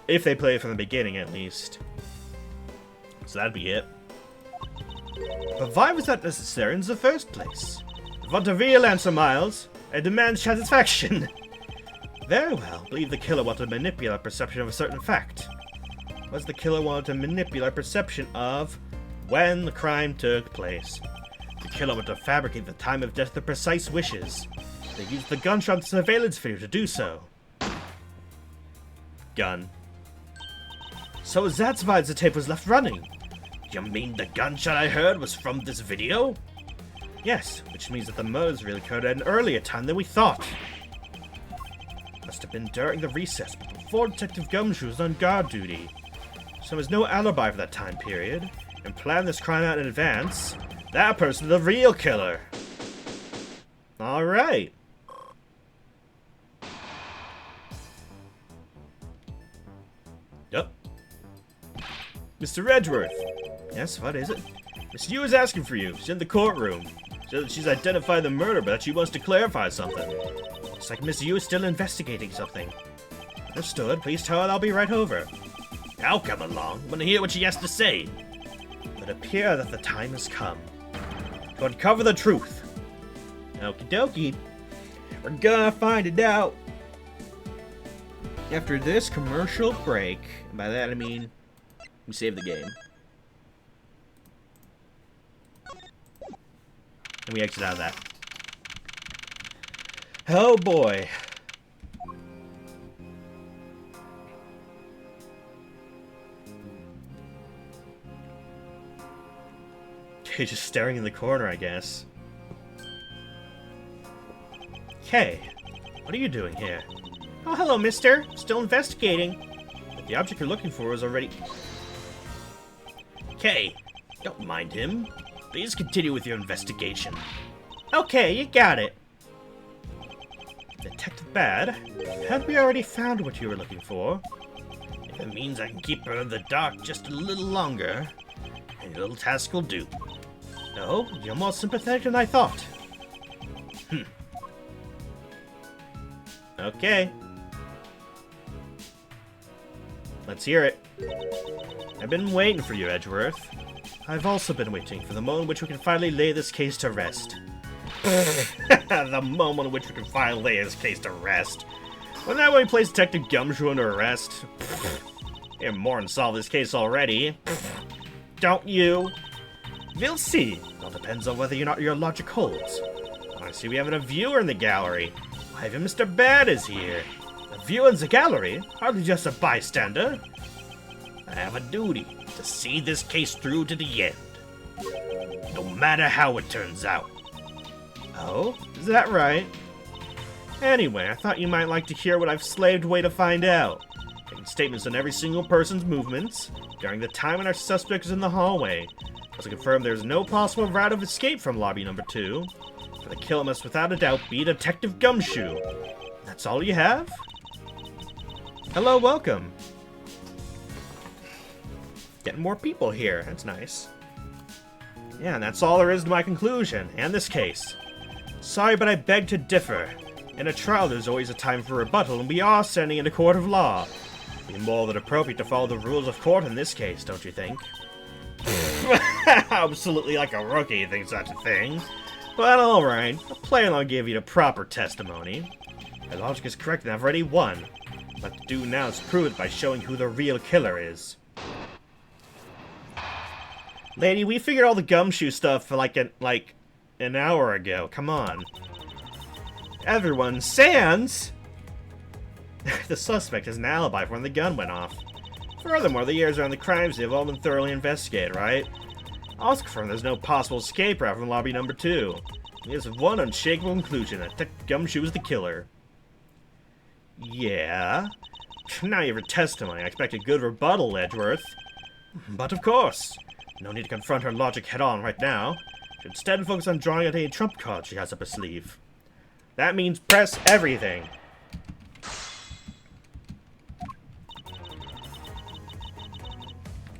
Speaker 1: If they play it from the beginning, at least. So that'd be it. But why was that necessary in the first place? I want a real answer, Miles. I demand satisfaction. Very well. I believe the killer wanted to manipulate perception of a certain fact. Was the killer wanted to manipulate perception of when the crime took place? The killer wanted to fabricate the time of death to precise wishes. They used the gunshot surveillance video to do so. Gun. So that's why the tape was left running. You mean the gunshot I heard was from this video? Yes, which means that the murders really occurred at an earlier time than we thought. Must have been during the recess, but before Detective Gumshoe was on guard duty. So there was no alibi for that time period, and planned this crime out in advance. That person's the real killer. Alright. Yup. Mr. Edgeworth. Yes, what is it? Miss Yu is asking for you. She's in the courtroom. She's identified the murder, but she wants to clarify something. It's like Miss Yu is still investigating something. Understood. Please tell her I'll be right over. I'll come along. I want to hear what she has to say. It appears that the time has come to uncover the truth. Okie dokie. We're gonna find it out. After this commercial break, and by that I mean we save the game. And we exit out of that. Oh boy. Okay, just staring in the corner, I guess. Hey, what are you doing here? Oh, hello, mister. Still investigating. But the object you're looking for is already... Okay, don't mind him. Please continue with your investigation. Okay, you got it. Detective Bad, had we already found what you were looking for? If it means I can keep her in the dark just a little longer, any little task will do. No, you're more sympathetic than I thought. Okay. Let's hear it. I've been waiting for you, Edgeworth. I've also been waiting for the moment in which we can finally lay this case to rest. The moment in which we can finally lay this case to rest. Wasn't that when we placed Detective Gumshoe under arrest? You're more than solved this case already. Don't you? We'll see. It all depends on whether or not your logic holds. I see we have a viewer in the gallery. Why, even Mr. Bad is here. A viewer in the gallery? Hardly just a bystander. I have a duty to see this case through to the end. No matter how it turns out. Oh? Is that right? Anyway, I thought you might like to hear what I've slaved away to find out. Taking statements on every single person's movements during the time when our suspect was in the hallway. To confirm there's no possible route of escape from lobby number 2. For the killer must without a doubt be Detective Gumshoe. That's all you have? Hello, welcome. Getting more people here, that's nice. Yeah, and that's all there is to my conclusion, and this case. Sorry, but I beg to differ. In a trial, there's always a time for rebuttal, and we are standing in a court of law. It'd be more than appropriate to follow the rules of court in this case, don't you think? Absolutely like a rookie thinks such a thing. But alright, I plan on giving you the proper testimony. My logic is correct and I've already won. What to do now is prove it by showing who the real killer is. Lady, we figured all the gumshoe stuff for like an hour ago. Come on. Everyone, Sans! The suspect has an alibi for when the gun went off. Furthermore, the years around the crimes have all been thoroughly investigated, right? Also confirm there's no possible escape route from lobby number 2. There's one unshakable conclusion that Detective Gumshoe is the killer. Yeah? Now you have your testimony. I expect a good rebuttal, Edgeworth. But of course, no need to confront her logic head-on right now. Should instead focus on drawing out any trump cards she has up her sleeve. That means press everything.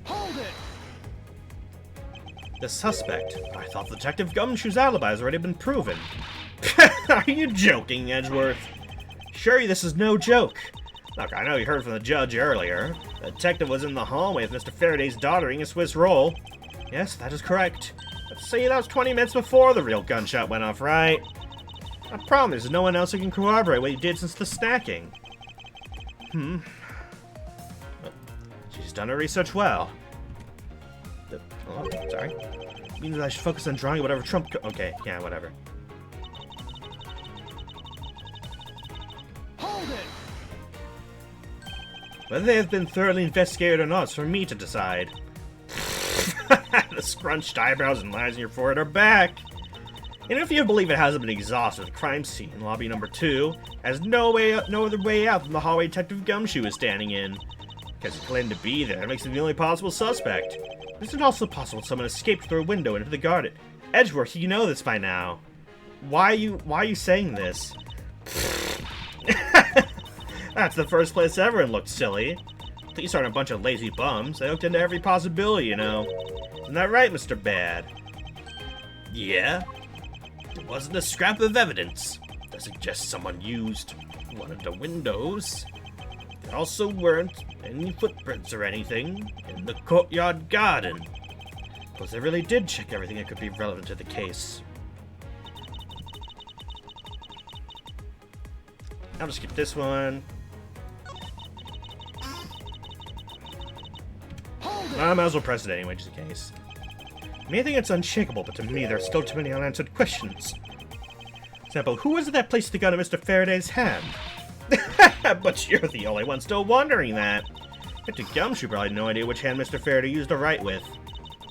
Speaker 8: Hold it!
Speaker 1: The suspect. I thought Detective Gumshoe's alibi has already been proven. Are you joking, Edgeworth? Sure, this is no joke. Look, I know you heard from the judge earlier. The detective was in the hallway with Mr. Faraday's daughter eating a Swiss roll. Yes, that is correct. But see, that was 20 minutes before the real gunshot went off, right? I promise there's no one else who can corroborate what you did since the snacking. Well, she's done her research well. Oh, sorry. Means I should focus on drawing whatever trump. Okay, yeah, whatever.
Speaker 8: Hold it!
Speaker 1: Whether they have been thoroughly investigated or not is for me to decide. The scrunched eyebrows and lines in your forehead are back. And if you believe it hasn't been exhausted, the crime scene in lobby number 2 has no other way out than the hallway Detective Gumshoe is standing in. Because he claimed to be there, it makes him the only possible suspect. Is it also possible someone escaped through a window into the garden? Edgeworth, you know this by now. Why are you saying this? That's the first place everyone looked silly. These aren't a bunch of lazy bums. They looked into every possibility, you know. Isn't that right, Mr. Bad? Yeah? There wasn't a scrap of evidence that suggests someone used one of the windows. There also weren't any footprints or anything in the courtyard garden. Because they really did check everything that could be relevant to the case. I'll just skip this one. I might as well press it anyway, just in case. You may think it's unshakable, but to me there are still too many unanswered questions. For example, who was it that placed the gun in Mr. Faraday's hand? But you're the only one still wondering that. Mr. Gumshoe probably had no idea which hand Mr. Faraday used to write with.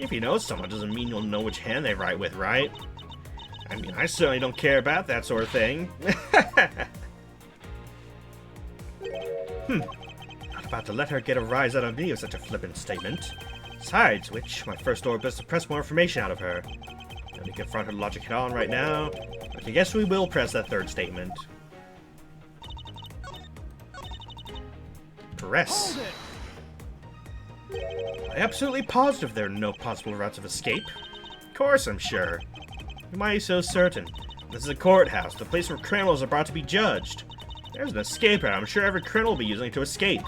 Speaker 1: If you know someone doesn't mean you'll know which hand they write with, right? I mean, I certainly don't care about that sort of thing. Not about to let her get a rise out of me with such a flippant statement. Besides which, my first order is to press more information out of her. Let me confront her logic head on right now. But I guess we will press that third statement. Press. I'm absolutely positive there are no possible routes of escape. Of course, I'm sure. Why are you so certain? This is a courthouse, the place where criminals are brought to be judged. There's an escape route I'm sure every criminal will be using to escape.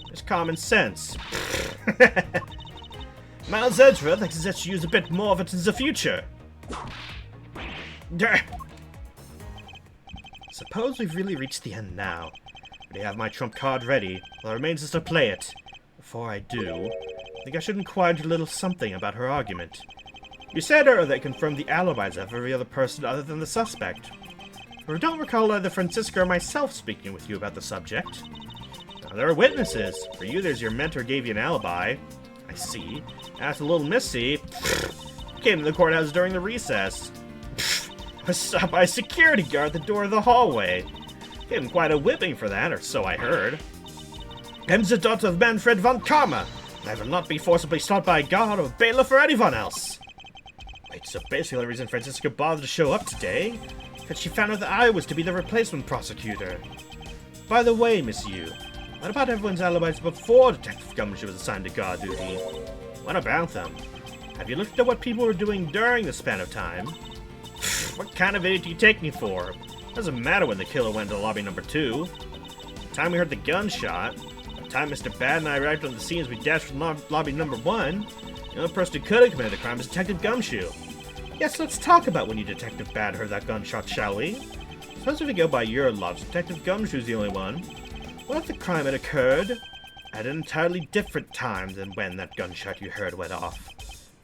Speaker 1: There's common sense. Miles Edgeworth, I suggest you use a bit more of it in the future. Suppose we've really reached the end now. I have my trump card ready. Well, it remains just to play it. Before I do, I think I should inquire into a little something about her argument. You said earlier that it confirmed the alibis of every other person other than the suspect. But I don't recall either Francisca or myself speaking with you about the subject. Now, there are witnesses. For you, there's your mentor gave you an alibi. I see. As a little Missy came to the courthouse during the recess. I was stopped by a security guard at the door of the hallway. Gave him quite a whipping for that, or so I heard. I'm the daughter of Manfred von Karma. I will not be forcibly stopped by a guard or bailiff or anyone else. Wait, so basically the reason Francisca bothered to show up today is that she found out that I was to be the replacement prosecutor. By the way, Miss Yu, what about everyone's alibis before Detective Gumshoe was assigned to guard duty? What about them? Have you looked at what people were doing during the span of time? What kind of idiot do you take me for? Doesn't matter when the killer went to lobby number 2. The time we heard the gunshot, the time Mr. Bad and I arrived on the scene as we dashed from lobby number 1, The only person who could have committed the crime is Detective Gumshoe. Yes, let's talk about when you Detective Bad heard that gunshot, shall we? Suppose if we go by your logic, Detective Gumshoe's the only one. What if the crime had occurred at an entirely different time than when that gunshot you heard went off?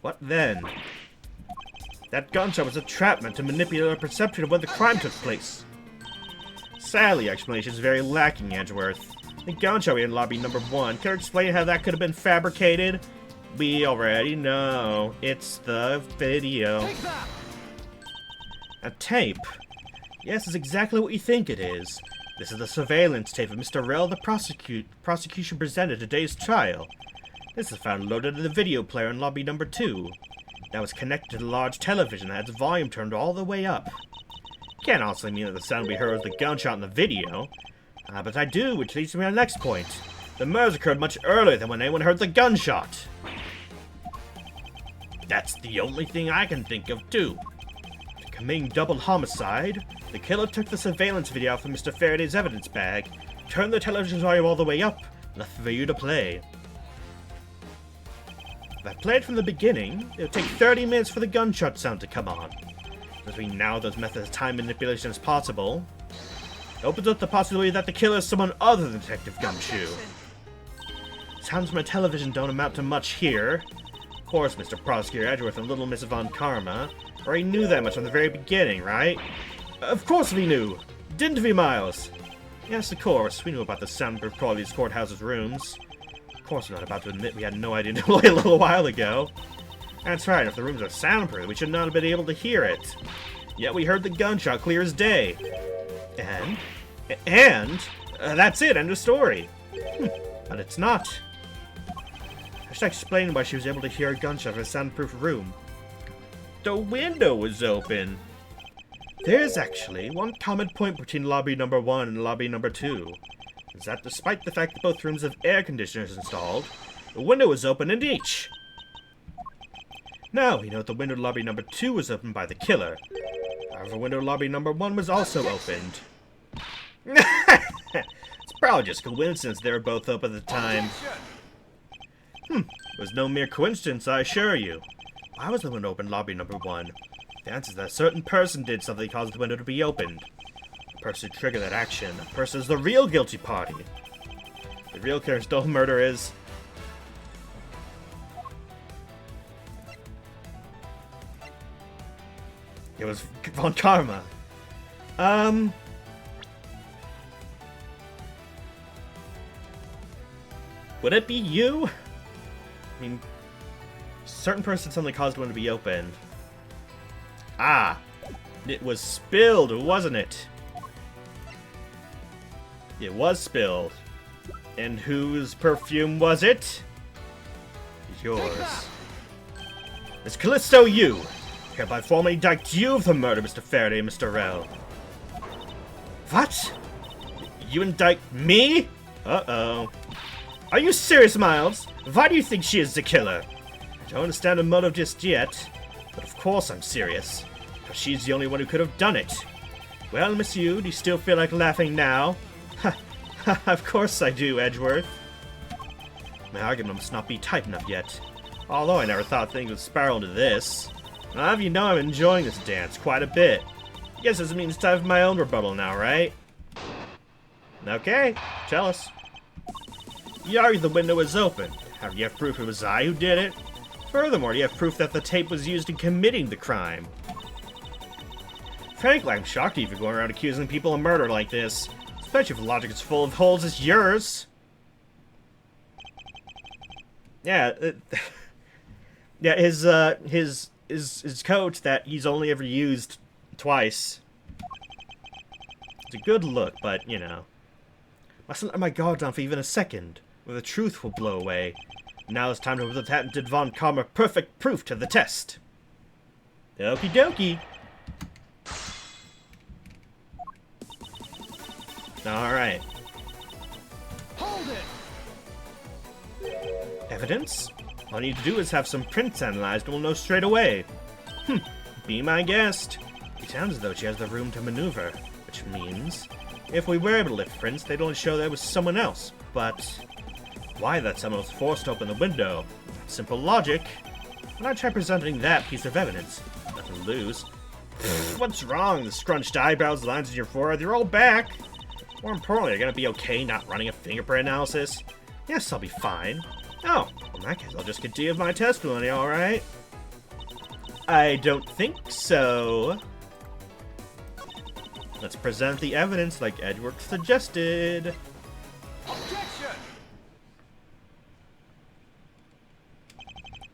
Speaker 1: What then? That gunshot was a trap meant to manipulate our perception of when the crime took place. Sadly, your explanation is very lacking, Edgeworth. The gunshot we had in lobby number 1. Can you explain how that could have been fabricated? We already know. It's the video. A tape? Yes, it's exactly what you think it is. This is the surveillance tape of Mr. Rell the prosecution presented at today's trial. This is found loaded in the video player in lobby number 2. Now it's connected to the large television that has its volume turned all the way up. Can't honestly mean that the sound we heard was the gunshot in the video. But I do, which leads me to my next point. The murders occurred much earlier than when anyone heard the gunshot. That's the only thing I can think of, too. To committing double homicide, the killer took the surveillance video out from Mr. Faraday's evidence bag, turned the television volume all the way up, and left for you to play. If I played from the beginning, it would take 30 minutes for the gunshot sound to come on. As we now those methods of time manipulation as possible, it opens up the possibility that the killer is someone other than Detective Gumshoe. Sounds from a television don't amount to much here. Of course, Mr. Prosecutor Edgeworth and Little Miss Von Karma already knew that much from the very beginning, right? Of course we knew! Didn't we, Miles? Yes, of course. We knew about the soundproof quality of these courthouse's rooms. Of course, we're not about to admit we had no idea until a little while ago. That's right, if the rooms are soundproof, we should not have been able to hear it. Yet we heard the gunshot clear as day. And that's it, end of story. But it's not. I should explain why she was able to hear a gunshot in a soundproof room. The window was open. There's actually one common point between lobby number 1 and lobby number 2. Is that despite the fact that both rooms have air conditioners installed, the window was open in each. Now we know that the window to lobby number 2 was opened by the killer. However, window to lobby number 1 was also opened. It's probably just coincidence they were both open at the time. It was no mere coincidence, I assure you. Why was the window open in lobby number 1? The answer is that a certain person did something that caused the window to be opened. The person who triggered that action, that person is the real guilty party. The real killer stole murder is... It was Von Karma. Would it be you? I mean, certain person suddenly caused one to be opened. Ah, it was spilled, wasn't it? It was spilled. And whose perfume was it? Yours. Miss Callisto, you! Hereby formally indict you of the murder, Mr. Faraday and Mr. Rell. What? You indict me? Uh-oh. Are you serious, Miles? Why do you think she is the killer? I don't understand the motive just yet, but of course I'm serious. Because she's the only one who could have done it. Well, Miss Yu, do you still feel like laughing now? Ha, of course I do, Edgeworth. My argument must not be tight enough yet. Although I never thought things would spiral into this. Now, you know I'm enjoying this dance quite a bit. I guess this means it's time for my own rebuttal now, right? Okay, tell us. You argue the window was open. How do you have proof it was I who did it? Furthermore, do you have proof that the tape was used in committing the crime? Frankly, I'm shocked you're even going around accusing people of murder like this. Especially if logic is full of holes as yours. Yeah, yeah, his coat that he's only ever used twice. It's a good look, but, you know. Mustn't let my guard down for even a second, or the truth will blow away. Now it's time to put the patented Von Karma perfect proof to the test. Okie dokie. Alright.
Speaker 7: Hold it!
Speaker 1: Evidence? All you need to do is have some prints analyzed and we'll know straight away. Be my guest. It sounds as though she has the room to maneuver, which means if we were able to lift prints, they'd only show there was someone else. But why that someone was forced to open the window? Simple logic. Why not try presenting that piece of evidence? Nothing to lose. What's wrong? The scrunched eyebrows, the lines in your forehead, they're all back. More importantly, you're gonna be okay not running a fingerprint analysis? Yes, I'll be fine. Oh, in that case, I'll just continue with my testimony, alright? I don't think so. Let's present the evidence like Edgeworth suggested.
Speaker 8: Objection!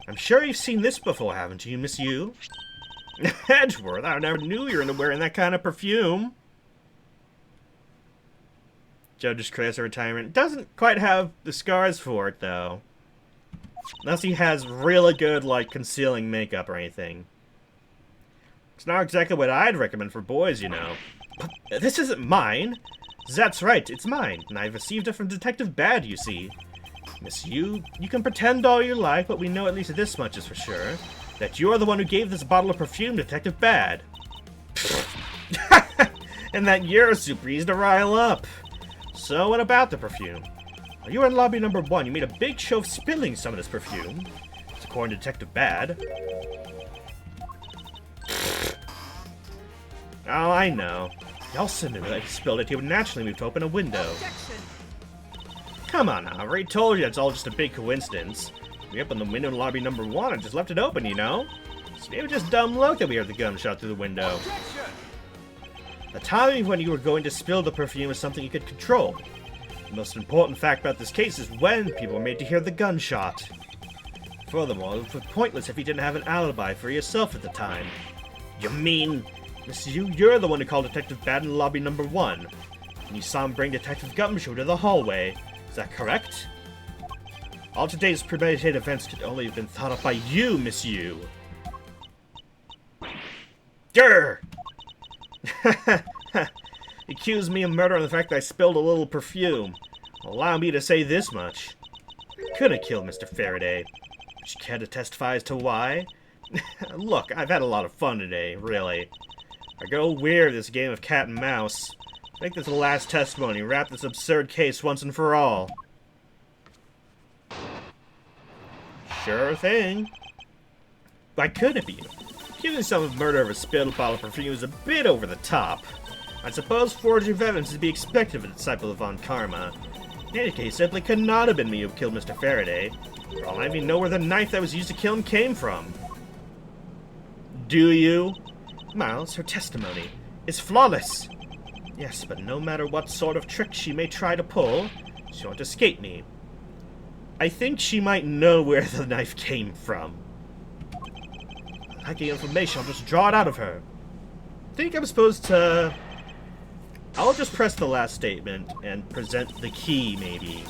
Speaker 1: I'm sure you've seen this before, haven't you, Miss Yu? Edgeworth, I never knew you were wearing that kind of perfume. Judge declares her retirement. Doesn't quite have the scars for it, though. Unless he has really good, like, concealing makeup or anything. It's not exactly what I'd recommend for boys, you know. But this isn't mine. That's right, it's mine, and I've received it from Detective Bad, you see. Miss Yu, you can pretend all you like, but we know at least this much is for sure. That you're the one who gave this bottle of perfume to Detective Bad. And that you're super easy to rile up. So what about the perfume? While you were in lobby number 1, you made a big show of spilling some of this perfume. It's according to Detective Bad. Oh, I know. You also knew that if you spilled it, he would naturally move to open a window.
Speaker 8: Objection!
Speaker 1: Come on now, I've already told you it's all just a big coincidence. We opened the window in lobby number 1 and just left it open, you know? So maybe just dumb luck that we heard the gunshot through the window.
Speaker 8: Objection!
Speaker 1: The timing when you were going to spill the perfume is something you could control. The most important fact about this case is when people were made to hear the gunshot. Furthermore, it would be pointless if you didn't have an alibi for yourself at the time. You mean, Miss Yu, you're the one who called Detective Bad in lobby number 1, and you saw him bring Detective Gumshoe to the hallway. Is that correct? All today's premeditated events could only have been thought up by you, Miss Yu. Grr! Accuse me of murder on the fact that I spilled a little perfume. Allow me to say this much. I could have killed Mr. Faraday. Would you care to testify as to why? Look, I've had a lot of fun today, really. I go weird this game of cat and mouse. Make this the last testimony, wrap this absurd case once and for all. Sure thing. Why couldn't it be? Accusing someone of murder of a spilled bottle of perfume is a bit over the top. I suppose forgery of evidence is to be expected of a disciple of Von Karma. In any case, it simply could not have been me who killed Mr. Faraday. For all I even know where the knife that was used to kill him came from. Do you? Miles, her testimony is flawless. Yes, but no matter what sort of trick she may try to pull, she won't escape me. I think she might know where the knife came from. Lacking information, I'll just draw it out of her. I think I'm supposed to... I'll just press the last statement and present the key, maybe.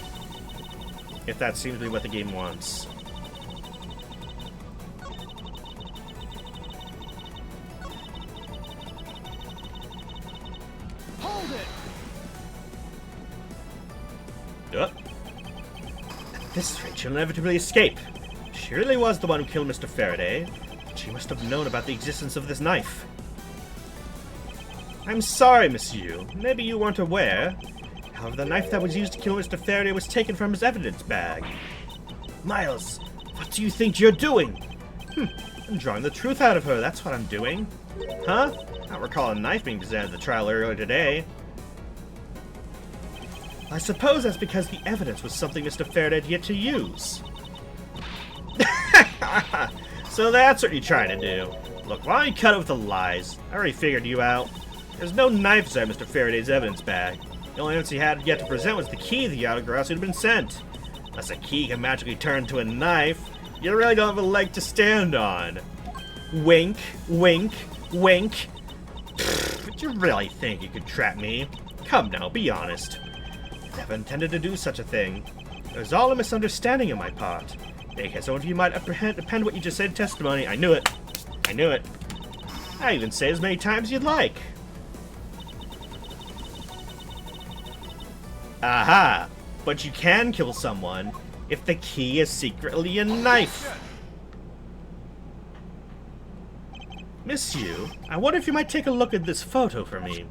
Speaker 1: If that seems to be what the game wants.
Speaker 8: Hold it!
Speaker 1: At this rate, she'll inevitably escape. She really was the one who killed Mr. Faraday. She must have known about the existence of this knife. I'm sorry, Miss Yu. Maybe you weren't aware. However, the knife that was used to kill Mr. Faraday was taken from his evidence bag. Miles, what do you think you're doing? I'm drawing the truth out of her, that's what I'm doing. Huh? I don't recall a knife being presented at the trial earlier today. I suppose that's because the evidence was something Mr. Faraday had yet to use. So that's what you're trying to do. Look, why don't you cut it with the lies? I already figured you out. There's no knife inside Mr. Faraday's evidence bag. The only evidence he had yet to present was the key the autographs had been sent. Unless a key can magically turn into a knife, you really don't have a leg to stand on. Wink, wink, wink. But you really think you could trap me? Come now, be honest. I never intended to do such a thing. It was all a misunderstanding on my part. In case some of you might append what you just said in testimony. I knew it. I knew it. I even say as many times as you'd like. Aha! But you can kill someone if the key is secretly a knife. Miss Yu, I wonder if you might take a look at this photo for me.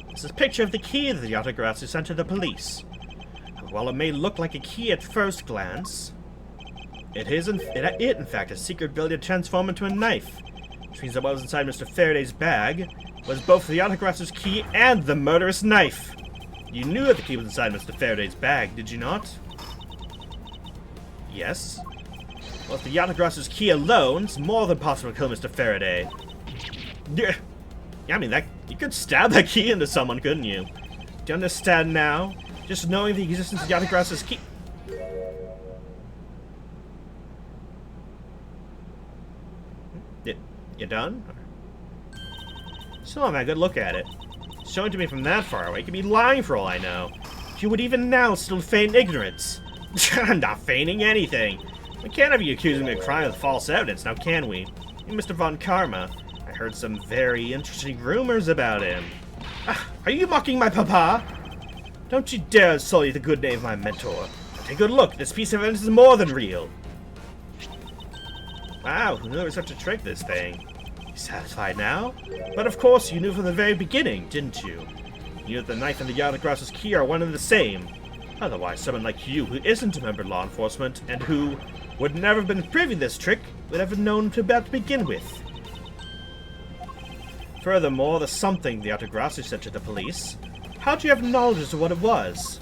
Speaker 1: This is a picture of the key that the autographs are sent to the police. While it may look like a key at first glance, It in fact, a secret ability to transform into a knife. Which means that what was inside Mr. Faraday's bag was both the autographer's key and the murderous knife. You knew that the key was inside Mr. Faraday's bag, did you not? Yes. Well, if the autographer's key alone, it's more than possible to kill Mr. Faraday. Yeah, I mean, you could stab that key into someone, couldn't you? Do you understand now? Just knowing the existence of the autographer's key... You done? Still haven't had a good look at it. Showing to me from that far away could be lying for all I know. You would even now still feign ignorance. I'm not feigning anything. We can't have you accusing me of crime with false evidence, now can we? You, Mr. Von Karma, I heard some very interesting rumors about him. Are you mocking my papa? Don't you dare sully the good name of my mentor. Take a good look, this piece of evidence is more than real. Wow, who knew there was such a trick, this thing? You satisfied now? But of course, you knew from the very beginning, didn't you? You knew that the knife and the autograph's key are one and the same. Otherwise, someone like you, who isn't a member of law enforcement, and who would never have been privy to this trick, would have known about to begin with. Furthermore, the something the autographs sent to the police. How'd you have knowledge as to what it was?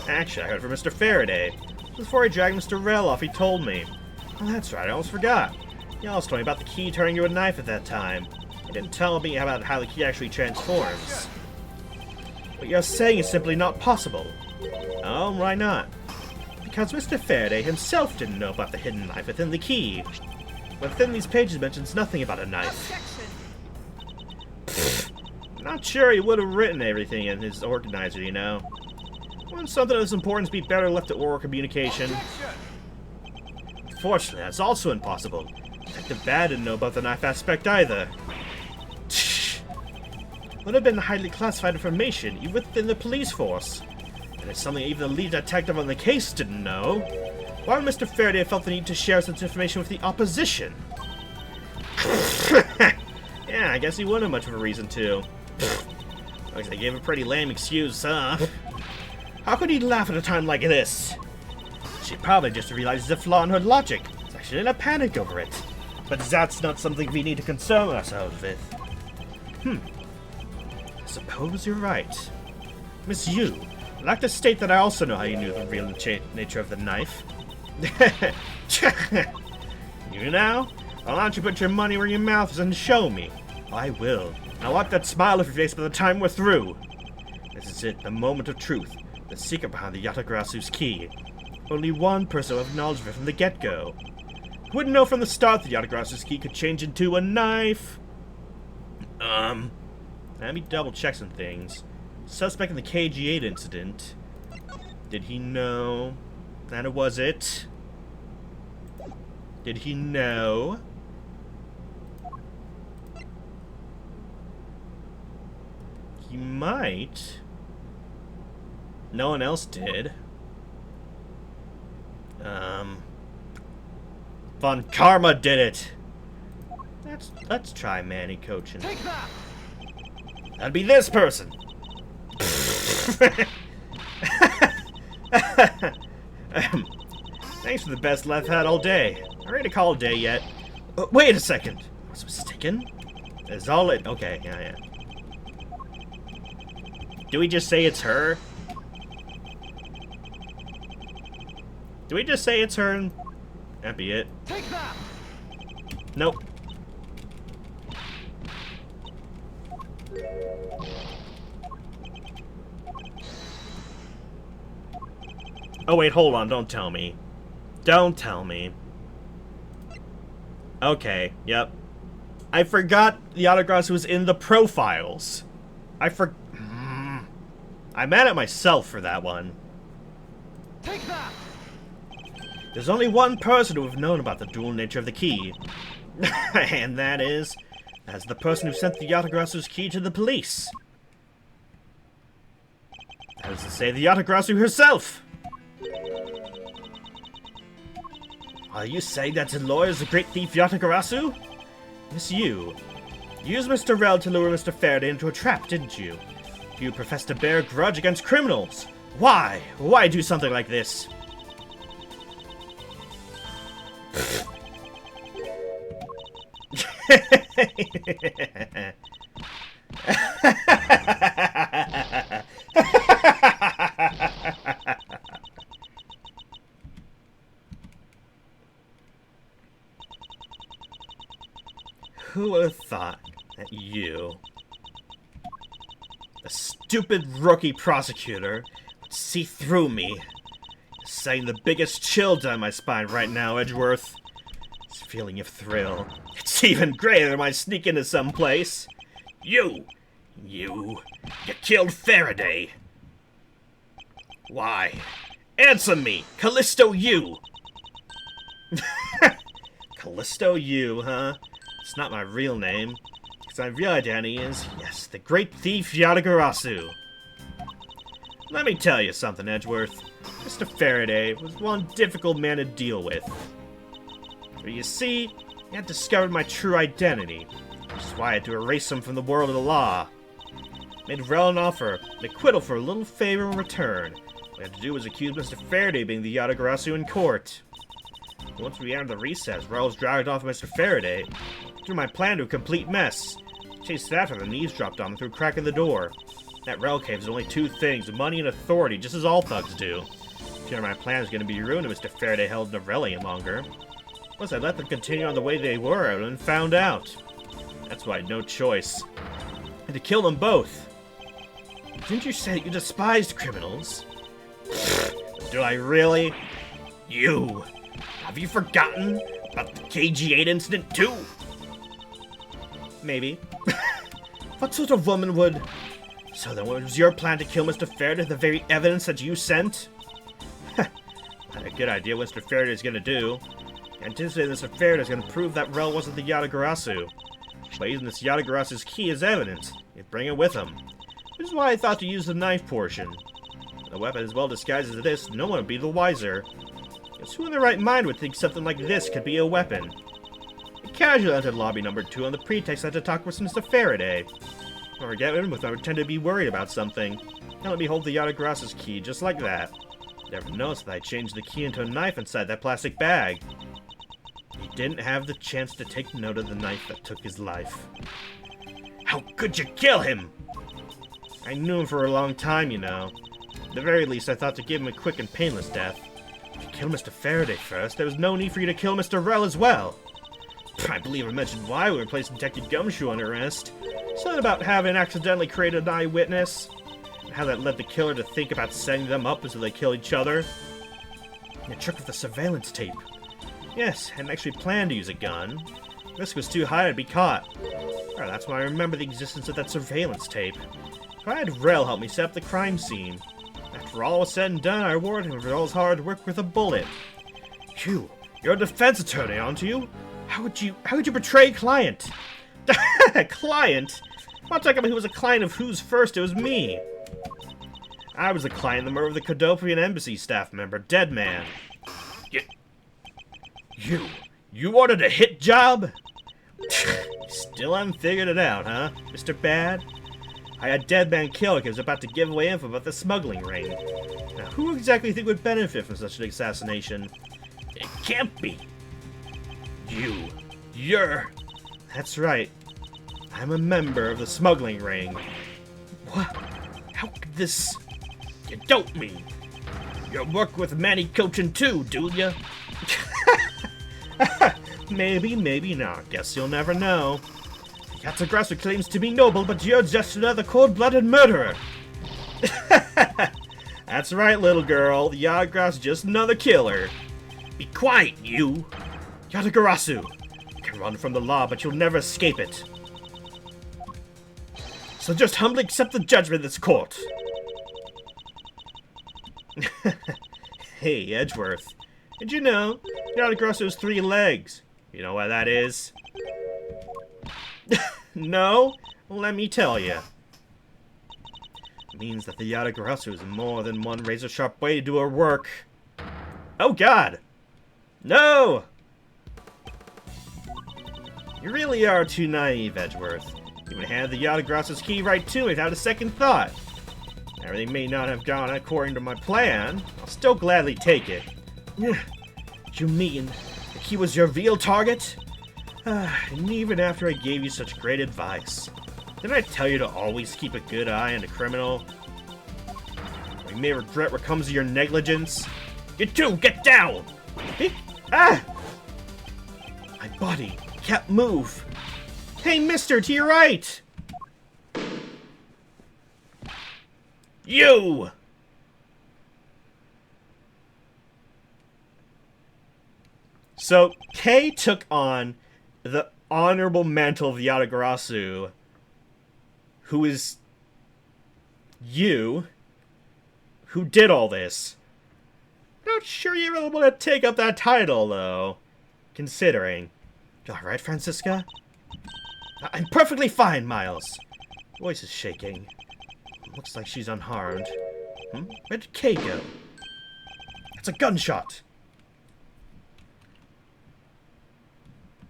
Speaker 1: Actually, I heard from Mr. Faraday. Before he dragged Mr. Rell off, he told me. Oh, that's right, I almost forgot. He also told me about the key turning into a knife at that time. He didn't tell me about how the key actually transforms. What you're saying is simply not possible. Oh, why not? Because Mr. Faraday himself didn't know about the hidden knife within the key. Within these pages mentions nothing about a knife. Not sure he would have written everything in his organizer, you know. Wouldn't something of this importance be better left to oral communication? Unfortunately, that's also impossible. Detective Bad didn't know about the knife aspect either. Would have been highly classified information, even within the police force. And it's something even the lead detective on the case didn't know. Why would Mr. Faraday have felt the need to share such information with the opposition? Yeah, I guess he wouldn't have much of a reason to. Looks like they gave a pretty lame excuse, huh? How could he laugh at a time like this? She probably just realizes a flaw in her logic. It's actually in a panic over it. But that's not something we need to concern ourselves with. I suppose you're right. Miss Yu, I'd like to state that I also know how you knew the real nature of the knife. You now? Why don't you put your money where your mouth is and show me? I will. I want that smile off your face by the time we're through. This is it, the moment of truth. The secret behind the Yatagrasu's key. Only one person would have knowledge of it from the get-go. Who wouldn't know from the start that the Yatagrasu's key could change into a knife? Let me double-check some things. Suspect in the KG-8 incident. Did he know that it was it? Did he know? He might. No one else did. Von Karma did it. Let's try Manny coaching.
Speaker 8: Take that!
Speaker 1: That'd be this person. Thanks for the best laugh I've had all day. I'm ready to call it a day yet. Wait a second. I was mistaken? Is all it? Okay, yeah. Do we just say it's her? Do we just say it's her and that'd be it?
Speaker 8: Take that!
Speaker 1: Nope. Oh wait, hold on, don't tell me. Don't tell me. Okay, yep. I forgot the autographs was in the profiles. I'm mad at myself for that one.
Speaker 8: Take that!
Speaker 1: There's only one person who would have known about the dual nature of the key. And that's the person who sent the Yatagrasu's key to the police. That is to say, the Yatagrasu herself! Are you saying that the lawyer is the great thief Yatagarasu? Miss Yu, you used Mr. Rell to lure Mr. Faraday into a trap, didn't you? You professed to bear a grudge against criminals. Why? Why do something like this? Who would have thought that you, the stupid rookie prosecutor, would see through me? Setting the biggest chill down my spine right now, Edgeworth. This feeling of thrill. It's even greater when I sneak into someplace. You killed Faraday. Why? Answer me, Callisto you. Callisto you, huh? It's not my real name. Because my real identity is, yes, the great thief Yatagarasu. Let me tell you something, Edgeworth. Mr. Faraday was one difficult man to deal with. But you see, he had discovered my true identity, which is why I had to erase him from the world of the law. Made Rel an offer, an acquittal for a little favor in return. What I had to do was accuse Mr. Faraday being the Yatagarasu in court. Once we entered the recess, Rel was dragged off Mr. Faraday. Threw my plan to a complete mess. Chased after them and eavesdropped on them through a crack in the door. That Rel cave is only two things, money and authority, just as all thugs do. Sure, my plan was going to be ruined if Mr. Faraday held Norelli any longer. Plus, I let them continue on the way they were and found out. That's why I had no choice. I had to kill them both. Didn't you say that you despised criminals? Do I really? You! Have you forgotten about the KG-8 incident too? Maybe. What sort of woman would... So then what was your plan to kill Mr. Faraday, the very evidence that you sent? Not a good idea what Mr. Faraday's gonna do. Anticipate Mr. Faraday's gonna prove that Rel wasn't the Yatagarasu. By using this Yatagarasu's key as evidence, he'd bring it with him. Which is why I thought to use the knife portion. The weapon as well disguised as it is, no one would be the wiser. Because who in their right mind would think something like this could be a weapon? I casually entered lobby number 2 on the pretext I had to talk with Mr. Faraday. Or get him if I pretend to be worried about something. Now let me hold the Yatagarasu's key just like that. Never noticed that I changed the key into a knife inside that plastic bag. He didn't have the chance to take note of the knife that took his life. How could you kill him? I knew him for a long time, you know. At the very least, I thought to give him a quick and painless death. If you kill Mr. Faraday first, there was no need for you to kill Mr. Rel as well. I believe I mentioned why we were placing Detective Gumshoe under arrest. Something about having accidentally created an eyewitness. And how that led the killer to think about setting them up until they kill each other. And the trick with the surveillance tape. Yes, I hadn't actually planned to use a gun. The risk was too high to be caught. Well, that's why I remember the existence of that surveillance tape. I had Rel help me set up the crime scene. After all was said and done, I rewarded him for all his hard work with a bullet. You're a defense attorney, aren't you? How would you betray a client? Client? I'm not talking about who was a client of whose first, it was me. I was the client in the murder of the Kodopian embassy staff member, Deadman. You ordered a hit job? Still haven't figured it out, huh, Mr. Bad? I had Deadman killed because he was about to give away info about the smuggling ring. Now, who exactly think would benefit from such an assassination? It can't be. You're... That's right. I'm a member of the smuggling ring. What? How could this... You don't mean... You work with Manny Cochin too, do ya? Maybe, maybe not. Guess you'll never know. Yatagarasu claims to be noble, but you're just another cold-blooded murderer. That's right, little girl. The Yatagarasu's just another killer. Be quiet, you! Yatagarasu! You can run from the law, but you'll never escape it. So just humbly accept the judgment of this court. Hey, Edgeworth. Did you know Yatagarasu has 3 legs? You know why that is? No? Well, let me tell you. It means that the Yatagarasu is more than one razor-sharp way to do her work. Oh, God! No! You really are too naive, Edgeworth. You would hand the Yatagarasu's key right to me without a second thought. Everything may not have gone according to my plan. I'll still gladly take it. You mean the key was your real target? And even after I gave you such great advice, didn't I tell you to always keep a good eye on the criminal? You may regret what comes of your negligence. You two, get down! Ah! My body can't move. Hey, mister, to your right! You! So, Kay took on the honorable mantle of Yatagarasu, who is you, who did all this. Not sure you really want to take up that title, though, considering. Alright, Francisca? I'm perfectly fine, Miles. Voice is shaking. Looks like she's unharmed. Where did Kay go? It's a gunshot!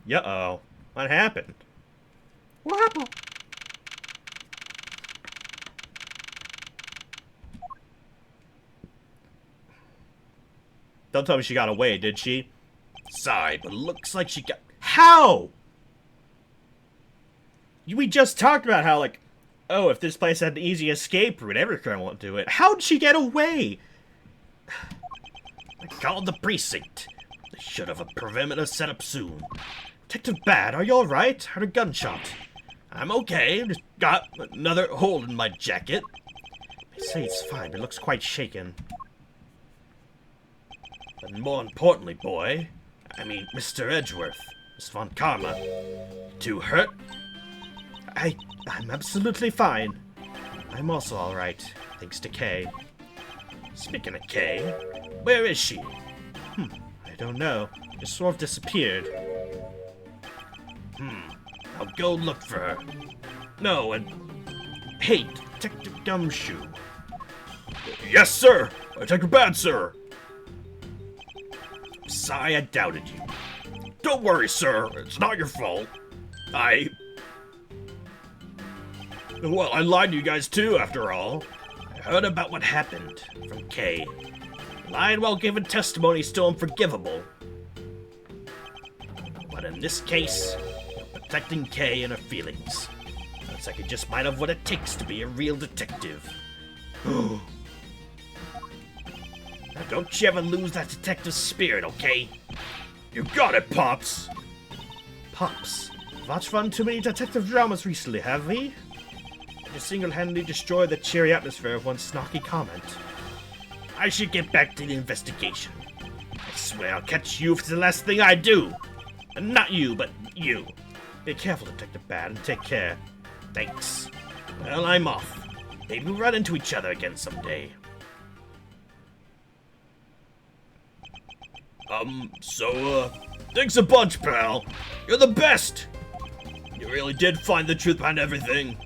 Speaker 1: Uh-oh. What happened? What happened? Don't tell me she got away, did she? Sorry, but it looks like she got... How? We just talked about how, like, oh, if this place had an easy escape route, every criminal would do it. How'd she get away? I called the precinct. They should have a perimeter set up soon. Detective Bad, are you alright? Heard a gunshot. I'm okay, just got another hole in my jacket. They say it's fine, but it looks quite shaken. But more importantly, boy, I mean Mr. Edgeworth, Miss Von Karma, too hurt? I'm absolutely fine. I'm also alright, thanks to Kay. Speaking of Kay, where is she? I don't know. Just sort of disappeared. I'll go look for her. No, and... Hey, Detective Gumshoe.
Speaker 6: Yes, sir! Detective Bad, sir!
Speaker 1: I'm sorry I doubted you.
Speaker 6: Don't worry, sir. It's not your fault. Well, I lied to you guys too, after all.
Speaker 1: I heard about what happened from Kay. Lying while giving testimony is still unforgivable. But in this case, protecting Kay and her feelings. Looks like you just might have what it takes to be a real detective. Now don't you ever lose that detective spirit, okay?
Speaker 6: You got it, Pops!
Speaker 1: Pops, watched fun too many detective dramas recently, have we? You single-handedly destroyed the cheery atmosphere of one snarky comment. I should get back to the investigation. I swear I'll catch you if it's the last thing I do. And not you, but you. Be careful, Detective Bad, and take care. Thanks. Well, I'm off. Maybe we'll run into each other again someday.
Speaker 6: Thanks a bunch, pal. You're the best! You really did find the truth behind everything.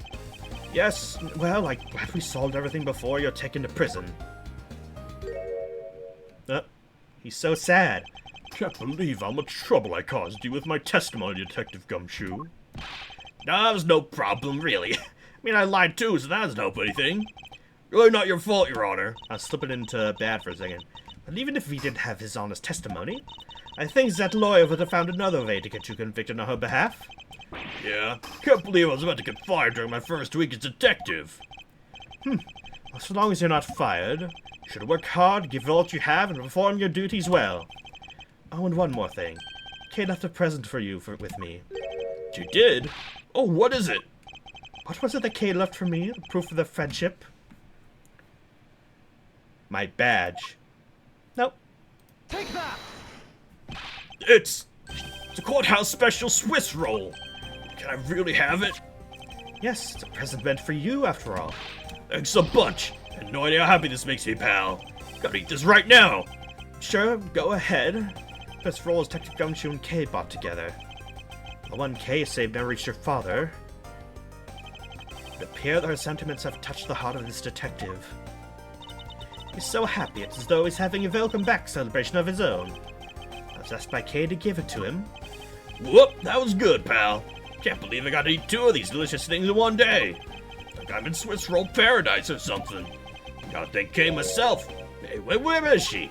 Speaker 1: Yes, well, I'm glad we solved everything before you're taken to prison. He's so sad.
Speaker 6: Can't believe how much trouble I caused you with my testimony, Detective Gumshoe.
Speaker 1: No, that was no problem, really. I mean, I lied too, so that was no anything.
Speaker 6: Really not your fault, Your Honor.
Speaker 1: I'll slip it into Bad for a second. But even if we didn't have his honest testimony, I think that lawyer would have found another way to get you convicted on her behalf.
Speaker 6: Yeah, can't believe I was about to get fired during my first week as detective.
Speaker 1: Well, so long as you're not fired, you should work hard, give all that you have, and perform your duties well. Oh, and one more thing. Kay left a present for you with me.
Speaker 6: She did? Oh, what is it?
Speaker 1: What was it that Kay left for me? Proof of their friendship? My badge. Nope.
Speaker 8: Take that!
Speaker 6: It's a courthouse special Swiss roll. Can I really have it?
Speaker 1: Yes, it's a present meant for you, after all.
Speaker 6: Thanks a bunch. I have no idea how happy this makes me, pal. Gotta eat this right now.
Speaker 1: Sure, go ahead. This roll is Detective Gumshoe and Kay bought together. The one Kay saved never reached her father. It appears that her sentiments have touched the heart of this detective. He's so happy, it's as though he's having a welcome back celebration of his own. I was asked by Kay to give it to him.
Speaker 6: Whoop, that was good, pal. Can't believe I got to eat 2 of these delicious things in one day. Like I'm in Swiss roll paradise or something. Gotta thank Kay myself. Hey, where is she?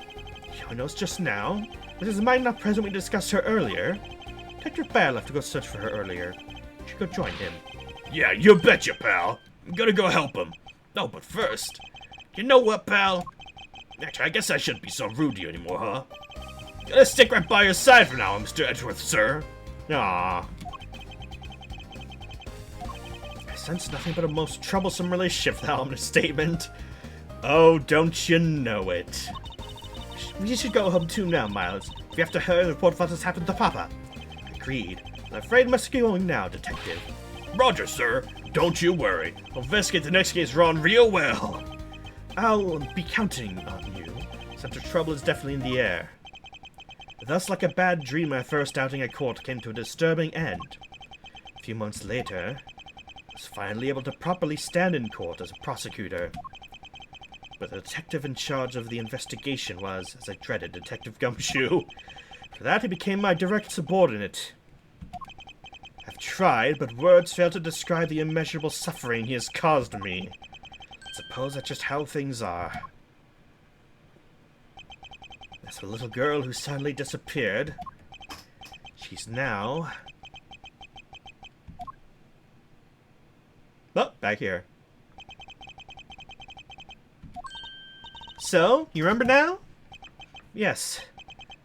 Speaker 1: I know it's just now. This is mine not present we discussed her earlier. Detective Bear left to go search for her earlier. You should go join him.
Speaker 6: Yeah, you betcha, pal. I'm gonna go help him. No, but first, you know what, pal? Actually, I guess I shouldn't be so rude to you anymore, huh? Gonna stick right by your side for now, Mr. Edgeworth, sir.
Speaker 1: Aww. I sense nothing but a most troublesome relationship, that ominous statement. Oh, don't you know it. We should go home too now, Miles. If you have to hurry, report what has happened to Papa. Agreed. I'm afraid I must be going now, Detective.
Speaker 6: Roger, sir. Don't you worry. I'll investigate the next case run real well.
Speaker 1: I'll be counting on you, since the trouble is definitely in the air. Thus, like a bad dream, my first outing at court came to a disturbing end. A few months later, I was finally able to properly stand in court as a prosecutor. But the detective in charge of the investigation was, as I dreaded, Detective Gumshoe. For that, he became my direct subordinate. I've tried, but words fail to describe the immeasurable suffering he has caused me. I suppose that's just how things are. There's a little girl who suddenly disappeared. She's now... Oh, back here. So, you remember now? Yes,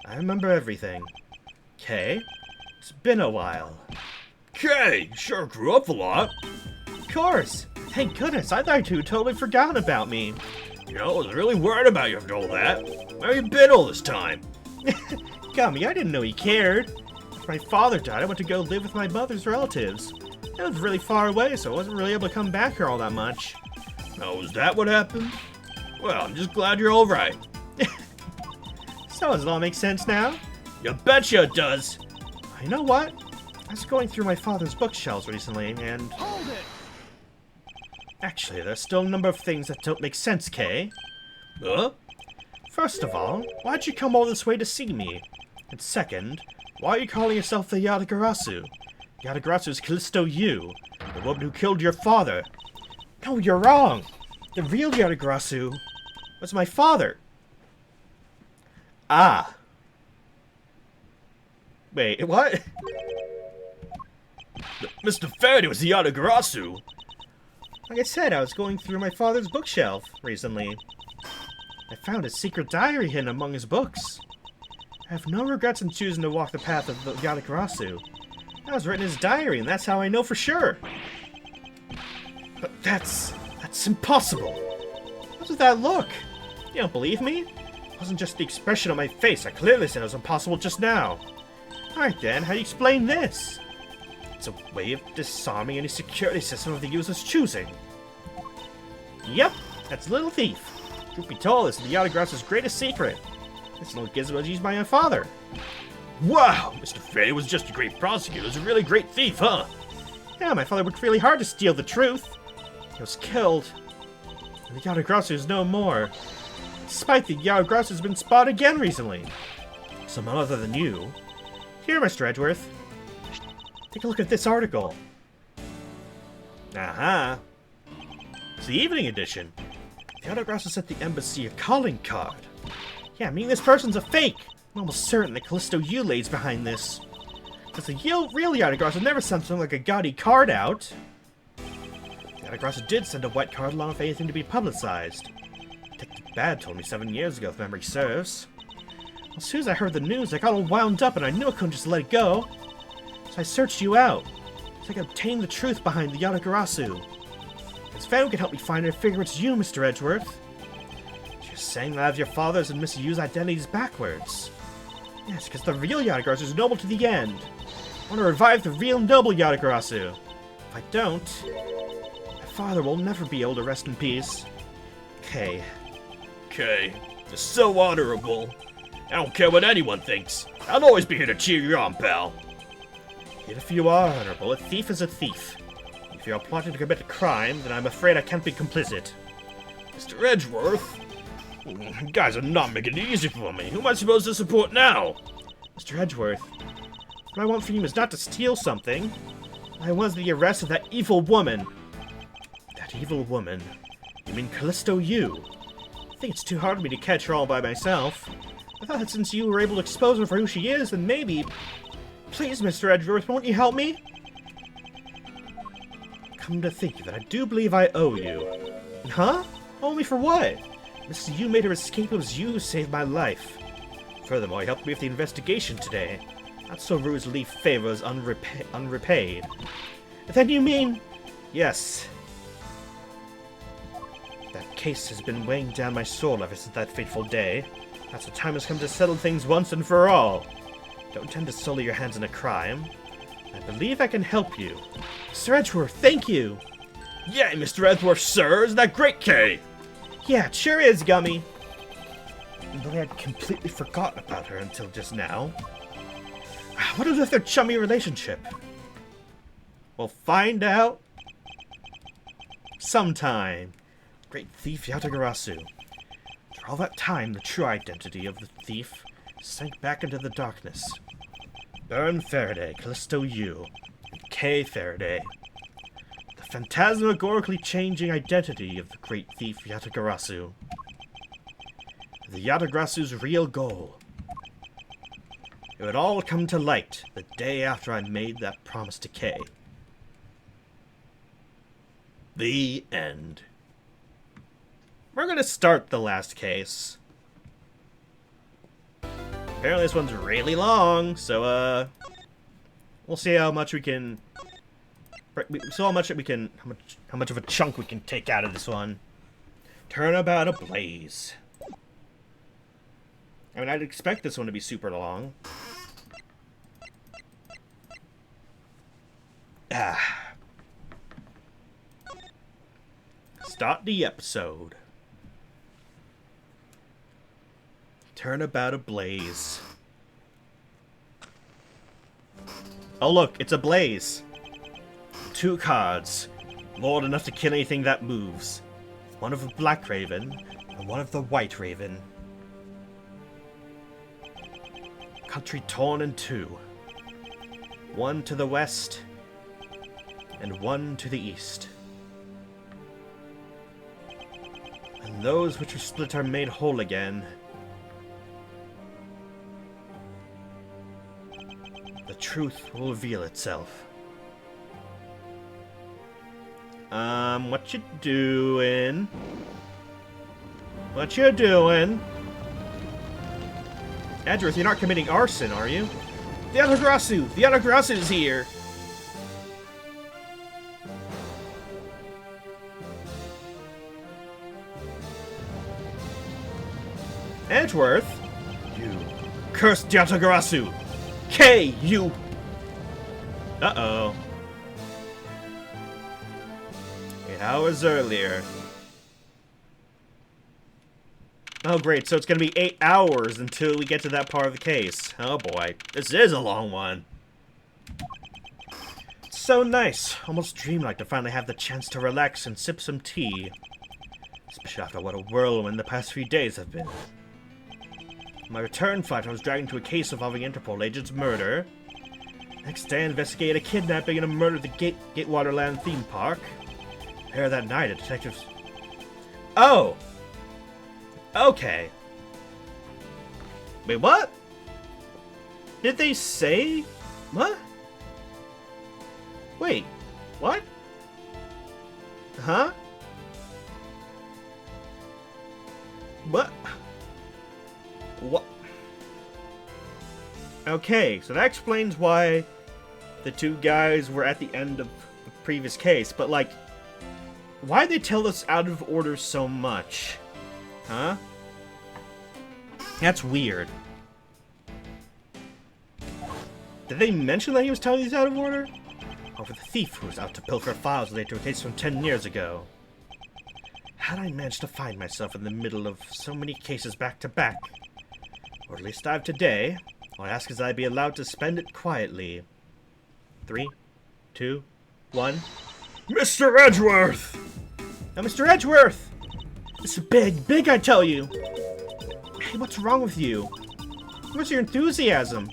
Speaker 1: I remember everything. Kay, it's been a while.
Speaker 6: Kay, sure grew up a lot.
Speaker 1: Of course. Thank goodness, I thought you totally forgotten about me.
Speaker 6: You know, I was really worried about you after all that. Where have you been all this time?
Speaker 1: Gummy, I didn't know he cared. After my father died, I went to go live with my mother's relatives. It was really far away, so I wasn't really able to come back here all that much.
Speaker 6: Oh, is that what happened? Well, I'm just glad you're alright.
Speaker 1: So does it all make sense now?
Speaker 6: You betcha it does.
Speaker 1: You know what? I was going through my father's bookshelves recently, and...
Speaker 8: Hold it!
Speaker 1: Actually, there's still a number of things that don't make sense, Kay.
Speaker 6: Huh?
Speaker 1: First of all, why'd you come all this way to see me? And second, why are you calling yourself the Yatagarasu? Yatagarasu is Callisto Yu, the woman who killed your father. No, you're wrong. The real Yatagarasu was my father. Ah. Wait, what?
Speaker 6: Mr. Faraday was the Yatagarasu.
Speaker 1: Like I said, I was going through my father's bookshelf recently. I found a secret diary hidden among his books. I have no regrets in choosing to walk the path of the Yatagarasu. That was written in his diary, and that's how I know for sure. But that's impossible. How does that look? You don't believe me? It wasn't just the expression on my face. I clearly said it was impossible just now. Alright then, how do you explain this? It's a way of disarming any security system of the user's choosing. Yep, that's Little Thief. Truth be told, this is the Yatagarazu's greatest secret. This little gizmo was used by my father.
Speaker 6: Wow, Mr. Faraday was just a great prosecutor. He was a really great thief, huh?
Speaker 1: Yeah, my father worked really hard to steal the truth. He was killed. And the Yatagarasu is no more. Despite the Yatagarasu has been spotted again recently. Someone other than you. Here, Mr. Edgeworth. Take a look at this article. Aha. It's the evening edition. The Yatagarasu sent the embassy a calling card. Yeah, meaning this person's a fake. I'm almost certain that Callisto Yu lays behind this. Because the real Yatagarasu never sent something like a gaudy card out. Yatagarasu did send a white card along with anything to be publicized. Detective Bad told me 7 years ago, if memory serves. As soon as I heard the news, I got all wound up and I knew I couldn't just let it go. So I searched you out, so I could obtain the truth behind the Yatagarasu. If Fan can help me find it, I figure it's you, Mr. Edgeworth. You're saying that I have your father's and Miss Yu's identities backwards. Yes, because the real Yatagarasu is noble to the end. I want to revive the real noble Yatagarasu. If I don't, my father will never be able to rest in peace. Kay.
Speaker 6: Kay, you're so honorable. I don't care what anyone thinks. I'll always be here to cheer you on, pal.
Speaker 1: Yet if you are honorable, a thief is a thief. If you are plotting to commit a crime, then I'm afraid I can't be complicit.
Speaker 6: Mr. Edgeworth? You guys are not making it easy for me. Who am I supposed to support now?
Speaker 1: Mr. Edgeworth, what I want from you is not to steal something. I want the arrest of that evil woman. That evil woman? You mean Callisto Yu? I think it's too hard for me to catch her all by myself. I thought that since you were able to expose her for who she is, then maybe... Please, Mr. Edgeworth, won't you help me? Come to think of it, I do believe I owe you. Huh? Owe me for what? Mrs. Yu made her escape. It was you who saved my life. Furthermore, you helped me with the investigation today. Not so rude to leave favors unrepaid. Then you mean... Yes. That case has been weighing down my soul ever since that fateful day. That's the time has come to settle things once and for all. Don't intend to sully your hands in a crime. I believe I can help you. Mr. Edgeworth, thank you!
Speaker 6: Yay, Mr. Edgeworth, sir! Isn't that great, Kay?
Speaker 1: Yeah, it sure is, Gummy. Though I had completely forgotten about her until just now. What is with their chummy relationship? We'll find out sometime. Great thief Yatagarasu. For all that time, the true identity of the thief sank back into the darkness. Burn Faraday, Callisto Yu, and Kay Faraday. The phantasmagorically changing identity of the great thief Yatagarasu. The Yatagarasu's real goal. It would all come to light the day after I made that promise to Kay. The end. We're gonna start the last case. Apparently this one's really long, so we'll see how much we can. So how much of a chunk we can take out of this one. Turnabout ablaze. I mean, I'd expect this one to be super long. Start the episode. Turnabout ablaze. Oh look, it's a blaze. 2 cards. More than enough to kill anything that moves. One of the Black Raven, and one of the White Raven. Country torn in 2. One to the west, and one to the east. And those which are split are made whole again. The truth will reveal itself. What you doing? What you doing? Edgeworth, you're not committing arson, are you? The Yatagarasu! The Yatagarasu is here! Edgeworth? You cursed Yatagarasu! K, you! Uh-oh. 8 hours earlier. Oh great, so it's gonna be 8 hours until we get to that part of the case. Oh boy, this is a long one. It's so nice, almost dreamlike to finally have the chance to relax and sip some tea. Especially after what a whirlwind the past few days have been. On my return flight, I was dragged into a case involving Interpol agents' murder. Next day, I investigated a kidnapping and a murder at the Gatewaterland theme park. Later that night, a detective... Oh! Okay. Wait, what? Did they say? What? Wait, what? Huh? What? What? Okay, so that explains why the 2 guys were at the end of the previous case, but like, why'd they tell us out of order so much? Huh? That's weird. Did they mention that he was telling these out of order? Over the thief who was out to pilfer files related to a case from 10 years ago. How'd I managed to find myself in the middle of so many cases back to back? Or at least I have today. All I ask is that I be allowed to spend it quietly. 3, 2, 1.
Speaker 6: Mr. Edgeworth!
Speaker 1: Now, Mr. Edgeworth! This is big, I tell you! Hey, what's wrong with you? Where's your enthusiasm?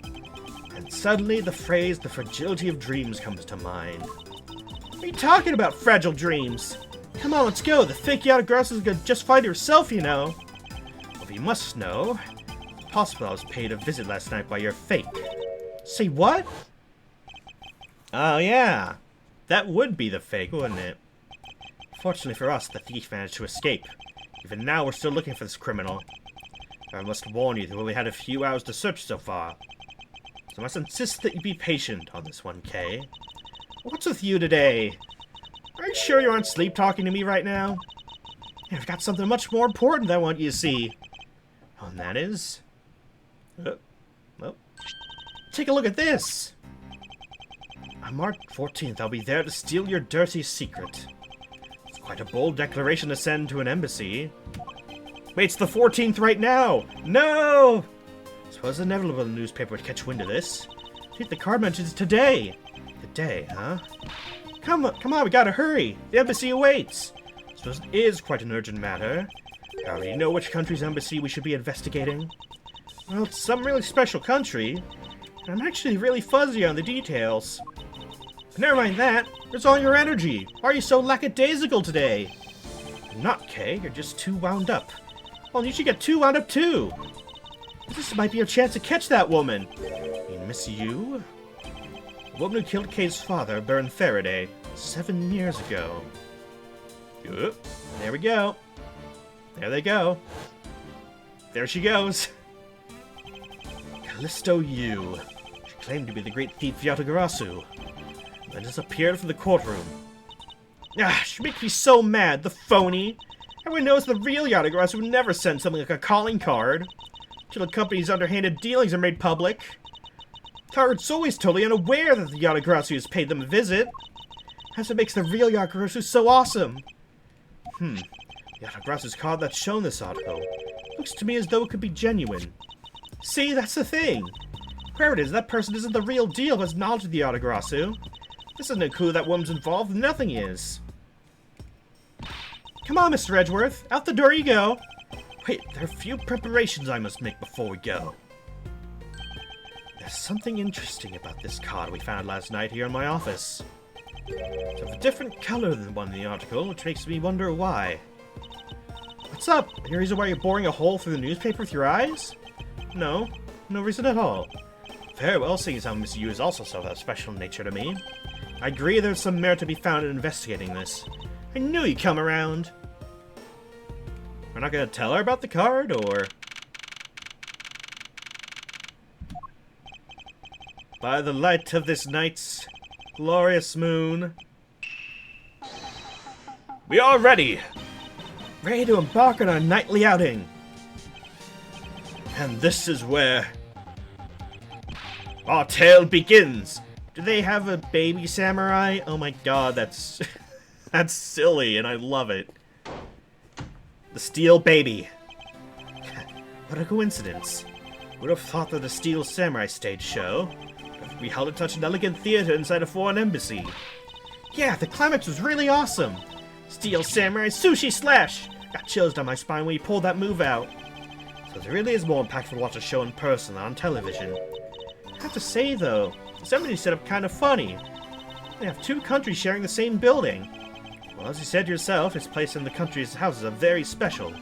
Speaker 1: And suddenly the phrase, the fragility of dreams, comes to mind. What are you talking about, fragile dreams? Come on, let's go. The fake Yatagarasu is gonna just find herself, you know. Well, if you must know, it's possible I was paid a visit last night by your fake. Say what? Oh, yeah. That would be the fake, wouldn't it? Fortunately for us, the thief managed to escape. Even now, we're still looking for this criminal. I must warn you that we only had a few hours to search so far. So I must insist that you be patient on this one, Kay. What's with you today? Are you sure you aren't sleep-talking to me right now? Yeah, I've got something much more important that I want you to see. Oh, and that is... Oh. Take a look at this! On March 14th, I'll be there to steal your dirty secret. It's quite a bold declaration to send to an embassy. Wait, it's the 14th right now! No! Suppose it's inevitable the newspaper would catch wind of this. I think the card mentions today. Today, huh? Come on, we gotta hurry! The embassy awaits! Suppose it is quite an urgent matter. I already know which country's embassy we should be investigating. Well, it's some really special country. And I'm actually really fuzzy on the details. But never mind that. Where's all your energy? Why are you so lackadaisical today? You're not, Kay. You're just too wound up. Well, you should get too wound up too. This might be your chance to catch that woman. Miss you? The woman who killed Kay's father, Baron Faraday, 7 years ago. Oop. There we go. There they go. There she goes. Callisto Yu. She claimed to be the great thief Yatagarasu, then disappeared from the courtroom. Ah, she makes me so mad, the phony. Everyone knows the real Yatagarasu would never send something like a calling card. Till the company's underhanded dealings are made public. Card's always totally unaware that the Yatagarasu has paid them a visit. That's what makes the real Yatagarasu so awesome. Yatagarasu's card that's shown in this article looks to me as though it could be genuine. See, that's the thing. Whoever it is, that person isn't the real deal who has knowledge of the Yatagarasu. This isn't a clue that woman's involved, nothing is. Come on, Mr. Edgeworth, out the door you go. Wait, there are a few preparations I must make before we go. There's something interesting about this card we found last night here in my office. It's of a different color than the one in the article, which makes me wonder why. What's up? Any reason why you're boring a hole through the newspaper with your eyes? No reason at all. Very well, seeing as how Miss Yu is also so special in nature to me. I agree there's some merit to be found in investigating this. I knew you'd come around. We're not gonna tell her about the card, or... By the light of this night's glorious moon... We are ready! Ready to embark on our nightly outing. And this is where... our tale begins! Do they have a baby samurai? Oh my god, that's... that's silly, and I love it. The Steel Baby. What a coincidence. Would have thought that the Steel Samurai stage show would be held at such an elegant theater inside a foreign embassy. Yeah, the climax was really awesome. Steel Samurai Sushi Slash! Got chills down my spine when he pulled that move out. So it really is more impactful to watch a show in person than on television. I have to say though, this embassy set up kind of funny. They have two countries sharing the same building. Well, as you said yourself, its place in the country's houses are very special.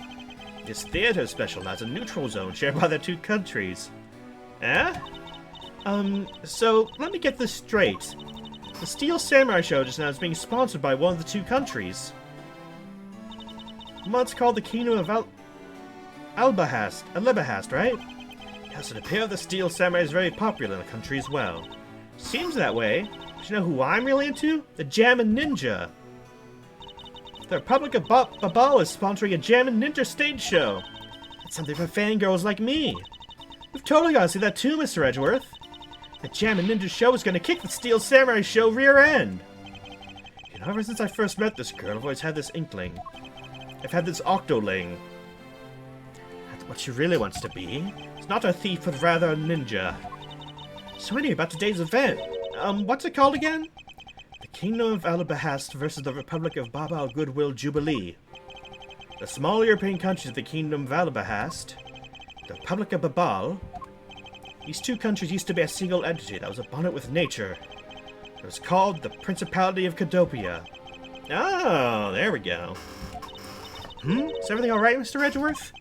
Speaker 1: This theater is special as a neutral zone shared by the two countries. Eh? So, let me get this straight. The Steel Samurai show just now is being sponsored by one of the two countries. What's called the Kingdom of Alabahast, right? Yes, it appears the Steel Samurai is very popular in the country as well. Seems that way. But you know who I'm really into? The Jammin' Ninja. The Republic of Babal is sponsoring a Jammin' Ninja stage show. That's something for fangirls like me. We've totally got to see that too, Mr. Edgeworth. The Jammin' Ninja show is going to kick the Steel Samurai show rear end. You know, ever since I first met this girl, I've always had this inkling. I've had this octoling. That's what she really wants to be. It's not a thief, but rather a ninja. So anyway, about today's event. What's it called again? The Kingdom of Alabahast versus the Republic of Babal Goodwill Jubilee. The small European countries of the Kingdom of Alabahast, the Republic of Babal. These two countries used to be a single entity that was abundant with nature. It was called the Principality of Cadopia. Oh, there we go. Is everything alright, Mr. Edgeworth?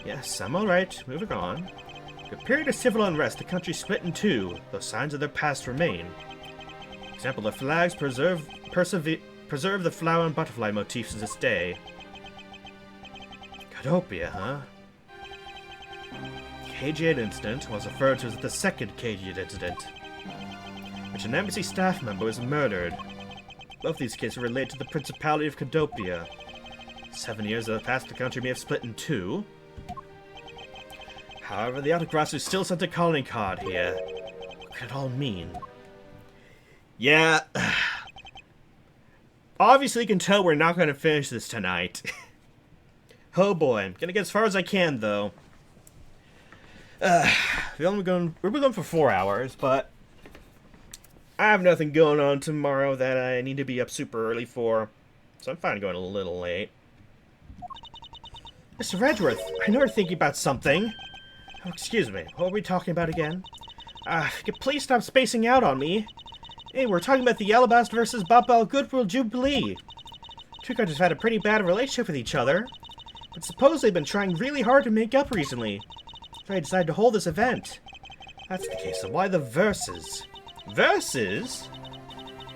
Speaker 1: Yes, I'm alright. Moving on. A period of civil unrest, the country split in two, though signs of their past remain. example, the flags preserve the flower and butterfly motifs to this day. Cadopia, huh? The KG8 incident was referred to as the second KG8 incident, which an embassy staff member was murdered. Both these cases relate to the Principality of Cadopia. 7 years that have passed, the country may have split in two. However, the Autograssi still sent a colony card here. What could it all mean? Yeah. Obviously, you can tell we're not going to finish this tonight. Oh boy. I'm gonna get as far as I can, though. We're going for 4 hours, but I have nothing going on tomorrow that I need to be up super early for, so I'm fine going a little late. Mr. Edgeworth, I know you're thinking about something. Oh, excuse me, what were we talking about again? If you could please stop spacing out on me. Hey, we're talking about the Alabasta versus Babel Goodwill Jubilee. Two countries have had a pretty bad relationship with each other, but suppose they've been trying really hard to make up recently. So I decided to hold this event. That's the case, so why the verses? Verses?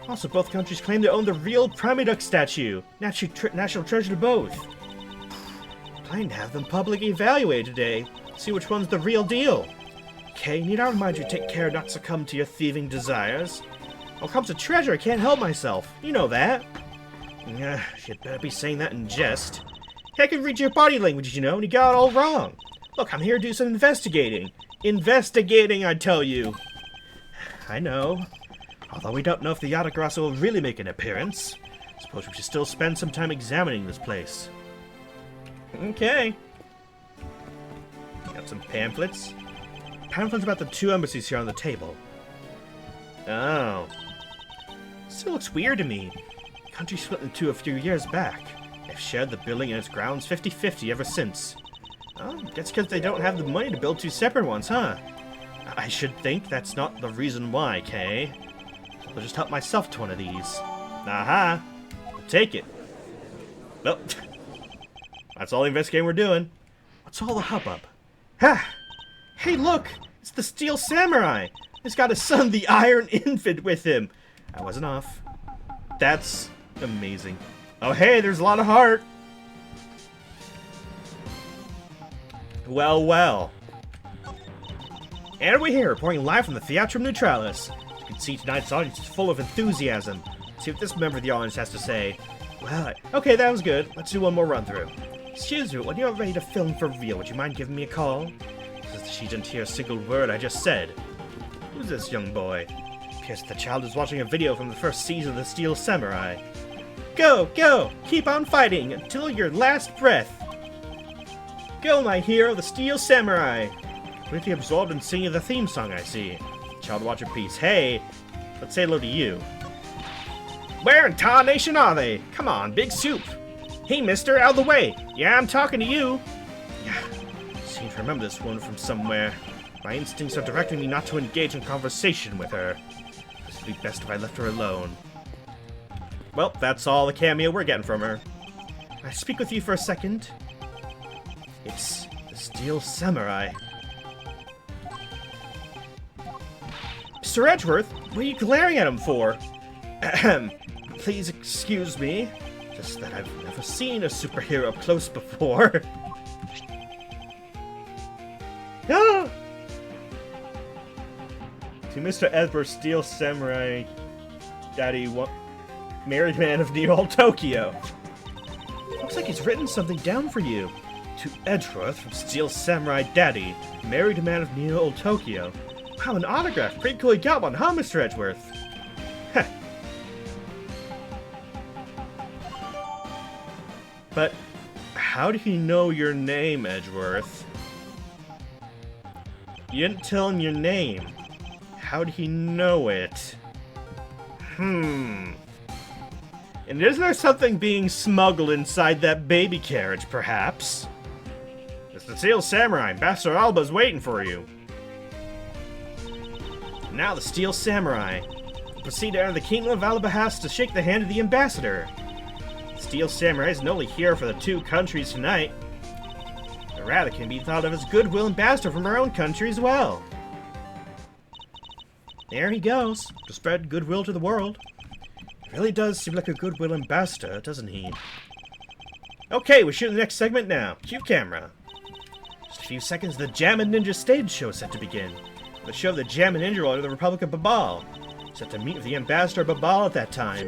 Speaker 1: Also, both countries claim to own the real Primaduck statue. National treasure to both. Planning to have them publicly evaluated today. See which one's the real deal. Okay, need I remind you to take care not to succumb to your thieving desires? When it comes to treasure, I can't help myself. You know that. You'd better be saying that in jest. Hey, I can read your body language, you know, and you got it all wrong. Look, I'm here to do some investigating. Investigating, I tell you. I know. Although we don't know if the Yatagrasso will really make an appearance. Suppose we should still spend some time examining this place. Okay. Got some pamphlets. Pamphlets about the two embassies here on the table. Oh. Still looks weird to me. The country split in two a few years back. They've shared the building and its grounds 50-50 ever since. Oh, that's because they don't have the money to build two separate ones, huh? I should think that's not the reason why, Kay. I'll just help myself to one of these. Aha! Take it. Well, that's all the investigating we're doing. What's all the hubbub? Ha! Hey, look! It's the Steel Samurai! He's got his son, the Iron Infant, with him! I wasn't off. That's amazing. Oh, hey, there's a lot of heart! Well, well. And we're here, reporting live from the Theatrum Neutralis. You can see tonight's audience is full of enthusiasm. See what this member of the audience has to say. Well, okay, that was good. Let's do one more run-through. Excuse me, when you're ready to film for real, would you mind giving me a call? Since she didn't hear a single word I just said. Who's this young boy? Appears the child is watching a video from the first season of the Steel Samurai. Go, go! Keep on fighting until your last breath! Go, my hero, the Steel Samurai! Completely absorbed in singing the theme song, I see. Child watch in peace. Hey, let's say hello to you. Where in tarnation are they? Come on, big soup! Hey, mister, out of the way! Yeah, I'm talking to you! Yeah, I seem to remember this woman from somewhere. My instincts are directing me not to engage in conversation with her. This would be best if I left her alone. Well, that's all the cameo we're getting from her. Can I speak with you for a second? It's the Steel Samurai. Mr. Edgeworth, what are you glaring at him for? Ahem. Please excuse me. Just that I've never seen a superhero up close before. Ah! To Mr. Edgeworth, Steel Samurai, Daddy, married man of New Old Tokyo. Looks like he's written something down for you. To Edgeworth from Steel Samurai Daddy, married man of New Old Tokyo. Wow, an autograph. Pretty cool you got one, huh, Mr. Edgeworth? Heh. But how do you know your name, Edgeworth? You didn't tell him your name. How did he know it? And isn't there something being smuggled inside that baby carriage, perhaps? It's the Steel Samurai. Ambassador Alba's waiting for you. Now the Steel Samurai. Proceed to enter the Kingdom of Alabahas to shake the hand of the ambassador. The Steel Samurai isn't only here for the two countries tonight, but rather can be thought of as goodwill ambassador from our own country as well. There he goes, to spread goodwill to the world. He really does seem like a goodwill ambassador, doesn't he? Okay, we're shooting the next segment now. Cue camera. Just a few seconds, the Jammin' Ninja stage show is set to begin. The show of the Jammin' Ninja Roll of the Republic of Babal. Set to meet with the Ambassador of Babal at that time.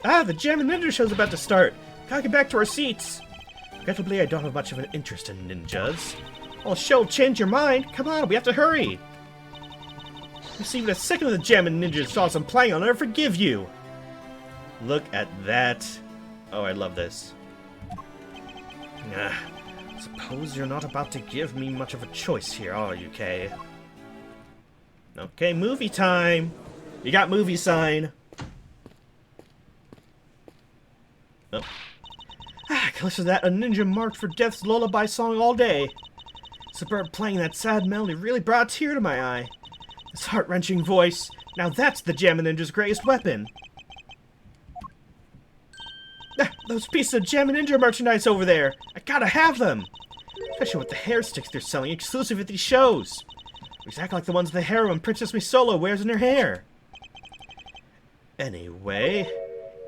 Speaker 1: The Jammin' Ninja show's about to start. Gotta get back to our seats. Regrettably, I don't have much of an interest in ninjas. Well, the show will change your mind. Come on, we have to hurry. If you see even a second of the Jammin' Ninja sauce I'm playing, I'll never forgive you. Look at that. Oh, I love this. Suppose you're not about to give me much of a choice here, are you, Kay? Okay, movie time. You got movie sign. Oh. Can listen to that a ninja marked for death's lullaby song all day. This bird playing that sad melody really brought a tear to my eye. This heart-wrenching voice. Now that's the Jammin' Ninja's greatest weapon. Those pieces of Jammin' Ninja merchandise over there. I gotta have them. Especially with the hair sticks they're selling exclusive at these shows. Exactly like the ones the heroine Princess Misolo wears in her hair. Anyway,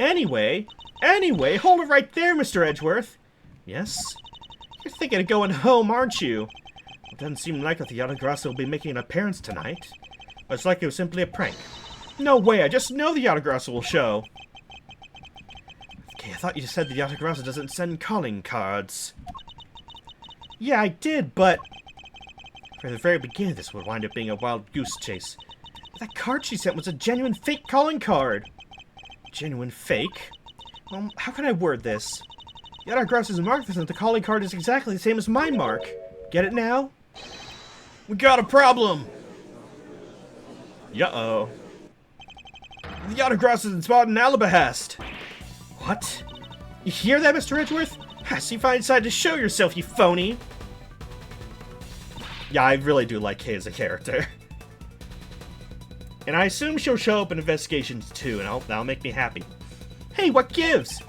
Speaker 1: hold it right there, Mr. Edgeworth. Yes? You're thinking of going home, aren't you? It doesn't seem likely the Yatagrasso will be making an appearance tonight. It's like it was simply a prank. No way, I just know the Yatagrasso will show. Okay, I thought you said the Yatagrasso doesn't send calling cards. Yeah, I did, but... From the very beginning, this would wind up being a wild goose chase. But that card she sent was a genuine fake calling card. Genuine fake? Well, how can I word this? Yatagrasso's mark says that the calling card is exactly the same as my mark. Get it now? We got a problem! Uh-oh. The Yatagrasso's in spot in Alabahast. What? You hear that, Mr. Edgeworth? So you finally decided to show yourself, you phony! Yeah, I really do like Kay as a character. And I assume she'll show up in Investigations too, and that'll make me happy. Hey, what gives?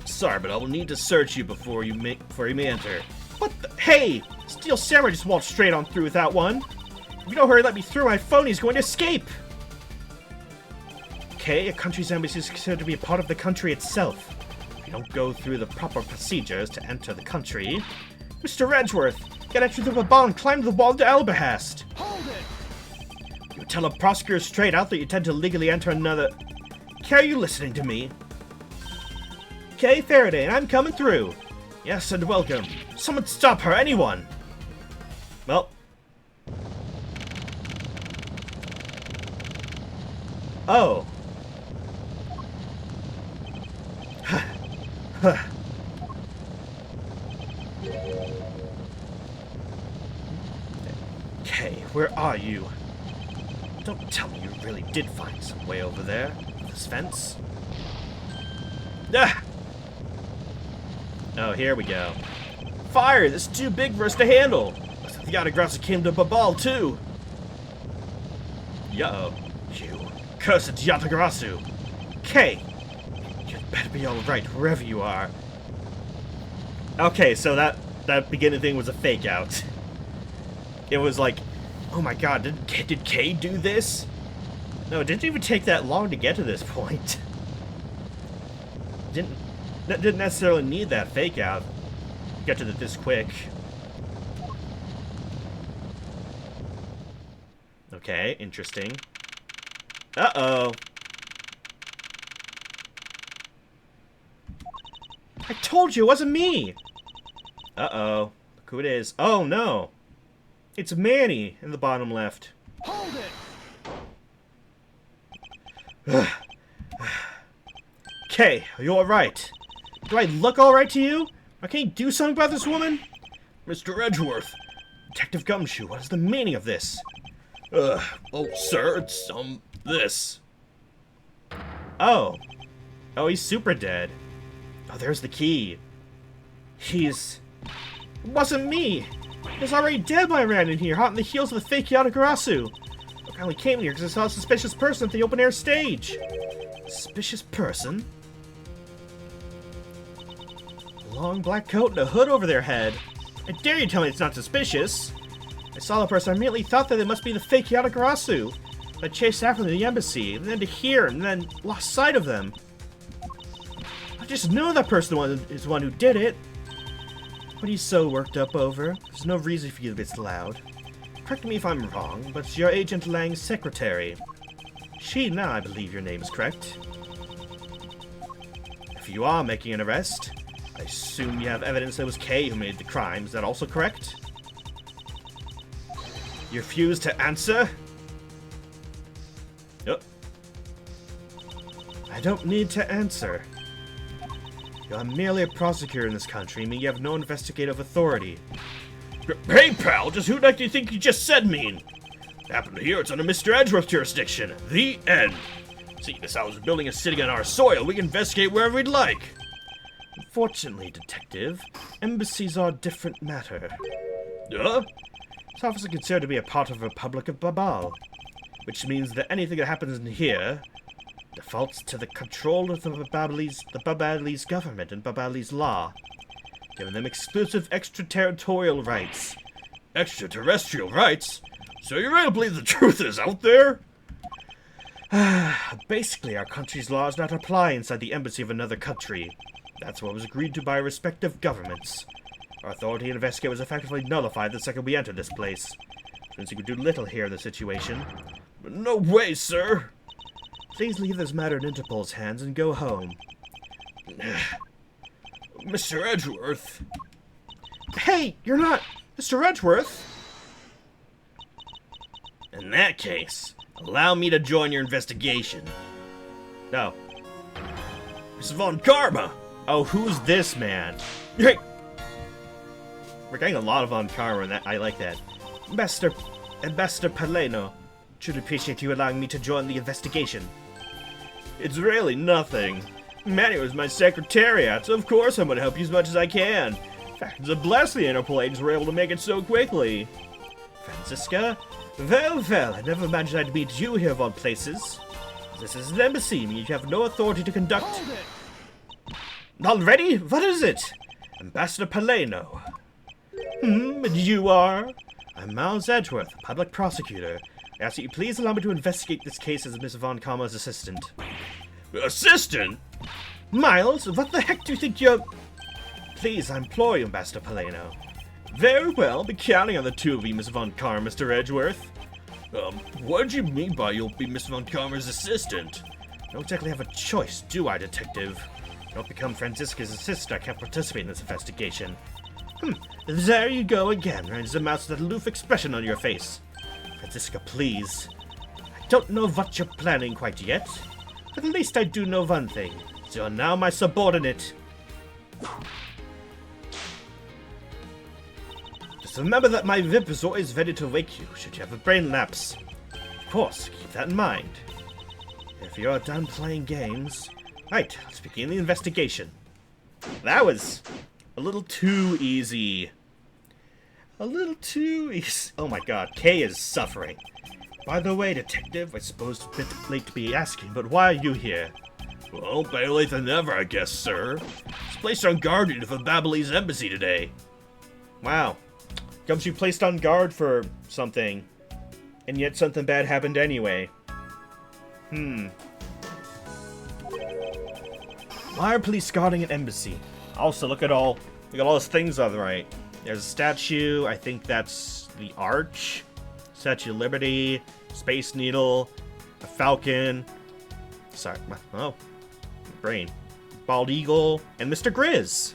Speaker 1: Sorry, but I will need to search you before you may enter. What the? Hey! Steel Samurai just walked straight on through without one. If you don't hurry, let me through, my phony's going to escape! Okay, a country's embassy is considered to be a part of the country itself. If you don't go through the proper procedures to enter the country... Mr. Edgeworth, get entry through the ball and climb the wall to Albahast.
Speaker 8: Hold it!
Speaker 1: You tell a prosecutor straight out that you intend to legally enter another... Okay, are you listening to me? Okay, Faraday, I'm coming through. Yes, and welcome. Someone stop her, anyone! Well... Oh. Okay, where are you? Don't tell me you really did find some way over there. This fence? Ah! Oh, here we go. Fire! This is too big for us to handle! Looks like the Yatagrasso came to Babal, too! Uh-oh. You cursed Yatagrasso! Kay! You'd better be alright wherever you are. Okay, so that beginning thing was a fake out. It was like, oh my god, did Kay do this? No, it didn't even take that long to get to this point. Didn't necessarily need that fake out to get to this quick. Okay, interesting. Uh-oh. I told you it wasn't me! Uh-oh. Look who it is. Oh, no. It's Manny in the bottom left.
Speaker 8: Hold it!
Speaker 1: Kay, are you alright? Do I look alright to you? I can't do something about this woman? Mr. Edgeworth. Detective Gumshoe, what is the meaning of this? Oh, sir, it's, this. Oh. Oh, he's super dead. Oh, there's the key. It wasn't me! He was already dead when I ran in here, hot on the heels of the fake Yatagrasso. Look, I only came here because I saw a suspicious person at the open-air stage. Suspicious person? A long black coat and a hood over their head. I dare you tell me it's not suspicious. I saw the person, I immediately thought that it must be the fake Yatagrasso. I chased after them to the embassy, and then to here, and then lost sight of them. I just know that person is the one who did it. What are you so worked up over? There's no reason for you to be this loud. Correct me if I'm wrong, but it's your Agent Lang's secretary. Sheena, I believe your name is correct. If you are making an arrest, I assume you have evidence that it was Kay who made the crime. Is that also correct? You refuse to answer? Yep. I don't need to answer. You're merely a prosecutor in this country, meaning you have no investigative authority.
Speaker 6: Hey, pal, just who the heck do you think you just said mean? Happen to hear it's under Mr. Edgeworth jurisdiction. The end. See, this house building is sitting on our soil. We can investigate wherever we'd like.
Speaker 1: Unfortunately, Detective, embassies are a different matter.
Speaker 6: Huh?
Speaker 1: This office is considered to be a part of the Republic of Babal, which means that anything that happens in here defaults to the control of the Babalese government and Babalese law, giving them exclusive extraterritorial rights.
Speaker 6: Extraterrestrial rights? So you really believe the truth is out there?
Speaker 1: Basically, our country's laws do not apply inside the embassy of another country. That's what was agreed to by respective governments. Our authority to investigate was effectively nullified the second we entered this place, since you could do little here in the situation.
Speaker 6: No way, sir.
Speaker 1: Please leave this matter in Interpol's hands and go home.
Speaker 6: Mr. Edgeworth.
Speaker 1: Hey, you're not Mr. Edgeworth!
Speaker 6: In that case, allow me to join your investigation.
Speaker 1: No.
Speaker 6: Miss Von Karma!
Speaker 1: Oh, who's this man?
Speaker 6: Hey!
Speaker 1: We're getting a lot of on Karma, and I like that. Ambassador Paleno, should appreciate you allowing me to join the investigation.
Speaker 6: It's really nothing. Manny was my secretariat, so of course I'm going to help you as much as I can. In fact, it's a blessing the Interpol agents were able to make it so quickly.
Speaker 1: Franziska? Well, I never imagined I'd meet you here of all places. This is an embassy, meaning you have no authority to conduct... Already? What is it? Ambassador Paleno. And you are? I'm Miles Edgeworth, public prosecutor. I ask that you please allow me to investigate this case as Miss Von Karma's assistant.
Speaker 6: Assistant?
Speaker 1: Miles, what the heck do you think you're... Please, I implore you, Ambassador Paleno.
Speaker 6: Very well, be counting on the two of you, Miss Von Karma, Mr. Edgeworth. What do you mean by you'll be Miss Von Karma's assistant?
Speaker 1: I don't exactly have a choice, do I, Detective? I don't become Franziska's assistant, I can't participate in this investigation. There you go again, raising the mouth with that aloof expression on your face. Franziska, please. I don't know what you're planning quite yet, but at least I do know one thing. You're now my subordinate. Just remember that my whip is always ready to wake you, should you have a brain lapse. Of course, keep that in mind. If you're done playing games... Right, let's begin the investigation. That was a little too easy. A little too easy. Oh my god, Kay is suffering. By the way, Detective, I suppose it's a bit late to be asking, but why are you here?
Speaker 6: Well, better late than never, I guess, sir. It's placed on guard duty for Babalese embassy today.
Speaker 1: Wow. Comes you placed on guard for something, and yet something bad happened anyway. Why are police guarding an embassy? Also, look at all those things on the right. There's a statue, I think that's the Arch, Statue of Liberty, Space Needle, a Falcon, sorry, oh, brain, Bald Eagle, and Mr. Grizz.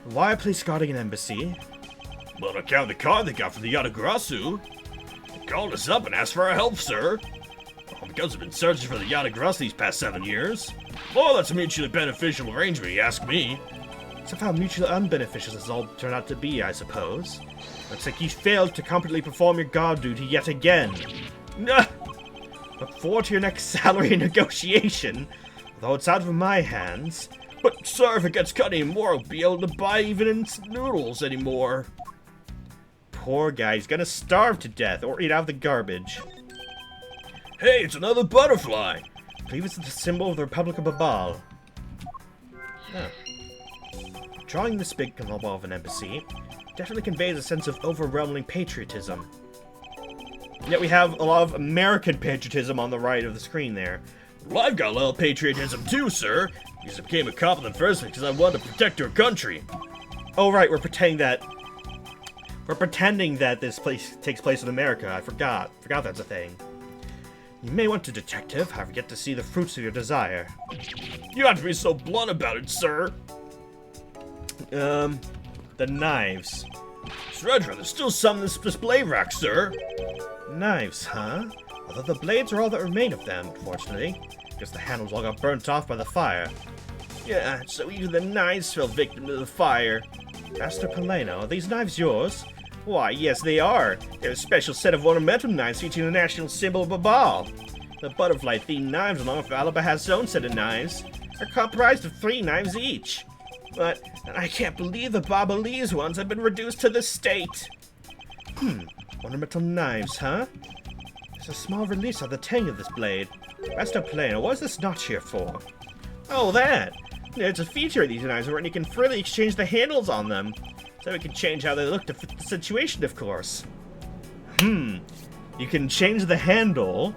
Speaker 1: Why are police guarding an embassy?
Speaker 6: Well, to count the card they got from the Yatagrasu. They called us up and asked for our help, sir. Well, because we've been searching for the Yatagrasu these past 7 years. Well, that's a mutually beneficial arrangement, you ask me.
Speaker 1: Somehow mutually unbeneficial this all turned out to be, I suppose. Looks like you failed to competently perform your guard duty yet again. Look forward to your next salary negotiation, although it's out of my hands.
Speaker 6: But, sir, if it gets cut anymore, I'll be able to buy even instant noodles anymore.
Speaker 1: Poor guy, he's gonna starve to death or eat out of the garbage.
Speaker 6: Hey, it's another butterfly!
Speaker 1: I believe it's the symbol of the Republic of Babal. Oh. Drawing this big globe of an embassy definitely conveys a sense of overwhelming patriotism. Yet we have a lot of American patriotism on the right of the screen there.
Speaker 6: Well, I've got a little patriotism too, sir. Because I became a cop in the first place because I wanted to protect our country.
Speaker 1: Oh, right, we're pretending that this place takes place in America. I forgot that's a thing. You may want to, detective, however, get to see the fruits of your desire.
Speaker 6: You have to be so blunt about it, sir.
Speaker 1: The knives.
Speaker 6: Shredder, there's still some in this display rack, sir.
Speaker 1: Knives, huh? Although the blades are all that remain of them, unfortunately. Because the handles all got burnt off by the fire.
Speaker 6: Yeah, so even the knives fell victim to the fire.
Speaker 1: Master Paleno, are these knives yours?
Speaker 6: Why, yes they are. They're a special set of ornamental knives featuring the national symbol of Babal. The butterfly-themed knives, along with Alaba has its own set of knives, are comprised of 3 knives each. But I can't believe the Babalese ones have been reduced to this state.
Speaker 1: Ornamental knives, huh? There's a small release on the tang of this blade. Master Paleno, what is this notch here for?
Speaker 6: Oh, that! It's a feature of these knives where you can freely exchange the handles on them. So we can change how they look to fit the situation, of course.
Speaker 1: You can change the handle,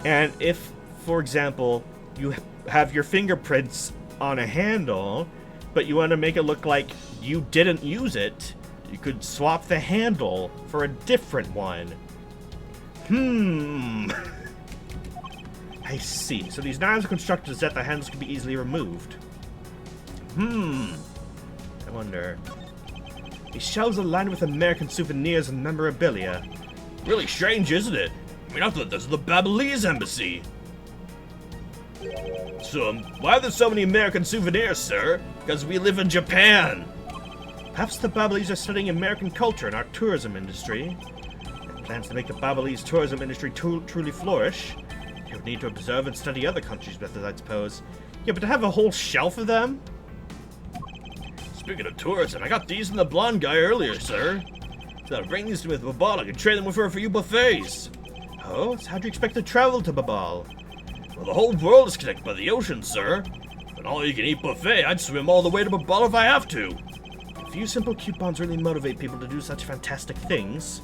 Speaker 1: and if, for example, you have your fingerprints on a handle, but you want to make it look like you didn't use it, you could swap the handle for a different one. I see. So these knives are constructed so that the handles can be easily removed. I wonder. These shelves are lined with American souvenirs and memorabilia.
Speaker 6: Really strange, isn't it? I mean, I thought this was the Babalese embassy. So, why are there so many American souvenirs, sir? Because we live in Japan.
Speaker 1: Perhaps the Babalese are studying American culture and our tourism industry. With plans to make the Babalese tourism industry truly flourish. You would need to observe and study other countries' methods, I suppose. Yeah, but to have a whole shelf of them?
Speaker 6: Speaking of tourism, I got these from the blonde guy earlier, sir. So I'll bring these to with Babal. I can trade them with her for you buffets.
Speaker 1: Oh, so how do you expect to travel to Babal?
Speaker 6: Well, the whole world is connected by the ocean, sir. An all-you-can-eat buffet, I'd swim all the way to Babal if I have to.
Speaker 1: A few simple coupons really motivate people to do such fantastic things.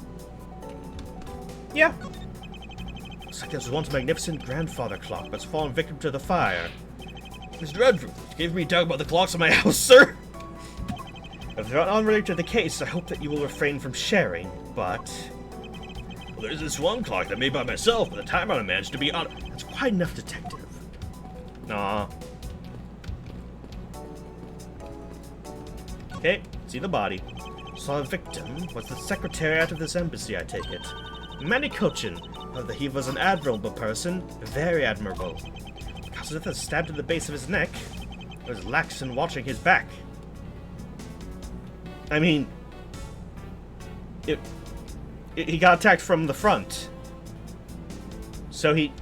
Speaker 1: Yeah. Looks like there's once a magnificent grandfather clock that's fallen victim to the fire.
Speaker 6: Mr. Edgeworth, you gave me talk about the clocks in my house, sir.
Speaker 1: If they're unrelated to the case, I hope that you will refrain from sharing, but...
Speaker 6: Well, there's this one clock that I made by myself, but the timer I managed to be on...
Speaker 1: That's quite enough, detective. Nah. Okay, see the body. So the victim was the secretariat of this embassy, I take it. Manny Cochin, although he was an admirable person, very admirable. Because of the stab to the base of his neck, he was lax in watching his back. I mean, he got attacked from the front. So he...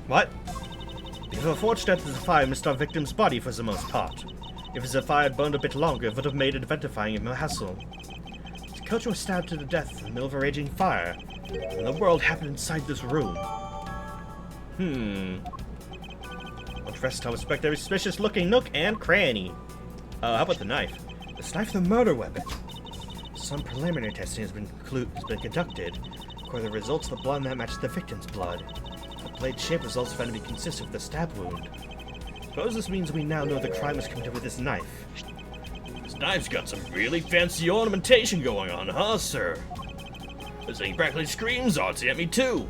Speaker 1: What? If the fortunate that the fire missed our victim's body for the most part. If the fire had burned a bit longer, it would have made identifying him a hassle. The coach was stabbed to the death in the middle of a raging fire, and the world happened inside this room. At rest, I'll inspect every suspicious-looking nook and cranny. How about the knife? This knife the murder weapon. Some preliminary testing has been conducted. According to the results, the blood that matched the victim's blood. The blade shape results found to be consistent with the stab wound. Suppose this means we now know the crime was committed with this knife.
Speaker 6: This knife's got some really fancy ornamentation going on, huh, sir? This thing practically screams artsy at me, too.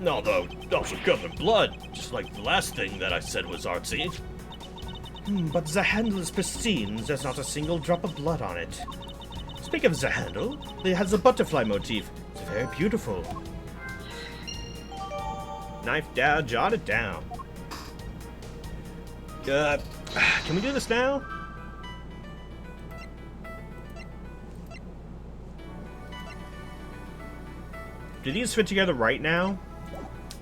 Speaker 6: Although, also covered in blood, just like the last thing that I said was artsy.
Speaker 1: But the handle is pristine. There's not a single drop of blood on it. Speak of the handle, it has a butterfly motif. It's very beautiful. Knife down, jot it down. Can we do this now? Do these fit together right now?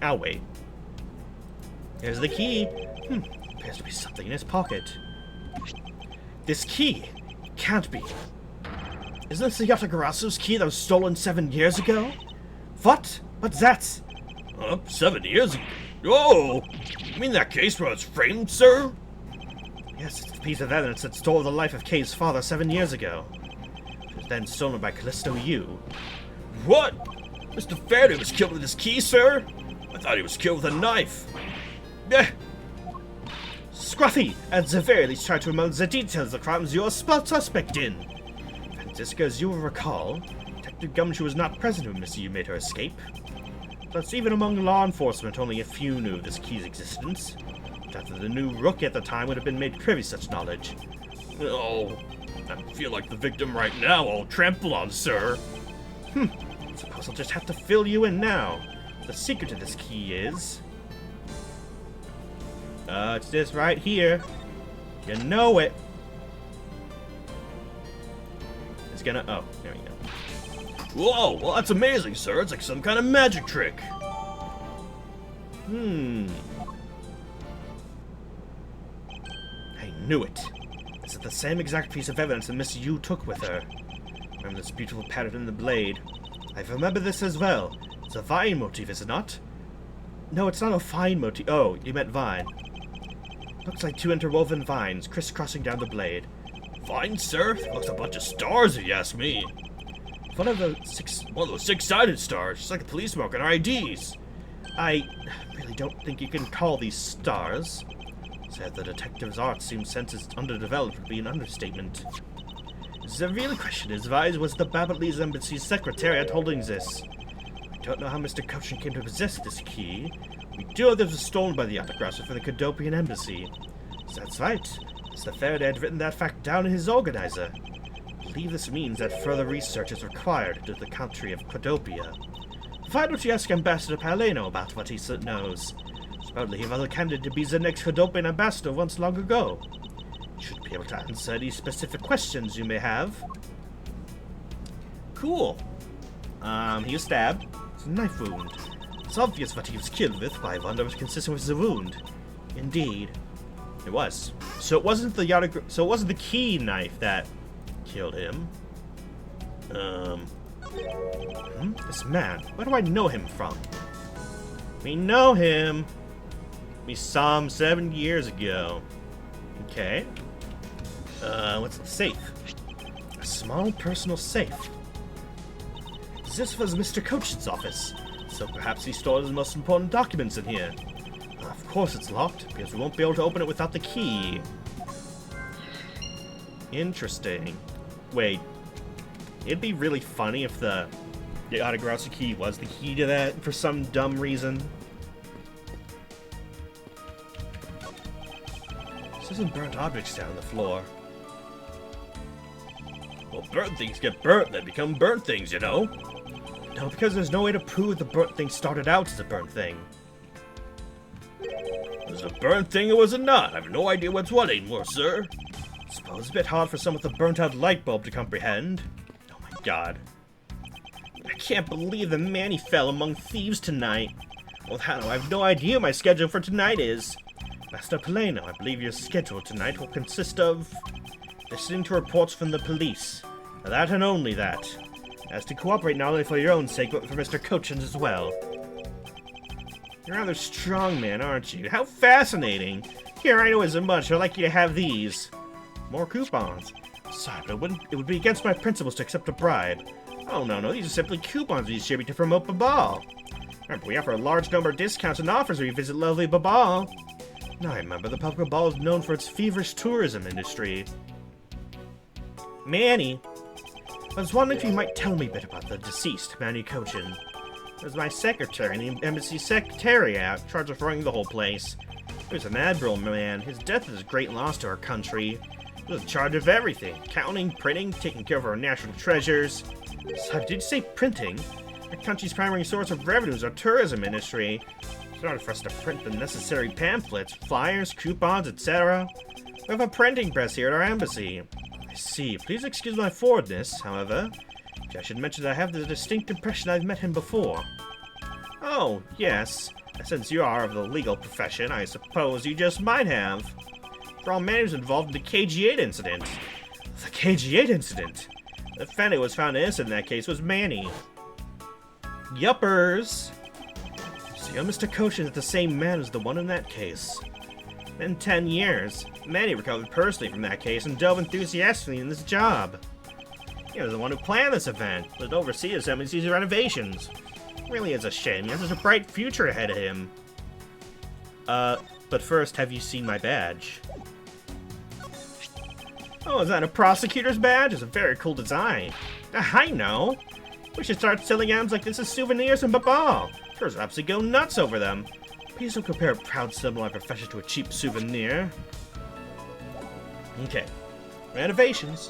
Speaker 1: I'll wait. There's the key. Appears to be something in his pocket. This key can't be. Isn't this the Yatagarasu's key that was stolen 7 years ago? What? What's that?
Speaker 6: 7 years ago? Oh! You mean that case where it's framed, sir?
Speaker 1: Yes, it's a piece of evidence that stole the life of Kay's father 7 years ago. It was then stolen by Callisto Yu.
Speaker 6: What? Mr. Faraday was killed with his key, sir? I thought he was killed with a knife.
Speaker 1: Scruffy, at the very least try to remember the details of the crimes you're suspect in. Francisca, as you will recall, Detective Gumshoe was not present when Missy You made her escape. Plus, even among law enforcement, only a few knew of this key's existence. That the new rookie at the time would have been made privy to such knowledge.
Speaker 6: Oh, I feel like the victim right now I'll trample on, sir.
Speaker 1: Suppose I'll just have to fill you in now. The secret to this key is... it's this right here. You know it. It's gonna... Oh, there we go.
Speaker 6: Whoa, well that's amazing, sir. It's like some kind of magic trick.
Speaker 1: I knew it. This is the same exact piece of evidence that Miss Yu took with her. Remember this beautiful pattern in the blade? I remember this as well. It's a vine motif, is it not? No, it's not a vine motif. Oh, you meant vine. Looks like two interwoven vines crisscrossing down the blade.
Speaker 6: Fine, sir. Looks a bunch of stars, if you ask me.
Speaker 1: One of those
Speaker 6: six-sided stars, just like the police mark on our IDs.
Speaker 1: I really don't think you can call these stars. Said the detective's art seems senses underdeveloped would be an understatement. The real question is, why was the Babatlese Embassy's secretariat holding this? I don't know how Mr. Cochin came to possess this key. We do know this was stolen by the autographer from the Cadopian Embassy. So that's right. Mr. Faraday had written that fact down in his organizer. I believe this means that further research is required into the country of Cadopia. Why don't you ask Ambassador Paleno about what he knows? Supposedly he was a candidate to be the next Cadopian ambassador once long ago. He should be able to answer any specific questions you may have. Cool. He was stabbed. It's a knife wound. It's obvious what he was killed with, but I wonder if it's consistent with the wound. Indeed. It was. So it wasn't the key knife that killed him. This man, where do I know him from? We know him. We saw him 7 years ago. Okay. What's the safe? A small personal safe. This was Mr. Cochin's office, so perhaps he stored his most important documents in here. Of course it's locked, because we won't be able to open it without the key. Interesting. Wait. It'd be really funny if the autography key was the key to that for some dumb reason. There's some burnt objects down on the floor.
Speaker 6: Well, burnt things get burnt, they become burnt things, you know?
Speaker 1: No, because there's no way to prove the burnt thing started out as a burnt thing.
Speaker 6: Was it a burnt thing or was it not? I have no idea what's what anymore, sir.
Speaker 1: I suppose it's a bit hard for someone with a burnt-out light bulb to comprehend. Oh my god. I can't believe the Manny fell among thieves tonight. Well, how? I have no idea what my schedule for tonight is. Master Paleno, I believe your schedule tonight will consist of listening to reports from the police. That and only that. As to cooperate not only for your own sake, but for Mr. Cochin's as well. You're a rather strong man, aren't you? How fascinating! Here, I know isn't much. I'd like you to have these. More coupons. Sorry, but it would be against my principles to accept a bribe. Oh, no, these are simply coupons we distribute to promote Babal. Remember, we offer a large number of discounts and offers when you visit lovely Babal. Now I remember, the public ball is known for its feverish tourism industry. Manny, I was wondering if you might tell me a bit about the deceased, Manny Cochin. It was my secretary in the embassy secretariat, charged of running the whole place. He was an admiral, man. His death is a great loss to our country. He was in charge of everything. Counting, printing, taking care of our national treasures. So, did you say printing? Our country's primary source of revenue is our tourism industry. It's in order for us to print the necessary pamphlets, flyers, coupons, etc. We have a printing press here at our embassy. I see. Please excuse my forwardness, however. I should mention that I have the distinct impression I've met him before. Oh, yes. Since you are of the legal profession, I suppose you just might have. For all man who's involved in the KG-8 incident. The KG-8 incident? The defendant who was found innocent in that case was Manny. Yuppers! So your Mr. Cochin is the same man as the one in that case. In 10 years, Manny recovered personally from that case and dove enthusiastically in this job. He was the one who planned this event, but oversees embassy's renovations. Really is a shame. He has such a bright future ahead of him. But first, have you seen my badge? Oh, is that a prosecutor's badge? It's a very cool design. I know. We should start selling items like this as souvenirs in Babal. Tourists will absolutely go nuts over them. Please don't compare a proud symbol of my profession to a cheap souvenir. Okay. Renovations.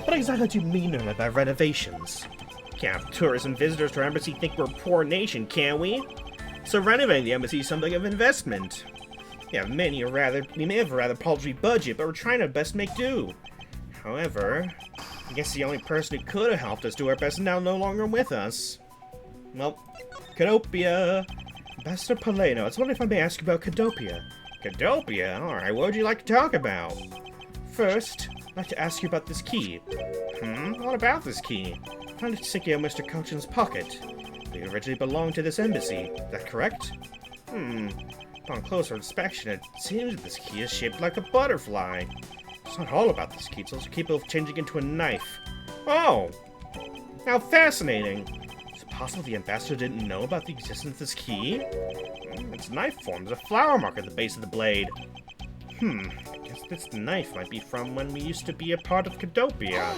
Speaker 1: What exactly do you mean by renovations? Can't have tourists and visitors to our embassy think we're a poor nation, can we? So renovating the embassy is something of an investment. Yeah, we may have a rather paltry budget, but we're trying our best to make do. However, I guess the only person who could have helped us do our best is now no longer with us. Well, Cadopia. Ambassador Paleno, I was wondering if I may ask you about Cadopia. Cadopia? Alright, what would you like to talk about? First, I'd like to ask you about this key. What about this key? I found it sticking in Mr. Cochin's pocket. It originally belonged to this embassy. Is that correct? Upon closer inspection, it seems that this key is shaped like a butterfly. It's not all about this key, it's also capable of changing into a knife. Oh! How fascinating! Is it possible the ambassador didn't know about the existence of this key? Its knife form is a flower mark at the base of the blade. I guess this knife might be from when we used to be a part of Cadopia.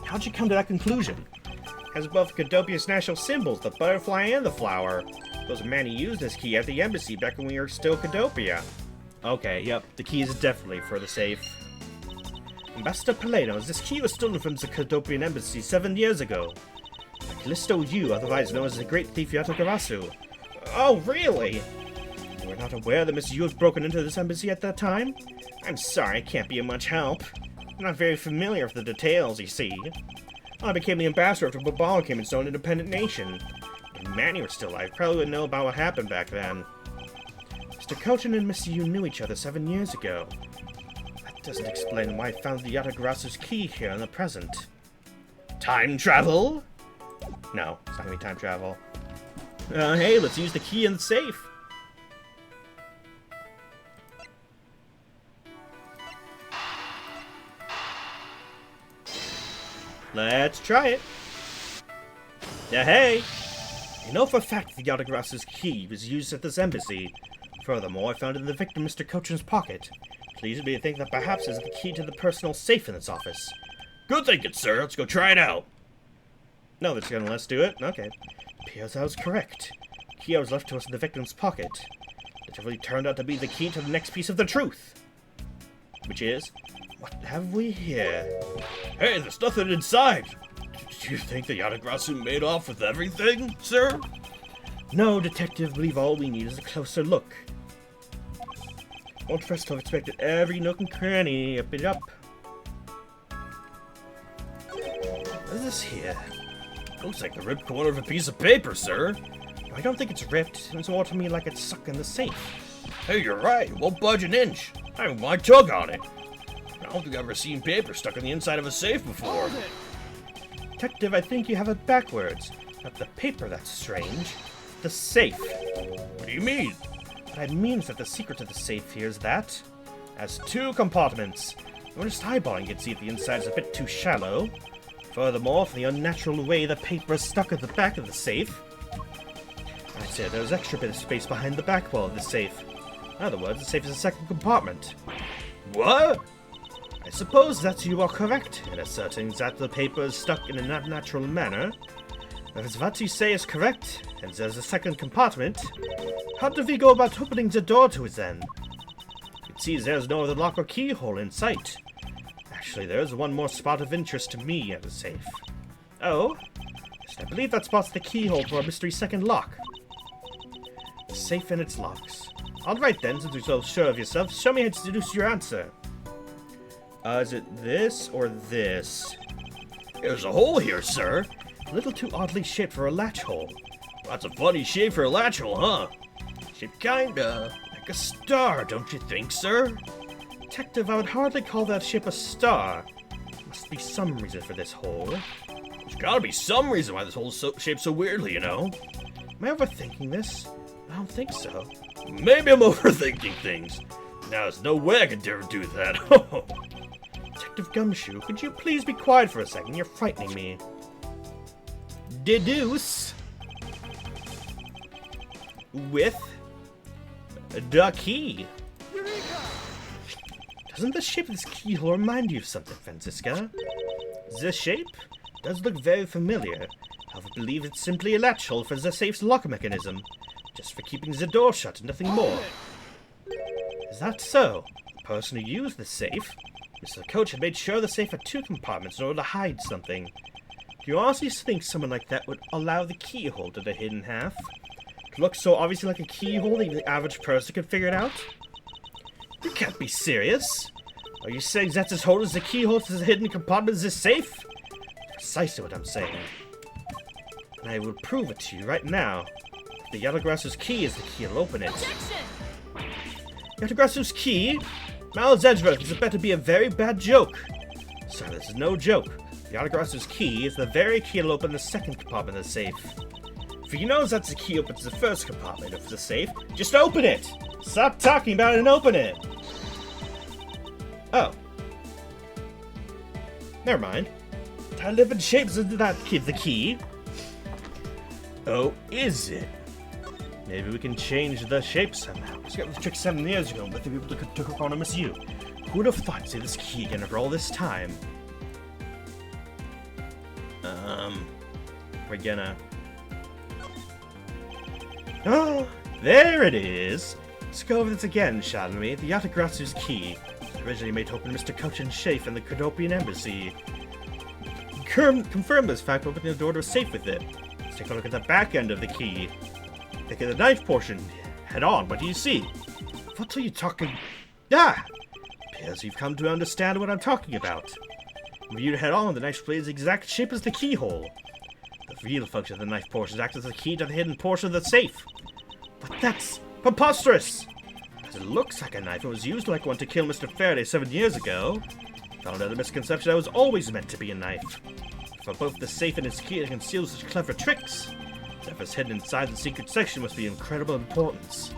Speaker 1: How'd you come to that conclusion? It has both Cadopia's national symbols, the butterfly and the flower. Those man who used this key at the embassy back when we were still Cadopia. Okay, yep, the key is definitely for the safe. Ambassador Palenos, this key was stolen from the Cadopian embassy 7 years ago. Callisto Yu, otherwise known as the Great Thief Yatagarasu. Oh, really? You were not aware that Miss Yu had broken into this embassy at that time? I'm sorry, I can't be of much help. I'm not very familiar with the details, you see. I became the ambassador after Babal became its own independent nation. If Manny were still alive, probably would know about what happened back then. Mr. Kochin and Miss Yu knew each other 7 years ago. That doesn't explain why I found the Yatagarasu's key here in the present. Time travel? No, it's not gonna be time travel. Hey, let's use the key in the safe. Let's try it. Hey! You know for a fact the Yatagarasu's key was used at this embassy. Furthermore, I found it in the victim Mr. Cochin's pocket. Please me to think that perhaps it's the key to the personal safe in this office.
Speaker 6: Good thinking, sir. Let's go try it out.
Speaker 1: No, that's gonna let's do it? Okay. Appears I was correct. The key was left to us in the victim's pocket. It really turned out to be the key to the next piece of the truth. Which is, what have we here?
Speaker 6: Hey, there's nothing inside. Do you think the Yatagarasu made off with everything, sir?
Speaker 1: No, Detective, believe all we need is a closer look. Won't first have expected every nook and cranny. Up it up. What is this here?
Speaker 6: Looks like the ripped corner of a piece of paper, sir.
Speaker 1: I don't think it's ripped. It seems more to me like it's stuck in the safe.
Speaker 6: Hey, you're right. It won't budge an inch. I have my tongue on it. I don't think I've ever seen paper stuck in the inside of a safe before.
Speaker 1: Detective, I think you have it backwards. Not the paper that's strange. The safe.
Speaker 6: What do you mean?
Speaker 1: What I mean is that the secret to the safe here is that it has 2 compartments. You're just eyeballing, you can see that the inside is a bit too shallow. Furthermore, for the unnatural way the paper is stuck at the back of the safe, I'd say there's extra bit of space behind the back wall of the safe. In other words, the safe is a second compartment.
Speaker 6: What?
Speaker 1: I suppose that you are correct in asserting that the paper is stuck in an unnatural manner. If what you say is correct, and there's a second compartment, how do we go about opening the door to it then? It seems there's no other lock or keyhole in sight. Actually, there's one more spot of interest to me at the safe. Oh? Yes, I believe that spot's the keyhole for a mystery second lock. The safe and its locks. Alright then, since you're so sure of yourself, show me how to deduce your answer. Is it this or this?
Speaker 6: There's a hole here, sir.
Speaker 1: A little too oddly shaped for a latch hole.
Speaker 6: That's a funny shape for a latch hole, huh?
Speaker 1: Shaped kinda like a star, don't you think, sir? Detective, I would hardly call that shape a star. Must be some reason for this hole.
Speaker 6: There's gotta be some reason why this hole's shaped so weirdly, you know?
Speaker 1: Am I overthinking this? I don't think so.
Speaker 6: Maybe I'm overthinking things. Now, there's no way I could dare do that.
Speaker 1: Detective Gumshoe, could you please be quiet for a second? You're frightening me. Deduce. with the key. Doesn't the shape of this keyhole remind you of something, Francisca? The shape does look very familiar. I believe it's simply a latch hole for the safe's lock mechanism, just for keeping the door shut and nothing more. Is that so? The person who used the safe, Mr. Coach, had made sure the safe had 2 compartments in order to hide something. Do you honestly think someone like that would allow the keyhole to the hidden half? To look so obviously like a keyhole that even the average person could figure it out? You can't be serious! Are you saying that's as whole as the keyhole to the hidden compartment is this safe? Precisely what I'm saying. And I will prove it to you right now. The Yatagrasu's key is the key that'll open it. Yatagrasu's key? Miles Edgeworth, this better be a very bad joke. Sir, this is no joke. Yatagrasu's key is the very key that'll open the second compartment of the safe. For you knows that's the key opens the first compartment of the safe, just open it! Stop talking about it and open it! Oh. Never mind. How different shapes into that kid the key? Oh, is it? Maybe we can change the shape somehow. We got the trick 7 years ago, but the people that took upon him as you. Who would have thought to see this key again after all this time? We're gonna... Oh, there it is! Let's go over this again, shall we? The Yatagrasu's key. Originally made to open Mr. Cochin's safe in the Cadopian embassy. Confirm this fact by opening the door to a safe with it. Let's take a look at the back end of the key. Look at the knife portion. Head on, what do you see? What are you talking... Ah! Appears you've come to understand what I'm talking about. When viewed head on, the knife blade is the exact shape as the keyhole. The real function of the knife portion acts as the key to the hidden portion of the safe. But that's preposterous! As it looks like a knife, it was used like one to kill Mr. Faraday 7 years ago. Found out a misconception that was always meant to be a knife. For both the safe and its key to conceal such clever tricks, whatever's hidden inside the secret section must be of incredible importance.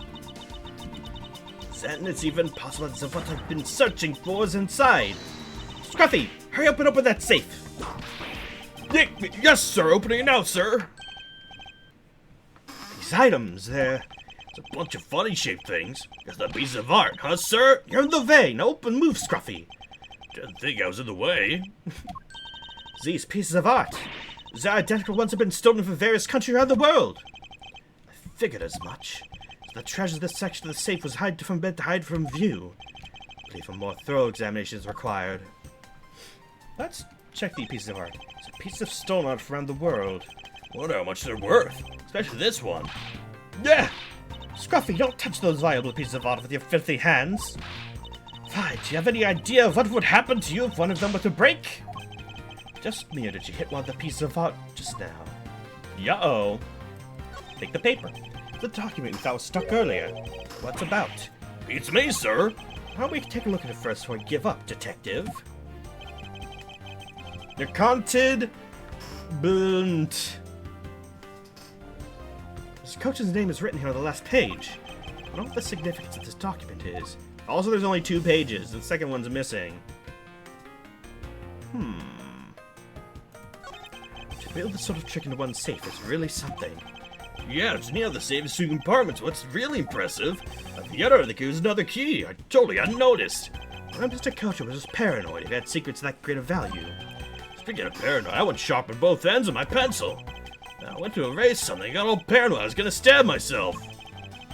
Speaker 1: Then it's even possible that what I've been searching for is inside. Scruffy, hurry up and open that safe!
Speaker 6: Yes, sir, opening it now, sir.
Speaker 1: These items, they're...
Speaker 6: It's a bunch of funny-shaped things. It's a piece of art, huh, sir?
Speaker 1: You're in the way! Now open, move, Scruffy!
Speaker 6: Didn't think I was in the way.
Speaker 1: These pieces of art, the identical ones have been stolen from various countries around the world. I figured as much. The treasure of this section of the safe was hide from view. I believe a more thorough examination is required. Let's check these pieces of art. It's a piece of stolen art from around the world.
Speaker 6: Wonder how much they're worth, especially this one.
Speaker 1: Yeah! Scruffy, don't touch those valuable pieces of art with your filthy hands. Why, do you have any idea of what would happen to you if one of them were to break? Just me, or did you hit one of the pieces of art just now? Uh-oh. Take the paper. The document we thought was stuck earlier. What's about?
Speaker 6: Beats me, sir.
Speaker 1: Why don't we take a look at it first before we give up, detective? Your conted... Bunt. This coach's name is written here on the last page. I don't know what the significance of this document is. Also, there's only 2 pages. The second one's missing. To build this sort of trick into one safe is really something.
Speaker 6: Yeah, it's near the safest 2 compartments. What's really impressive? At the other of the key is another key. I totally hadn't noticed.
Speaker 1: I'm just a coach who was just paranoid if he had secrets of that great of value.
Speaker 6: Speaking of paranoid, I went sharp at both ends of my pencil. I went to erase something, got all paranoid, I was gonna stab myself.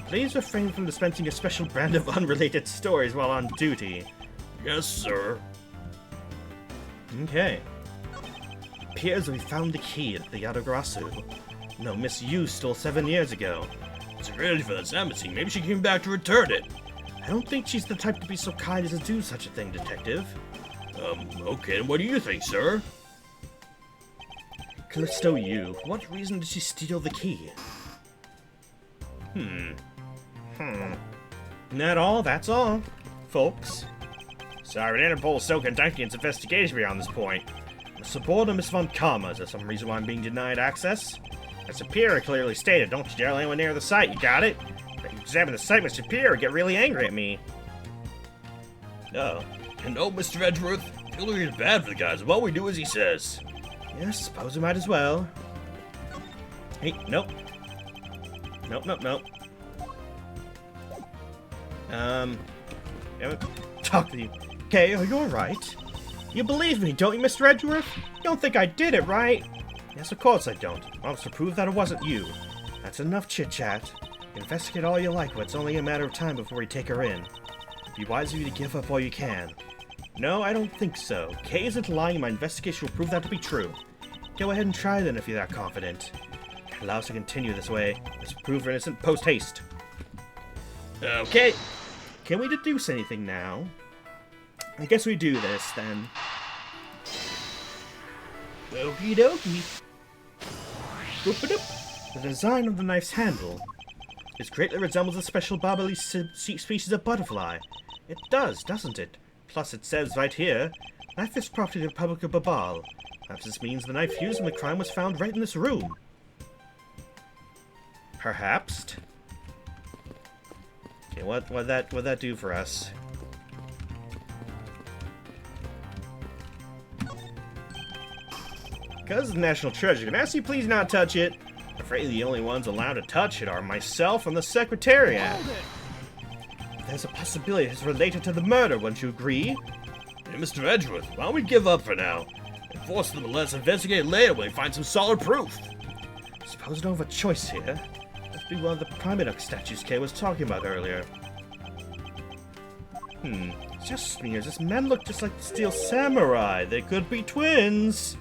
Speaker 1: Please refrain from dispensing a special brand of unrelated stories while on duty.
Speaker 6: Yes, sir.
Speaker 1: Okay. Appears that we found the key at the Yatagrasu. No, Miss Yu stole 7 years ago.
Speaker 6: It's ready for this embassy. Maybe she came back to return it.
Speaker 1: I don't think she's the type to be so kind as to do such a thing, detective.
Speaker 6: Okay, and what do you think, sir?
Speaker 1: Callisto Yu, for what reason did she steal the key? Not all, that's all, folks. Sorry, Interpol is so conducting its investigation beyond this point. I'm a subordinate Miss Von Karma. Is there some reason why I'm being denied access? My superior clearly stated, don't you dare let anyone near the site, you got it? If you examine the site, my superior would get really angry at me.
Speaker 6: Oh. And no, Mr. Edgeworth, feel really bad for the guys. What we do as he says.
Speaker 1: Yeah, I suppose we might as well. Hey, nope. Nope. Talk to you. Okay, are you alright? You believe me, don't you, Mr. Edgeworth? You don't think I did it, right? Yes, of course I don't. I want to prove that it wasn't you. That's enough chit-chat. Investigate all you like, but it's only a matter of time before we take her in. Be wise of you to give up all you can. No, I don't think so. Kay isn't lying, and my investigation will prove that to be true. Go ahead and try then if you're that confident. Allow us to continue this way. Let's prove her innocent post-haste. Okay. Can we deduce anything now? I guess we do this, then. Okie dokie. Boop-a-doop. The design of the knife's handle. It greatly resembles a special barbary species of butterfly. It does, doesn't it? Plus it says right here, knife is property of the Republic of Babal. Perhaps this means the knife used in the crime was found right in this room. Perhaps. Okay, what'd that do for us? Because it's National Treasure, can I ask you please not touch it? I'm afraid the only ones allowed to touch it are myself and the Secretariat. There's a possibility it's related to the murder, wouldn't you agree?
Speaker 6: Hey, Mr. Edgeworth, why don't we give up for now? And force them to let us investigate later when we find some solid proof.
Speaker 1: Suppose I don't have a choice here. Must be one of the Primadox statues Kay was talking about earlier. It's just smears. This men look just like the Steel Samurai. They could be twins.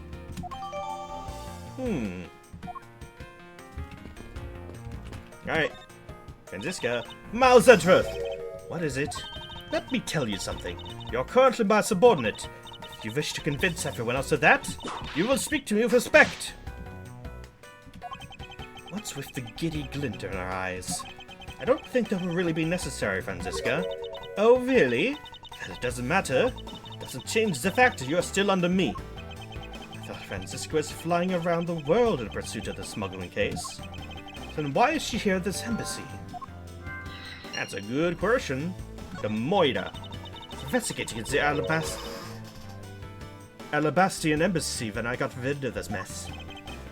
Speaker 1: Alright. Franziska. Miles Edgeworth! What is it? Let me tell you something. You're currently my subordinate. If you wish to convince everyone else of that, you will speak to me with respect. What's with the giddy glint in her eyes? I don't think that will really be necessary, Franziska. Oh, really? Then it doesn't matter. It doesn't change the fact that you are still under me. I thought Franziska was flying around the world in pursuit of the smuggling case. Then why is she here at this embassy? That's a good question. The Moida. Investigating at the Alabastian embassy when I got rid of this mess.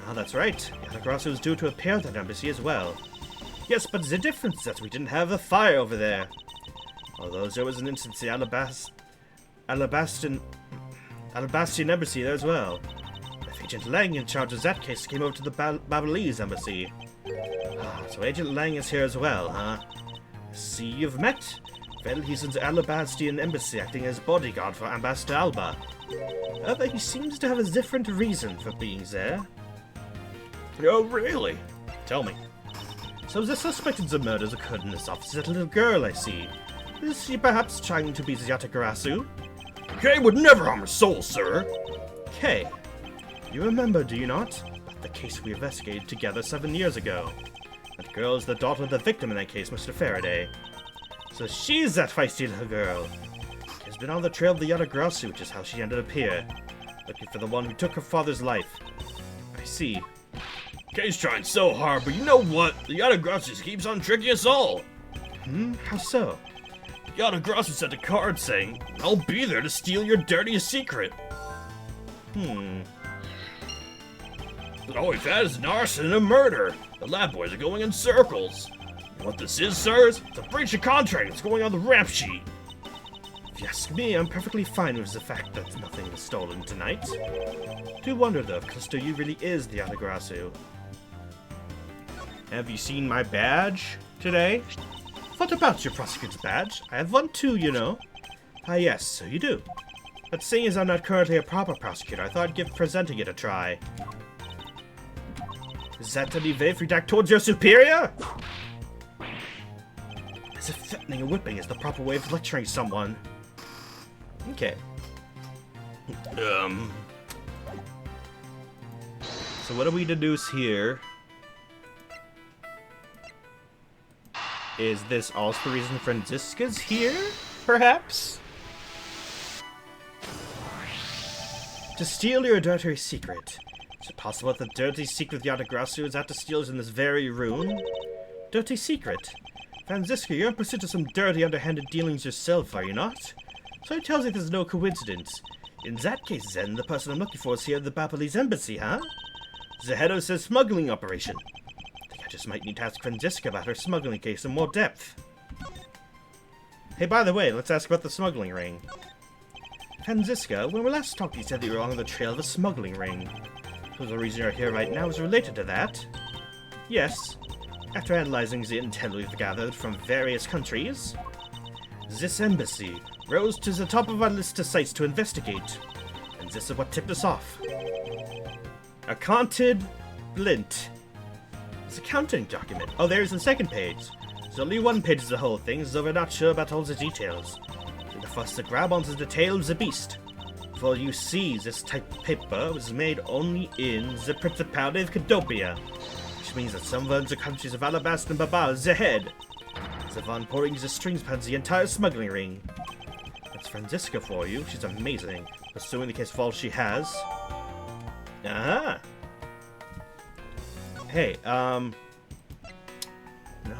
Speaker 1: Ah, that's right. Yatagrasu was due to appear at that embassy as well. Yes, but the difference is that we didn't have a fire over there. Although there was an instance at the Alabastian embassy there as well. If Agent Lang in charge of that case came over to the Babalese embassy. Ah, so Agent Lang is here as well, huh? See, you've met? Well, he's in the Alabastian embassy acting as bodyguard for Ambassador Alba. However, he seems to have a different reason for being there.
Speaker 6: Oh, really?
Speaker 1: Tell me. So the suspect in the murders occurred in this office, that little girl I see. Is she perhaps trying to be Yatagarasu?
Speaker 6: Kay would never harm a soul, sir.
Speaker 1: Kay. You remember, do you not? The case we investigated together 7 years ago. That girl is the daughter of the victim in that case, Mr. Faraday. So she's that feisty little girl. She's been on the trail of the Yatagarasu, which is how she ended up here. Looking for the one who took her father's life. I see.
Speaker 6: Kay's trying so hard, but you know what? The Yatagarasu just keeps on tricking us all.
Speaker 1: How so?
Speaker 6: Yatagarasu sent a card saying, I'll be there to steal your dirtiest secret. But all we've had is an arson and a murder. The lab boys are going in circles. And what this is, sirs, it's a breach of contract that's going on the rap sheet.
Speaker 1: If you ask me, I'm perfectly fine with the fact that nothing was stolen tonight. Do wonder though, if Callisto Yu really is the Yatagarasu. Have you seen my badge today? What about your prosecutor's badge? I have one too, you know. Ah yes, so you do. But seeing as I'm not currently a proper prosecutor, I thought I'd give presenting it a try. Is that any way for you to act towards your superior? As if threatening a whipping is the proper way of lecturing someone. Okay. So what do we deduce here? Is this also the reason Franziska's here? Perhaps? To steal your dirty secret. Is it possible that the dirty secret the Yatagarasu is out to steal is in this very room? Dirty secret? Franziska, you're in pursuit of some dirty, underhanded dealings yourself, are you not? So it tells me there's no coincidence. In that case, then, the person I'm looking for is here at the Babalese embassy, huh? The head of says smuggling operation. I think I just might need to ask Franziska about her smuggling case in more depth. Hey, by the way, let's ask about the smuggling ring. Franziska, when we last talked, you said that you were on the trail of a smuggling ring. So the reason you're here right now is related to that? Yes. After analyzing the intel we've gathered from various countries, this embassy rose to the top of our list of sites to investigate. And this is what tipped us off. Accounted Blint. It's a counting document. Oh, there's the second page. There's only one page of the whole thing, so we're not sure about all the details. The first to grab onto the tail of the beast. For you see, this type of paper was made only in the Principality of Cadopia, which means that some of the countries of Alabasta and Babal is ahead. The Von pouring the strings behind the entire smuggling ring. That's Franziska for you. She's amazing. Assuming the case of all she has. Ah. Hey, no,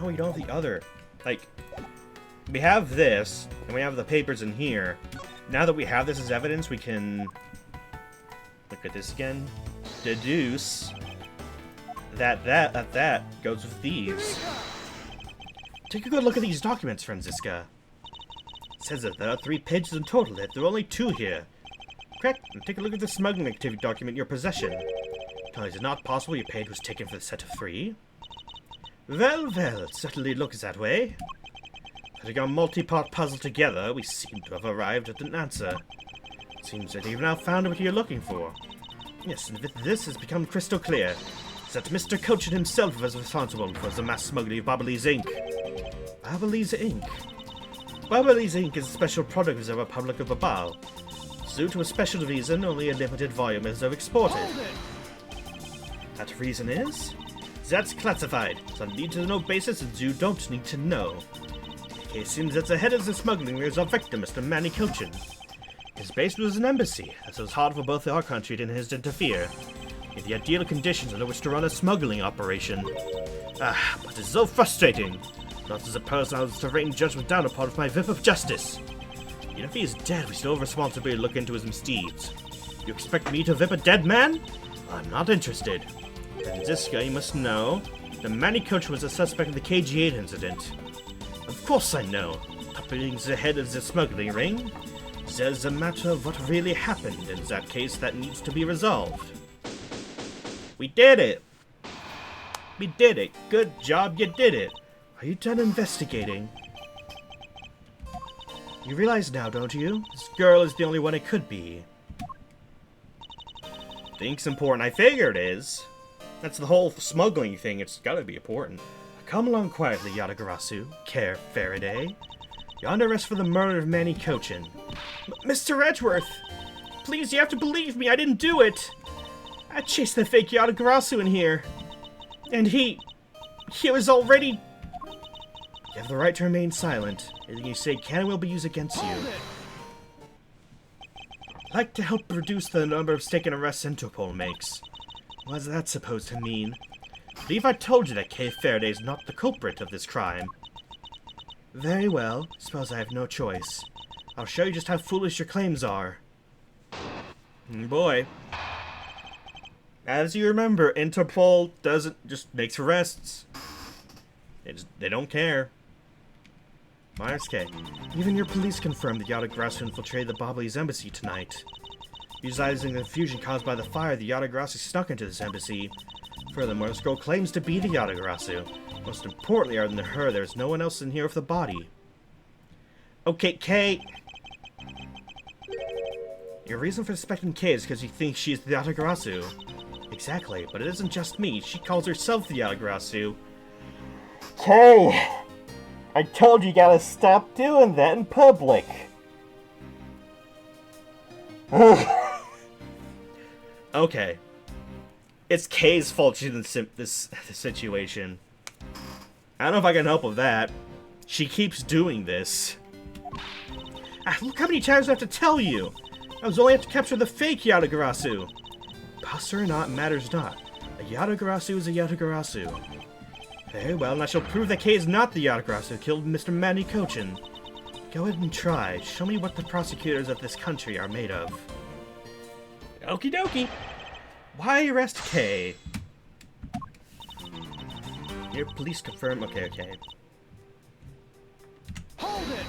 Speaker 1: we don't have the other. Like, we have this, and we have the papers in here. Now that we have this as evidence, we can look at this again. Deduce that goes with these. Take a good look at these documents, Franziska. It says that there are 3 pages in total, yet there are only 2 here. Correct. And take a look at the smuggling activity document in your possession. Now, is it not possible your page was taken for the set of 3? Well, it certainly looks that way. Putting our multi-part puzzle together, we seem to have arrived at an answer. Seems that you've now found what you're looking for. Yes, and with this has become crystal clear. That Mr. Cochin himself was responsible for the mass smuggling of Babalese ink. Babalese ink? Babalese ink is a special product of the Republic of Babal. Due to a special reason, only a limited volume is exported. That reason is? That's classified. It's on need-to-know basis, and you don't need to know. It seems that the head of the smuggling is our victim, Mr. Manny Cochin. His base was an embassy, as it was hard for both our country and his to interfere. In the ideal conditions under which to run a smuggling operation. But it's so frustrating. Not as a person I was to rain judgment down upon with my whip of justice. Even if he is dead, we still have responsibility to look into his misdeeds. You expect me to whip a dead man? I'm not interested. Franziska, you must know, the Manny Coach was a suspect in the KG-8 incident. Of course I know. Putting the head of the smuggling ring. There's a matter of what really happened in that case that needs to be resolved. We did it! We did it! Good job, you did it! Are you done investigating? You realize now, don't you? This girl is the only one it could be. Think's important. I figure it is. That's the whole smuggling thing. It's gotta be important. Come along quietly, Yatagarasu. Care Faraday. You're under arrest for the murder of Manny Cochin. Mr. Edgeworth! Please, you have to believe me. I didn't do it. I chased the fake Yatagarasu in here. And he was already... You have the right to remain silent. Anything you say can and will be used against you. I'd like to help reduce the number of stake and arrests Interpol makes. What's that supposed to mean? I believe I told you that Kay Faraday is not the culprit of this crime. Very well. Suppose I have no choice. I'll show you just how foolish your claims are. Boy. As you remember, Interpol just makes arrests. They don't care. Minus K. Even your police confirmed that Yatagarasu infiltrated the Babalese embassy tonight. Utilizing the confusion caused by the fire, the Yatagarasu snuck into this embassy. Furthermore, the scroll claims to be the Yatagarasu. Most importantly, other than her, there's no one else in here with the body. Okay, Kay. Your reason for suspecting Kay is because you think she's the Yatagarasu. Exactly, but it isn't just me. She calls herself the Yatagarasu. Kay! I told you gotta stop doing that in public. Okay. It's Kay's fault she's in this situation. I don't know if I can help with that. She keeps doing this. Look how many times I have to tell you! I was only have to capture the fake Yatagarasu. Imposter or not matters not. A Yatagarasu is a Yatagarasu. Very well, and I shall prove that Kay is not the Yatagarasu who killed Mr. Manny Cochin. Go ahead and try. Show me what the prosecutors of this country are made of. Okie dokie. Why arrest Kay? Your police confirm. Okay.
Speaker 7: Hold it!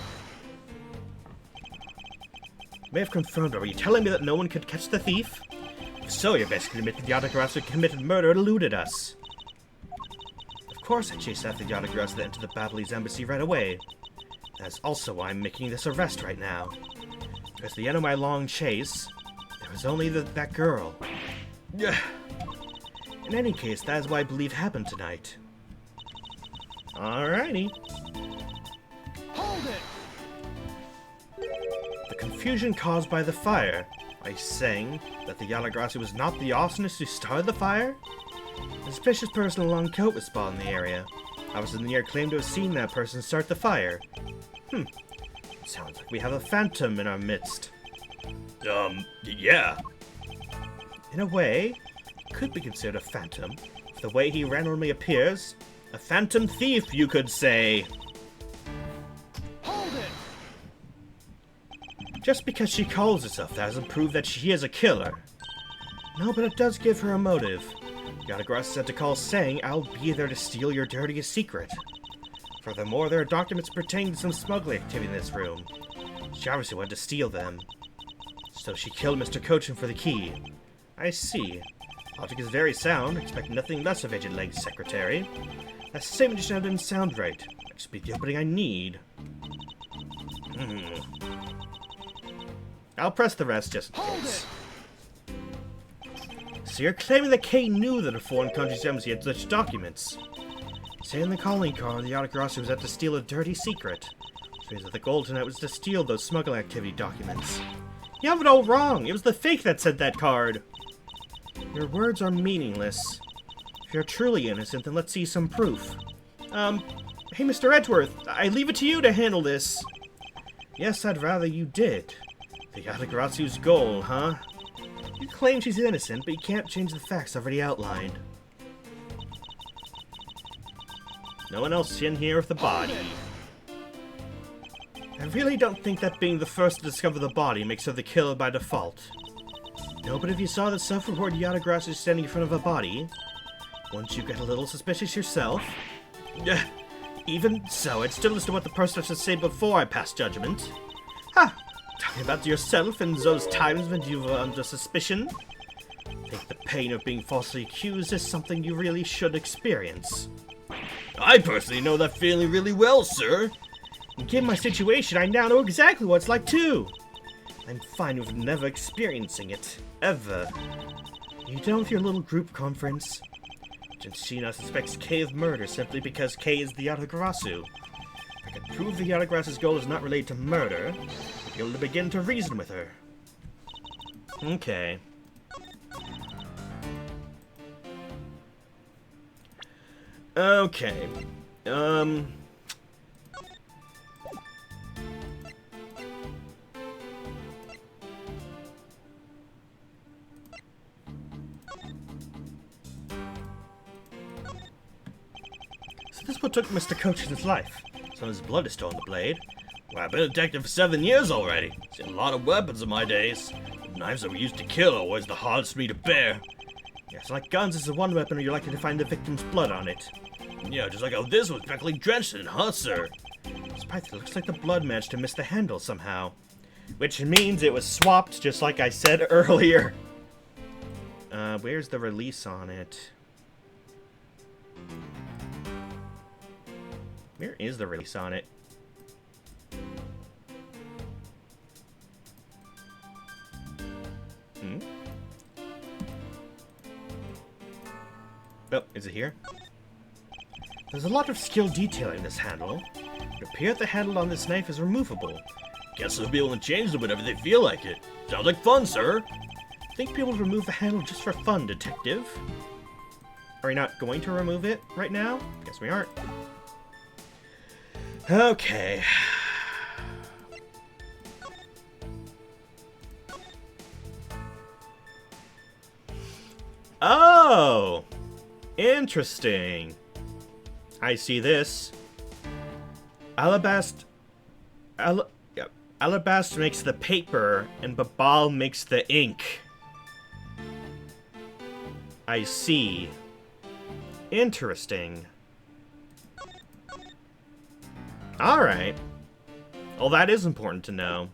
Speaker 1: may have confirmed, but are you telling me that no one could catch the thief? If so, you're basically admitting the Yatagarasu committed murder and eluded us. Of course I chased after the Yatagarasu that entered the Battle's embassy right away. That's also why I'm making this arrest right now. Because at the end of my long chase, there was only that girl. In any case, that is what I believe happened tonight. Alrighty.
Speaker 7: Hold it!
Speaker 1: The confusion caused by the fire. Are you saying that the Yatagarasu was not the arsonist who started the fire? A suspicious person in a long coat was spotted in the area. Officers in the area claimed to have seen that person start the fire. Sounds like we have a phantom in our midst.
Speaker 6: Yeah.
Speaker 1: In a way, could be considered a phantom. If the way he randomly appears, a phantom thief, you could say.
Speaker 7: Hold it!
Speaker 1: Just because she calls herself that doesn't prove that she is a killer. No, but it does give her a motive. Yatagarasu said to call saying, I'll be there to steal your dirtiest secret. Furthermore, there are documents pertaining to some smuggling activity in this room. She obviously wanted to steal them. So she killed Mr. Cochin for the key. I see. Logic is very sound. Expect nothing less of Agent Leg's secretary. That statement just now didn't sound right. That should be the opening I need. I'll press the rest just in case. So you're claiming that Kay knew that a foreign country's embassy had such documents. Saying in the calling card, the Yatagarasu was out to steal a dirty secret. Which means that the goal tonight was to steal those smuggling activity documents. You have it all wrong! It was the fake that said that card! Your words are meaningless. If you're truly innocent, then let's see some proof. Hey Mr. Edgeworth, I leave it to you to handle this. Yes, I'd rather you did. The Yatagarasu's goal, huh? You claim she's innocent, but you can't change the facts already outlined. No one else in here with the body. I really don't think that being the first to discover the body makes her the killer by default. No, but if you saw the self-reported Yatagarasu standing in front of a body, wouldn't you get a little suspicious yourself? Even so, I'd still listen to what the person has to say before I pass judgment. Ha! Talking about yourself and those times when you were under suspicion? I think the pain of being falsely accused is something you really should experience.
Speaker 6: I personally know that feeling really well, sir.
Speaker 1: And given my situation, I now know exactly what it's like too. I'm fine with never experiencing it. Ever. Are you done with your little group conference? Genshin suspects Kay of murder simply because Kay is the Yatagarasu. If I can prove the Yatagarasu's goal is not related to murder, I'll be able to begin to reason with her. Okay. Okay. So this is what took Mr. Cochin's life. Some of his blood is still on the blade.
Speaker 6: Well, I've been a detective for 7 years already. Seen a lot of weapons in my days. The knives that we used to kill are always the hardest for me to bear.
Speaker 1: Yes, like guns is the one weapon you're likely to find the victim's blood on it.
Speaker 6: Yeah, just like how this was practically drenched in, huh, sir?
Speaker 1: Despite that, it looks like the blood managed to miss the handle somehow. Which means it was swapped, just like I said earlier. Where's the release on it? Where is the release on it? Oh, is it here? There's a lot of skill detailing this handle. It appears the handle on this knife is removable.
Speaker 6: Guess they'll be able to change them whenever they feel like it. Sounds like fun, sir.
Speaker 1: Think people will remove the handle just for fun, detective? Are we not going to remove it right now? Guess we aren't. Okay. Oh! Interesting. I see this. Alabast makes the paper, and Babal makes the ink. I see. Interesting. Alright. Well, that is important to know.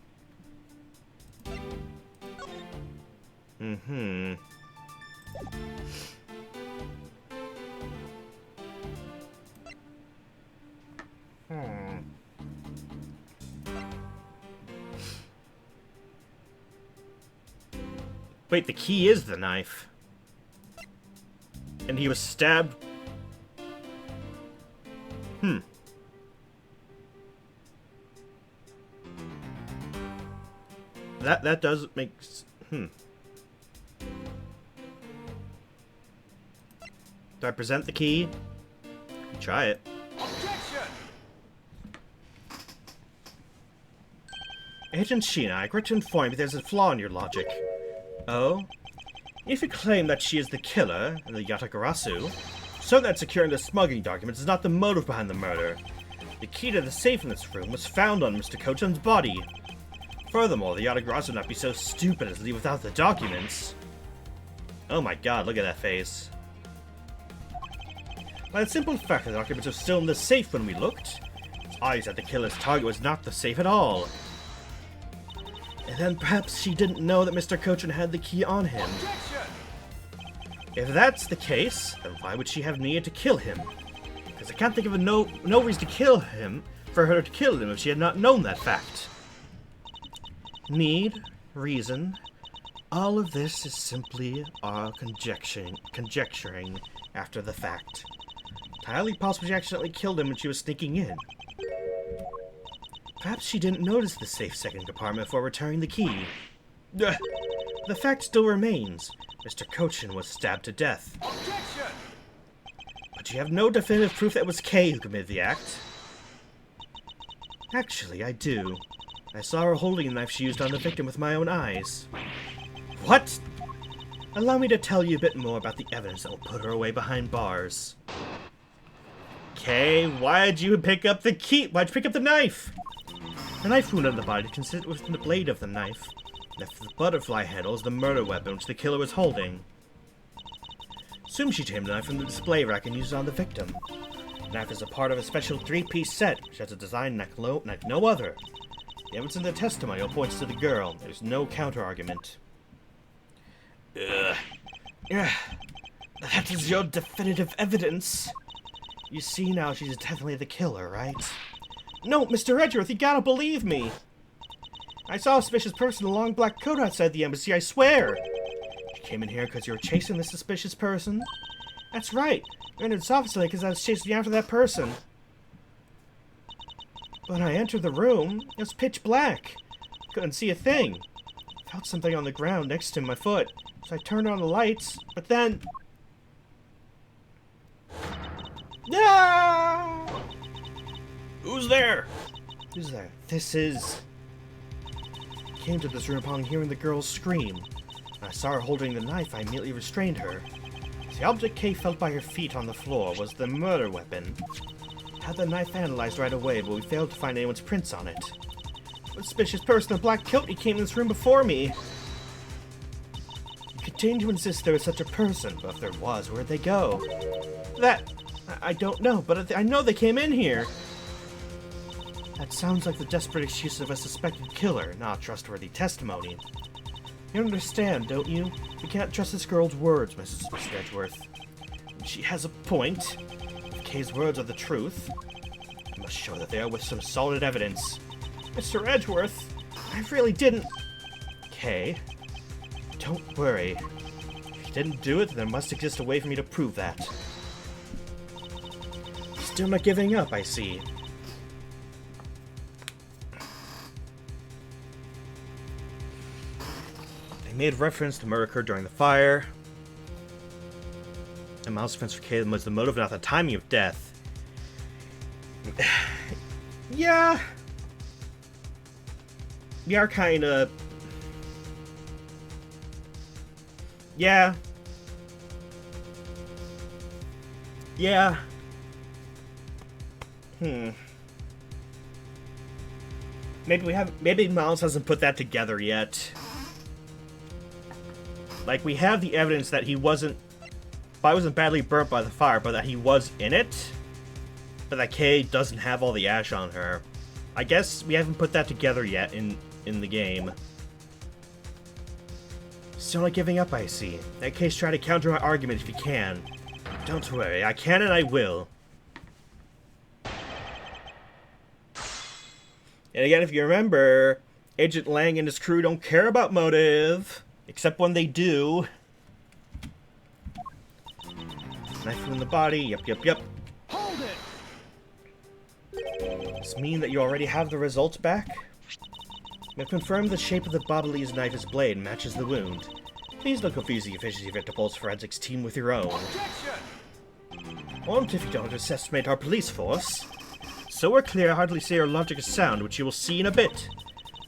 Speaker 1: Mm-hmm. Wait, the key is the knife. And he was stabbed. That does make Do I present the key? Try it. Agent Sheena, I regret to inform you there's a flaw in your logic. Oh? If you claim that she is the killer, the Yatagarasu, so that securing the smuggling documents is not the motive behind the murder. The key to the safe in this room was found on Mr. Kochan's body. Furthermore, the Yatagarasu would not be so stupid as to leave without the documents. Oh my god, look at that face. By the simple fact that the documents were still in the safe when we looked, it's obvious that the killer's target was not the safe at all. And then perhaps she didn't know that Mr. Kochan had the key on him. If that's the case, then why would she have needed to kill him? Because I can't think of no reason to kill him, for her to kill him if she had not known that fact. Need, reason, all of this is simply our conjecturing after the fact. Entirely possible she accidentally killed him when she was sneaking in. Perhaps she didn't notice the safe second compartment before returning the key. The fact still remains. Mr. Kochan was stabbed to death. Objection! But you have no definitive proof that it was Kay who committed the act. Actually, I do. I saw her holding the knife she used on the victim with my own eyes. What? Allow me to tell you a bit more about the evidence that will put her away behind bars. Kay, why'd you pick up the key? Why'd you pick up the knife? The knife wound on the body consisted within the blade of the knife. Left the butterfly handle is the murder weapon which the killer was holding. Assume she tamed the knife from the display rack and used it on the victim. The knife is a part of a special 3-piece set, which has a design like no other. The evidence in the testimonial points to the girl. There's no counter-argument. That is your definitive evidence. You see now she's definitely the killer, right? No, Mr. Edgeworth, you gotta believe me! I saw a suspicious person in a long black coat outside the embassy, I swear! You came in here because you were chasing this suspicious person? That's right! I entered this office today because I was chasing after that person. When I entered the room, it was pitch black. Couldn't see a thing. I felt something on the ground next to my foot, so I turned on the lights, but then... No!
Speaker 6: Who's there?
Speaker 1: Who's there? This is... I came to this room upon hearing the girl's scream. When I saw her holding the knife, I immediately restrained her. The object Kay felt by her feet on the floor was the murder weapon. I had the knife analyzed right away, but we failed to find anyone's prints on it. A suspicious person in a black coat, he came in this room before me. You continue to insist there was such a person, but if there was, where'd they go? I don't know, but I know they came in here. That sounds like the desperate excuse of a suspected killer, not trustworthy testimony. You understand, don't you? We can't trust this girl's words, Mr. Edgeworth. She has a point. If Kay's words are the truth, I must show that they are with some solid evidence. Mr. Edgeworth, I really didn't... Kay, don't worry. If you didn't do it, then there must exist a way for me to prove that. Still not giving up, I see. They made reference to murder occurred during the fire. And Miles' defense for Caleb was the motive, not the timing of death. Yeah. We are kinda... Yeah. Yeah. Maybe Miles hasn't put that together yet. Like, we have the evidence that he wasn't badly burnt by the fire, but that he was in it. But that Kay doesn't have all the ash on her. I guess we haven't put that together yet in the game. Still not giving up, I see. In that case, try to counter my argument if you can. Don't worry, I can and I will. And again, if you remember, Agent Lang and his crew don't care about motive. Except when they do. Knife in the body, yep.
Speaker 7: Hold it!
Speaker 1: Does this mean that you already have the results back? I've confirmed the shape of the Babalese knife's blade matches the wound. Please don't confuse the efficiency of Interpol's forensics team with your own. Won't if you don't underestimate our police force. So we're clear, I hardly say your logic is sound, which you will see in a bit.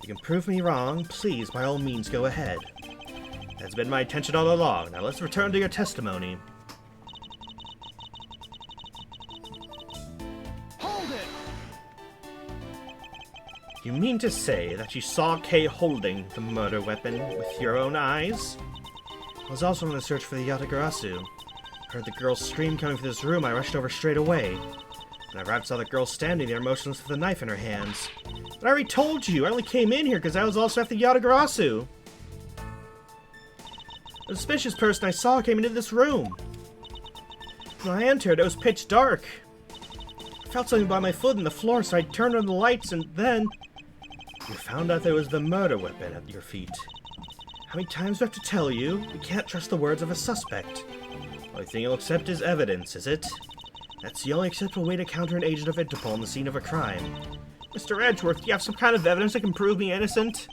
Speaker 1: If you can prove me wrong, please, by all means, go ahead. That's been my intention all along. Now let's return to your testimony.
Speaker 7: Hold it!
Speaker 1: You mean to say that you saw Kay holding the murder weapon with your own eyes? I was also on the search for the Yatagarasu. Heard the girl's scream coming from this room, I rushed over straight away. When I arrived, saw the girl standing there motionless with a knife in her hands. But I already told you, I only came in here because I was also after Yatagarasu. The suspicious person I saw came into this room. When I entered, it was pitch dark. I felt something by my foot in the floor, so I turned on the lights, and then... You found out there was the murder weapon at your feet. How many times do I have to tell you? We can't trust the words of a suspect. The only thing you'll accept is evidence, is it? That's the only acceptable way to counter an agent of Interpol on the scene of a crime. Mr. Edgeworth, do you have some kind of evidence that can prove me innocent?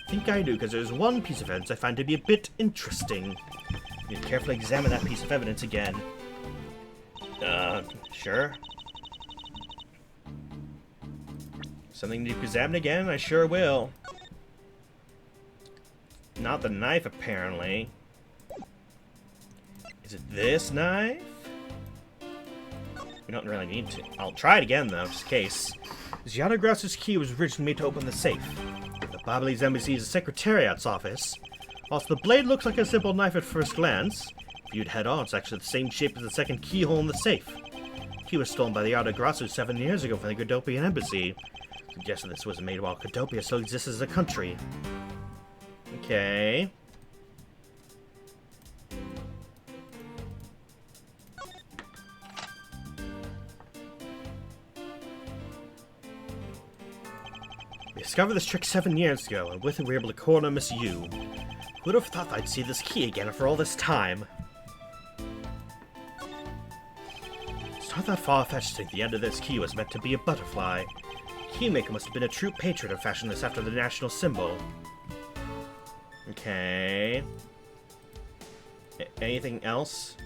Speaker 1: I think I do, because there's one piece of evidence I find to be a bit interesting. I need to carefully examine that piece of evidence again. Sure. Something to examine again? I sure will. Not the knife, apparently. Is it this knife? We don't really need to. I'll try it again, though, just in case. This Yatagrasu's key was originally made to open the safe. The Babalese Embassy's Secretariat's office. Also, the blade looks like a simple knife at first glance. Viewed head-on, it's actually the same shape as the second keyhole in the safe. The key was stolen by the Yatagrasu 7 years ago from the Godopian Embassy. Suggesting this was made while Godopia still exists as a country. Okay. We discovered this trick 7 years ago, and with it we were able to corner Miss Yu. Who would have thought I'd see this key again after all this time? It's not that far-fetched to think the end of this key was meant to be a butterfly. Keymaker must have been a true patriot and fashioned this after the national symbol. Okay. Anything else?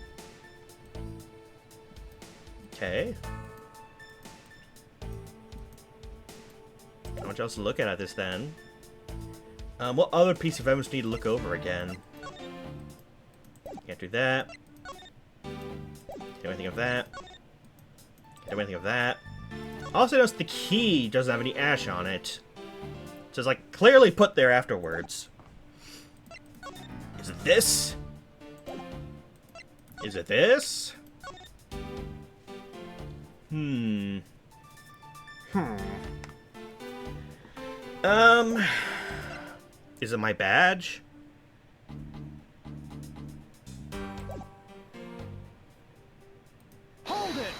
Speaker 1: Okay. Not much else to look at this then. What other piece of evidence do you need to look over again? Can't do that. Can't do anything of that. Can't do anything of that. Also notice the key doesn't have any ash on it. So it's like clearly put there afterwards. Is it this? Is it this? Is it my badge?
Speaker 7: Hold it!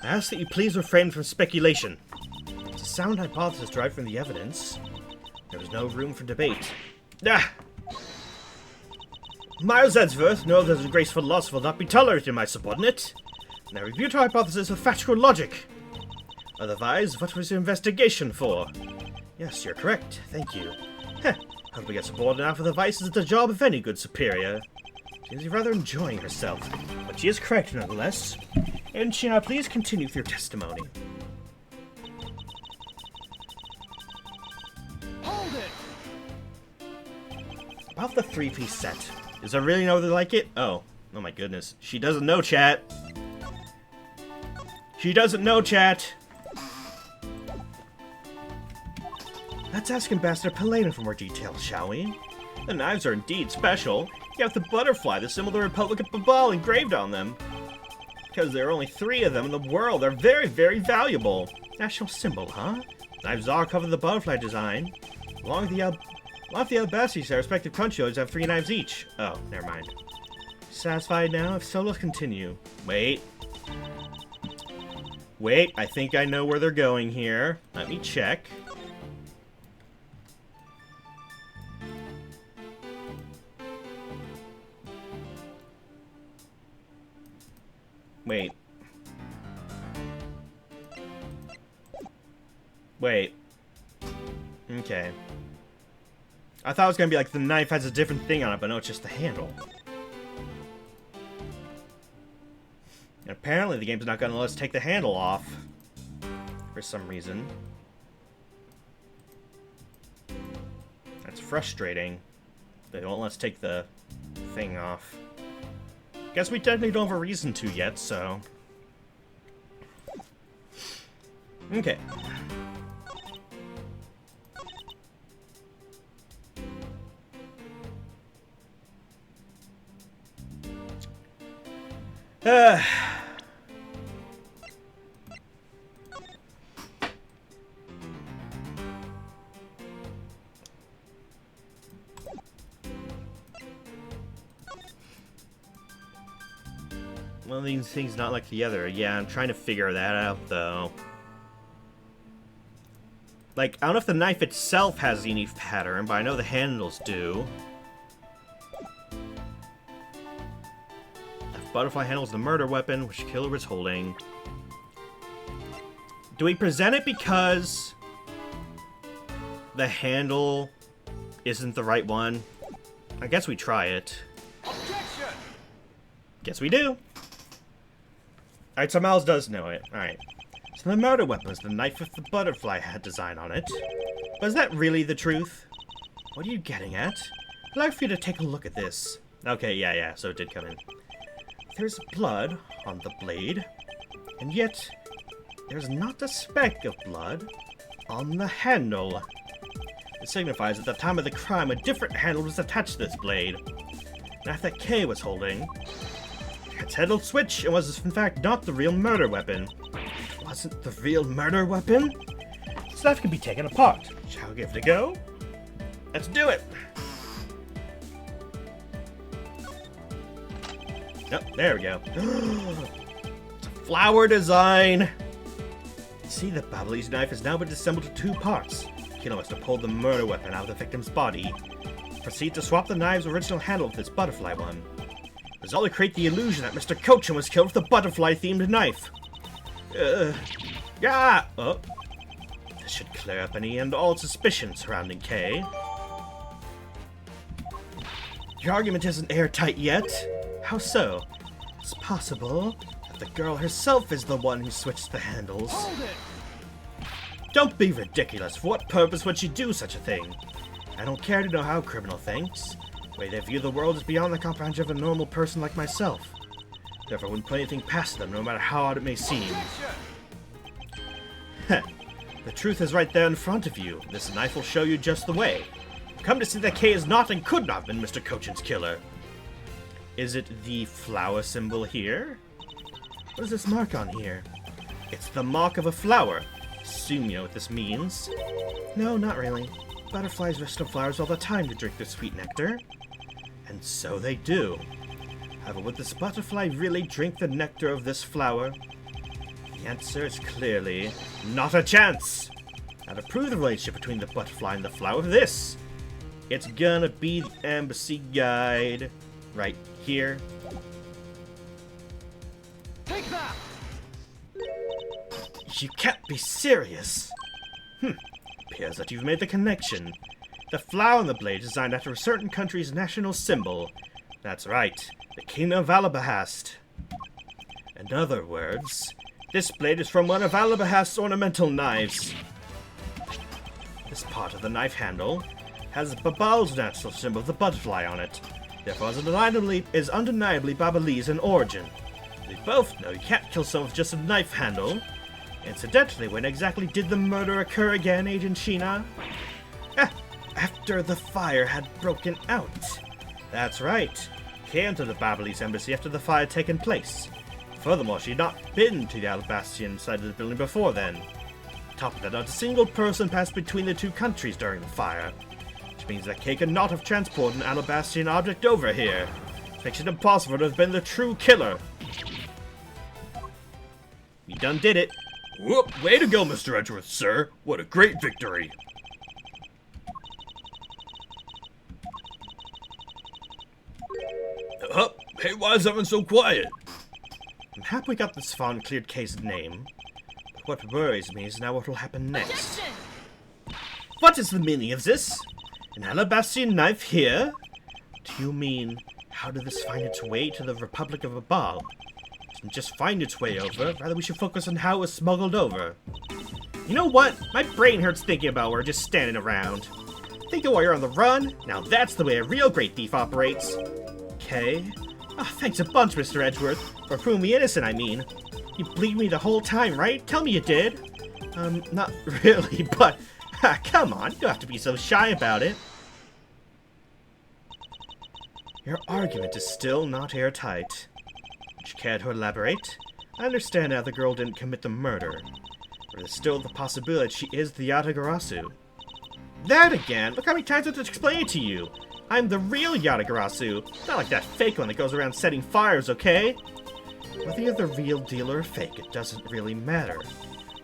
Speaker 1: I ask that you please refrain from speculation. It's a sound hypothesis derived from the evidence. There is no room for debate. Ah! Miles Edgeworth, know that a graceful loss will not be tolerated in my subordinate. Now refute our hypothesis with factual logic. Otherwise, what was your investigation for? Yes, you're correct. Thank you. Heh, helping a subordinate out of the vice is the job of any good superior. She's rather enjoying herself, but she is correct nonetheless. And Shina, please continue with your testimony.
Speaker 7: Hold it!
Speaker 1: About the 3-piece set. Does I really know they like it? Oh. Oh my goodness. She doesn't know, chat. She doesn't know, chat. Let's ask Ambassador Pelena for more details, shall we? The knives are indeed special. You have the butterfly, the symbol of the Republic of Babal, engraved on them. Because there are only 3 of them in the world, they're very, very valuable. National symbol, huh? Knives are covered the butterfly design. Along with the Off the Albacis, our respective conchoids have 3 knives each. Oh, never mind. Satisfied now? If so, let's continue. Wait. Wait, I think I know where they're going here. Let me check. Wait. Wait. Okay. I thought it was gonna be like the knife has a different thing on it, but no, it's just the handle. And apparently the game's not gonna let us take the handle off. For some reason. That's frustrating. They won't let us take the thing off. Guess we technically don't have a reason to yet, so... Okay. One of these things not like the other. Yeah, I'm trying to figure that out, though. Like, I don't know if the knife itself has any pattern, but I know the handles do. The butterfly handles the murder weapon, which the killer was holding. Do we present it because the handle isn't the right one? I guess we try it. Objection! Guess we do. Alright, so Miles does know it. Alright. So the murder weapon is the knife with the butterfly hat design on it. But is that really the truth? What are you getting at? I'd like for you to take a look at this. Okay, yeah, so it did come in. There's blood on the blade, and yet there's not a speck of blood on the handle. It signifies at the time of the crime a different handle was attached to this blade. Knife that Kay was holding. Its handle switch and was in fact not the real murder weapon. It wasn't the real murder weapon? This knife can be taken apart. Shall we give it a go? Let's do it! Oh, there we go. It's a flower design! See, the Babbly's knife has now been disassembled into 2 parts. Killer must have pulled the murder weapon out of the victim's body. Proceed to swap the knife's original handle with this butterfly one. This all to create the illusion that Mr. Cochin was killed with a butterfly-themed knife. Yeah! Oh. This should clear up any and all suspicion surrounding Kay. Your argument isn't airtight yet. How so? It's possible that the girl herself is the one who switched the handles. Hold it! Don't be ridiculous. For what purpose would she do such a thing? I don't care to know how a criminal thinks. The way they view the world is beyond the comprehension of a normal person like myself. Therefore, I wouldn't put anything past them, no matter how odd it may seem. Heh. The truth is right there in front of you. This knife will show you just the way. Come to see that Kay is not and could not have been Mr. Cochin's killer. Is it the flower symbol here? What is this mark on here? It's the mark of a flower. Assume you know what this means. No, not really. Butterflies rest on flowers all the time to drink their sweet nectar. And so they do. However, would this butterfly really drink the nectar of this flower? The answer is clearly not a chance! Now to prove the relationship between the butterfly and the flower, this! It's gonna be the embassy guide right here. Take that! You can't be serious! Appears that you've made the connection. The flower on the blade is designed after a certain country's national symbol. That's right, the King of Alabahast. In other words, this blade is from one of Alabahast's ornamental knives. This part of the knife handle has Babal's natural symbol of the butterfly on it. Therefore, is undeniably Babalese in origin. We both know you can't kill someone with just a knife handle. Incidentally, when exactly did the murder occur again, Agent Sheena? After the fire had broken out. That's right. Came to the Babalese embassy after the fire had taken place. Furthermore, she had not been to the Alabastian side of the building before then. Top of that, not a single person passed between the 2 countries during the fire. which means that Kay could not have transported an Alabastrian object over here. Which makes it impossible to have been the true killer. We done did it.
Speaker 6: Whoop, way to go, Mr. Edgeworth, sir. What a great victory. Hey, why is everyone so quiet?
Speaker 1: I'm happy we got this far and cleared Kay's name. But what worries me is now what will happen next. What is the meaning of this? An Alabastrian knife here? Do you mean, how did this find its way to the Republic of Abal? It didn't just find its way over, rather we should focus on how it was smuggled over. You know what? My brain hurts thinking about where we're just standing around. Think of while you're on the run? Now that's the way a real great thief operates. Okay. Oh, thanks a bunch, Mr. Edgeworth. Or prove me innocent, I mean. You believed me the whole time, right? Tell me you did. Not really, but... come on, you don't have to be so shy about it. Your argument is still not airtight. Would you care to elaborate? I understand now the girl didn't commit the murder. But there's still the possibility she is the Yatagarasu. That again? Look how many times I have to explain it to you. I'm the real Yatagarasu, not like that fake one that goes around setting fires, okay? Whether you're the real deal or fake, it doesn't really matter.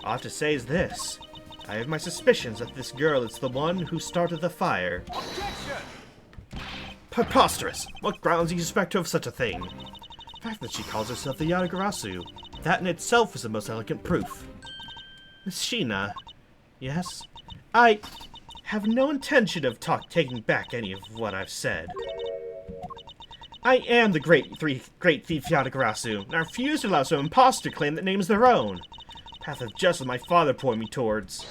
Speaker 1: All I have to say is this. I have my suspicions that this girl is the one who started the fire. Objection! Preposterous! What grounds do you suspect her of such a thing? The fact that she calls herself the Yatagarasu, that in itself is the most elegant proof. Miss Sheena, yes? I have no intention of taking back any of what I've said. I am the great thief Yatagarasu, and I refuse to allow some imposter claim that names their own. Path of justice my father pointed me towards.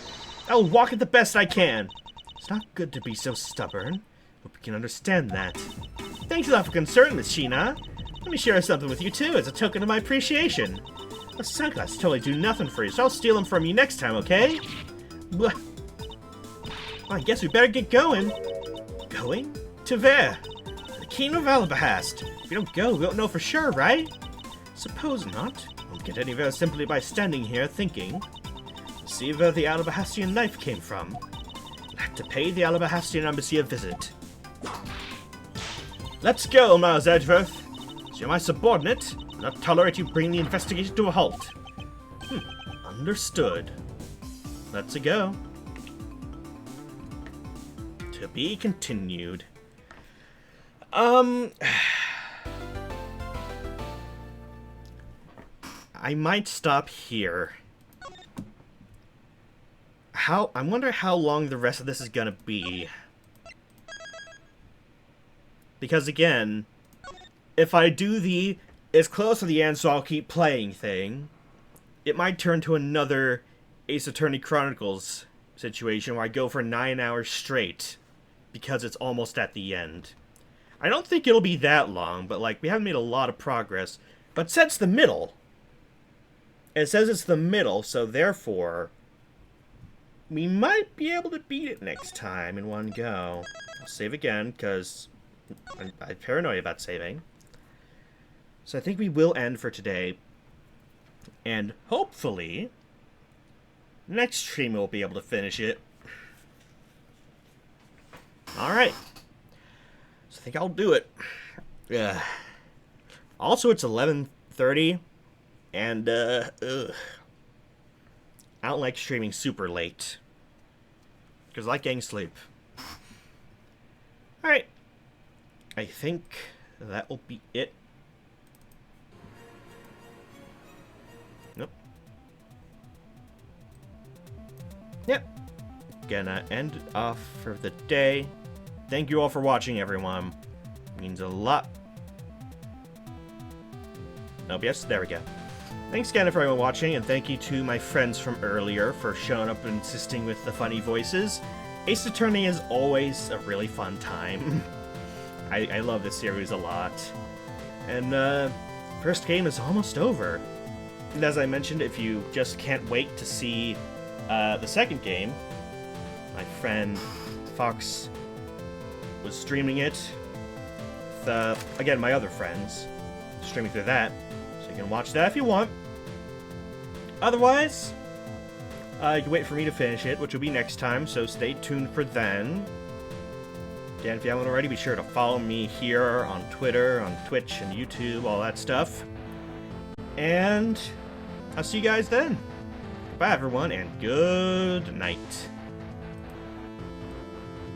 Speaker 1: I will walk it the best I can. It's not good to be so stubborn. Hope you can understand that. Thanks a lot for concern, Miss Sheena. Let me share something with you too, as a token of my appreciation. Those sunglasses totally do nothing for you, so I'll steal them from you next time, okay? Well, I guess we better get going. Going? To where? The Kingdom of Alabahast. If we don't go, we won't know for sure, right? Suppose not. Won't get anywhere simply by standing here thinking. See where the Alabahastian knife came from. I'll have to pay the Alabahastian embassy a visit. Let's go, Miles Edgeworth. So you're my subordinate. I'll not tolerate you bringing the investigation to a halt. Understood. Let's go. To be continued. I might stop here. I wonder how long the rest of this is gonna be. Because again, if I do the it's close to the end so I'll keep playing thing, it might turn to another Ace Attorney Chronicles situation where I go for 9 hours straight because it's almost at the end. I don't think it'll be that long, but like we haven't made a lot of progress. But since the middle, it says it's the middle, so therefore we might be able to beat it next time in one go. I'll save again because I'm paranoid about saving. So I think we will end for today, and hopefully next stream we'll be able to finish it. Alright. So I think I'll do it. Yeah. Also, it's 11:30, and, I don't like streaming super late. Because I like getting sleep. Alright. I think that will be it. Nope. Yep. Gonna end off for the day. Thank you all for watching, everyone. It means a lot. Oh, yes, there we go. Thanks again for everyone watching, and thank you to my friends from earlier for showing up and insisting with the funny voices. Ace Attorney is always a really fun time. I love this series a lot. And, first game is almost over. And as I mentioned, if you just can't wait to see the second game, my friend Fox was streaming it with, again, my other friends, streaming through that, so you can watch that if you want. Otherwise, you can wait for me to finish it, which will be next time, so stay tuned for then. Again, if you haven't already, be sure to follow me here on Twitter, on Twitch, and YouTube, all that stuff. And I'll see you guys then. Bye, everyone, and good night.